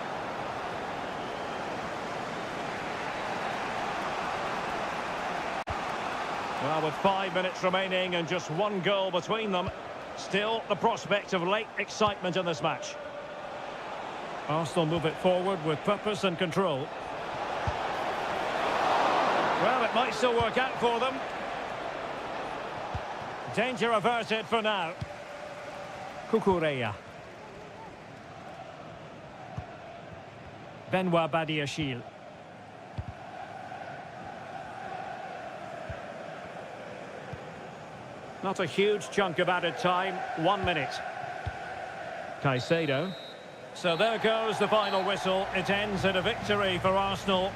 Well, with 5 minutes remaining and just one goal between them, still the prospect of late excitement in this match. Arsenal move it forward with purpose and control. Well, it might still work out for them. Danger averted for now. Cucurella. Benoit Badiashile. Not a huge chunk of added time. 1 minute. Caicedo. So there goes the final whistle. It ends in a victory for Arsenal.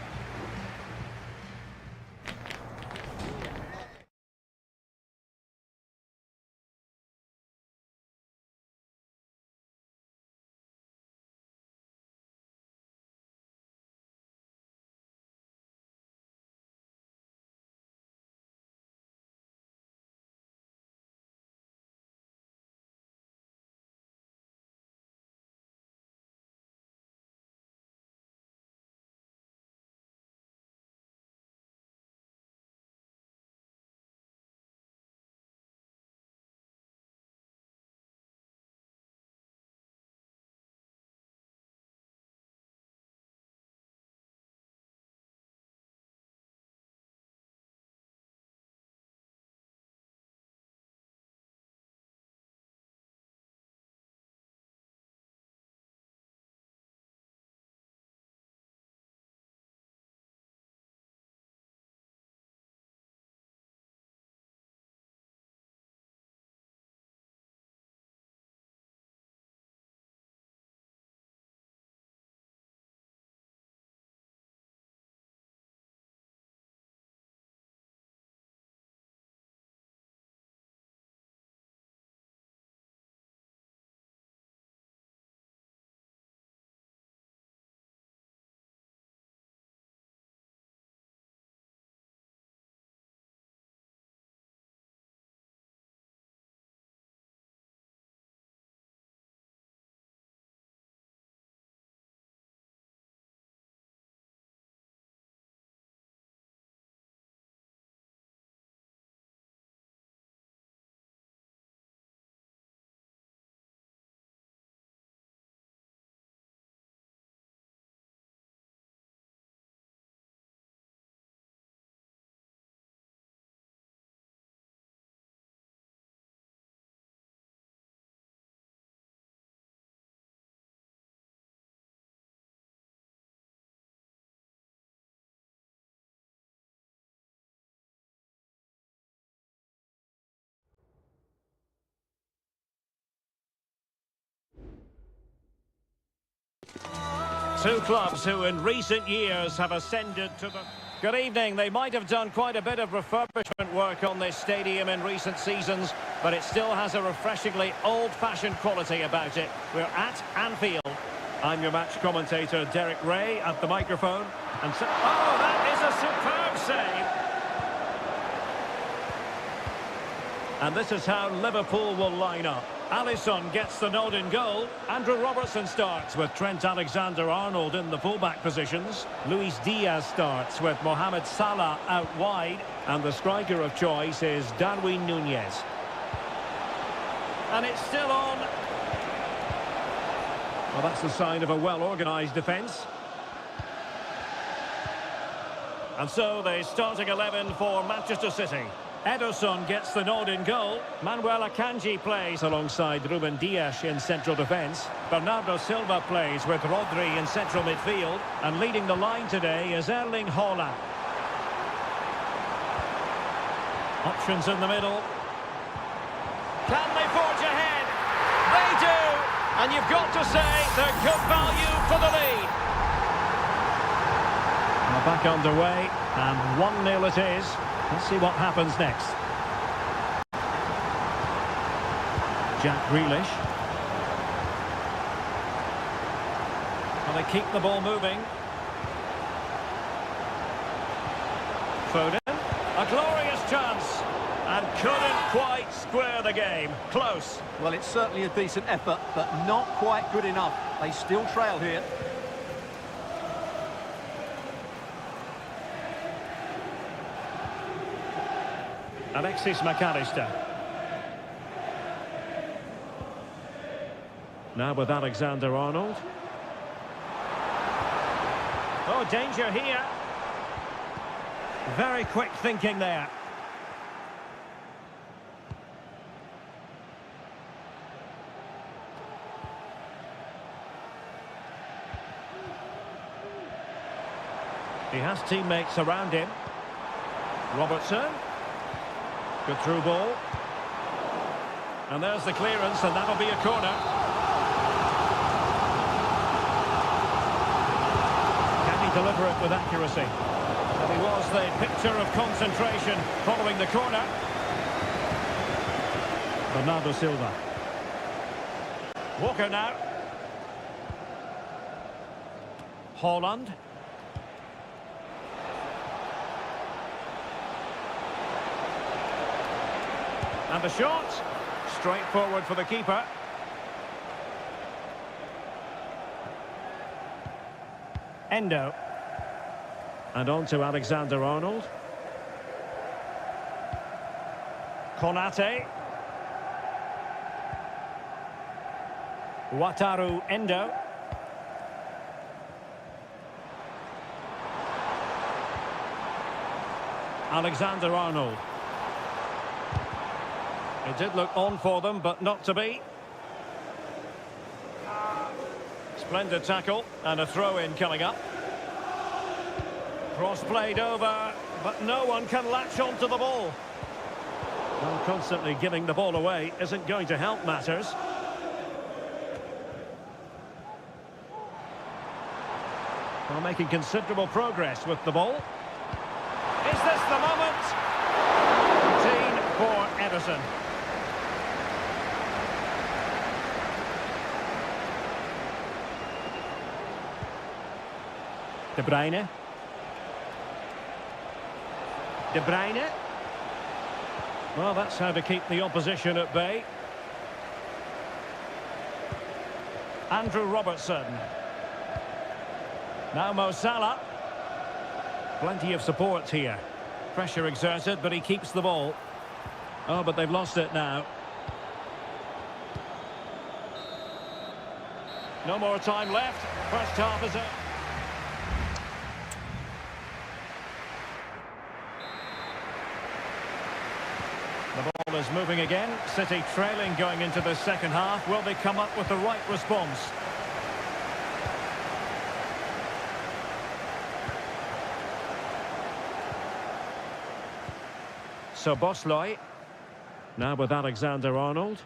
Two clubs who in recent years have ascended to the... Good evening. They might have done quite a bit of refurbishment work on this stadium in recent seasons, but it still has a refreshingly old-fashioned quality about it. We're at Anfield. I'm your match commentator, Derek Ray, at the microphone. And so... Oh, that is a superb save! And this is how Liverpool will line up. Alisson gets the nod in goal. Andrew Robertson starts with Trent Alexander-Arnold in the fullback positions. Luis Diaz starts with Mohamed Salah out wide. And the striker of choice is Darwin Núñez. And it's still on. Well, that's the sign of a well-organised defence. And so the starting 11 for Manchester City. Ederson gets the nod in goal. Manuel Akanji plays alongside Ruben Dias in central defence. Bernardo Silva plays with Rodri in central midfield. And leading the line today is Erling Haaland. Options in the middle. Can they forge ahead? They do! And you've got to say they're good value for the lead. We're back underway, and 1-0 it is. Let's see what happens next. Jack Grealish. Well, they keep the ball moving. Foden. A glorious chance. And couldn't quite square the game. Close. Well, it's certainly a decent effort, but not quite good enough. They still trail here. Alexis McAllister. Now with Alexander-Arnold. Oh, danger here. Very quick thinking there. He has teammates around him. Robertson. Good through ball. And there's the clearance, and that'll be a corner. Can he deliver it with accuracy? And he was the picture of concentration following the corner. Bernardo Silva. Walker now. Haaland. And the shot, straight forward for the keeper. Endo. And on to Alexander-Arnold. Konate. Wataru Endo. Alexander-Arnold. It did look on for them, but not to be. Splendid tackle, and a throw-in coming up. Cross played over, but no one can latch onto the ball. Well, constantly giving the ball away isn't going to help matters. Well, making considerable progress with the ball. Is this the moment? Routine for Ederson. De Bruyne. De Bruyne. Well, that's how to keep the opposition at bay. Andrew Robertson. Now Mo Salah. Plenty of support here. Pressure exerted, but he keeps the ball. Oh, but they've lost it now. No more time left. First half is up. The ball is moving again. City trailing going into the second half. Will they come up with the right response? So Bosley. Now with Alexander-Arnold.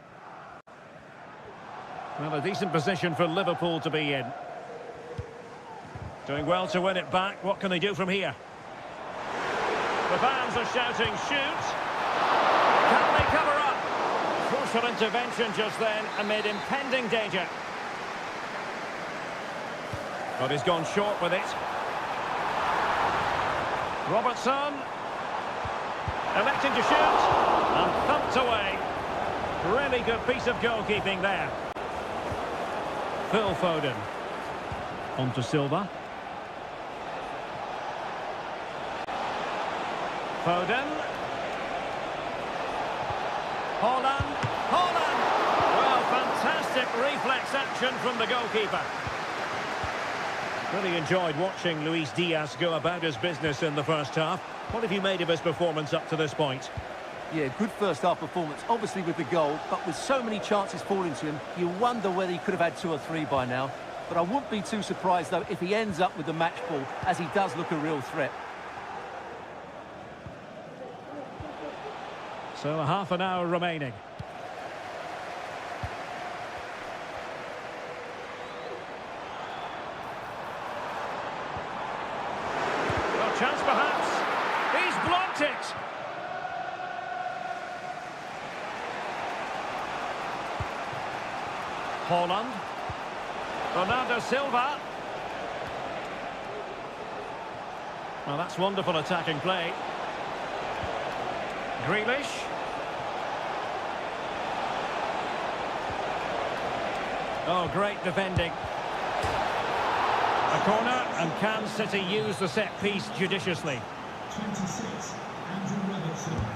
Well, a decent position for Liverpool to be in. Doing well to win it back. What can they do from here? The fans are shouting, shoot! Can they cover up? Crucial intervention just then amid impending danger. But he's gone short with it. Robertson. Electing to shoot. And thumped away. Really good piece of goalkeeping there. Phil Foden. On to Silva. Foden. Holland. Holland! Well, fantastic reflex action from the goalkeeper. Really enjoyed watching Luis Diaz go about his business in the first half. What have you made of his performance up to this point? Yeah, good first half performance, obviously with the goal, but with so many chances falling to him, you wonder whether he could have had 2 or 3 by now. But I wouldn't be too surprised, though, if he ends up with the match ball, as he does look a real threat. So a half an hour remaining. Well, chance perhaps. He's blocked it. Holland. Bernardo Silva. Well, that's wonderful attacking play. Grealish. Oh, great defending. A corner, and can City use the set piece judiciously? 26,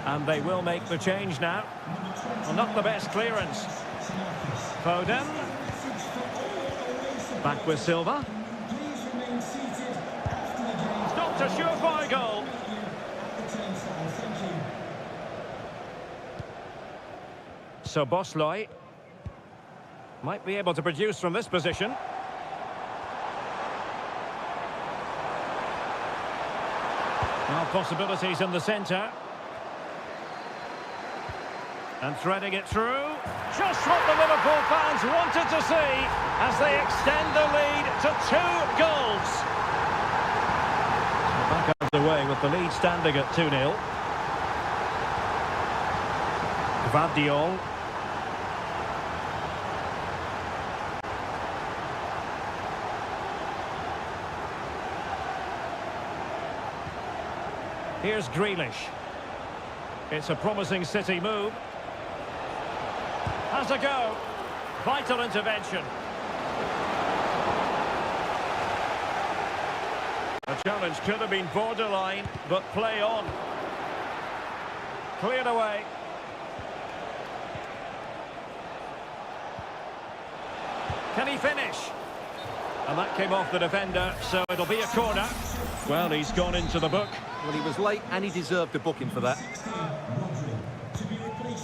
and they will make the change now. Well, not the best clearance. Foden. Back with Silva. Stopped a surefire goal. So Bosloy might be able to produce from this position. Now possibilities in the centre. And threading it through. Just what the Liverpool fans wanted to see as they extend the lead to 2 goals. So back underway with the lead standing at 2-0. Gvardiol. Here's Grealish. It's a promising City move. Has a go. Vital intervention. The challenge could have been borderline, but play on. Cleared away. Can he finish? And that came off the defender, so it'll be a corner. Well, he's gone into the book. Well, he was late and he deserved a booking for that.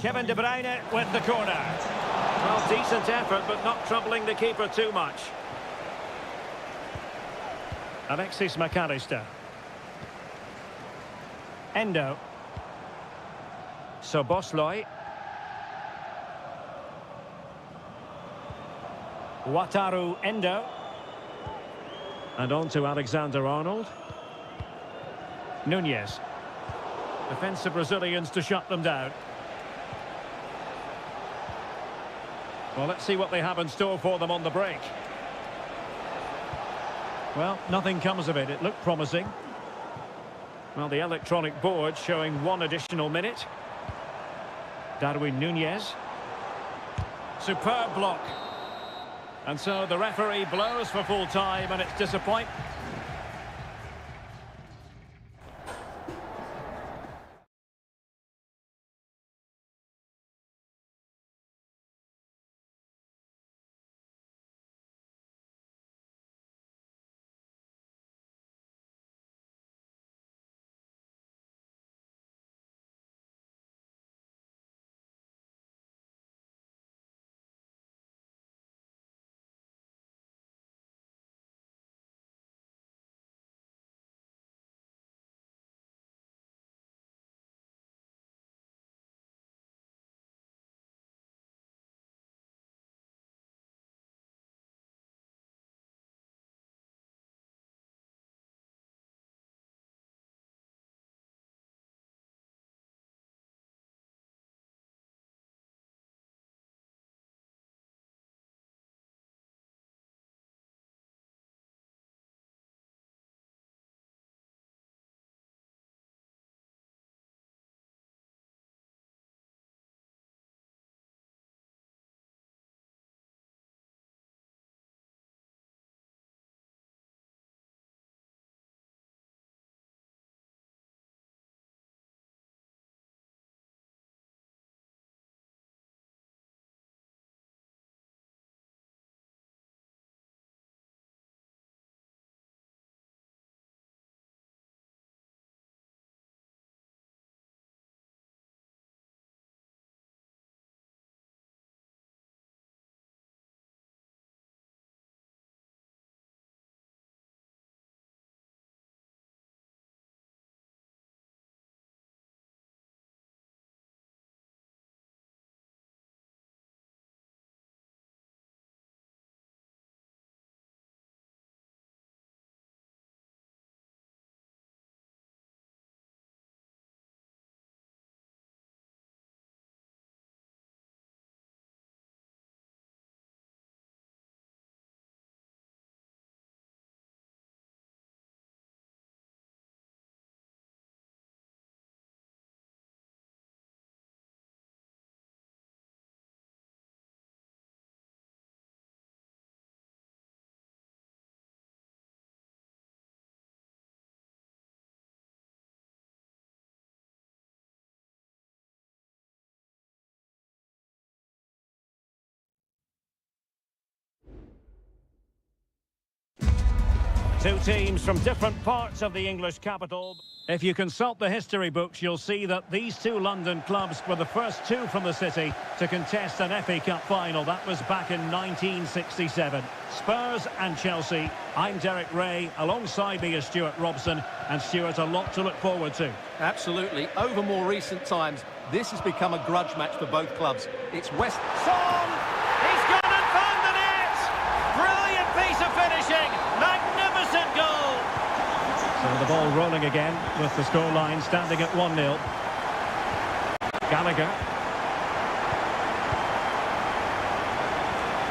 Kevin De Bruyne with the corner. Well, decent effort, but not troubling the keeper too much. Alexis McAllister. Endo. So Bosloy. Wataru Endo. And on to Alexander-Arnold. Nunez. Defensive Brazilians to shut them down. Well, let's see what they have in store for them on the break. Well, nothing comes of it. It looked promising. Well, the electronic board showing 1 additional minute. Darwin Nunez. Superb block. And so the referee blows for full time, and it's disappointing. Two teams from different parts of the English capital. If you consult the history books, you'll see that these two London clubs were the first two from the city to contest an FA Cup final. That was back in 1967. Spurs and Chelsea. I'm Derek Ray. Alongside me is Stuart Robson. And Stuart, a lot to look forward to. Absolutely. Over more recent times, this has become a grudge match for both clubs. It's West... Son! He's gone and found the net! Brilliant piece of finishing! Magnificent goal! So the ball rolling again with the scoreline standing at 1-0. Gallagher.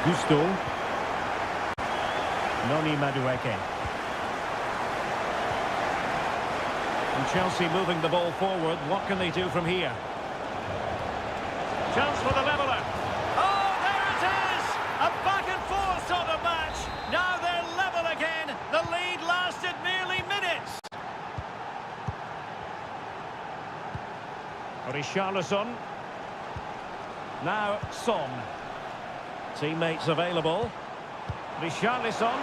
Gusto. Noni Madueke. And Chelsea moving the ball forward. What can they do from here? Chance for the leveller. Oh, there it is! A back-and-forth sort of match. Now they're level again. The lead lasted merely minutes. Richarlison. Now Son. Teammates available. Richarlison.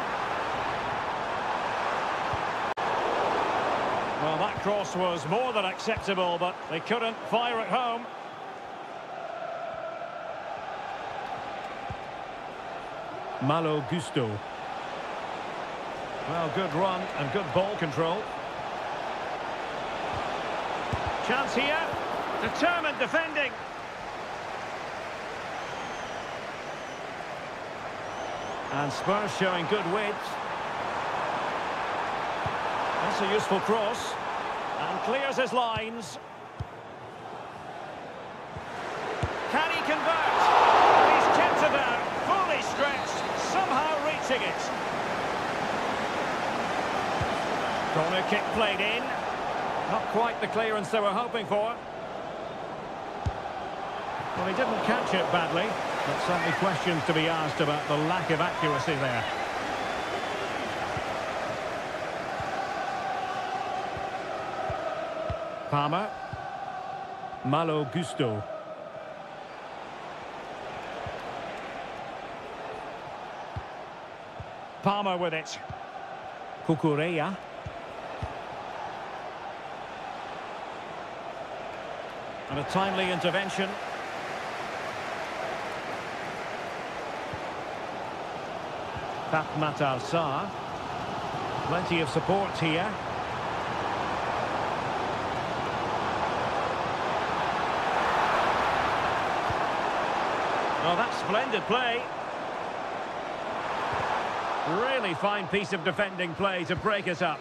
Well, that cross was more than acceptable, but they couldn't fire it home. Malo Gusto. Well, good run and good ball control. Chance here. Determined defending. And Spurs showing good width. That's a useful cross. And clears his lines. Can he convert? He's kept it out. Fully stretched. Somehow reaching it. Corner kick played in. Not quite the clearance they were hoping for. Well, he didn't catch it badly, but certainly questions to be asked about the lack of accuracy there. Palmer. Malo Gusto. Palmer with it. Cucurella. And a timely intervention. Matar Sarr. Plenty of support here. Oh, that's splendid play. Really fine piece of defending play to break us up.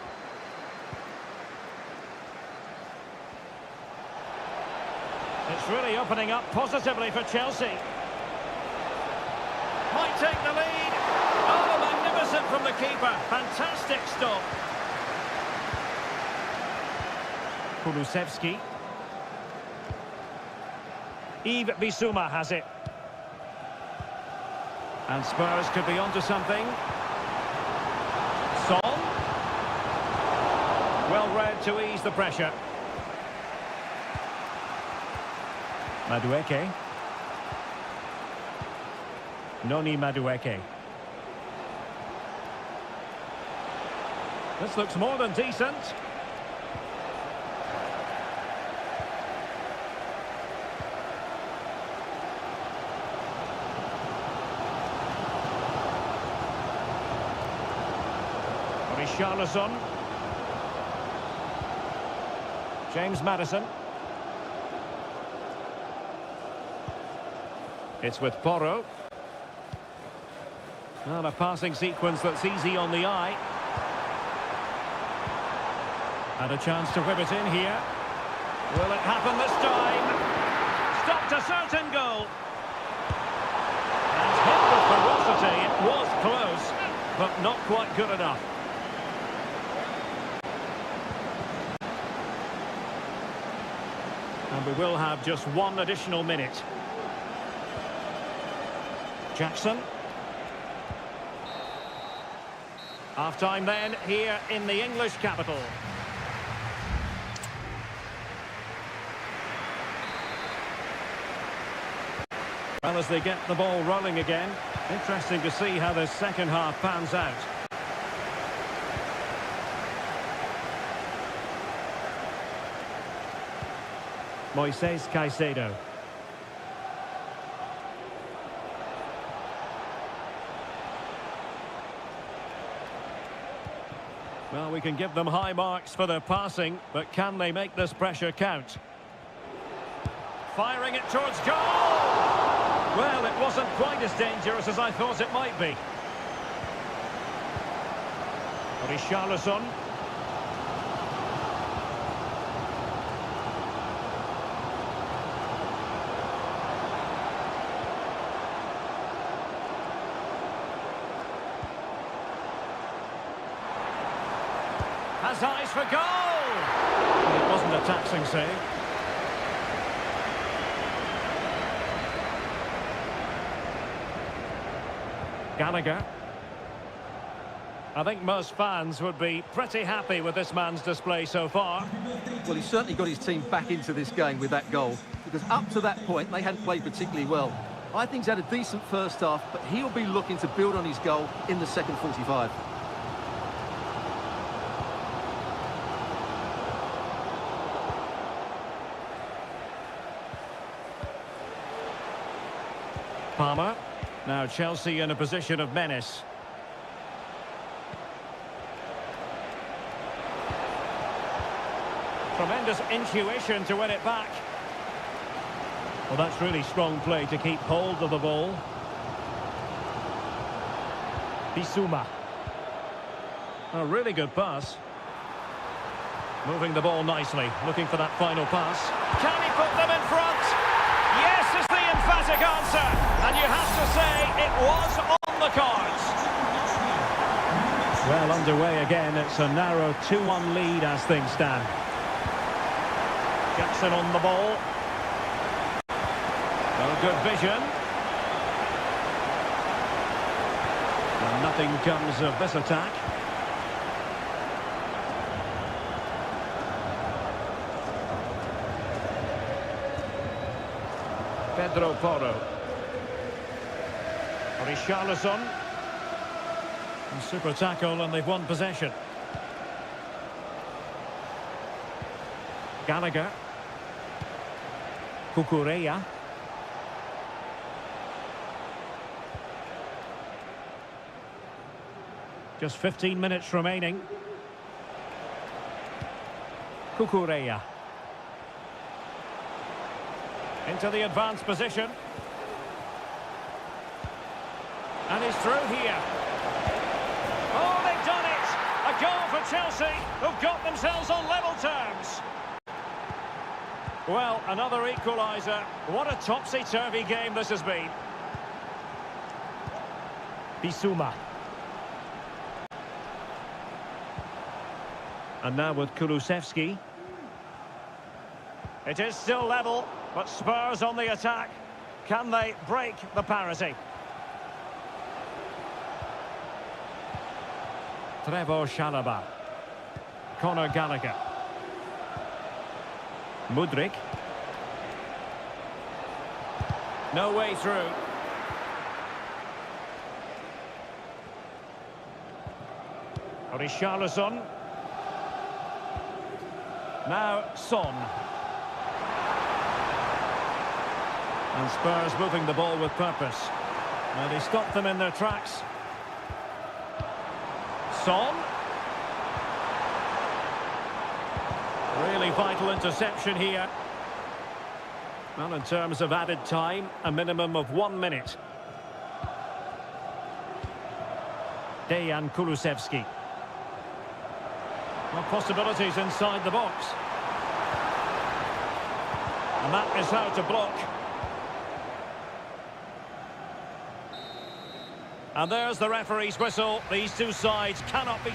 It's really opening up positively for Chelsea. Might take the lead. Oh, magnificent from the keeper. Fantastic stop. Kulusevski. Yves Bissouma has it. And Spurs could be onto something. Son. Well read to ease the pressure. Madueke. Noni Madueke. This looks more than decent. Richarlison. James Maddison. It's with Porro. And a passing sequence that's easy on the eye. And a chance to whip it in here. Will it happen this time? Stopped a certain goal. And hit with ferocity. It was close, but not quite good enough. And we will have just one additional minute. Jackson. Half-time then, here in the English capital. Well, as they get the ball rolling again, interesting to see how the second half pans out. Moises Caicedo. Well, we can give them high marks for their passing, but can they make this pressure count? Firing it towards goal! Well, it wasn't quite as dangerous as I thought it might be. Richarlison. Has eyes for goal! It wasn't a taxing save. Gallagher. I think most fans would be pretty happy with this man's display so far. Well, he's certainly got his team back into this game with that goal, because up to that point, they hadn't played particularly well. I think he's had a decent first half, but he'll be looking to build on his goal in the second 45. Palmer. Now Chelsea in a position of menace. Tremendous intuition to win it back. Well, that's really strong play to keep hold of the ball. Bissouma. A really good pass. Moving the ball nicely, looking for that final pass. Can he put them in front? Yes is the emphatic answer. And you have to say it was on the cards. Well, underway again. It's a narrow 2-1 lead as things stand. Jackson on the ball. Oh, good vision. And nothing comes of this attack. Pedro Porro. Richarlison. And super tackle, and they've won possession. Gallagher. Cucurella. Just 15 minutes remaining. Cucurella. Into the advanced position. And he's through here. Oh, they've done it! A goal for Chelsea, who've got themselves on level terms. Well, another equaliser. What a topsy-turvy game this has been. Bissouma. And now with Kulusevski. It is still level, but Spurs on the attack. Can they break the parity? Trevor Chalobah. Conor Gallagher. Mudryk. No way through. Richarlison. Now Son. And Spurs moving the ball with purpose. Now they stop them in their tracks. Son. Really vital interception here. Well, in terms of added time, a minimum of 1 minute. Dejan Kulusevski. Well, possibilities inside the box. And that is how to block. And there's the referee's whistle. These two sides cannot be...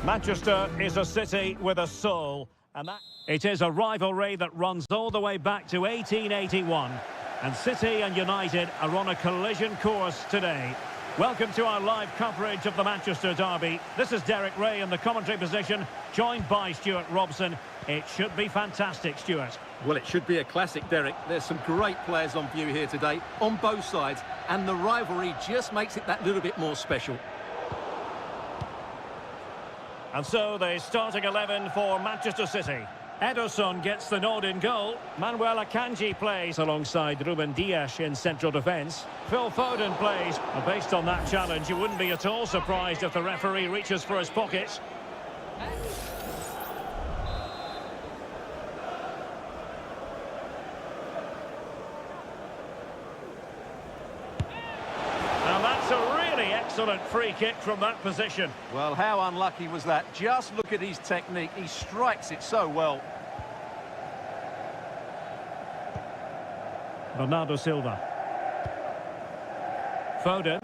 Manchester is a city with a soul, and it is a rivalry that runs all the way back to 1881. And City and United are on a collision course today. Welcome to our live coverage of the Manchester derby. This is Derek Ray in the commentary position, joined by Stuart Robson. It should be fantastic, Stuart. Well, it should be a classic, Derek. There's some great players on view here today, on both sides, and the rivalry just makes it that little bit more special. And so the starting 11 for Manchester City. Ederson gets the nod in goal. Manuel Akanji plays alongside Ruben Dias in central defence. Phil Foden plays. And based on that challenge, you wouldn't be at all surprised if the referee reaches for his pockets. And that's a really excellent free kick from that position. Well, how unlucky was that? Just look at his technique. He strikes it so well. Bernardo Silva. Foden.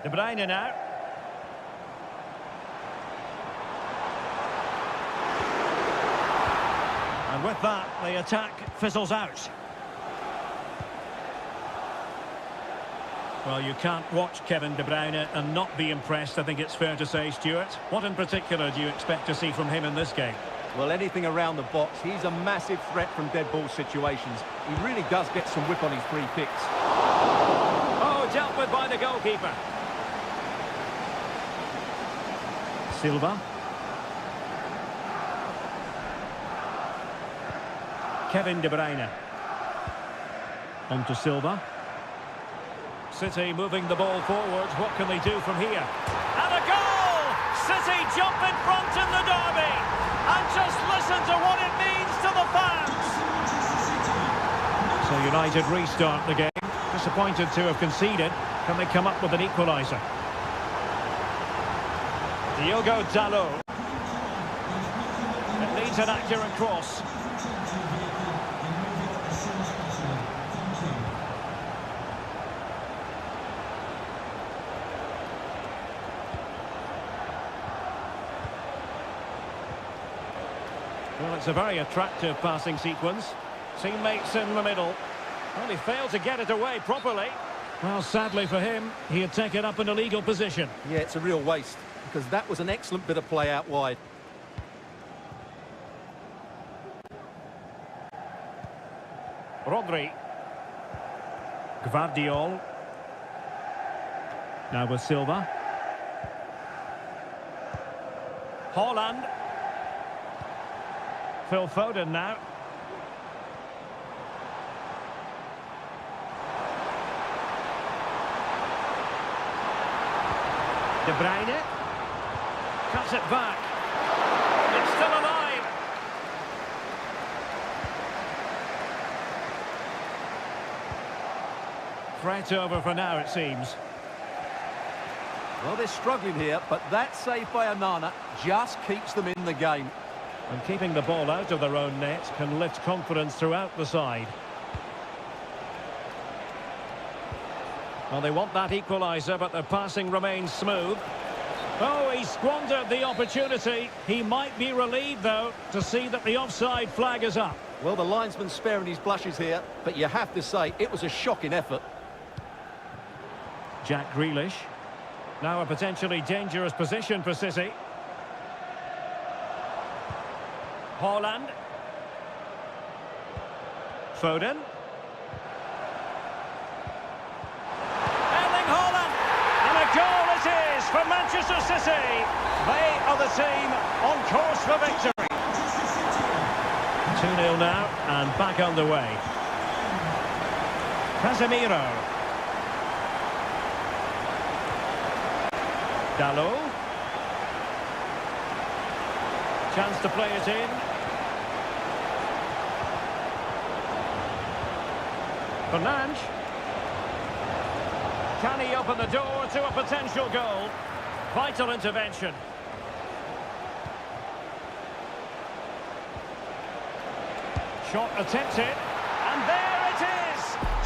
De Bruyne now. And with that, the attack fizzles out. Well, you can't watch Kevin De Bruyne and not be impressed, I think it's fair to say, Stuart. What in particular do you expect to see from him in this game? Well, anything around the box. He's a massive threat from dead ball situations. He really does get some whip on his free kicks. Oh, dealt with by the goalkeeper. Silva. Kevin De Bruyne. On to Silva. City moving the ball forward. What can they do from here? And a goal! City jump in front in the derby. And just listen to what it means to the fans. So United restart the game. Disappointed to have conceded. Can they come up with an equaliser? Diogo Dalot. It needs an accurate cross. Well, it's a very attractive passing sequence. Teammates in the middle. Well, he failed to get it away properly. Well, sadly for him, he had taken up an illegal position. Yeah, it's a real waste, because that was an excellent bit of play out wide. Rodri. Gvardiol. Now with Silva. Haaland. Phil Foden now. De Bruyne. Cuts it back. It's still alive. Threat over for now, it seems. Well, they're struggling here, but that save by Onana just keeps them in the game. And keeping the ball out of their own net can lift confidence throughout the side. Well, they want that equaliser, but their passing remains smooth. Oh, he squandered the opportunity. He might be relieved, though, to see that the offside flag is up. Well, the linesman's sparing his blushes here, but you have to say it was a shocking effort. Jack Grealish. Now a potentially dangerous position for City. Haaland. Foden. Erling Haaland. And a goal it is for Manchester City. They are the team on course for victory. 2-0 now and back underway. Casemiro. Dalot. Chance to play it in. Fernandes. Can he open the door to a potential goal? Vital intervention. Shot attempted. And there it is!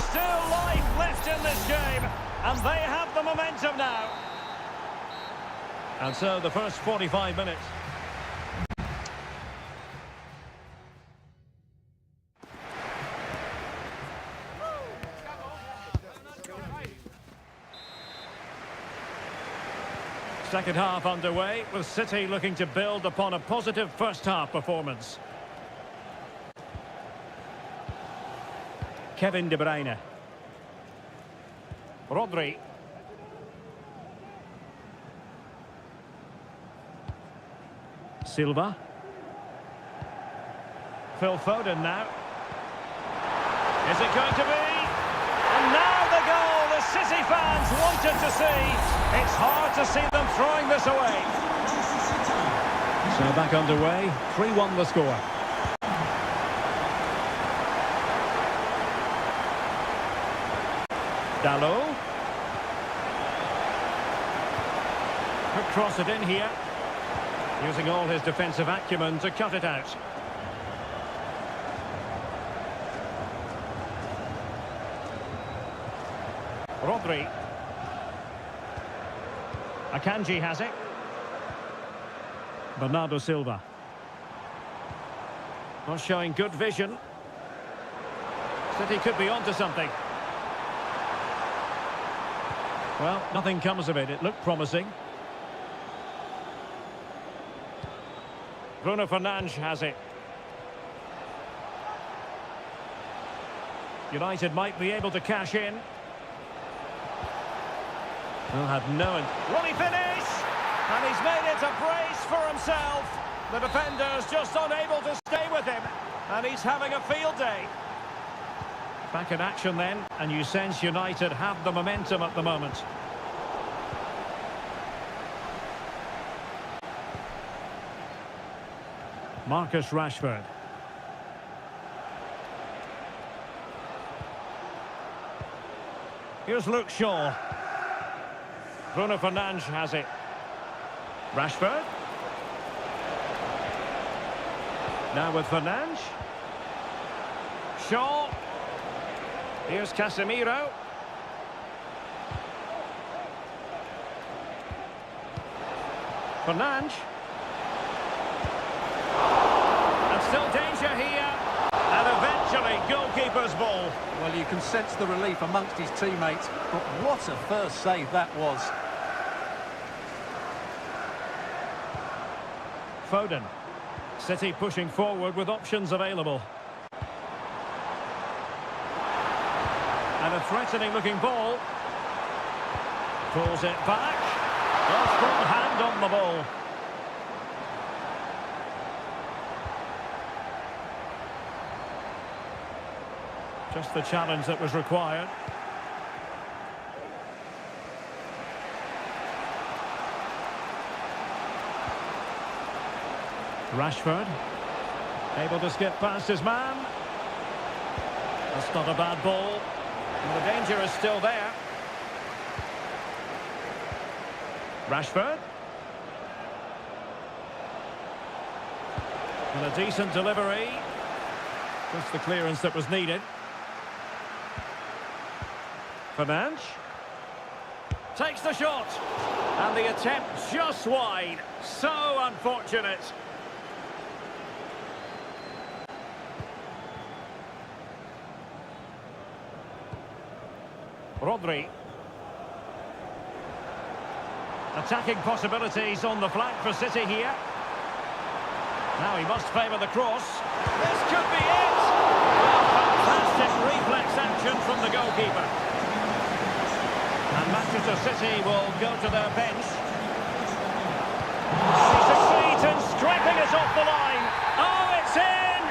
Still life left in this game. And they have the momentum now. And so the first 45 minutes. Second half underway, with City looking to build upon a positive first half performance. Kevin De Bruyne. Rodri. Silva. Phil Foden now. Is it going to be? And now the goal the City fans wanted to see. It's hard to see them throwing this away. So back underway, 3-1 the score. Dalot. Could cross it in here. Using all his defensive acumen to cut it out. Rodri. Akanji has it. Bernardo Silva. Not showing good vision. City could be onto something. Well, nothing comes of it. It looked promising. Bruno Fernandes has it. United might be able to cash in. Well, had no... Will he finish? And he's made it a brace for himself. The defender's just unable to stay with him. And he's having a field day. Back in action then, and you sense United have the momentum at the moment. Marcus Rashford. Here's Luke Shaw. Bruno Fernandes has it. Rashford. Now with Fernandes. Shaw. Here's Casemiro. Fernandes. And still danger here. And eventually goalkeeper's ball. Well, you can sense the relief amongst his teammates, but what a first save that was. Foden. City pushing forward with options available. And a threatening looking ball. Pulls it back. Well, strong hand on the ball. Just the challenge that was required. Rashford, able to skip past his man. That's not a bad ball. And the danger is still there. Rashford. And a decent delivery. Just the clearance that was needed. Fernandes. Takes the shot. And the attempt just wide. So unfortunate. Rodri. Attacking possibilities on the flank for City here. Now he must favour the cross. This could be it! Fantastic reflex action from the goalkeeper. And Manchester City will go to their bench. He succeeds in scraping it off the line. Oh, it's in!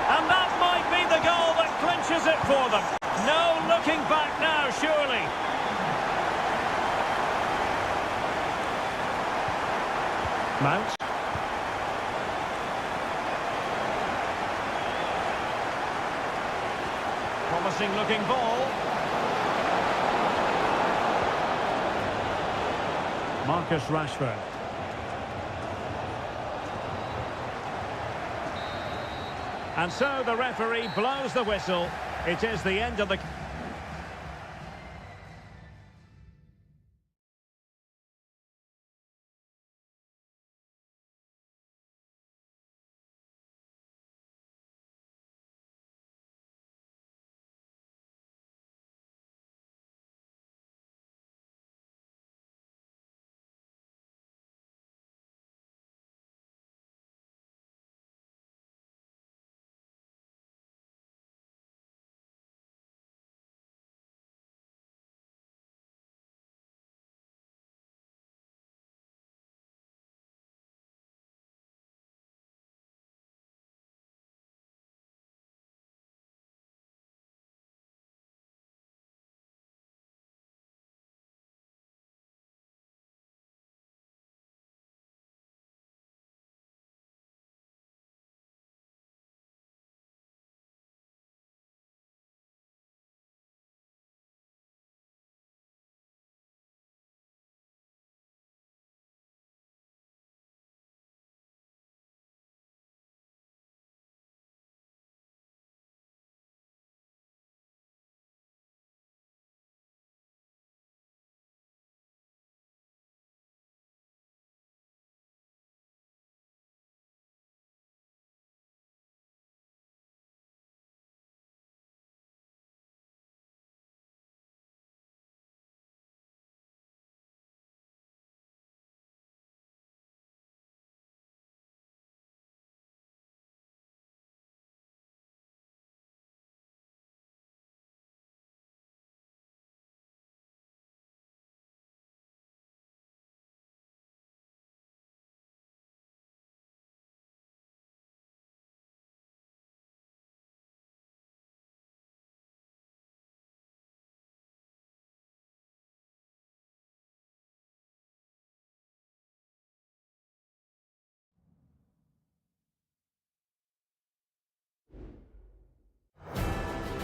And that might be the goal that clinches it for them. No looking back now, surely. Mount. Promising looking ball. Marcus Rashford. And so the referee blows the whistle. It is the end of the...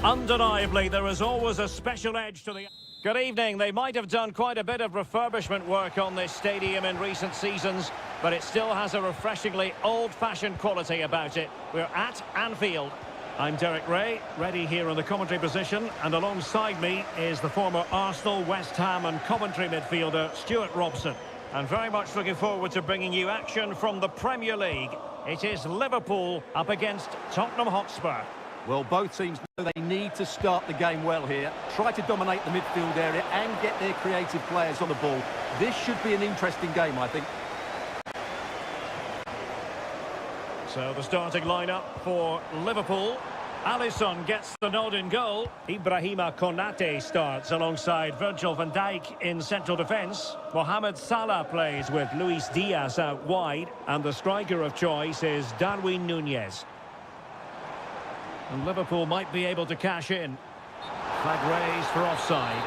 Undeniably, there is always a special edge to the... Good evening. They might have done quite a bit of refurbishment work on this stadium in recent seasons, but it still has a refreshingly old-fashioned quality about it. We're at Anfield. I'm Derek Ray, ready here in the commentary position, and alongside me is the former Arsenal, West Ham and Coventry midfielder Stuart Robson. And very much looking forward to bringing you action from the Premier League. It is Liverpool up against Tottenham Hotspur. Well, both teams know they need to start the game well here. Try to dominate the midfield area and get their creative players on the ball. This should be an interesting game, I think. So the starting lineup for Liverpool. Alisson gets the nod in goal. Ibrahima Konate starts alongside Virgil van Dijk in central defence. Mohamed Salah plays with Luis Diaz out wide. And the striker of choice is Darwin Núñez. And Liverpool might be able to cash in. Flag raised for offside.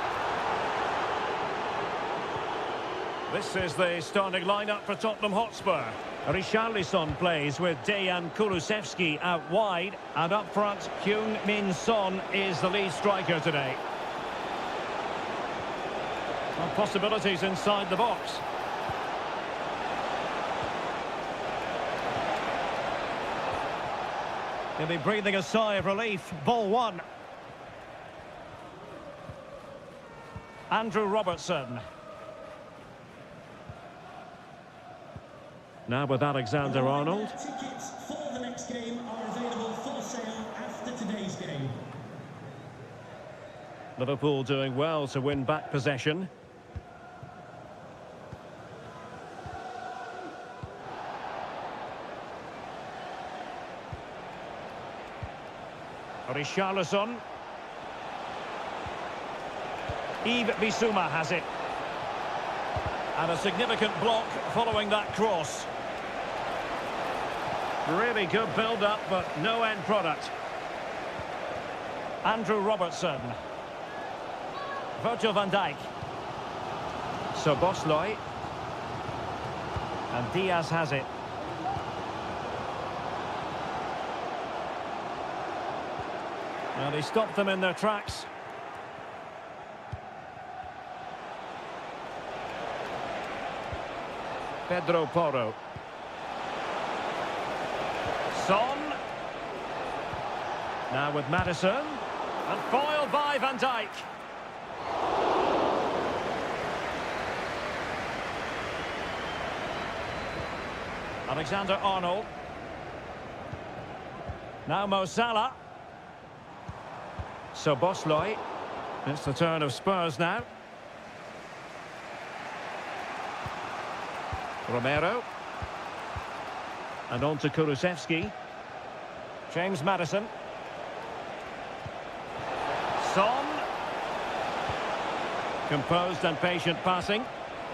This is the starting lineup for Tottenham Hotspur. Richarlison plays with Dejan Kulusevski out wide. And up front, Heung-min Son is the lead striker today. Well, possibilities inside the box. He'll be breathing a sigh of relief. Ball one. Andrew Robertson. Now with Alexander-Arnold. Tickets for the next game are available for sale after today's game. Liverpool doing well to win back possession. Richarlison. Yves Bissouma has it. And a significant block following that cross. Really good build-up, but no end product. Andrew Robertson. Virgil van Dijk. Szoboszlai. And Diaz has it. Well, they stopped them in their tracks. Pedro Porro. Son. Now with Maddison. And foiled by Van Dijk. Alexander-Arnold. Now Mo Salah. Szoboszlai. It's the turn of Spurs now. Romero. And on to Kulusevski. James Maddison. Son. Composed and patient passing.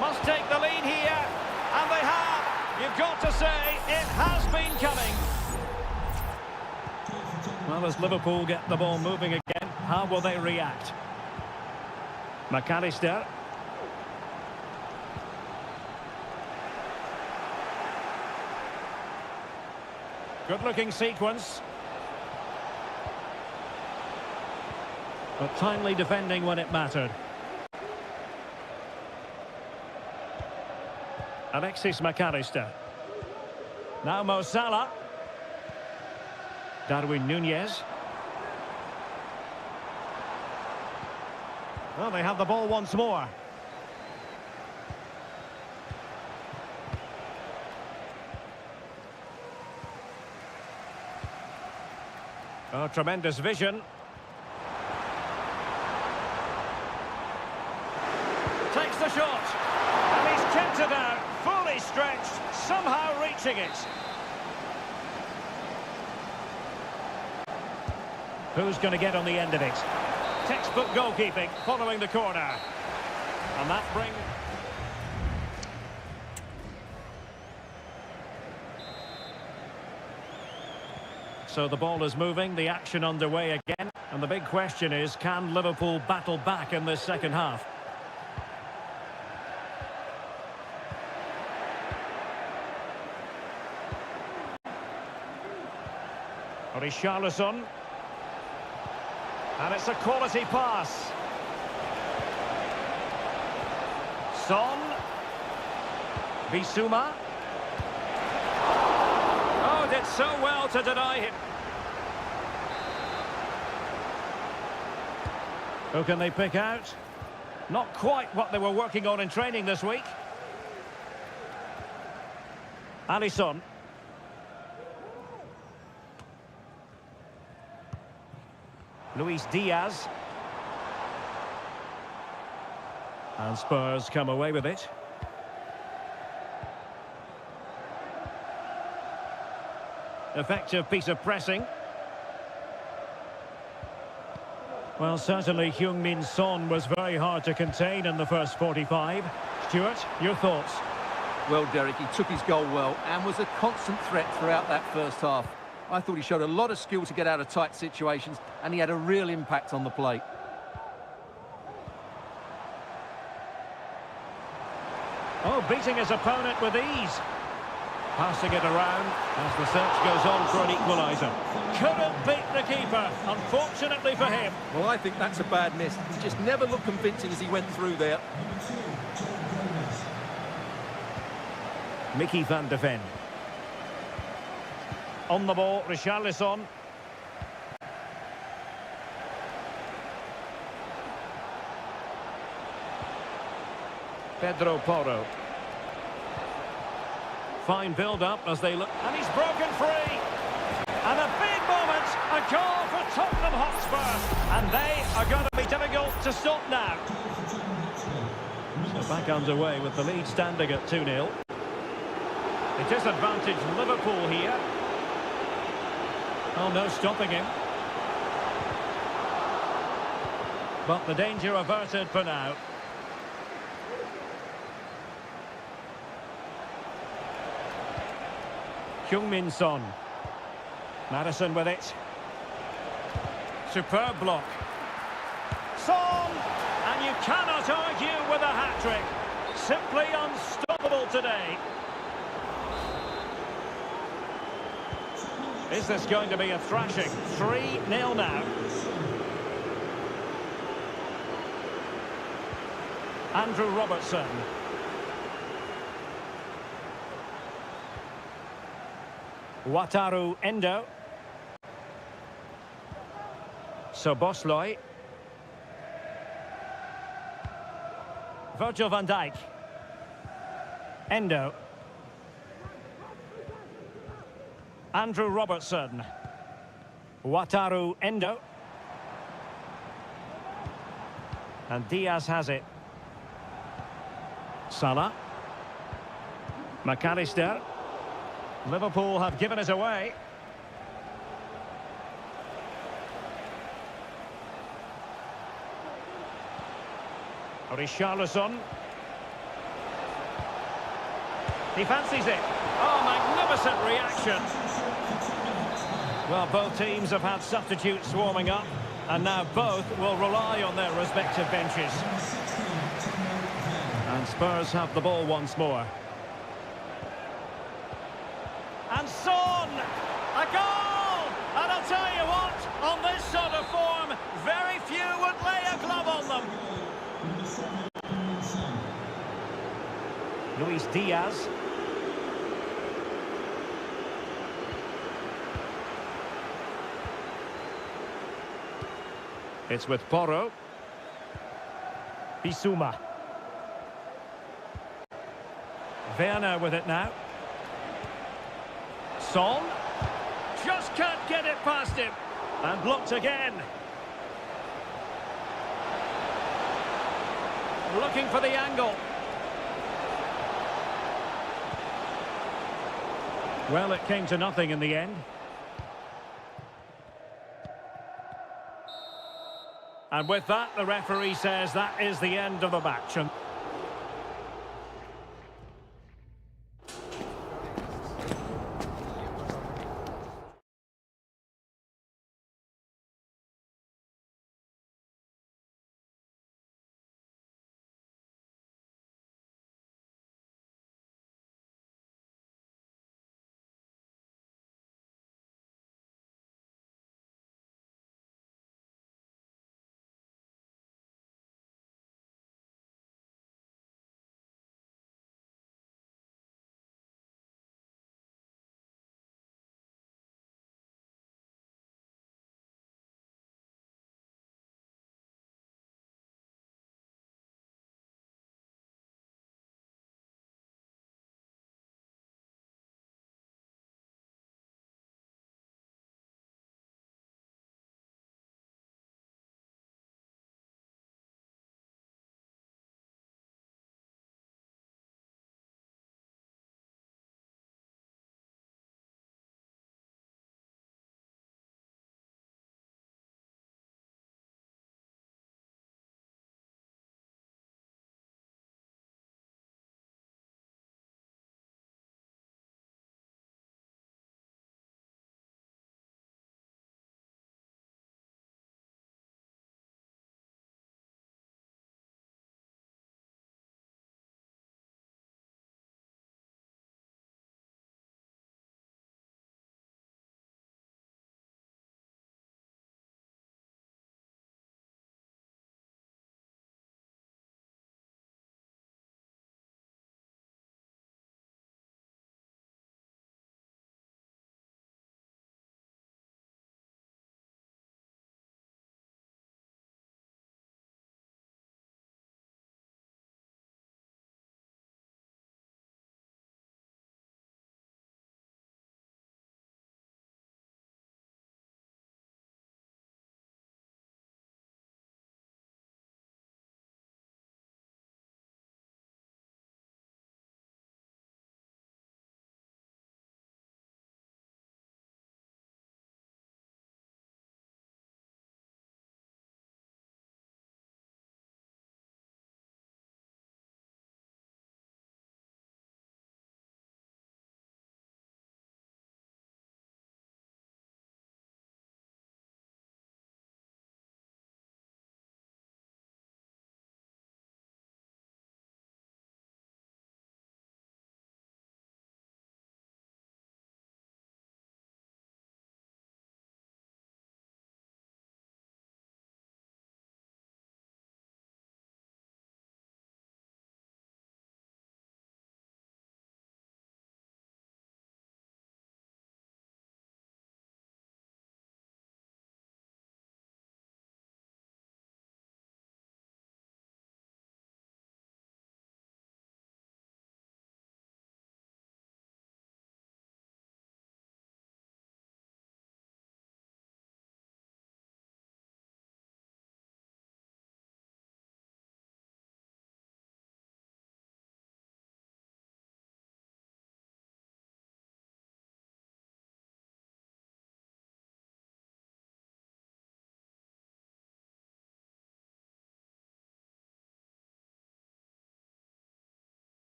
Must take the lead here. And they have. You've got to say, it has been coming. Well, as Liverpool get the ball moving again, how will they react? McAllister. Good-looking sequence. But timely defending when it mattered. Alexis McAllister. Now Mo Salah. Darwin Núñez. Well, they have the ball once more. Oh, tremendous vision. Takes the shot. And he's kept it out. Fully stretched. Somehow reaching it. Who's going to get on the end of it? Textbook goalkeeping following the corner. And that brings... So the ball is moving, the action underway again. And the big question is, can Liverpool battle back in this second half? Richarlison. And it's a quality pass. Son. Bissouma. Oh, did so well to deny him. Who can they pick out? Not quite what they were working on in training this week. Alisson. Luis Diaz. And Spurs come away with it. Effective piece of pressing. Well, certainly Heung-min Son was very hard to contain in the first 45. Stuart, your thoughts? Well, Derek, he took his goal well and was a constant threat throughout that first half. I thought he showed a lot of skill to get out of tight situations, and he had a real impact on the plate. Oh, beating his opponent with ease. Passing it around as the search goes on for an equaliser. Couldn't beat the keeper, unfortunately for him. Well, I think that's a bad miss. He just never looked convincing as he went through there. Mickey van de Ven. On the ball, Richarlison. Pedro Porro. Fine build-up as they look. And he's broken free. And a big moment. A goal for Tottenham Hotspur. And they are going to be difficult to stop now. So back underway with the lead standing at 2-0. It is advantage Liverpool here. Oh, no stopping him. But the danger averted for now. Heung-min Son. Madison with it. Superb block. Son! And you cannot argue with a hat-trick. Simply unstoppable today. Is this going to be a thrashing? 3-0 now. Andrew Robertson. Wataru Endo. Szoboszlai. Virgil van Dijk. Endo. Andrew Robertson. Wataru Endo. And Diaz has it. Salah. McAllister. Liverpool have given it away. Richarlison. He fancies it. Oh, magnificent reaction. Well, both teams have had substitutes warming up, and now both will rely on their respective benches. And Spurs have the ball once more. And Son! A goal! And I'll tell you what, on this sort of form, very few would lay a glove on them. Luis Diaz. It's with Porro. Bissouma. Werner with it now. Son. Just can't get it past him. And blocked again. Looking for the angle. Well, it came to nothing in the end. And with that, the referee says that is the end of the match.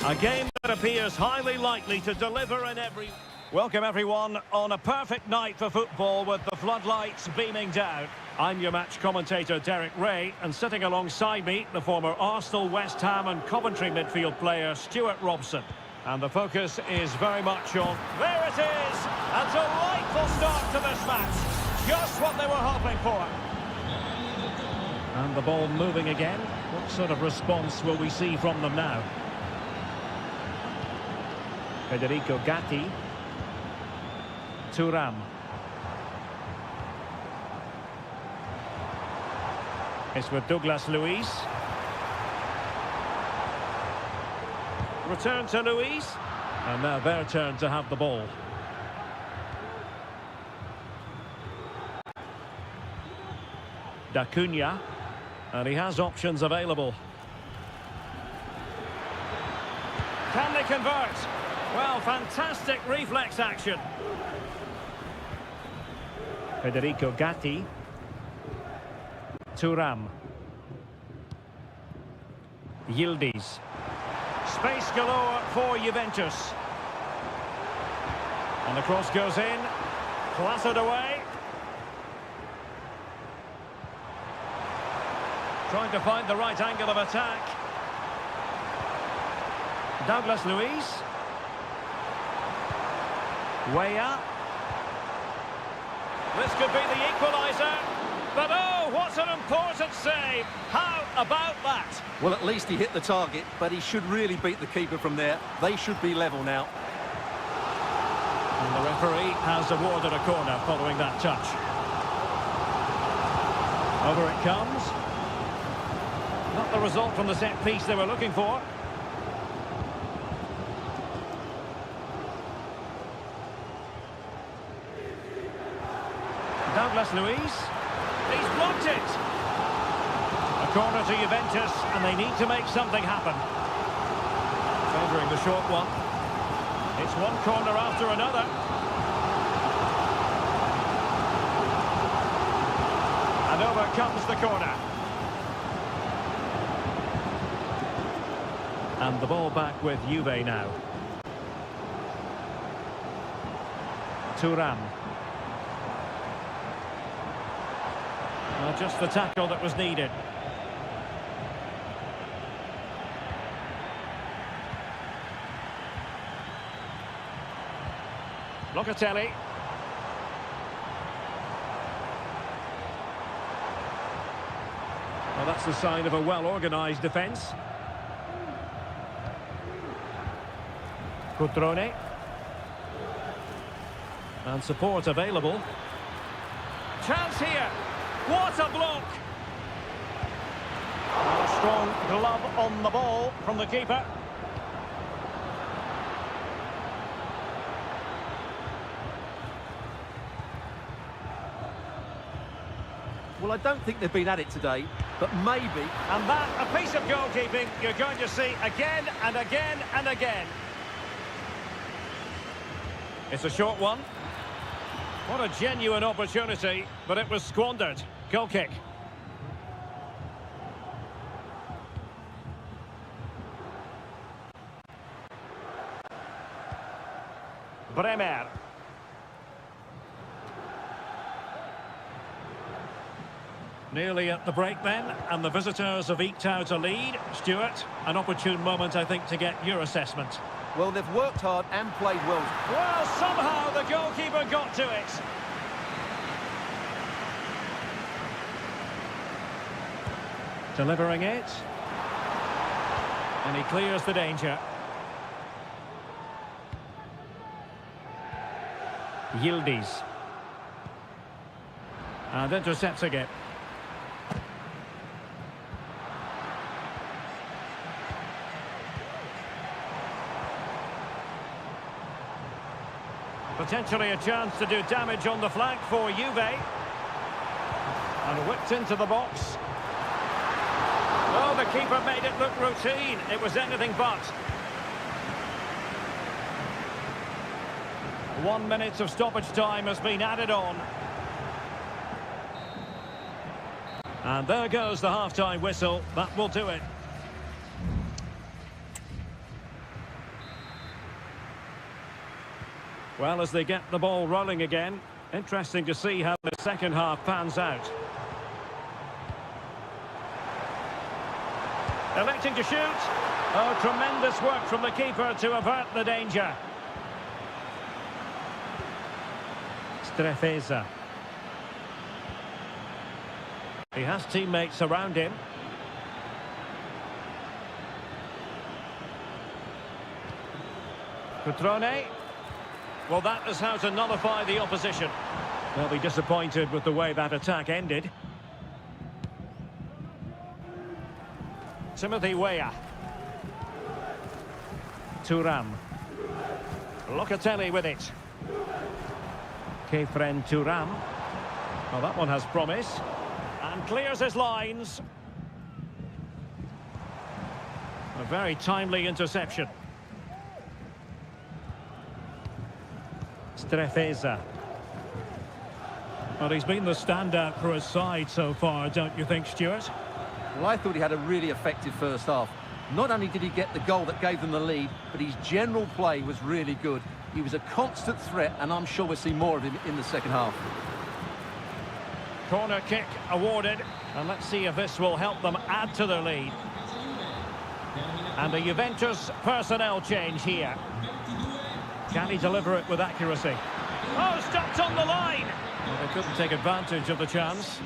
A game that appears highly likely to deliver in every... Welcome everyone on a perfect night for football with the floodlights beaming down. I'm your match commentator Derek Ray, and sitting alongside me, the former Arsenal, West Ham and Coventry midfield player Stuart Robson. And the focus is very much on... There it is! A delightful start to this match. Just what they were hoping for. And the ball moving again. What sort of response will we see from them now? Federico Gatti. Thuram. It's with Douglas Luiz. Return to Luiz. And now their turn to have the ball. Da Cunha. And he has options available. Can they convert? Well, fantastic reflex action. Federico Gatti. Thuram. Yildiz. Space galore for Juventus. And the cross goes in. Clattered away. Trying to find the right angle of attack. Douglas Luiz. Way up. This could be the equaliser. But oh, what an important save. How about that? Well, at least he hit the target, but he should really beat the keeper from there. They should be level now. And the referee has awarded a corner following that touch. Over it comes. Not the result from the set piece they were looking for. Douglas Luiz. He's blocked it. A corner to Juventus, and they need to make something happen. Favouring the short one. It's one corner after another. And over comes the corner. And the ball back with Juve now. Thuram. Well, just the tackle that was needed. Locatelli. Well, that's the sign of a well-organised defence. Cutrone. And support available. Chance here. What a block! And a strong glove on the ball from the keeper. Well, I don't think they've been at it today, but maybe... And that, a piece of goalkeeping you're going to see again and again and again. It's a short one. What a genuine opportunity, but it was squandered. Goal kick. Bremer. Nearly at the break then, and the visitors have eked out a lead. Stuart, an opportune moment, I think, to get your assessment. Well, they've worked hard and played well. Well, somehow the goalkeeper got to it. Delivering it. And he clears the danger. Yildiz. And intercepting it. Potentially a chance to do damage on the flank for Juve. And whipped into the box. Oh, the keeper made it look routine. It was anything but. 1 minute of stoppage time has been added on. And there goes the half-time whistle. That will do it. Well, as they get the ball rolling again, interesting to see how the second half pans out. Electing to shoot. Oh, tremendous work from the keeper to avert the danger. Strefeza. He has teammates around him. Cutrone. Well, that is how to nullify the opposition. They'll be disappointed with the way that attack ended. Timothy Weah. Thuram. Locatelli with it. Kefren Thuram. Well, that one has promise. And clears his lines. A very timely interception. Strefeza. Well, he's been the standout for his side so far, don't you think, Stuart? Well, I thought he had a really effective first half. Not only did he get the goal that gave them the lead, but his general play was really good. He was a constant threat, and I'm sure we'll see more of him in the second half. Corner kick awarded, and let's see if this will help them add to their lead. And a Juventus personnel change here. Can he deliver it with accuracy? Oh, stopped on the line! Well, they couldn't take advantage of the chance.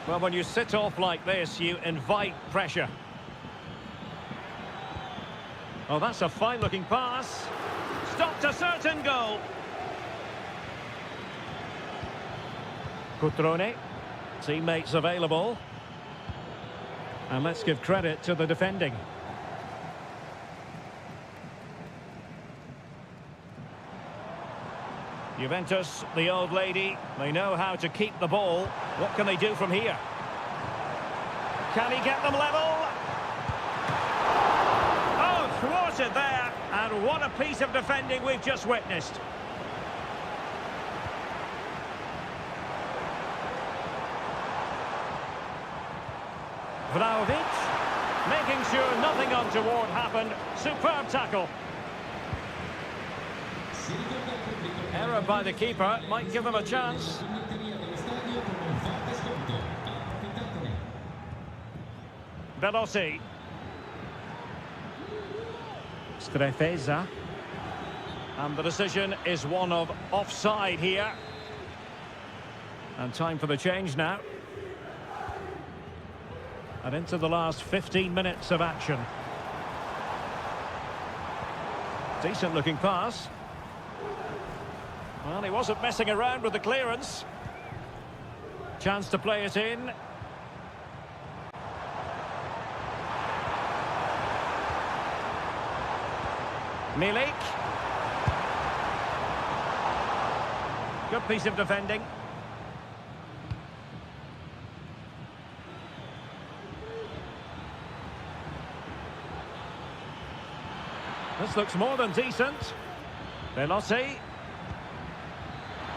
Well, when you sit off like this, you invite pressure. Oh, that's a fine-looking pass. Stopped a certain goal. Cutrone. Teammates available. And let's give credit to the defending. Juventus, the old lady, they know how to keep the ball. What can they do from here? Can he get them level? Oh, thwarted there. And what a piece of defending we've just witnessed. Vlahovic, making sure nothing untoward happened. Superb tackle. Error by the keeper, might give them a chance. Veloci. Strefeza. And the decision is one of offside here. And time for the change now. And into the last 15 minutes of action. Decent looking pass. Well, he wasn't messing around with the clearance. Chance to play it in. Milik. Good piece of defending. This looks more than decent. Veloci.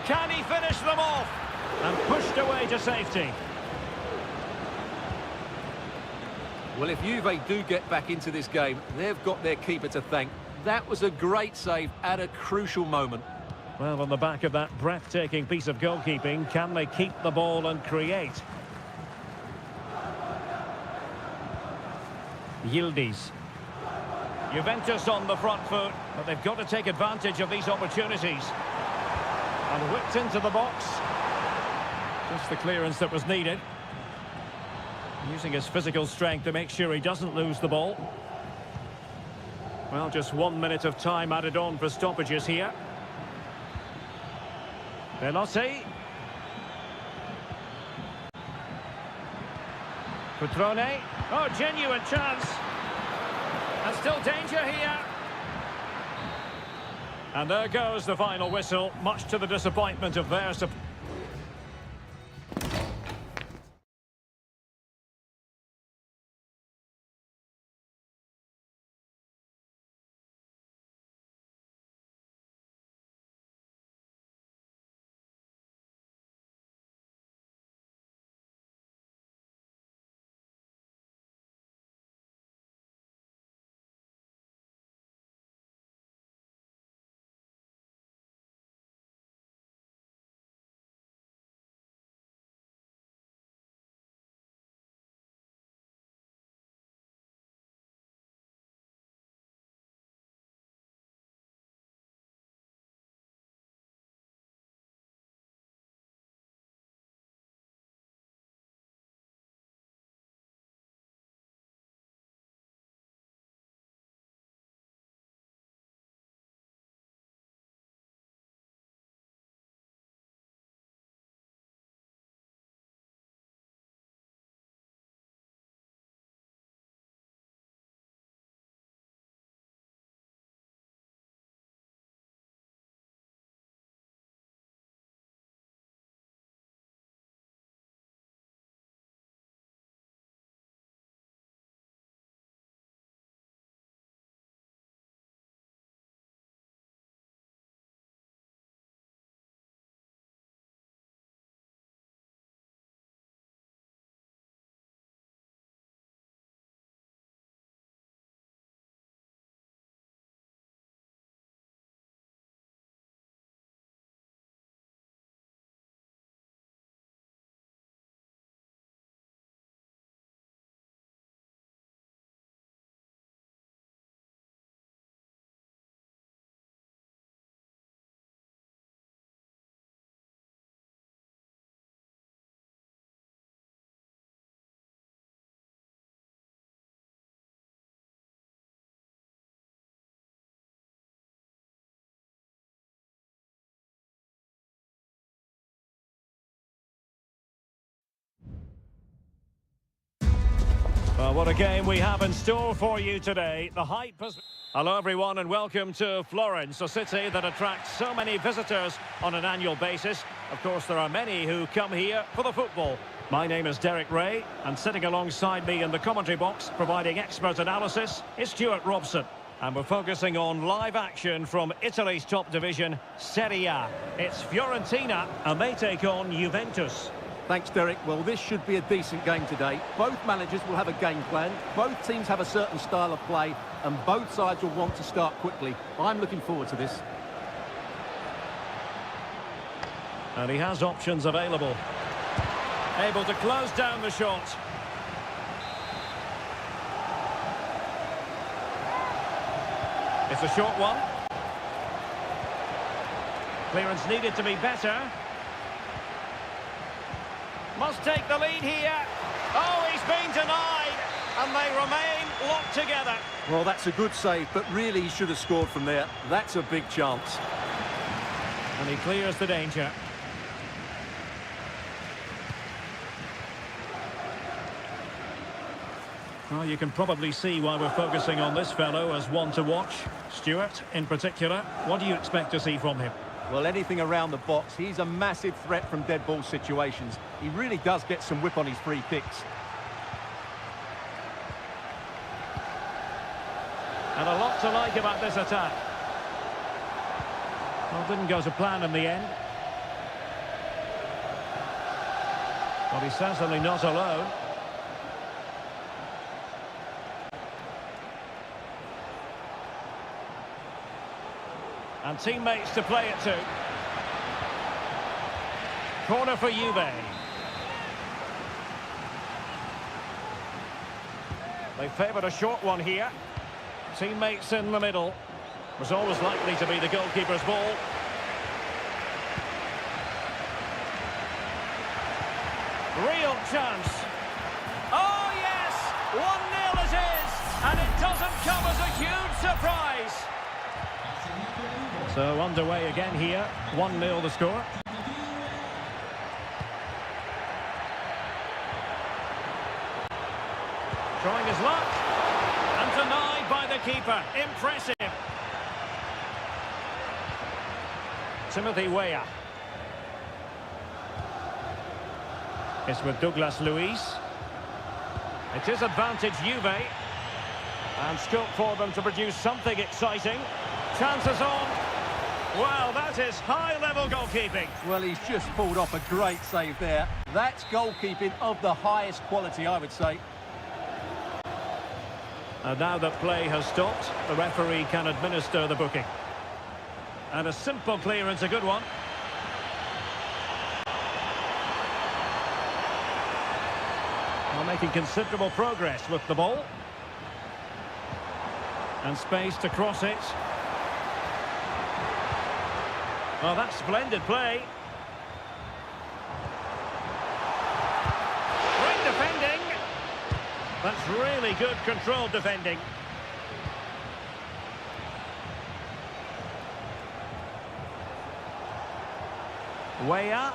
Can he finish them off? And pushed away to safety. Well, if Juve do get back into this game, they've got their keeper to thank. That was a great save at a crucial moment. Well, on the back of that breathtaking piece of goalkeeping, can they keep the ball and create? Yildiz. Juventus on the front foot, but they've got to take advantage of these opportunities. And whipped into the box. Just the clearance that was needed. Using his physical strength to make sure he doesn't lose the ball. Well, just 1 minute of time added on for stoppages here. Veloci. Cutrone. Oh, genuine chance. And still danger here. And there goes the final whistle, much to the disappointment of their support. Well, what a game we have in store for you today. The hype has... Hello, everyone, and welcome to Florence, a city that attracts so many visitors on an annual basis. Of course, there are many who come here for the football. My name is Derek Ray, and sitting alongside me in the commentary box, providing expert analysis, is Stuart Robson. And we're focusing on live action from Italy's top division, Seria. It's Fiorentina, and they take on Juventus. Thanks, Derek. Well, this should be a decent game today. Both managers will have a game plan. Both teams have a certain style of play, and both sides will want to start quickly. I'm looking forward to this. And he has options available. Able to close down the shot. It's a short one. Clearance needed to be better. Must take the lead here. Oh, he's been denied. And they remain locked together. Well, that's a good save, but really he should have scored from there. That's a big chance. And he clears the danger. Well, you can probably see why we're focusing on this fellow as one to watch. Stuart, in particular, what do you expect to see from him? Well, anything around the box. He's a massive threat from dead ball situations. He really does get some whip on his free kicks. And a lot to like about this attack. Well, didn't go to plan in the end. Well, he's certainly not alone. And teammates to play it to. Corner for Juve. They favoured a short one here. Teammates in the middle. Was always likely to be the goalkeeper's ball. Real chance. Oh, yes! 1-0 it is! And it doesn't come as a huge surprise. So underway again here. 1-0 the score. Trying his luck. And denied by the keeper. Impressive. Timothy Weah. It's with Douglas Luiz. It is advantage Juve. And scope for them to produce something exciting. Chances on. Well, that is high-level goalkeeping. Well, he's just pulled off a great save there. That's goalkeeping of the highest quality, I would say. And now that play has stopped, the referee can administer the booking. And a simple clearance, a good one. Well, making considerable progress with the ball. And space to cross it. Well, that's splendid play. Great defending. That's really good controlled defending. Weah.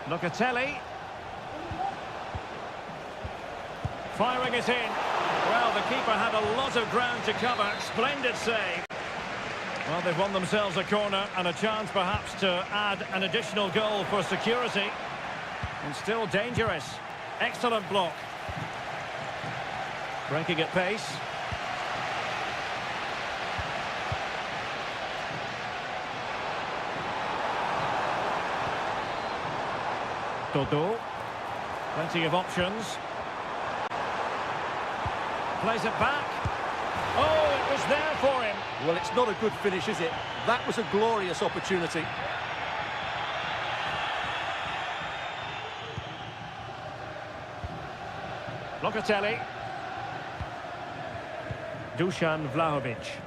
Locatelli. Firing it in. Well, the keeper had a lot of ground to cover. Splendid save. Well, they've won themselves a corner and a chance perhaps to add an additional goal for security. And still dangerous. Excellent block. Breaking at pace. Dodo. Plenty of options. Plays it back. Oh, it was there for him. Well, it's not a good finish, is it? That was a glorious opportunity. Locatelli. Dusan Vlahovic.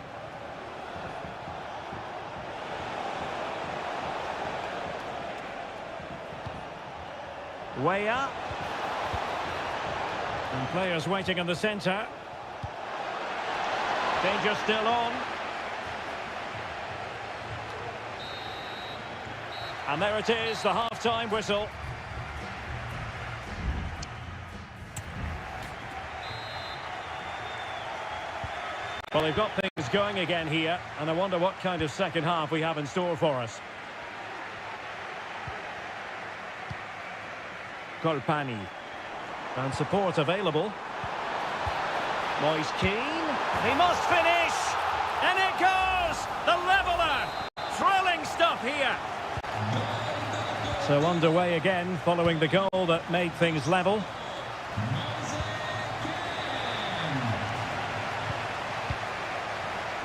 Weah. And players waiting in the centre. Danger still on. And there it is, the half-time whistle. Well, they've got things going again here, and I wonder what kind of second half we have in store for us. Colpani. And support available. Moise Keane. He must finish! And it goes! The leveller! Thrilling stuff here! So underway again, following the goal that made things level.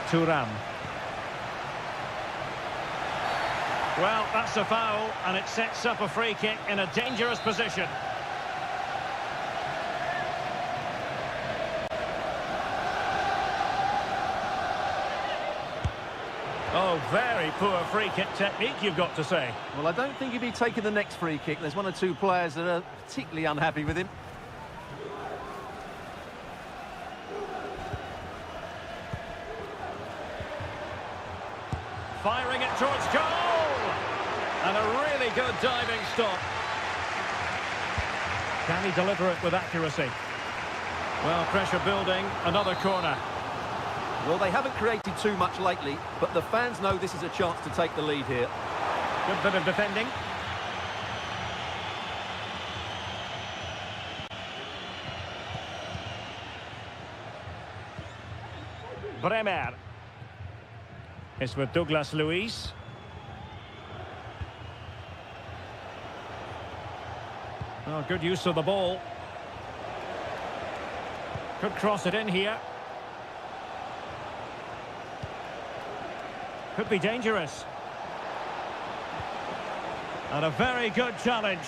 Thuram. Well, that's a foul, and it sets up a free kick in a dangerous position. Oh, very poor free kick technique, you've got to say. Well, I don't think he'd be taking the next free kick. There's one or two players that are particularly unhappy with him. Firing it towards goal! And a really good diving stop. Can he deliver it with accuracy? Well, pressure building, another corner. Well, they haven't created too much lately, but the fans know this is a chance to take the lead here. Good bit of defending. Bremer. It's with Douglas Luiz. Oh, good use of the ball. Could cross it in here. Could be dangerous. And a very good challenge.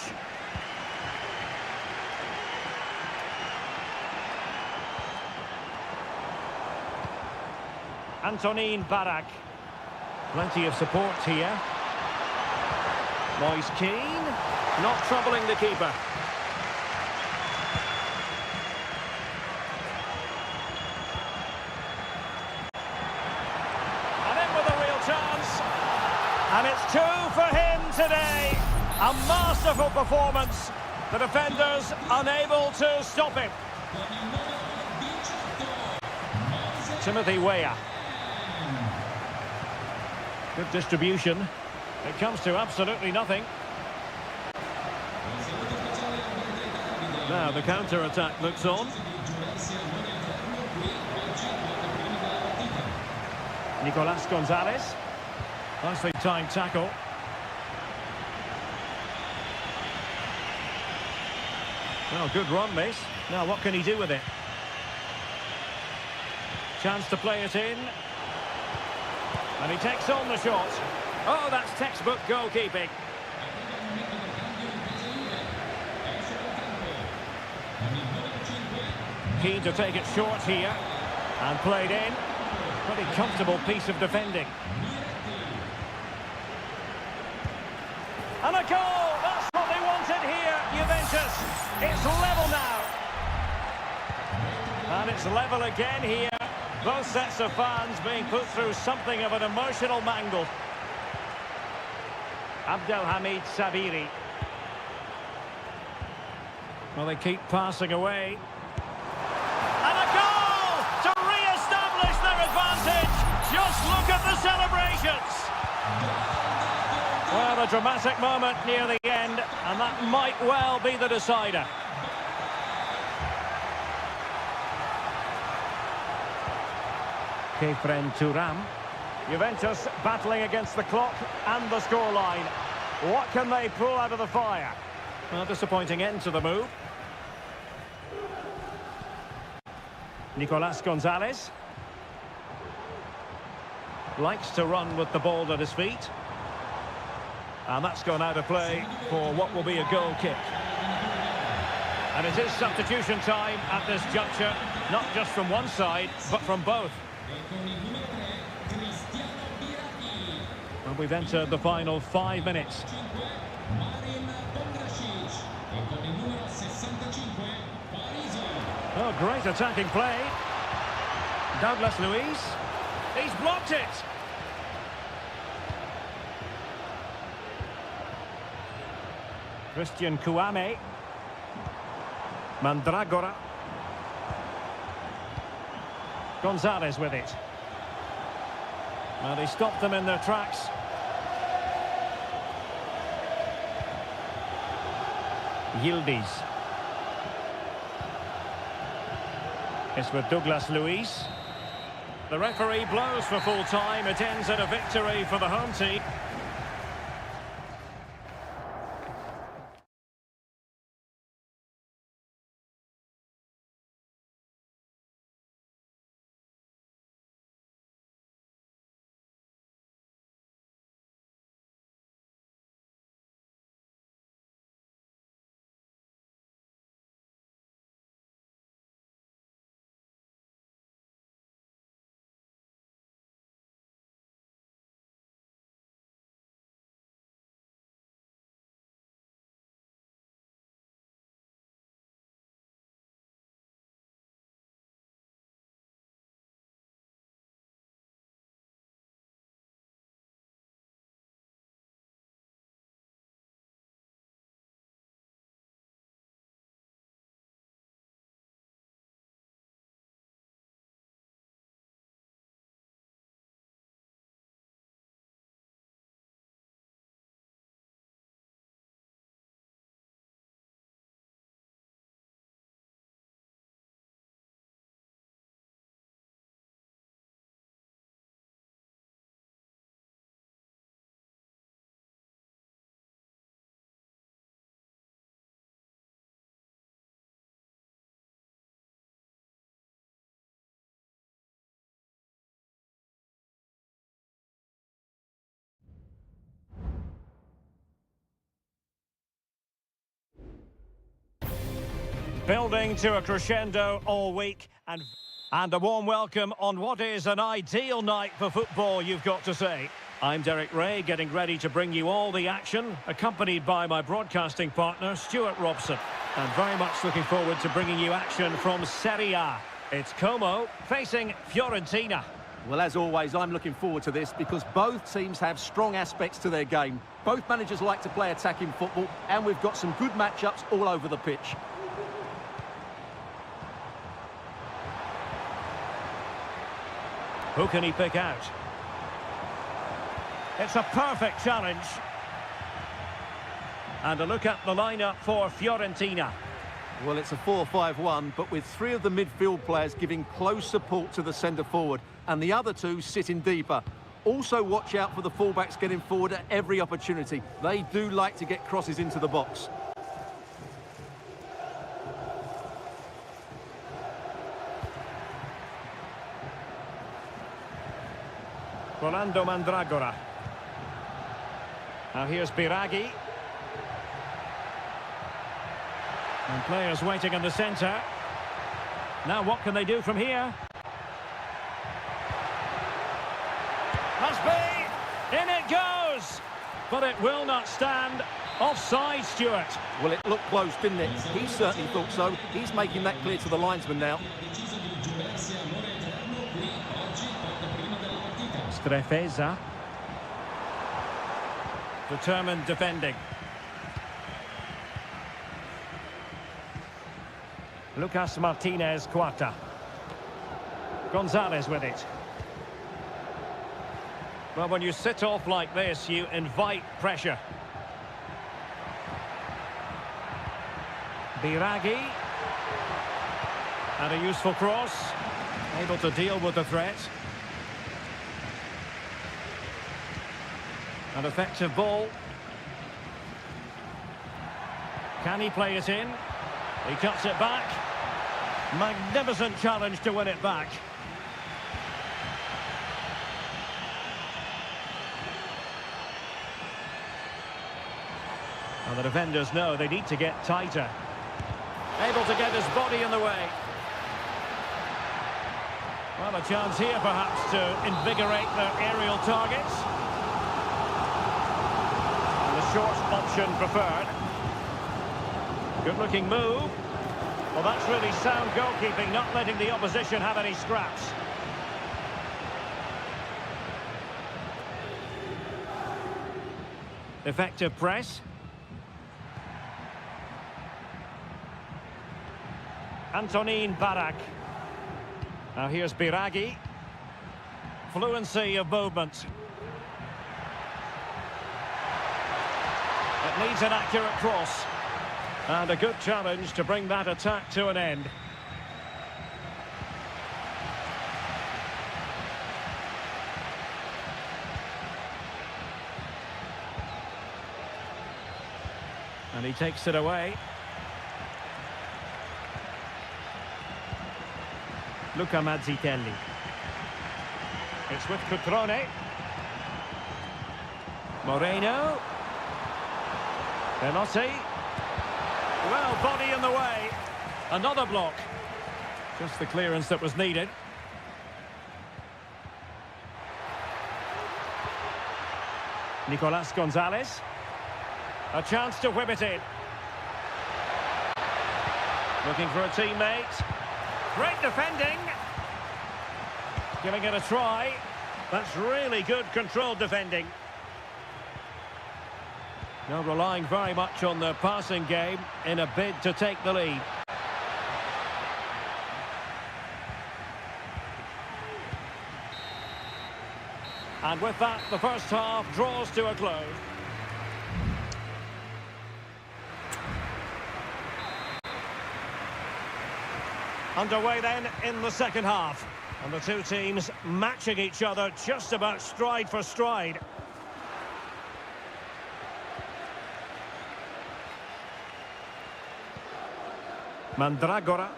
Antonin Barak. Plenty of support here. Moise Keane. Not troubling the keeper. And in with a real chance. And it's two for him today. A masterful performance. The defenders unable to stop him. Timothy Weah. Good distribution. It comes to absolutely nothing. Now the counter-attack looks on. Nicolas Gonzalez. Nicely timed tackle. Well, good run, miss. Now what can he do with it? Chance to play it in. And he takes on the shot. Oh, that's textbook goalkeeping. Keen to take it short here. And played in. Pretty comfortable piece of defending. And a goal! That's what they wanted here, Juventus. It's level now. And it's level again here. Both sets of fans being put through something of an emotional mangle. Abdelhamid Sabiri. Well, they keep passing away. And a goal to re-establish their advantage. Just look at the celebrations. Well, a dramatic moment near the end, and that might well be the decider. Kefren Thuram. Juventus battling against the clock and the scoreline. What can they pull out of the fire? Well, disappointing end to the move. Nicolas Gonzalez. Likes to run with the ball at his feet. And that's gone out of play for what will be a goal kick. And it is substitution time at this juncture, not just from one side, but from both. And we've entered the final 5 minutes. Oh, great attacking play. Douglas Luiz. He's blocked it. Christian Kouame. Mandragora. Gonzalez with it. Well, he stopped them in their tracks. Yildiz. It's with Douglas Luiz. The referee blows for full time. It ends in a victory for the home team. Building to a crescendo all week and a warm welcome on what is an ideal night for football, you've got to say. I'm Derek Ray, getting ready to bring you all the action, accompanied by my broadcasting partner, Stuart Robson. And very much looking forward to bringing you action from Seria. It's Como facing Fiorentina. Well, as always, I'm looking forward to this because both teams have strong aspects to their game. Both managers like to play attacking football, and we've got some good matchups all over the pitch. Who can he pick out? It's a perfect challenge. And a look at the lineup for Fiorentina. Well, it's a 4-5-1, but with three of the midfield players giving close support to the centre-forward, and the other two sitting deeper. Also watch out for the fullbacks getting forward at every opportunity. They do like to get crosses into the box. Rolando Mandragora. Now here's Biraghi. And players waiting in the centre. Now what can they do from here? Must be! In it goes! But it will not stand. Offside, Stuart. Well, it looked close, didn't it? He certainly thought so. He's making that clear to the linesman now. Strefeza. Determined defending. Lucas Martinez Quarta. Gonzalez with it. Well, when you sit off like this, you invite pressure. Biraghi. And a useful cross. Able to deal with the threat. An effective ball. Can he play it in? He cuts it back. Magnificent challenge to win it back. And the defenders know they need to get tighter. Able to get his body in the way. Well, a chance here perhaps to invigorate their aerial targets. Short option preferred. Good looking move. Well, that's really sound goalkeeping, not letting the opposition have any scraps. Effective press. Antonin Barak. Now here's Biragi. Fluency of movement. It needs an accurate cross. And a good challenge to bring that attack to an end. And he takes it away. Luca Mazzitelli. It's with Cutrone. Moreno. Belotti. Well, body in the way. Another block. Just the clearance that was needed. Nicolas Gonzalez. A chance to whip it in. Looking for a teammate. Great defending. Giving it a try. That's really good controlled defending. Now relying very much on the passing game in a bid to take the lead. And with that, the first half draws to a close. Underway then in the second half. And the two teams matching each other just about stride for stride. Mandragora.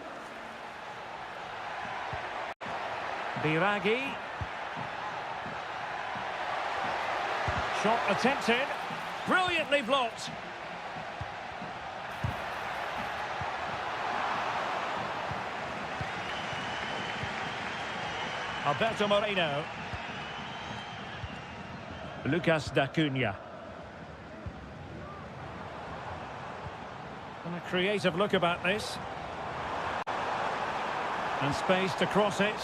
Biragi. Shot attempted. Brilliantly blocked. Alberto Moreno. Lucas D'Acunha. And a creative look about this. And space to cross it.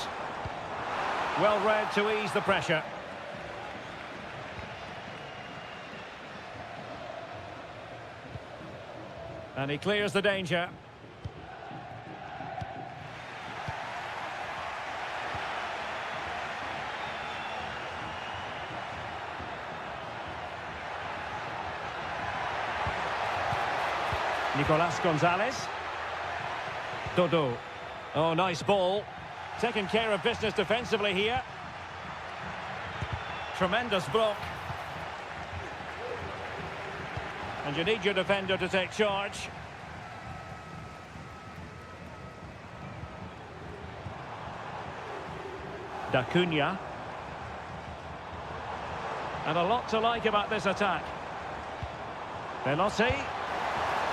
Well read to ease the pressure. And he clears the danger. Nicolas Gonzalez. Dodo. Oh, nice ball. Taking care of business defensively here. Tremendous block. And you need your defender to take charge. D'Acunha. And a lot to like about this attack. Belotti.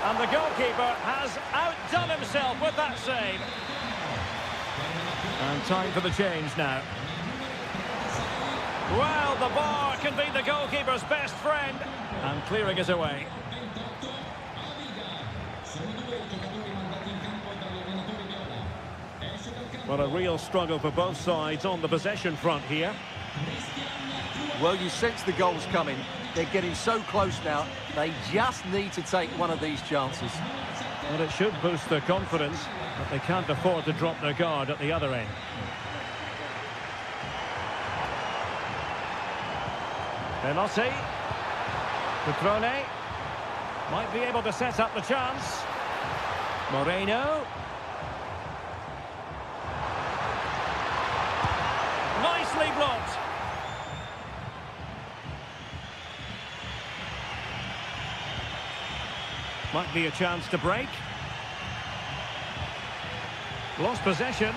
And the goalkeeper has outdone himself with that save. And time for the change now. Well, the bar can be the goalkeeper's best friend. And clearing it away. Well, a real struggle for both sides on the possession front here. Well, you sense the goals coming. They're getting so close now. They just need to take one of these chances. Well, it should boost their confidence, but they can't afford to drop their guard at the other end. Belotti. Cutrone. Might be able to set up the chance. Moreno. Nicely blocked. Might be a chance to break. Lost possession.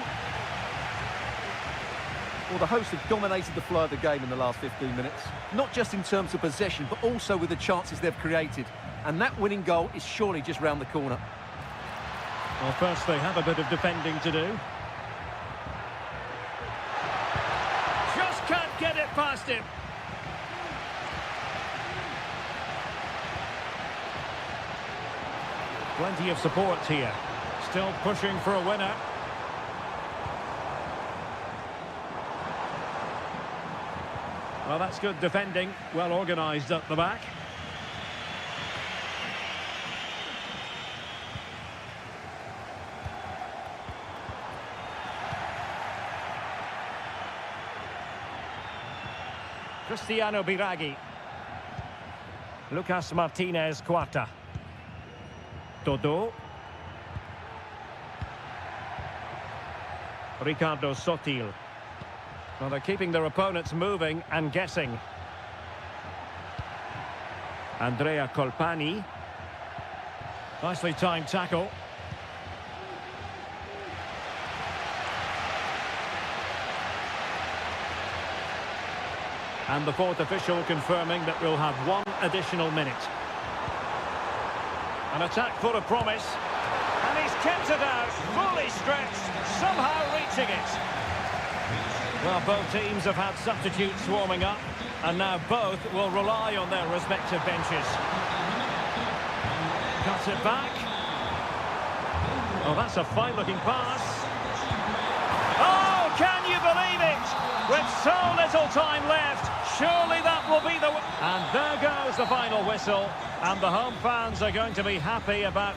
Well, the hosts have dominated the flow of the game in the last 15 minutes. Not just in terms of possession, but also with the chances they've created. And that winning goal is surely just round the corner. Well, first they have a bit of defending to do. Just can't get it past him. Plenty of support here. Still pushing for a winner. Well, that's good defending. Well organised at the back. Cristiano Biraghi. Lucas Martinez Quarta. Todo. Ricardo Sotil. Well, they're keeping their opponents moving and guessing. Andrea Colpani. Nicely timed tackle. And the fourth official confirming that we'll have one additional minute. An attack full of promise. And he's kept it out, fully stretched, somehow reaching it. Well, both teams have had substitutes warming up, and now both will rely on their respective benches. Cuts it back. Oh, that's a fine-looking pass. Oh, can you believe it? With so little time left, surely that will be the... And there goes the final whistle, and the home fans are going to be happy about...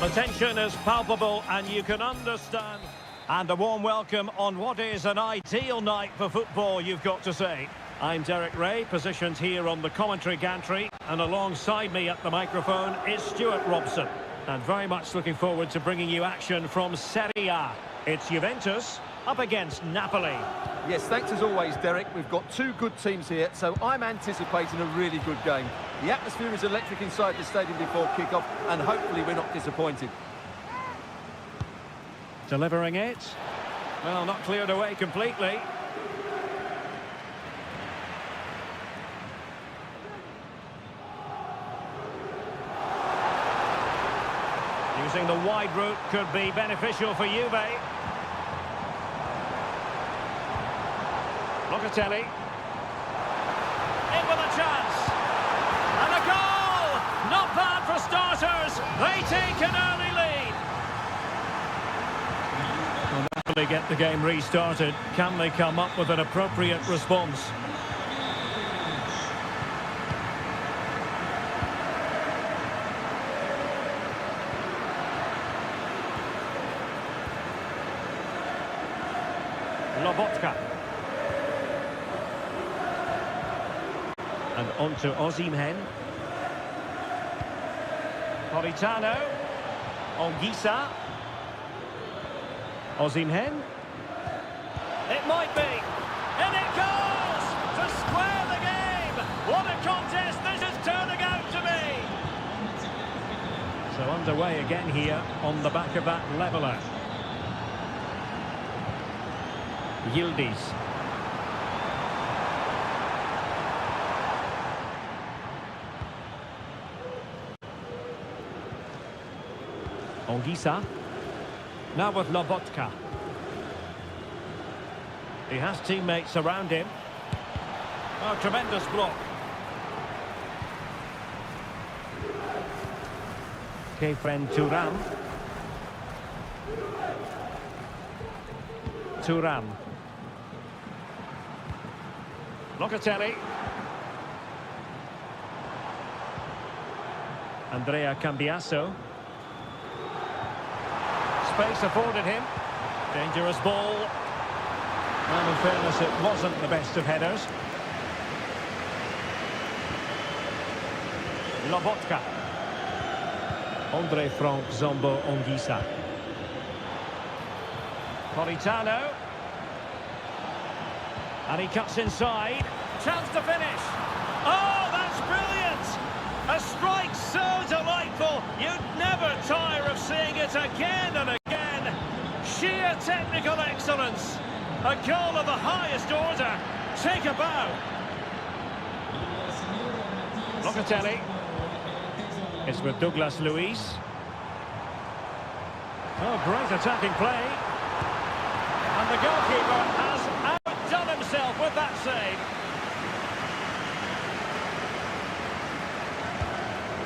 The tension is palpable and you can understand. And a warm welcome on what is an ideal night for football, you've got to say. I'm Derek Ray, positioned here on the commentary gantry, and alongside me at the microphone is Stuart Robson. And very much looking forward to bringing you action from Seria. It's Juventus up against Napoli. Yes, thanks as always, Derek. We've got two good teams here, so I'm anticipating a really good game. The atmosphere is electric inside the stadium before kick-off, and hopefully we're not disappointed. Delivering it. Well, not cleared away completely. Using the wide route could be beneficial for Juve. Locatelli. In with a chance. And a goal! Not bad for starters. They take an early lead. Well, Napoli they get the game restarted? Can they come up with an appropriate response? Lobotka. And on to Osimhen. Politano. Ongisa. Osimhen. It might be. And it goes! To square the game! What a contest this is turning out to be! So underway again here on the back of that leveller. Yildiz. Ongisa. Now with Lobotka. He has teammates around him. Oh, tremendous block. Kefren Turam. Turam. Locatelli. Andrea Cambiaso. Space afforded him. Dangerous ball. And in fairness, it wasn't the best of headers. Lobotka. Andre Frank Zombo Ongisa. Politano. And he cuts inside. Chance to finish. Oh, that's brilliant! A strike so delightful, you'd never tire of seeing it again and again. Sheer technical excellence. A goal of the highest order. Take a bow. Locatelli. It's with Douglas Luiz. Oh, great attacking play. And the goalkeeper has outdone himself with that save.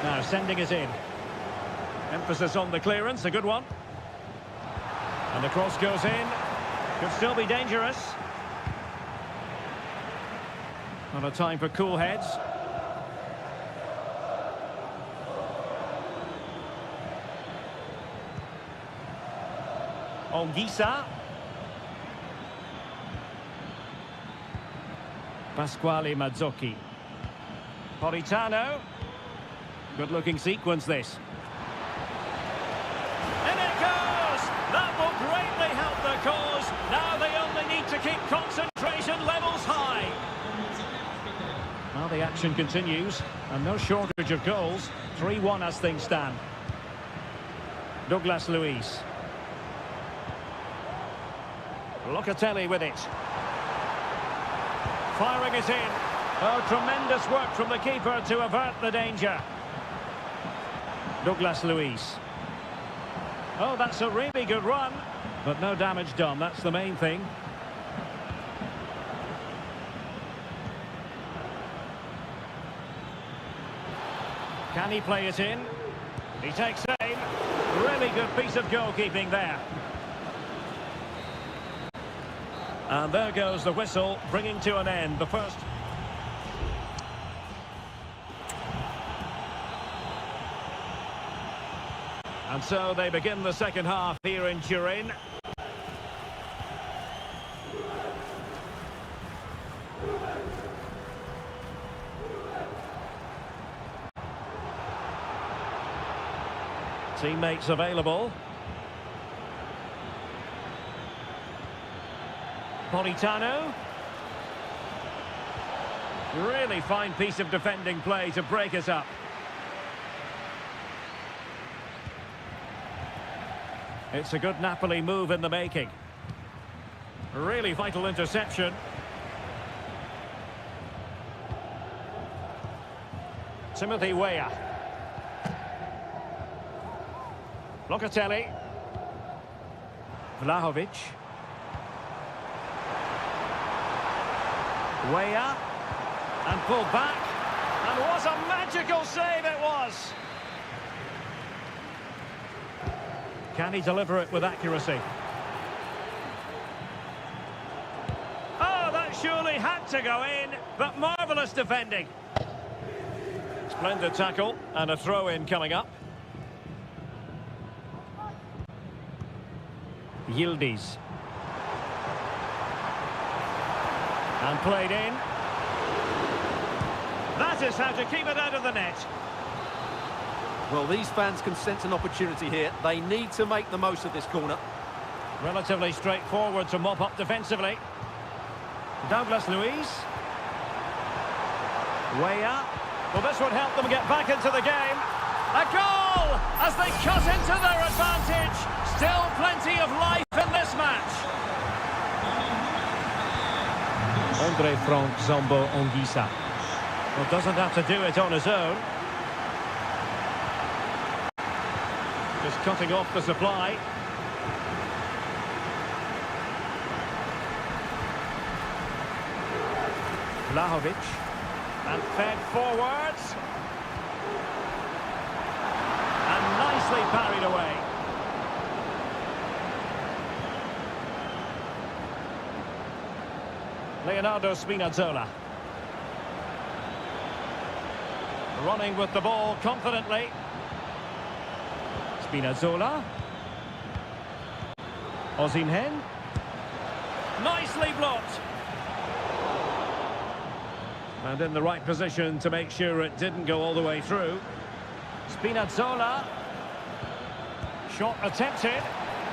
Now sending it in. Emphasis on the clearance, a good one. And the cross goes in. Could still be dangerous. Not a time for cool heads. Ongisa. Pasquale Mazzocchi. Politano. Good-looking sequence, this. And it goes! That will greatly help their cause. Now they only need to keep concentration levels high. Well, the action continues, and no shortage of goals. 3-1 as things stand. Douglas Luiz. Locatelli with it. Firing it in. Oh, tremendous work from the keeper to avert the danger. Douglas Luiz. Oh, that's a really good run, but no damage done. That's the main thing. Can he play it in? He takes aim. Really good piece of goalkeeping there. And there goes the whistle, bringing to an end the first. And so they begin the second half here in Turin. Teammates available. Politano. Really fine piece of defending play to break us up. It's a good Napoli move in the making. Really vital interception. Timothy Weah. Locatelli. Vlahovic. Weah. And pulled back. And what a magical save it was! Can he deliver it with accuracy? had to go in, but marvellous defending. Splendid tackle, and a throw-in coming up. Yildiz. And played in. That is how to keep it out of the net. Well, these fans can sense an opportunity here. They need to make the most of this corner. Relatively straightforward to mop up defensively. Douglas Luiz. Way up. Well, this would help them get back into the game. A goal as they cut into their advantage. Still plenty of life in this match. Andre Frank Zombo Onguisa. Well, doesn't have to do it on his own. Just cutting off the supply. Vlahovic. And fed forwards. And nicely parried away. Leonardo Spinazzola. Running with the ball confidently. Spinazzola. Osimhen. Nicely blocked. And in the right position to make sure it didn't go all the way through. Spinazzola. Shot attempted.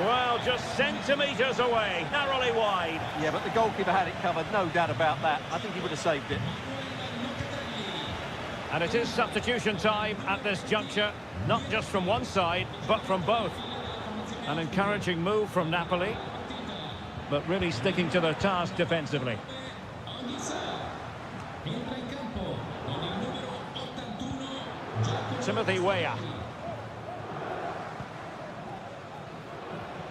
Well, just centimetres away. Narrowly wide. Yeah, but the goalkeeper had it covered, no doubt about that. I think he would have saved it. And it is substitution time at this juncture. Not just from one side, but from both. An encouraging move from Napoli. But really sticking to their task defensively. Timothy Weah.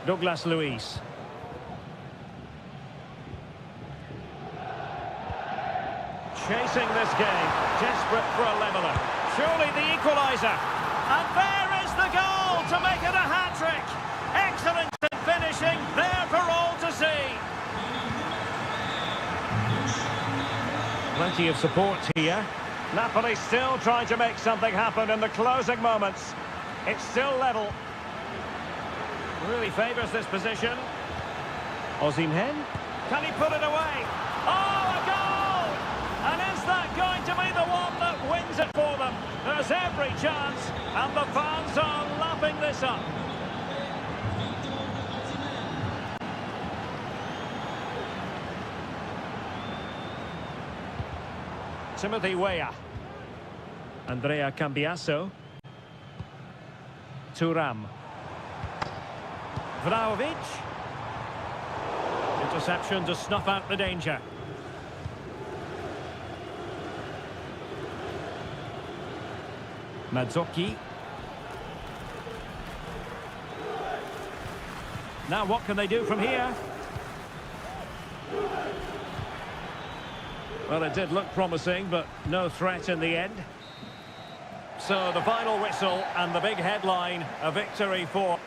Douglas Luiz. Chasing this game, desperate for a leveller. Surely the equaliser. And there is the goal to make it a hat-trick. Excellent in finishing, there for all to see. Plenty of support here. Napoli still trying to make something happen in the closing moments. It's still level. Really favours this position. Osimhen. Can he put it away? Oh, a goal! And is that going to be the one that wins it for them? There's every chance, and the fans are lapping this up. Timothy Weah. Andrea Cambiasso. Thuram. Vlahovic. Interception to snuff out the danger. Mazzocchi. Now what can they do from here? Well, it did look promising, but no threat in the end. So the final whistle and the big headline, a victory for...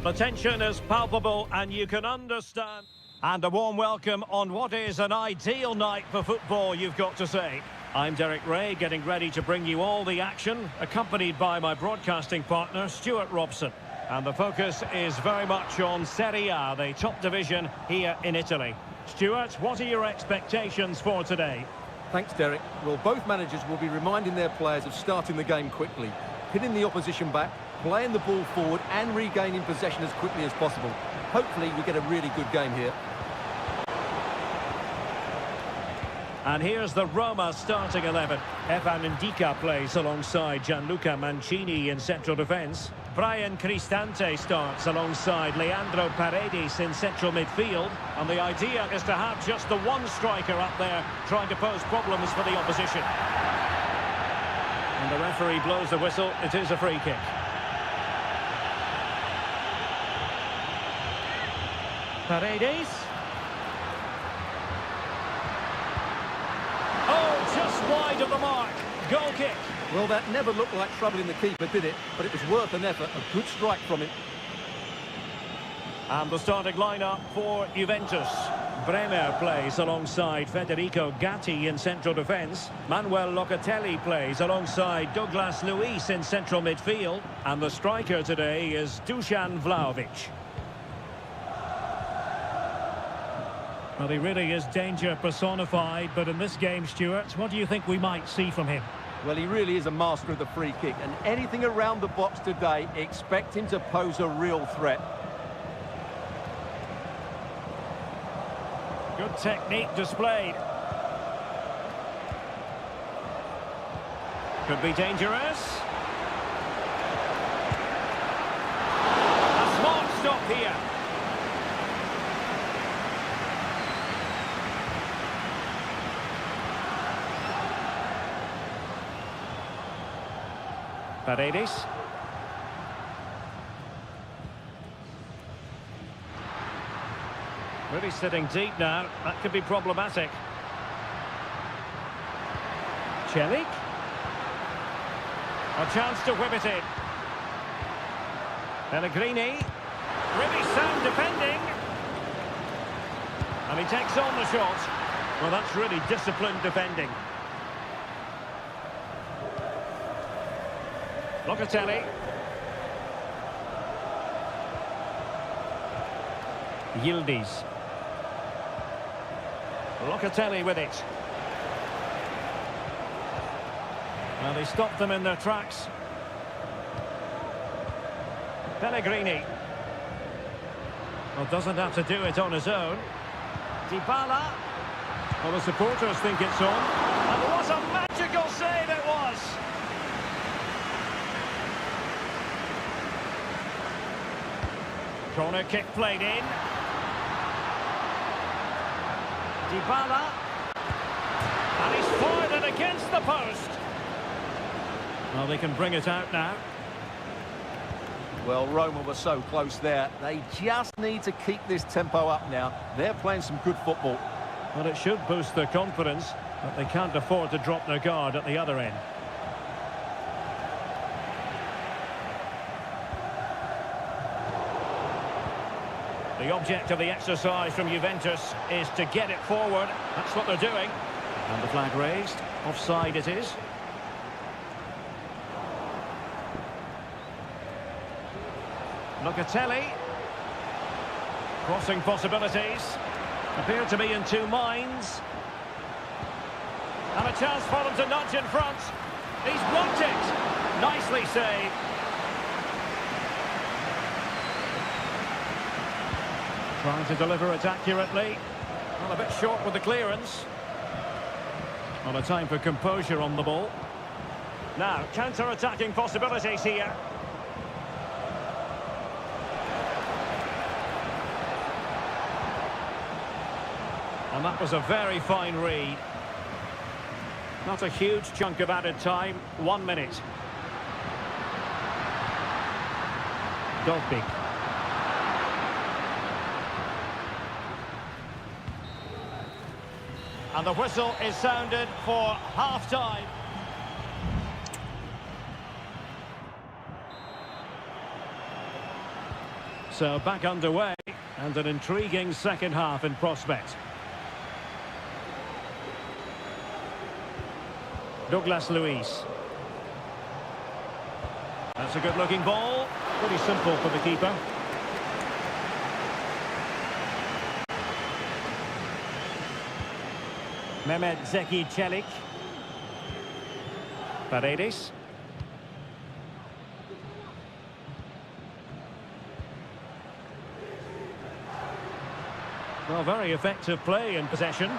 The tension is palpable and you can understand. And a warm welcome on what is an ideal night for football, you've got to say. I'm Derek Ray, getting ready to bring you all the action, accompanied by my broadcasting partner, Stuart Robson. And the focus is very much on Seria, the top division here in Italy. Stuart, what are your expectations for today? Thanks, Derek. Well, both managers will be reminding their players of starting the game quickly, hitting the opposition back, playing the ball forward and regaining possession as quickly as possible. Hopefully we get a really good game here. And here's the Roma starting 11. Evan Ndika plays alongside Gianluca Mancini in central defence. Brian Cristante starts alongside Leandro Paredes in central midfield. And the idea is to have just the one striker up there trying to pose problems for the opposition. And the referee blows the whistle. It is a free kick. Paredes. Wide of the mark. Goal kick. Well, that never looked like troubling the keeper, did it? But it was worth an effort. A good strike from him. And the starting lineup for Juventus. Bremer plays alongside Federico Gatti in central defence. Manuel Locatelli plays alongside Douglas Luiz in central midfield. And the striker today is Dusan Vlahovic. Well, he really is danger personified, but in this game, Stuart, what do you think we might see from him? Well, he really is a master of the free kick, and anything around the box today, expect him to pose a real threat. Good technique displayed. Could be dangerous. A smart stop here. Paredes. Really sitting deep now. That could be problematic. Celik. A chance to whip it in. Pellegrini. Really sound defending. And he takes on the shot. Well, that's really disciplined defending. Locatelli. Yildiz. Locatelli with it. Well, they stopped them in their tracks. Pellegrini. Well, doesn't have to do it on his own. Dybala. Well, the supporters think it's on. And what a magical save it was! Corner kick played in. Dybala. And he's fired it against the post. Well, they can bring it out now. Well, Roma were so close there. They just need to keep this tempo up now. They're playing some good football. Well, it should boost their confidence, but they can't afford to drop their guard at the other end. The object of the exercise from Juventus is to get it forward. That's what they're doing. And the flag raised. Offside it is. Locatelli. Crossing possibilities. Appear to be in two minds. And a chance for them to nudge in front. He's blocked it. Nicely saved. Trying to deliver it accurately. Well, a bit short with the clearance. Well, a time for composure on the ball. Now, counter-attacking possibilities here. And that was a very fine read. Not a huge chunk of added time. 1 minute. Dogbig. And the whistle is sounded for half-time. So back underway, and an intriguing second half in prospect. Douglas Luiz. That's a good-looking ball. Pretty simple for the keeper. Mehmet Zeki Çelik. Paredes. Well, very effective play in possession.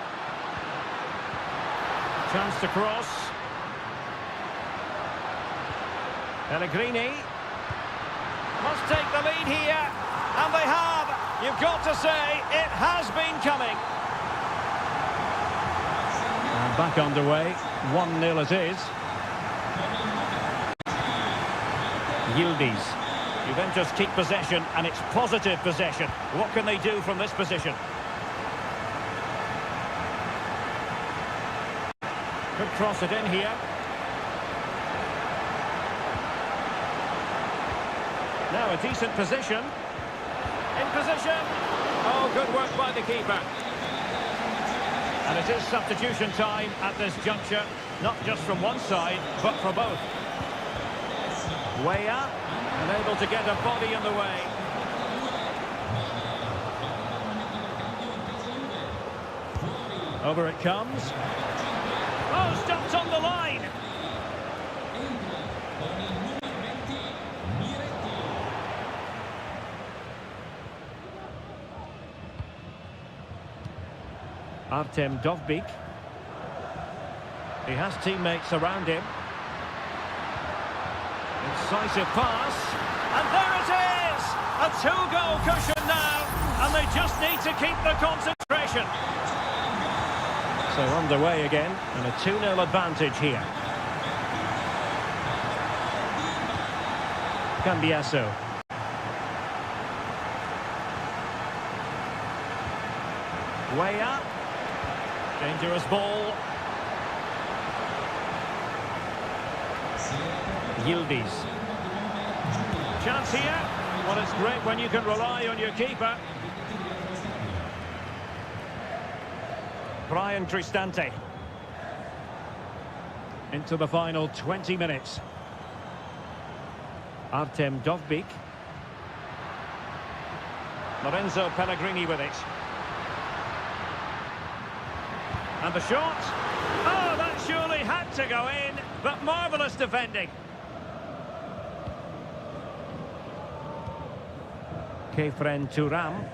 Chance to cross. Pellegrini. Must take the lead here. And they have. You've got to say, it has been coming. And back underway. 1-0 it is. Yildiz. Juventus keep possession, and it's positive possession. What can they do from this position? Could cross it in here. Now a decent position. In position. Oh, good work by the keeper. And it is substitution time at this juncture. Not just from one side, but for both. Weah, unable to get a body in the way. Over it comes. Oh, stopped on the line. Artem Dovbyk. He has teammates around him. Incisive pass, and there it is! A two-goal cushion now, and they just need to keep the concentration. So underway again, and a 2-0 advantage here. Cambiasso. Weah. Dangerous ball. Yildiz. Chance here. Well, it's great when you can rely on your keeper. Brian Cristante. Into the final 20 minutes. Artem Dovbyk. Lorenzo Pellegrini with it. And the shot. Oh, that surely had to go in, but marvellous defending. Kefren Turam.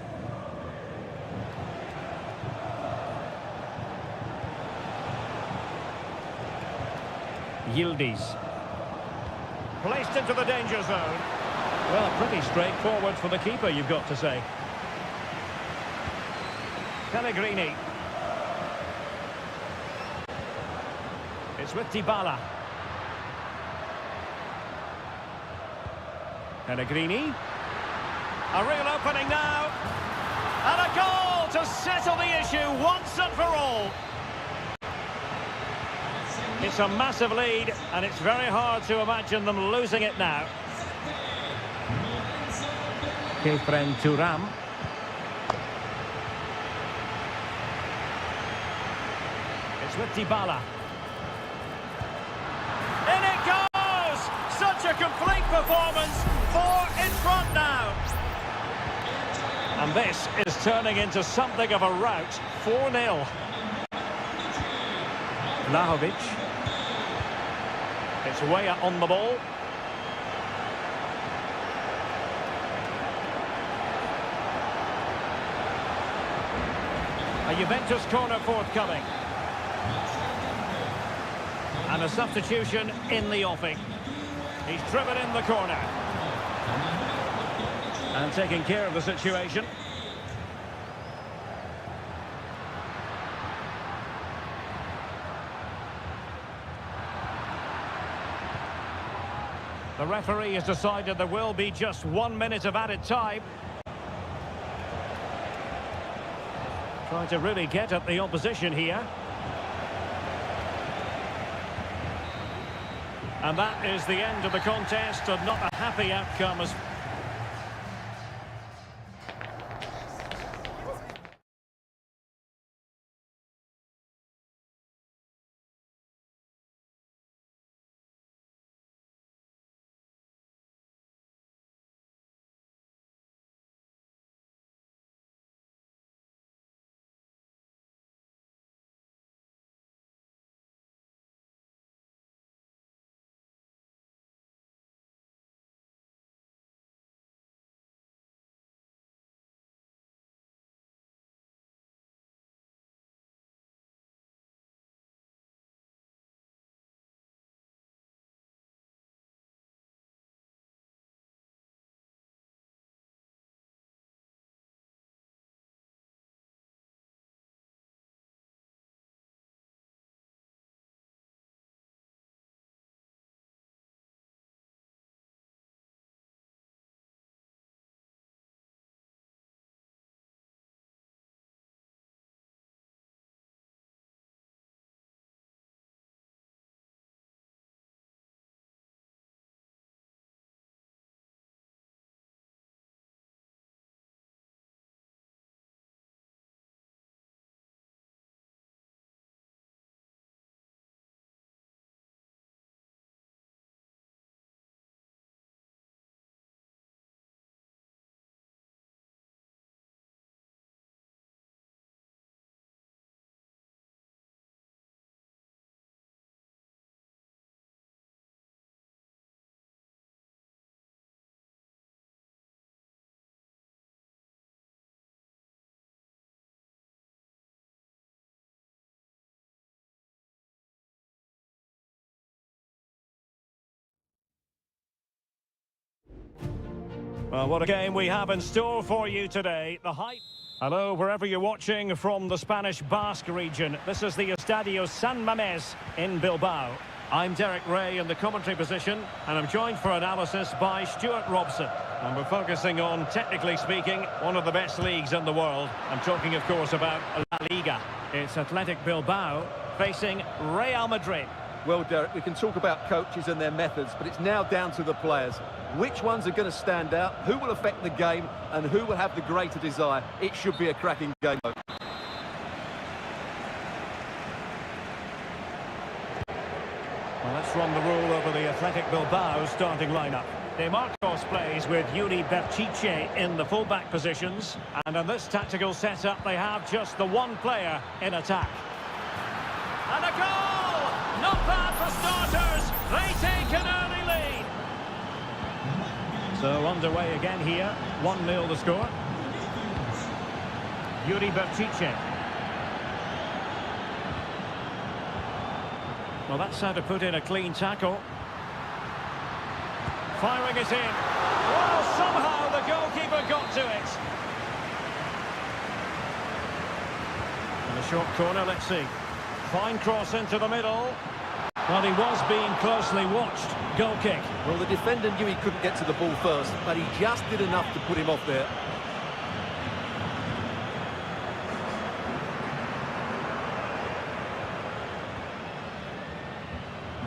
Yildiz. Placed into the danger zone. Well, pretty straightforward for the keeper, you've got to say. Pellegrini. It's with Dybala. Pellegrini. A real opening now. And a goal to settle the issue once and for all. It's a massive lead, and it's very hard to imagine them losing it now. Kefren Turam. It's with Dybala. In it goes! Such a complete performance. 4 in front now. And this is turning into something of a rout. 4-0. Vlahovic. It's Weah on the ball. A Juventus corner forthcoming. And a substitution in the offing. He's driven in the corner. And taking care of the situation. The referee has decided there will be just 1 minute of added time. Trying to really get at the opposition here. And that is the end of the contest, and not a happy outcome as Well, what a game we have in store for you today. The hype. Hello, wherever you're watching from the Spanish Basque region. This is the Estadio San Mamés in Bilbao. I'm Derek Ray in the commentary position, and I'm joined for analysis by Stuart Robson. And we're focusing on, technically speaking, one of the best leagues in the world. I'm talking, of course, about La Liga. It's Athletic Bilbao facing Real Madrid. Well, Derek, we can talk about coaches and their methods, but it's now down to the players. Which ones are going to stand out, who will affect the game, and who will have the greater desire? It should be a cracking game. Well, let's run the rule over the Athletic Bilbao starting lineup. De Marcos plays with Yuri Berchiche in the fullback positions, and in this tactical setup they have just the one player in attack. And a goal! Not bad for starters. They take an early lead. So underway again here. 1-0 the score. Yuri Berchiche. Well, that's how to put in a clean tackle. Firing it in. Well, somehow the goalkeeper got to it. And a short corner, let's see. Fine cross into the middle. Well, he was being closely watched. Goal kick. Well, the defender knew he couldn't get to the ball first, but he just did enough to put him off there.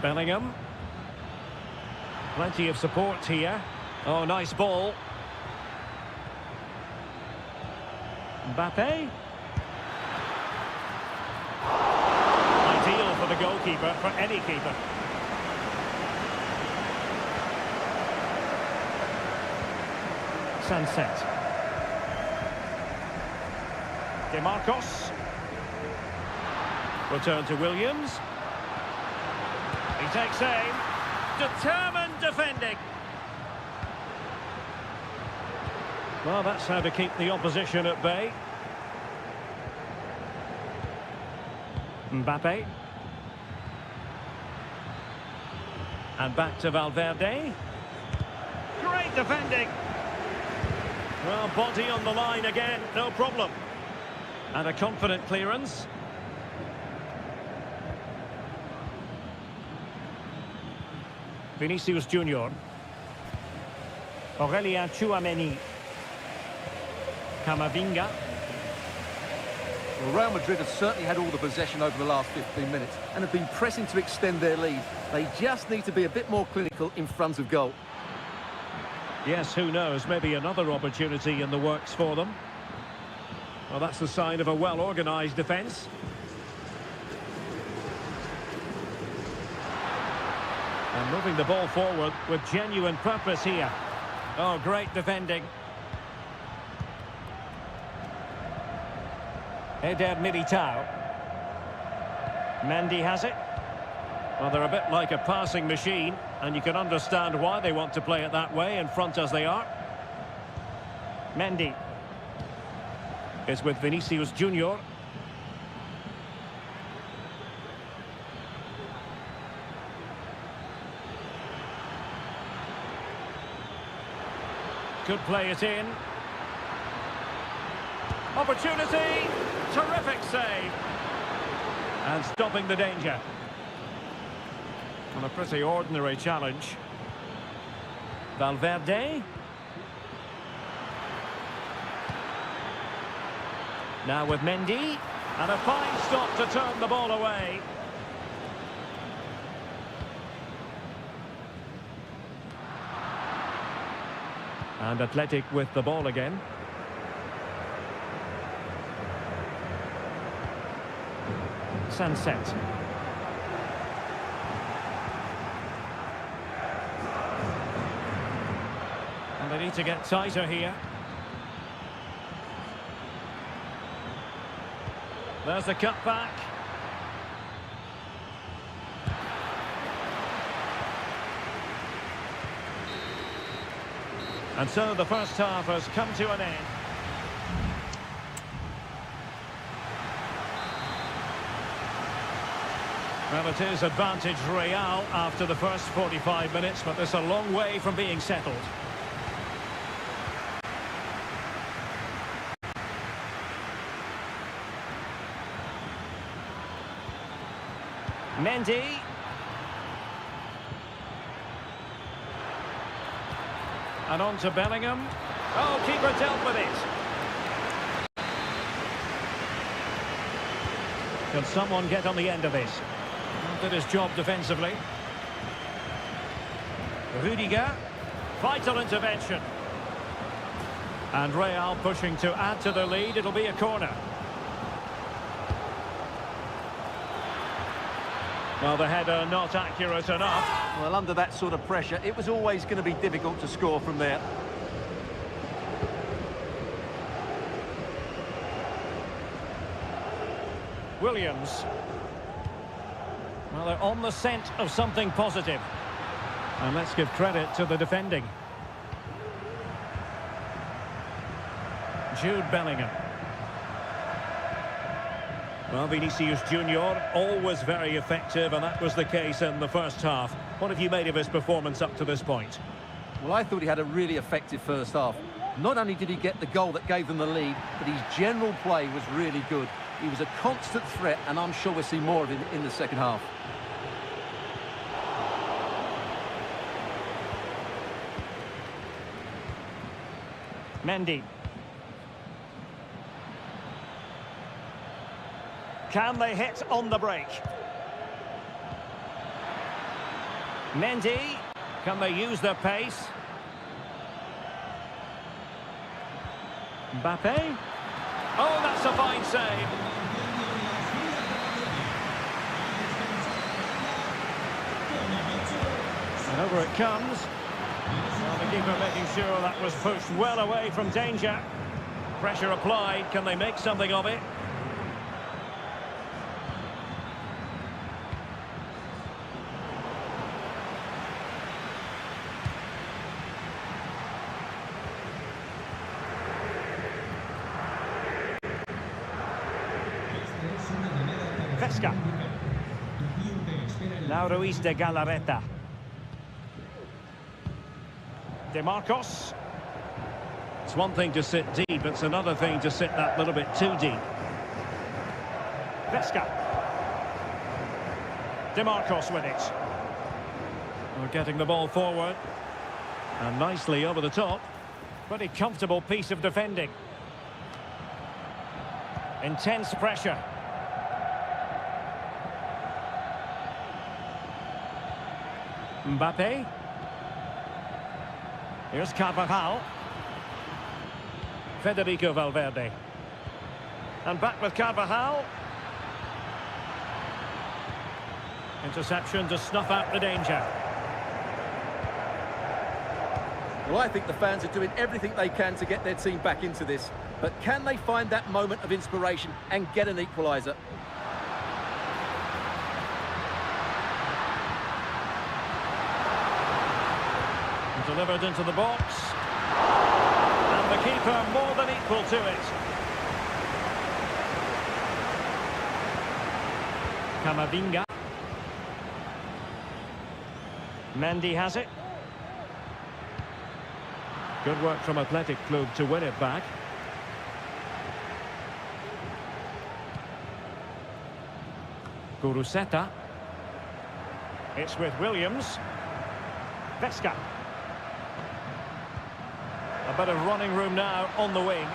Bellingham. Plenty of support here. Oh, nice ball. Mbappe. Ideal for the goalkeeper, for any keeper. Sunset. De Marcos. Return to Williams. He takes aim. Determined defending. Well, that's how to keep the opposition at bay. Mbappe. And back to Valverde. Great defending. Well, body on the line again, no problem. And a confident clearance. Vinicius Junior. Aurelien Tchouameni. Camavinga. Well, Real Madrid have certainly had all the possession over the last 15 minutes and have been pressing to extend their lead. They just need to be a bit more clinical in front of goal. Yes, who knows, maybe another opportunity in the works for them. Well, that's the sign of a well-organised defence. And moving the ball forward with genuine purpose here. Oh, great defending. Eder Militao. Mendy has it. Well, they're a bit like a passing machine, and you can understand why they want to play it that way, in front as they are. Mendy is with Vinicius Junior. Could play it in. Opportunity. Terrific save. And stopping the danger. On a pretty ordinary challenge. Valverde. Now with Mendy. And a fine stop to turn the ball away. And Athletic with the ball again. Sunset. And they need to get tighter here. There's the cutback. And so the first half has come to an end. Well, it is advantage Real after the first 45 minutes, but there's a long way from being settled. Mendy. And on to Bellingham. Oh, keeper dealt with it. Can someone get on the end of this? Did his job defensively. Rudiger. Vital intervention. And Real pushing to add to the lead. It'll be a corner. Well, the header not accurate enough. Well, under that sort of pressure, it was always going to be difficult to score from there. Williams. Well, they're on the scent of something positive. And let's give credit to the defending. Jude Bellingham. Well, Vinicius Junior, always very effective, and that was the case in the first half. What have you made of his performance up to this point? Well, I thought he had a really effective first half. Not only did he get the goal that gave them the lead, but his general play was really good. He was a constant threat, and I'm sure we'll see more of him in the second half. Mendy. Can they hit on the break? Mendy. Can they use their pace? Mbappe. Oh, that's a fine save. And over it comes. Well, the keeper making sure that was pushed well away from danger. Pressure applied. Can they make something of it? Vesca. Now Ruiz de Galarreta. De Marcos. It's one thing to sit deep, it's another thing to sit that little bit too deep. Vesca. De Marcos with it. We're getting the ball forward. And nicely over the top. Pretty comfortable piece of defending. Intense pressure. Mbappe. Here's Carvajal. Federico Valverde. And back with Carvajal. Interception to snuff out the danger. Well, I think the fans are doing everything they can to get their team back into this. But can they find that moment of inspiration and get an equaliser? Delivered into the box. And the keeper more than equal to it. Camavinga. Mendy has it. Good work from Athletic Club to win it back. Guruseta. It's with Williams. Vesca. A bit of running room now on the wing.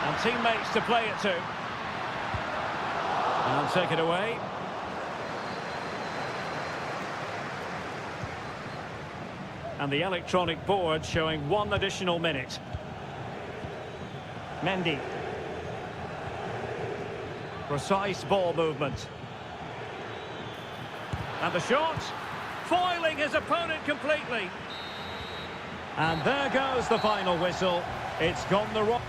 And teammates to play it to. And take it away. And the electronic board showing 1 additional minute. Mendy. Precise ball movement. And the shot. Foiling his opponent completely. And there goes the final whistle. It's gone the wrong...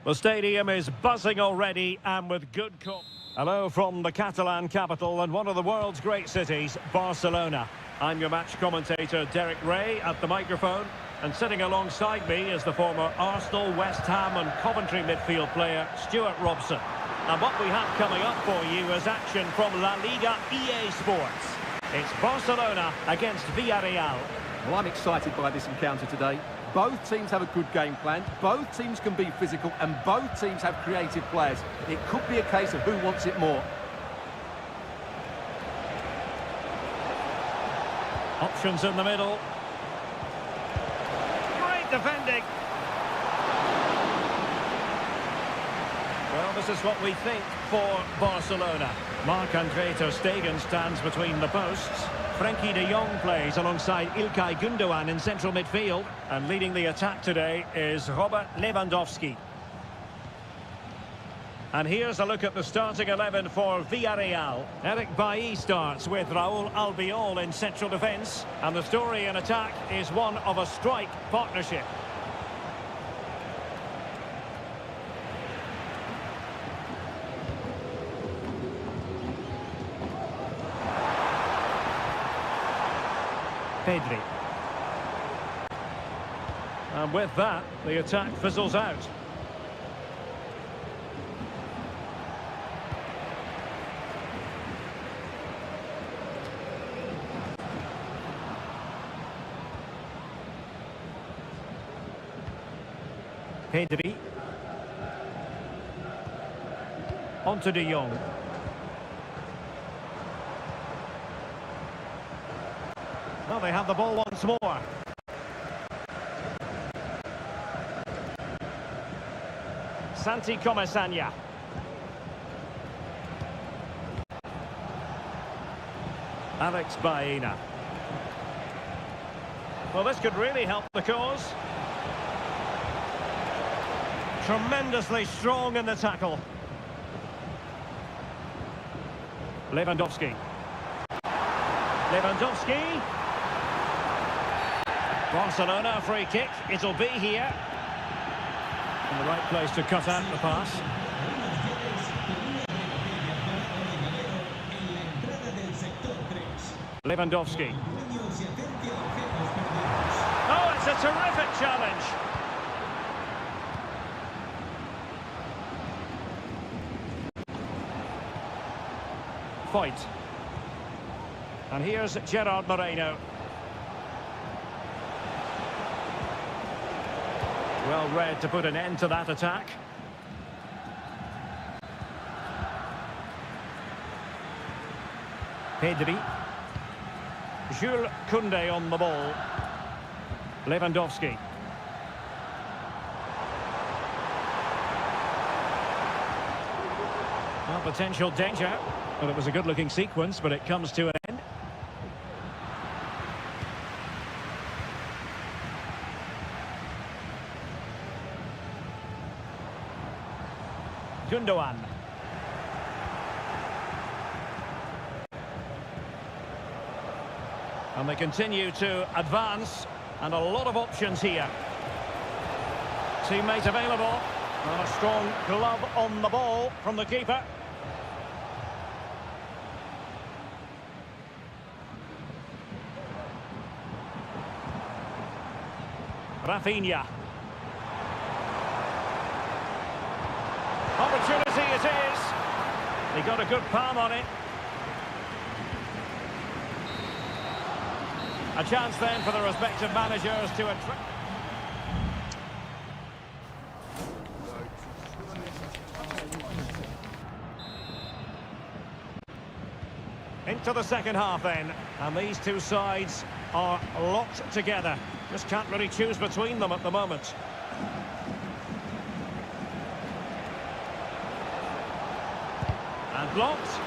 The stadium is buzzing already and with good Hello from the Catalan capital and one of the world's great cities, Barcelona. I'm your match commentator, Derek Ray, at the microphone. And sitting alongside me is the former Arsenal, West Ham and Coventry midfield player, Stuart Robson. And what we have coming up for you is action from La Liga EA Sports. It's Barcelona against Villarreal. Well, I'm excited by this encounter today. Both teams have a good game plan, both teams can be physical, and both teams have creative players. It could be a case of who wants it more. Options in the middle. Great defending. Well, this is what we think for Barcelona. Marc-Andre ter Stegen stands between the posts. Frenkie de Jong plays alongside İlkay Gündoğan in central midfield. And leading the attack today is Robert Lewandowski. And here's a look at the starting 11 for Villarreal. Eric Bailly starts with Raúl Albiol in central defence. And the story in attack is one of a strike partnership. Pedri. And with that, the attack fizzles out. Pedri. On to de Jong. Well, they have the ball once more. Santi Comesaña. Alex Baena. Well, this could really help the cause. Tremendously strong in the tackle. Lewandowski. Lewandowski. Barcelona free kick. It'll be here. In the right place to cut out the pass. Lewandowski. Oh, it's a terrific challenge. Fight. And here's Gerard Moreno. Well read to put an end to that attack. Pedri. Jules Koundé on the ball. Lewandowski. Well, potential danger. Well, it was a good-looking sequence, but it comes to an end. Gündoğan. And they continue to advance, and a lot of options here. Teammate available, and a strong glove on the ball from the keeper. Rafinha. Opportunity it is. He got a good palm on it. A chance then for the respective managers to attract. Into the second half then, and these two sides are locked together. Just can't really choose between them at the moment. And blocked.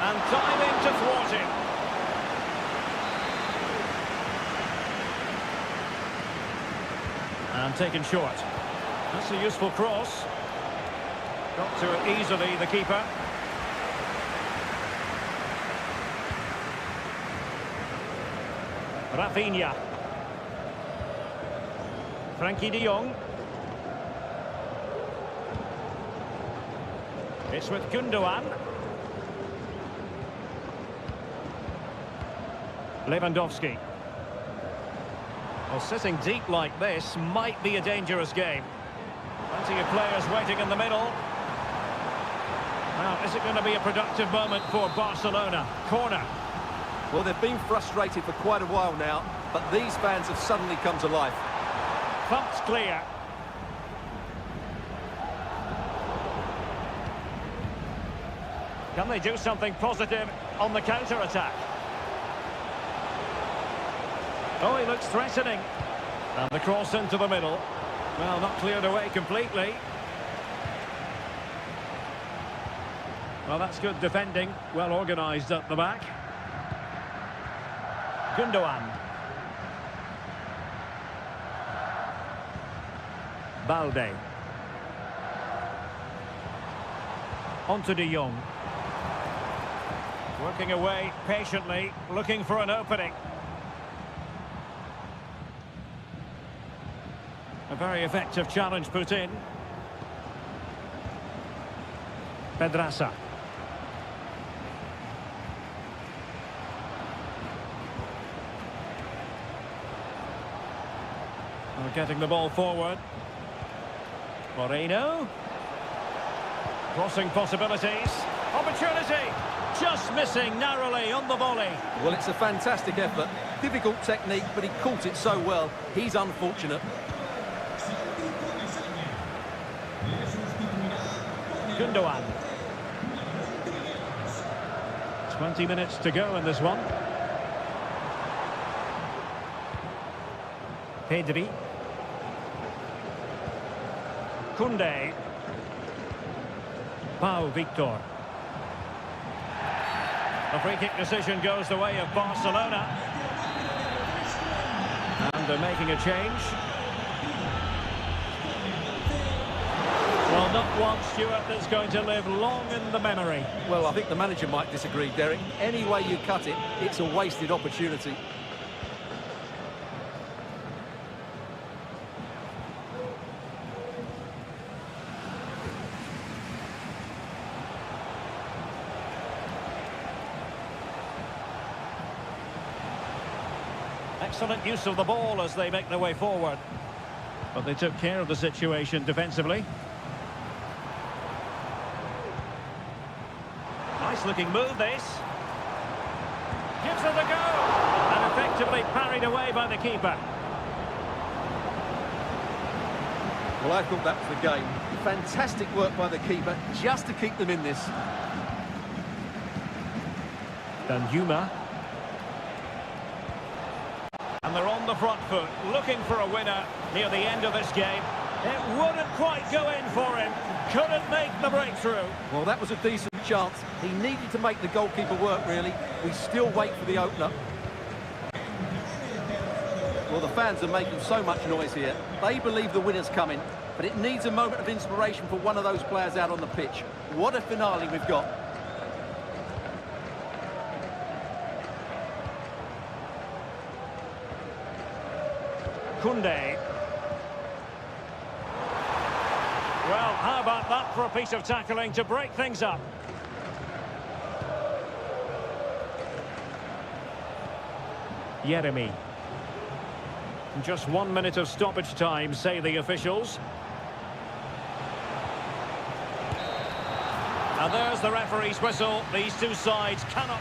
And diving to thwart him. And taken short. That's a useful cross. Got to it easily, the keeper. Rafinha. Frenkie de Jong. It's with Gundogan. Lewandowski. Well, sitting deep like this might be a dangerous game. Plenty of players waiting in the middle. Now, is it going to be a productive moment for Barcelona? Corner. Well, they've been frustrated for quite a while now, but these fans have suddenly come to life. Pumped clear. Can they do something positive on the counter-attack? Oh, he looks threatening. And the cross into the middle. Well, not cleared away completely. Well, that's good defending. Well organised at the back. Gundogan. Balde. Onto De Jong. Working away patiently, looking for an opening. A very effective challenge put in. Pedraza. Well, getting the ball forward. Moreno. Crossing possibilities. Opportunity. Just missing narrowly on the volley. Well, it's a fantastic effort. Difficult technique, but he caught it so well. He's unfortunate. Gundogan. 20 minutes to go in this one. Pedri. Koundé. Pau Victor. The free kick decision goes the way of Barcelona. And they're making a change. Well, not one, Stuart, that's going to live long in the memory. Well, I think the manager might disagree, Derek. Any way you cut it, it's a wasted opportunity. Excellent use of the ball as they make their way forward. But they took care of the situation defensively. Nice looking move, this. Gives it a go. And effectively parried away by the keeper. Well, I thought that was the game. Fantastic work by the keeper, just to keep them in this. Danjuma. And they're on the front foot, looking for a winner near the end of this game. It wouldn't quite go in for him. Couldn't make the breakthrough. Well, that was a decent chance. He needed to make the goalkeeper work, really. We still wait for the opener. Well, the fans are making so much noise here. They believe the winner's coming, but it needs a moment of inspiration for one of those players out on the pitch. What a finale we've got. Koundé. Well, how about that for a piece of tackling to break things up? Yeremy. Just 1 minute of stoppage time, say the officials. And there's the referee's whistle. These two sides cannot...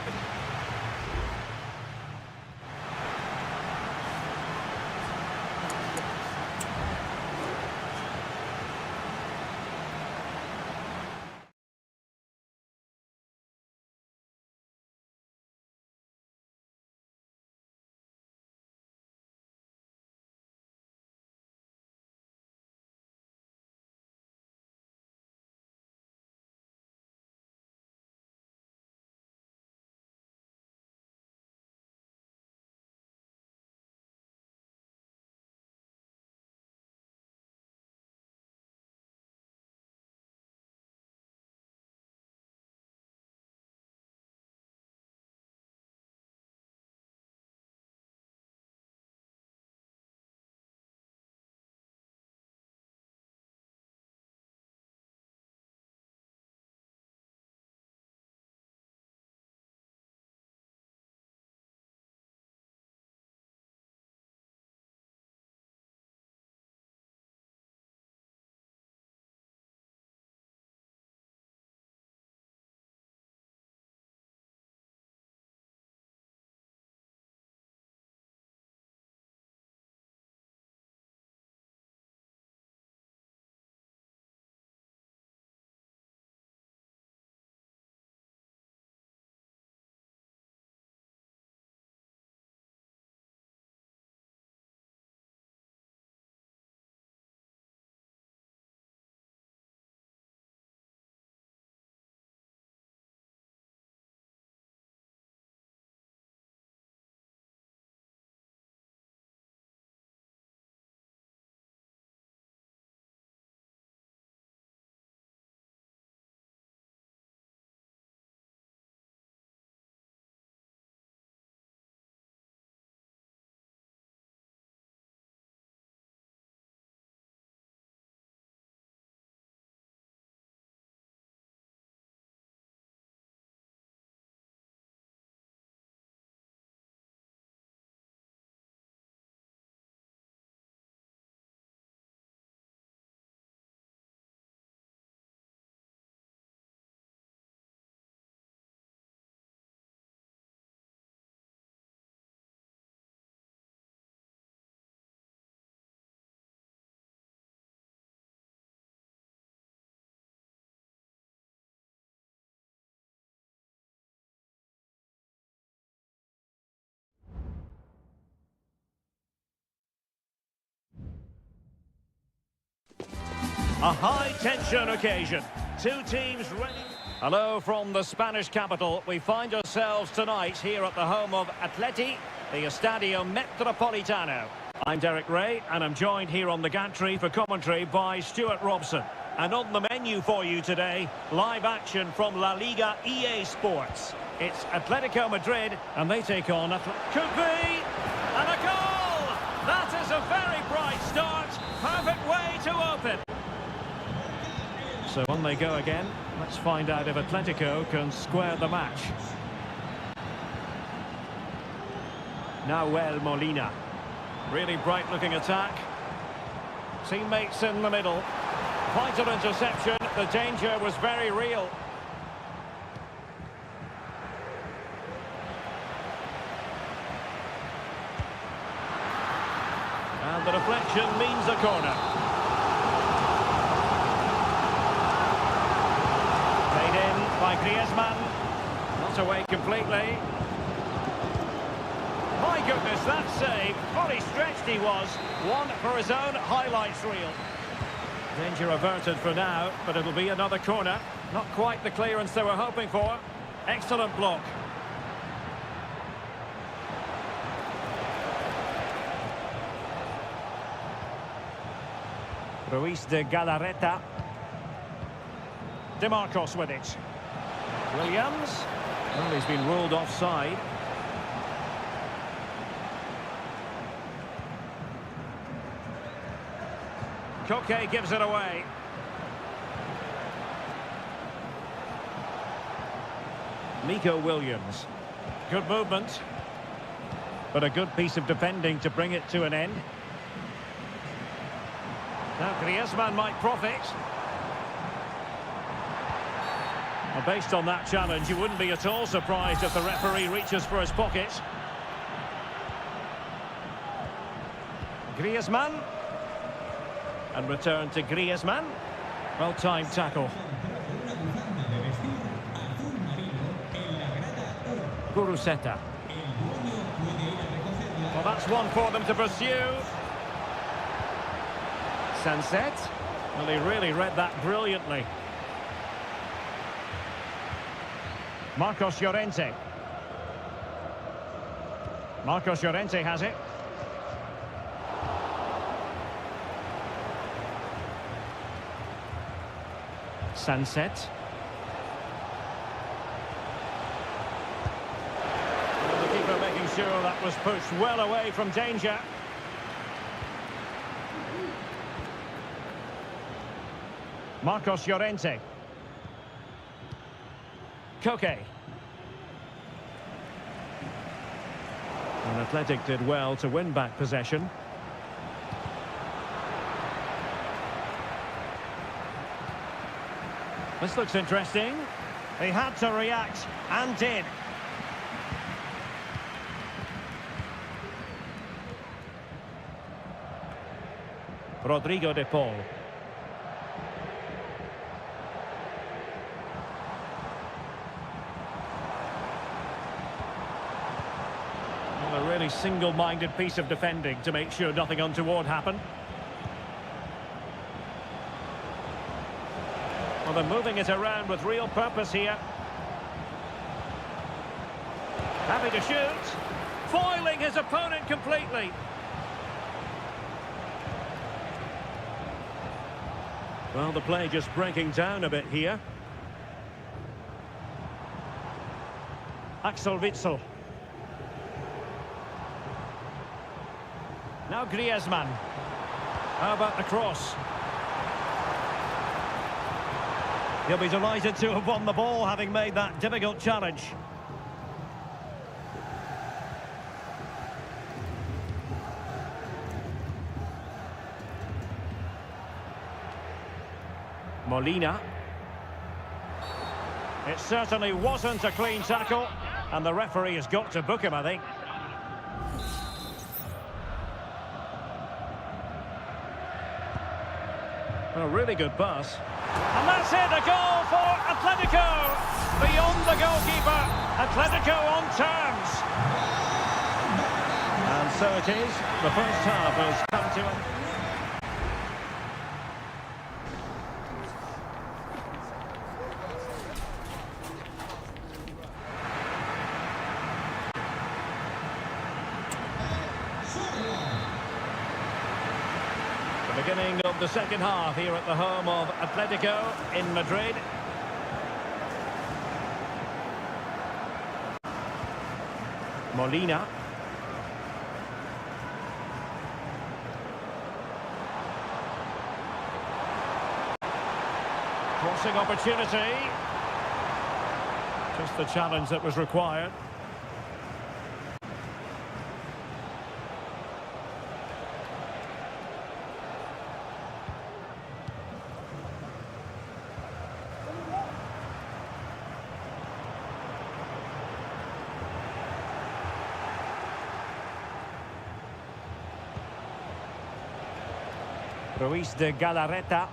A high-tension occasion. Two teams ready. Hello from the Spanish capital. We find ourselves tonight here at the home of Atleti, the Estadio Metropolitano. I'm Derek Ray, and I'm joined here on the gantry for commentary by Stuart Robson. And on the menu for you today, live action from La Liga EA Sports. It's Atletico Madrid, and they take on Could be! And a goal! That is a very bright start. Perfect way to open. So on they go again. Let's find out if Atletico can square the match. Nahuel Molina. Really bright-looking attack. Teammates in the middle. Vital interception. The danger was very real. And the deflection means a corner. Played in by Griezmann. Not away completely. My goodness, that save. Fully stretched he was. One for his own highlights reel. Danger averted for now, but it'll be another corner. Not quite the clearance they were hoping for. Excellent block. Ruiz de Galarreta. DeMarcos with it. Williams. Well, he's been ruled offside. Koke gives it away. Nico Williams. Good movement. But a good piece of defending to bring it to an end. Now Griezmann might profit. Well, based on that challenge, you wouldn't be at all surprised if the referee reaches for his pocket. Griezmann. And return to Griezmann. Well-timed tackle. Guruseta. Well, that's one for them to pursue. Sunset. Well, he really read that brilliantly. Marcos Llorente. Marcos Llorente has it. Sunset. And the keeper making sure that was pushed well away from danger. Marcos Llorente. Koke. And Athletic did well to win back possession. This looks interesting. He had to react, and did. Rodrigo de Paul. Well, a really single-minded piece of defending to make sure nothing untoward happened. Well, they're moving it around with real purpose here. Happy to shoot. Foiling his opponent completely. Well, the play just breaking down a bit here. Axel Witsel. Now Griezmann. How about the cross? He'll be delighted to have won the ball, having made that difficult challenge. Molina. It certainly wasn't a clean tackle, and the referee has got to book him, I think. A really good pass. And that's it, a goal for Atletico. Beyond the goalkeeper, Atletico on terms. And so it is. The first half has come to an Beginning of the second half here at the home of Atletico in Madrid. Molina. Crossing opportunity. Just the challenge that was required. Ruiz de Galarreta.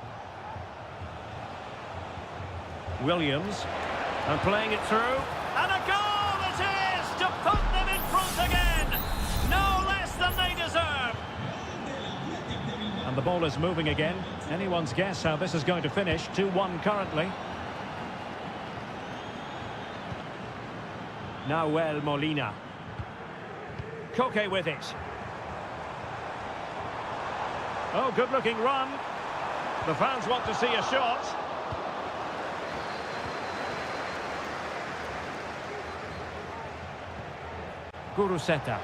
Williams. And playing it through. And a goal it is to put them in front again. No less than they deserve. And the ball is moving again. Anyone's guess how this is going to finish. 2-1 currently. Nahuel Molina. Koke with it. Oh, good-looking run. The fans want to see a shot. Guruseta.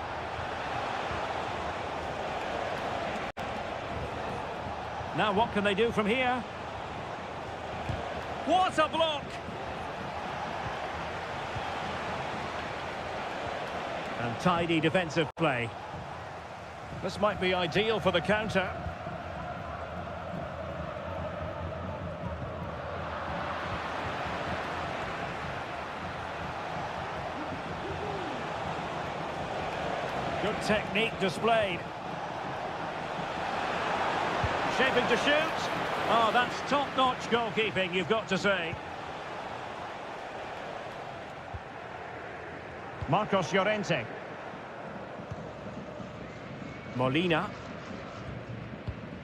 Now what can they do from here? What a block! And tidy defensive play. This might be ideal for the counter. Good technique displayed. Shaping to shoot. Oh, that's top-notch goalkeeping, you've got to say. Marcos Llorente. Molina.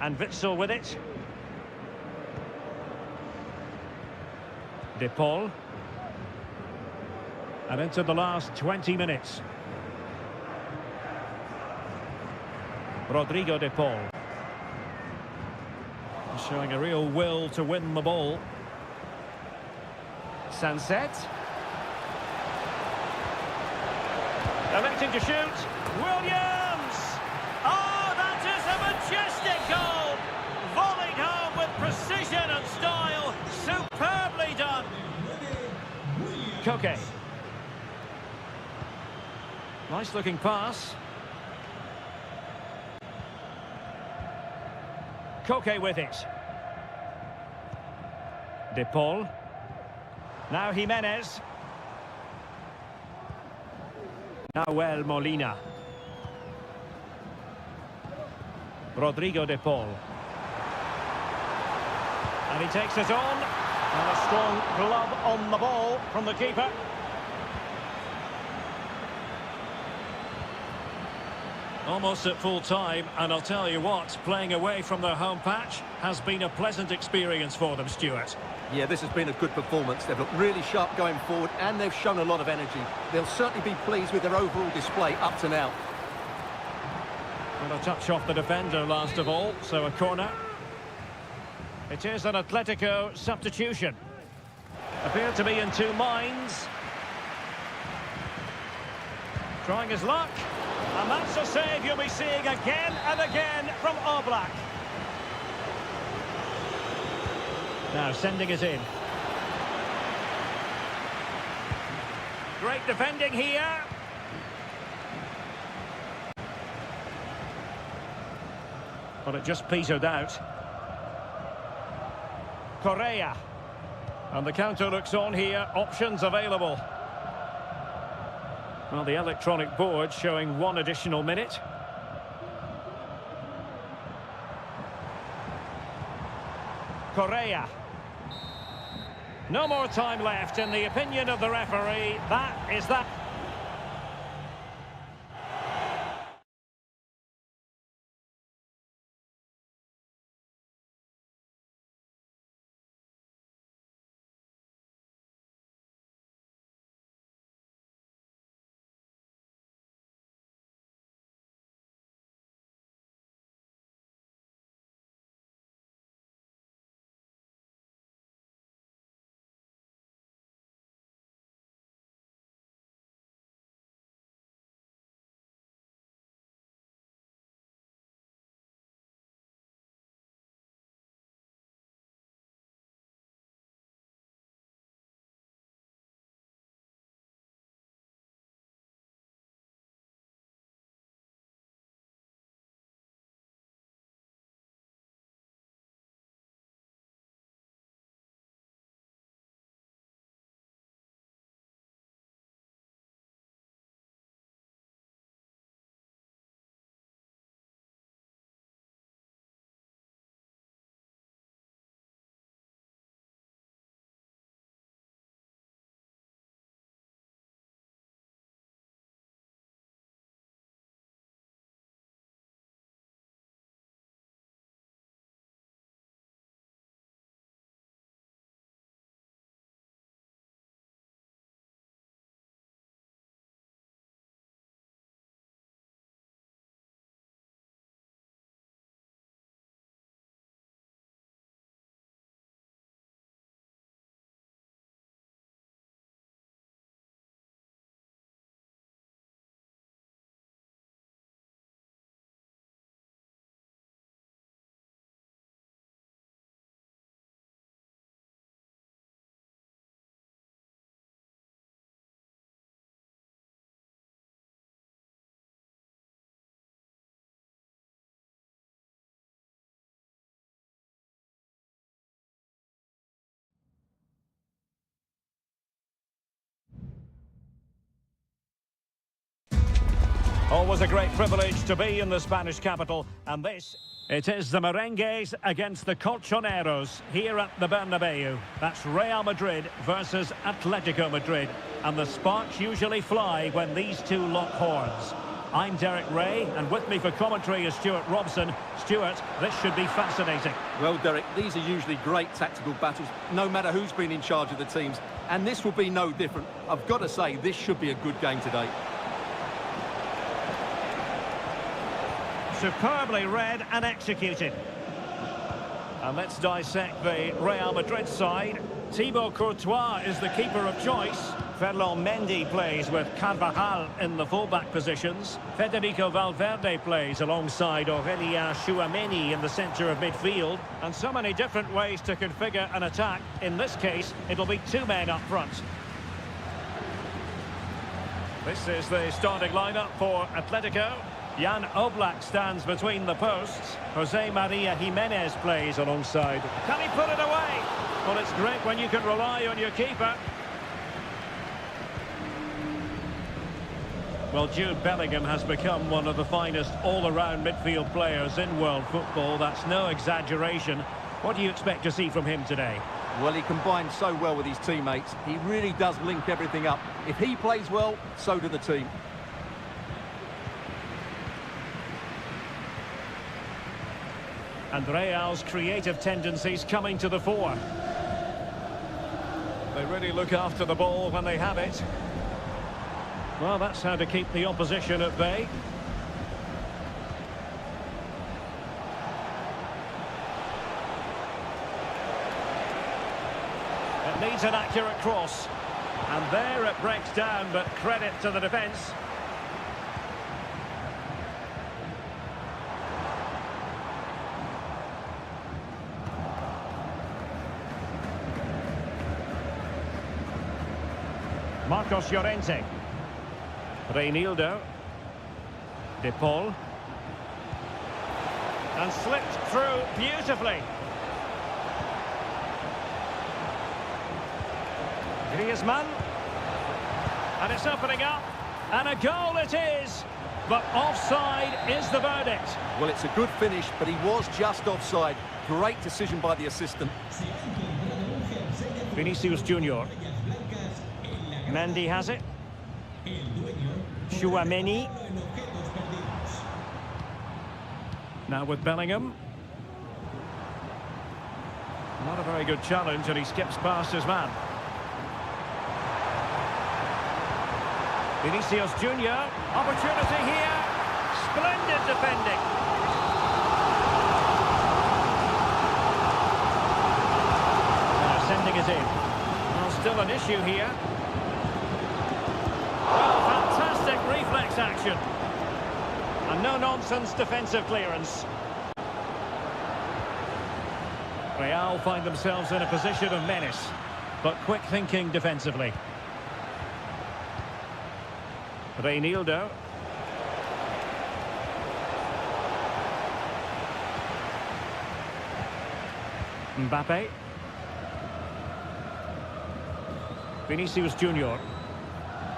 And Witsel with it. De Paul. And into the last 20 minutes. Rodrigo De Paul. Showing a real will to win the ball. Sunset. Electing to shoot. Williams! Oh, that is a majestic goal. Volleyed home with precision and style. Superbly done. Koke. Nice looking pass. Koke with it. De Paul. Now Jimenez. Nahuel Molina. Rodrigo De Paul. And he takes it on. And a strong glove on the ball from the keeper. Almost at full time, and I'll tell you what, playing away from their home patch has been a pleasant experience for them, Stuart. Yeah, this has been a good performance. They've looked really sharp going forward, and they've shown a lot of energy. They'll certainly be pleased with their overall display up to now. And a touch off the defender last of all, so a corner. It is an Atletico substitution. Appear to be in two minds. Trying his luck. And that's a save you'll be seeing again and again from Oblak. Now sending it in. Great defending here. But it just petered out. Correa. And the counter looks on here. Options available. Well, the electronic board showing one additional minute. Correa. No more time left. In the opinion of the referee, that is that. Always a great privilege to be in the Spanish capital, and this, it is the Merengues against the Colchoneros here at the Bernabeu. That's Real Madrid versus Atletico Madrid, and the sparks usually fly when these two lock horns. I'm Derek Ray, and with me for commentary is Stuart Robson. Stuart, this should be fascinating. Well, Derek, these are usually great tactical battles, no matter who's been in charge of the teams, and this will be no different. I've got to say, this should be a good game today. Superbly read and executed. And let's dissect the Real Madrid side. Thibaut Courtois is the keeper of choice. Ferland Mendy plays with Carvajal in the fullback positions. Federico Valverde plays alongside Aurélien Tchouameni in the centre of midfield. And so many different ways to configure an attack. In this case, it'll be two men up front. This is the starting lineup for Atletico. Jan Oblak stands between the posts. Jose Maria Jimenez plays alongside. Can he put it away? Well, it's great when you can rely on your keeper. Well, Jude Bellingham has become one of the finest all-around midfield players in world football. That's no exaggeration. What do you expect to see from him today? Well, he combines so well with his teammates. He really does link everything up. If he plays well, so do the team. And Real's creative tendencies coming to the fore. They really look after the ball when they have it. Well, that's how to keep the opposition at bay. It needs an accurate cross. And there it breaks down, but credit to the defence. Marcos Llorente. Reinildo. De Paul. And slipped through beautifully. Griezmann. And it's opening up. And a goal it is. But offside is the verdict. Well, it's a good finish, but he was just offside. Great decision by the assistant. Vinicius Junior. Mendy has it. Tchouameni. Now with Bellingham. Not a very good challenge, and he skips past his man. Vinicius Junior. Opportunity here. Splendid defending. Sending it in. Well, still an issue here. Well, fantastic reflex action. And no-nonsense defensive clearance. Real find themselves in a position of menace, but quick thinking defensively. Reinildo. Mbappe. Vinicius Junior.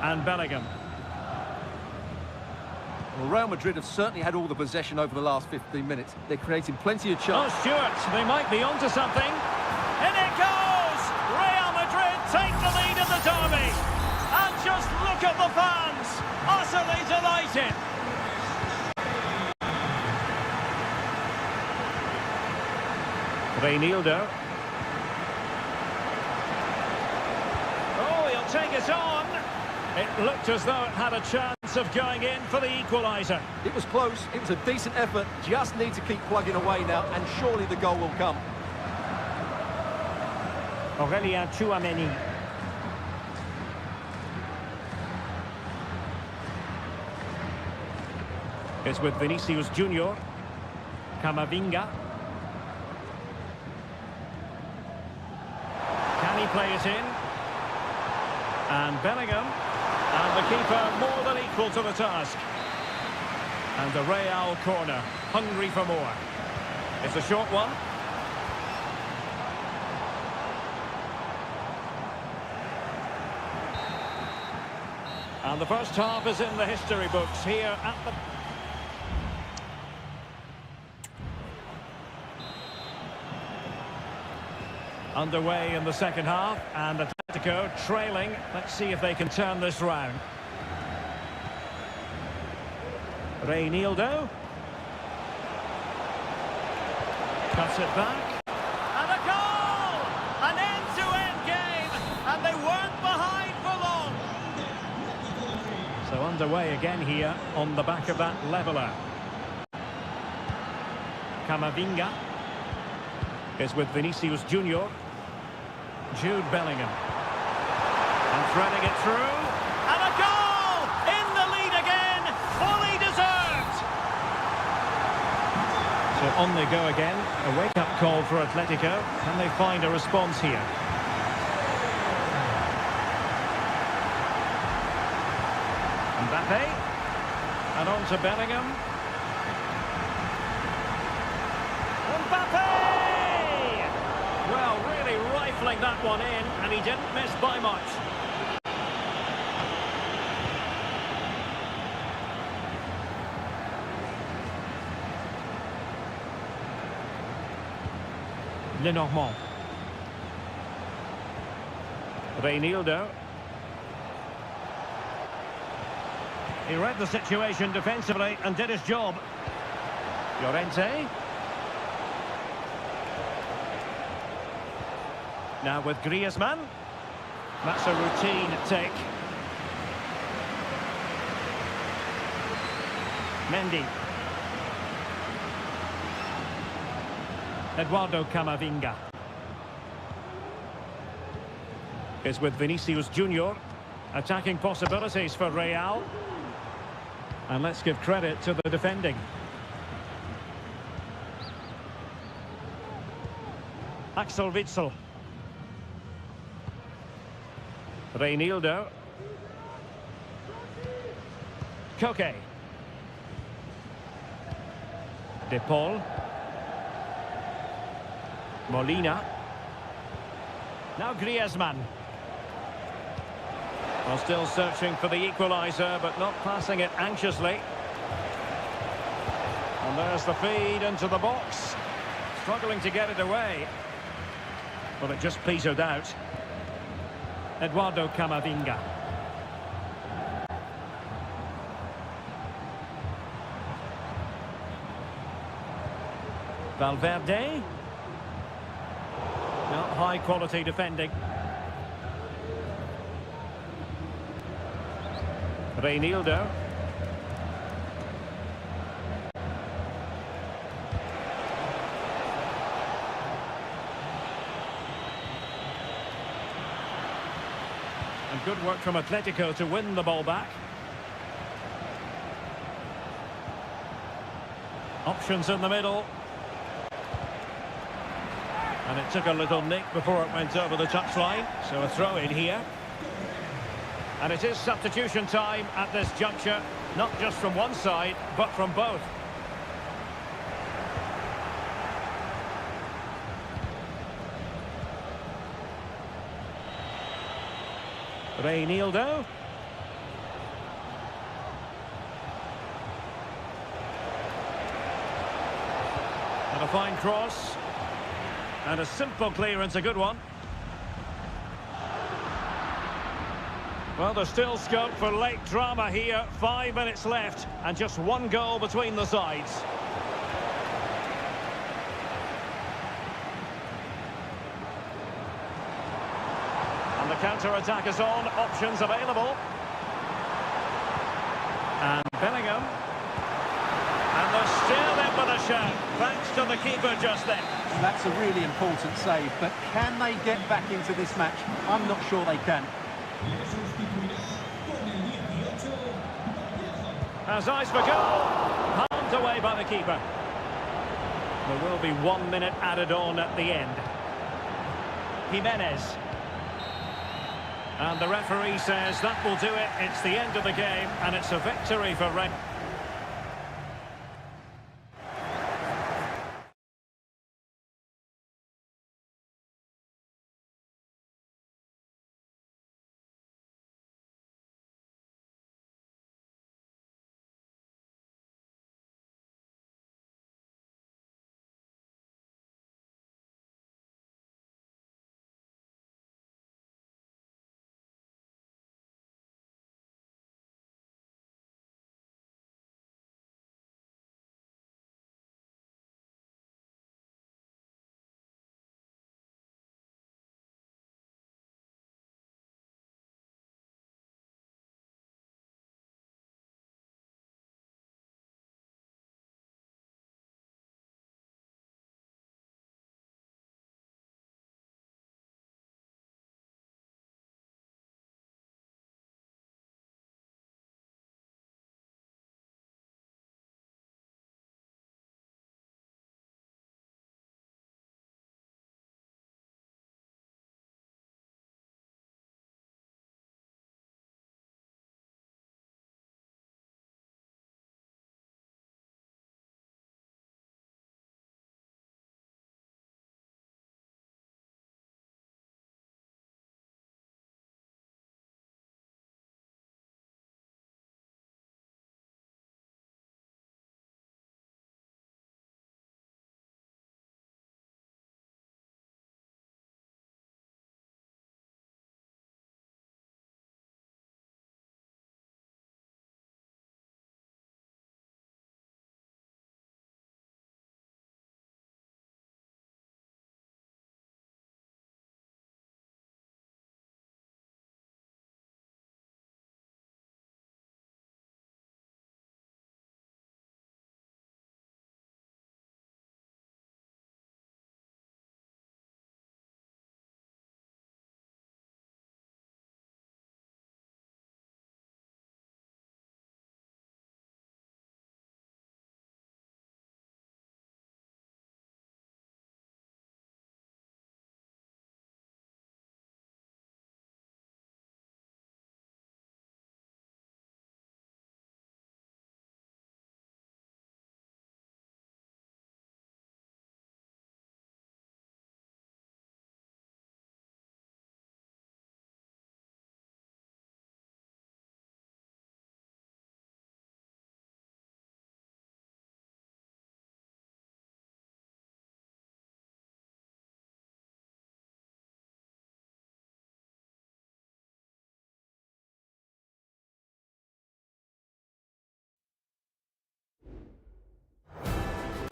And Bellingham. Well, Real Madrid have certainly had all the possession over the last 15 minutes. They're creating plenty of chances. Oh, Stuart, they might be onto something. In it goes! Real Madrid take the lead in the derby. And just look at the fans, utterly delighted. Reinildo. Oh, he'll take it on. It looked as though it had a chance of going in for the equaliser. It was close. It was a decent effort. Just need to keep plugging away now, and surely the goal will come. Aurélien Tchouameni. It's with Vinicius Junior. Camavinga. Can he play it in? And Bellingham. And the keeper more than equal to the task. And the Real corner, hungry for more. It's a short one. And the first half is in the history books here at the... Underway in the second half, and Atletico trailing. Let's see if they can turn this round. Reinildo. Cuts it back. And a goal! An end-to-end game, and they weren't behind for long. So underway again here on the back of that leveller. Camavinga is with Vinicius Junior. Jude Bellingham. And threading it through. And a goal! In the lead again, fully deserved. So on they go again. A wake-up call for Atletico. Can they find a response here? Mbappe. And on to Bellingham. Mbappe! Well, really rifling that one in, and he didn't miss by much. Lenormand. Reinildo. He read the situation defensively and did his job. Llorente. Now with Griezmann. That's a routine take. Mendy. Eduardo Camavinga is with Vinicius Junior. Attacking possibilities for Real. And let's give credit to the defending. Axel Witsel. Reinildo. Koke. De Paul. Molina. Now Griezmann. Well, still searching for the equaliser, but not passing it anxiously. And there's the feed into the box. Struggling to get it away. Well, it just petered out. Eduardo Camavinga. Valverde. Not high quality defending. Reinildo. And good work from Atletico to win the ball back. Options in the middle. And it took a little nick before it went over the touchline. So a throw in here. And it is substitution time at this juncture. Not just from one side, but from both. Reinildo. And a fine cross. And a simple clearance, a good one. Well, there's still scope for late drama here. 5 minutes left and just one goal between the sides. And the counter-attack is on. Options available. And Bellingham. And they're still in with a shout, thanks to the keeper just then. That's a really important save, but can they get back into this match? I'm not sure they can. Has eyes for goal. Palmed away by the keeper. There will be 1 minute added on at the end. Jimenez. And the referee says that will do it. It's the end of the game, and it's a victory for Red.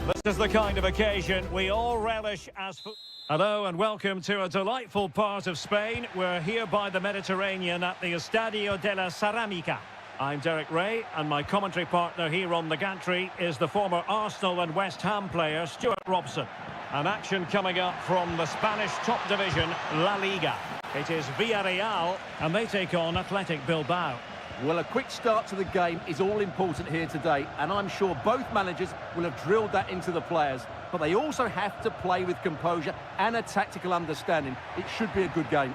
This is the kind of occasion we all relish as... Hello and welcome to a delightful part of Spain. We're here by the Mediterranean at the Estadio de la Ceramica. I'm Derek Ray, and my commentary partner here on the gantry is the former Arsenal and West Ham player Stuart Robson. An action coming up from the Spanish top division, La Liga. It is Villarreal, and they take on Athletic Bilbao. Well, a quick start to the game is all important here today, and I'm sure both managers will have drilled that into the players. But they also have to play with composure and a tactical understanding. It should be a good game.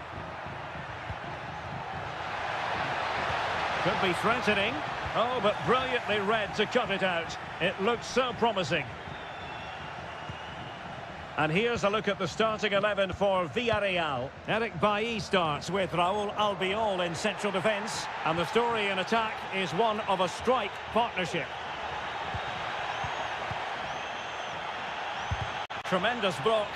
Could be threatening. Oh, but brilliantly read to cut it out. It looks so promising. And here's a look at the starting 11 for Villarreal. Eric Bailly starts with Raúl Albiol in central defence. And the story in attack is one of a strike partnership. Tremendous block.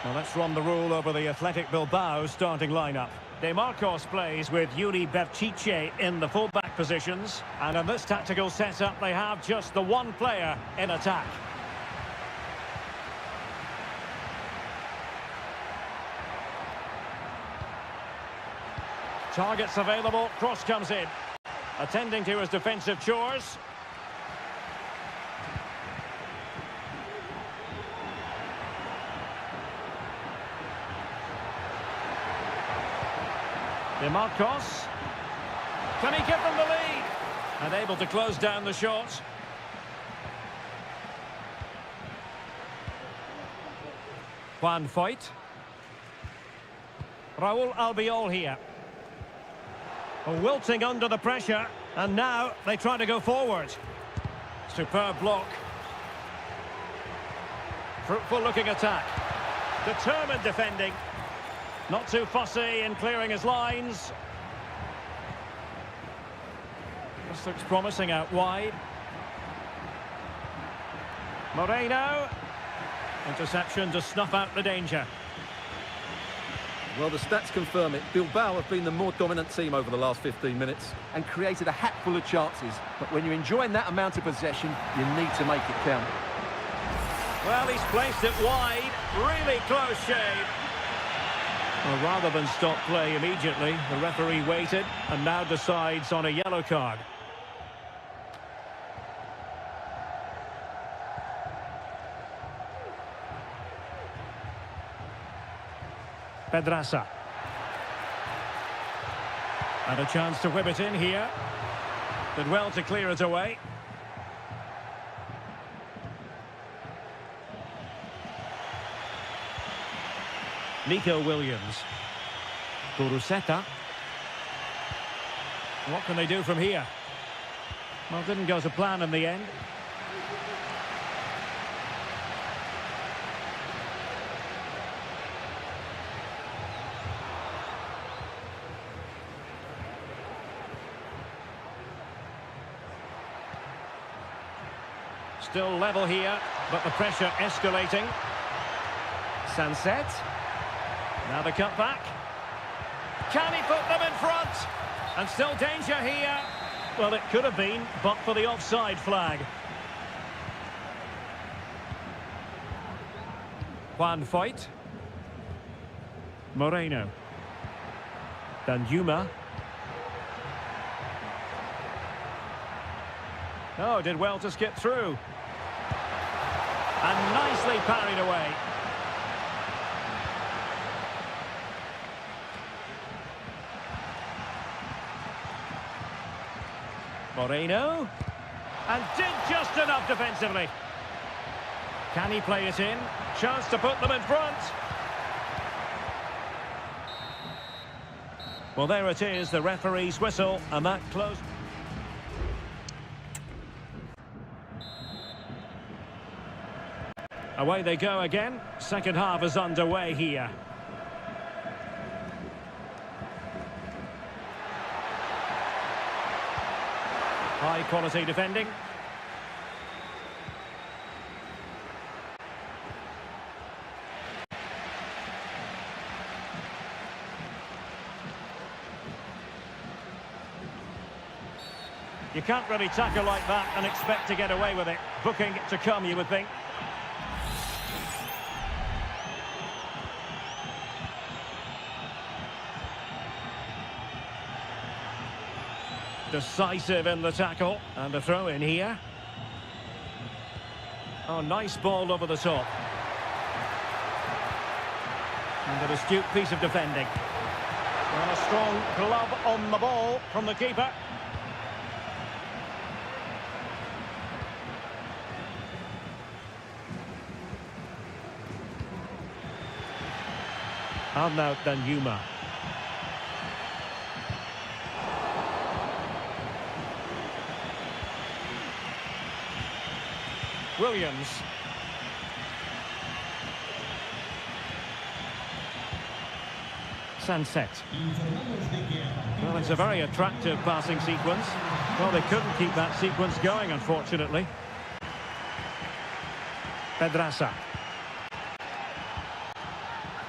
Well, let's run the rule over the Athletic Bilbao starting lineup. De Marcos plays with Yuri Berchiche in the full-back positions. And in this tactical setup, they have just the one player in attack. Targets available, cross comes in. Attending to his defensive chores. De Marcos. Can he give them the lead? And able to close down the shot. Juan Foyt. Raúl Albiol here. Wilting under the pressure, and now they try to go forward. Superb block. Fruitful looking attack. Determined defending. Not too fussy in clearing his lines. This looks promising out wide. Moreno. Interception to snuff out the danger. Well, the stats confirm it. Bilbao have been the more dominant team over the last 15 minutes and created a hatful of chances. But when you're enjoying that amount of possession, you need to make it count. Well, he's placed it wide. Really close shave. Well, rather than stop play immediately, the referee waited and now decides on a yellow card. Pedraza. And a chance to whip it in here. Did well to clear it away. Nico Williams. Guruseta. What can they do from here? Well, didn't go to plan in the end. Still level here, but the pressure escalating. Sunset. Now the cut back. Can he put them in front? And still danger here. Well, it could have been, but for the offside flag. Juan Foyt. Moreno. Danjuma. Oh, did well to skip through. And nicely parried away. Moreno. And did just enough defensively. Can he play it in? Chance to put them in front. Well, there it is, the referee's whistle, and that closed. Away they go again. Second half is underway here. High quality defending. You can't really tackle like that and expect to get away with it. booking to come, you would think. Decisive in the tackle, and a throw in here. Oh, nice ball over the top. And an astute piece of defending. And a strong glove on the ball from the keeper. And now Danjuma. Williams. Sunset. Well, it's a very attractive passing sequence. Well, they couldn't keep that sequence going, unfortunately. Pedraza.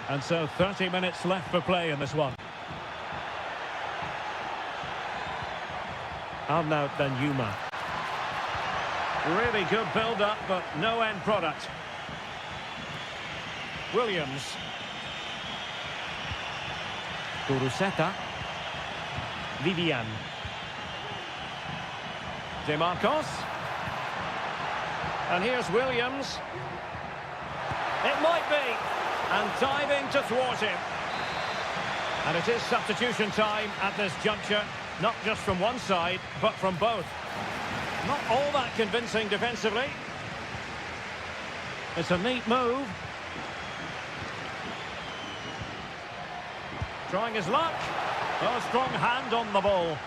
And so 30 minutes left for play in this one. And now Danjuma. Really good build-up, but no end product. Williams. Kuruseta. Vivian. DeMarcos. And here's Williams. It might be. And diving to thwart him. And it is substitution time at this juncture. Not just from one side, but from both. Not all that convincing defensively. It's a neat move. Trying his luck. Oh, strong hand on the ball.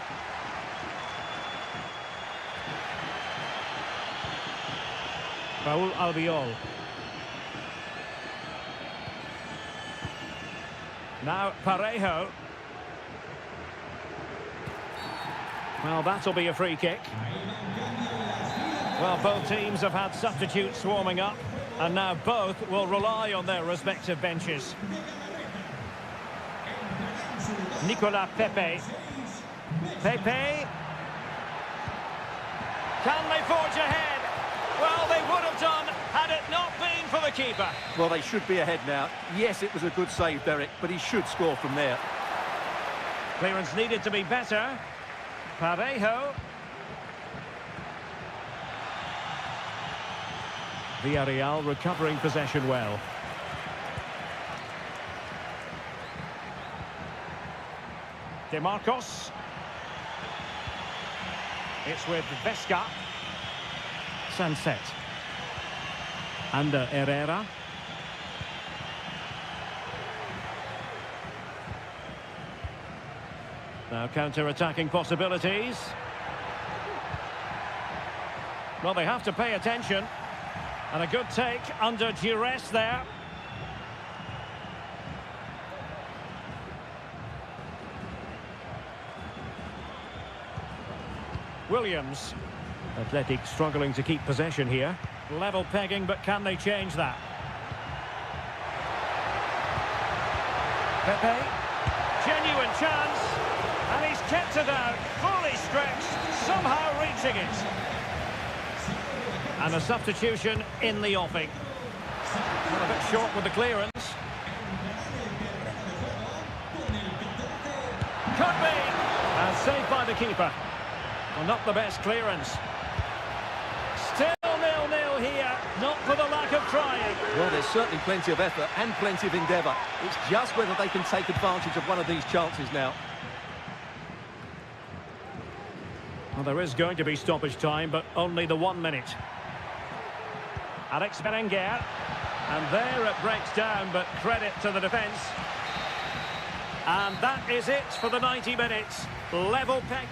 Raul Albiol. Now Parejo. Well, that'll be a free kick. Well, both teams have had substitutes swarming up, and now both will rely on their respective benches. Nicolas Pepe. Pepe. Can they forge ahead? Well, they would have done had it not been for the keeper. Well, they should be ahead now. Yes, it was a good save, Derek, but he should score from there. Clearance needed to be better. Parejo. Villarreal recovering possession well. DeMarcos. It's with Vesca. Sunset. Under Herrera. Now counter-attacking possibilities. Well, they have to pay attention. And a good take under duress there. Williams. Athletic struggling to keep possession here. Level pegging, but can they change that? Pepe. Genuine chance. And he's kept it out. Fully stretched. Somehow reaching it. And a substitution in the offing. Well, a bit short with the clearance. Could be. And saved by the keeper. Well, not the best clearance. Still 0-0 here. Not for the lack of trying. Well, there's certainly plenty of effort and plenty of endeavour. It's just whether they can take advantage of one of these chances now. Well, there is going to be stoppage time, but only the 1 minute. Alex Berenguer. And there it breaks down, but credit to the defence. And that is it for the 90 minutes. Level peg.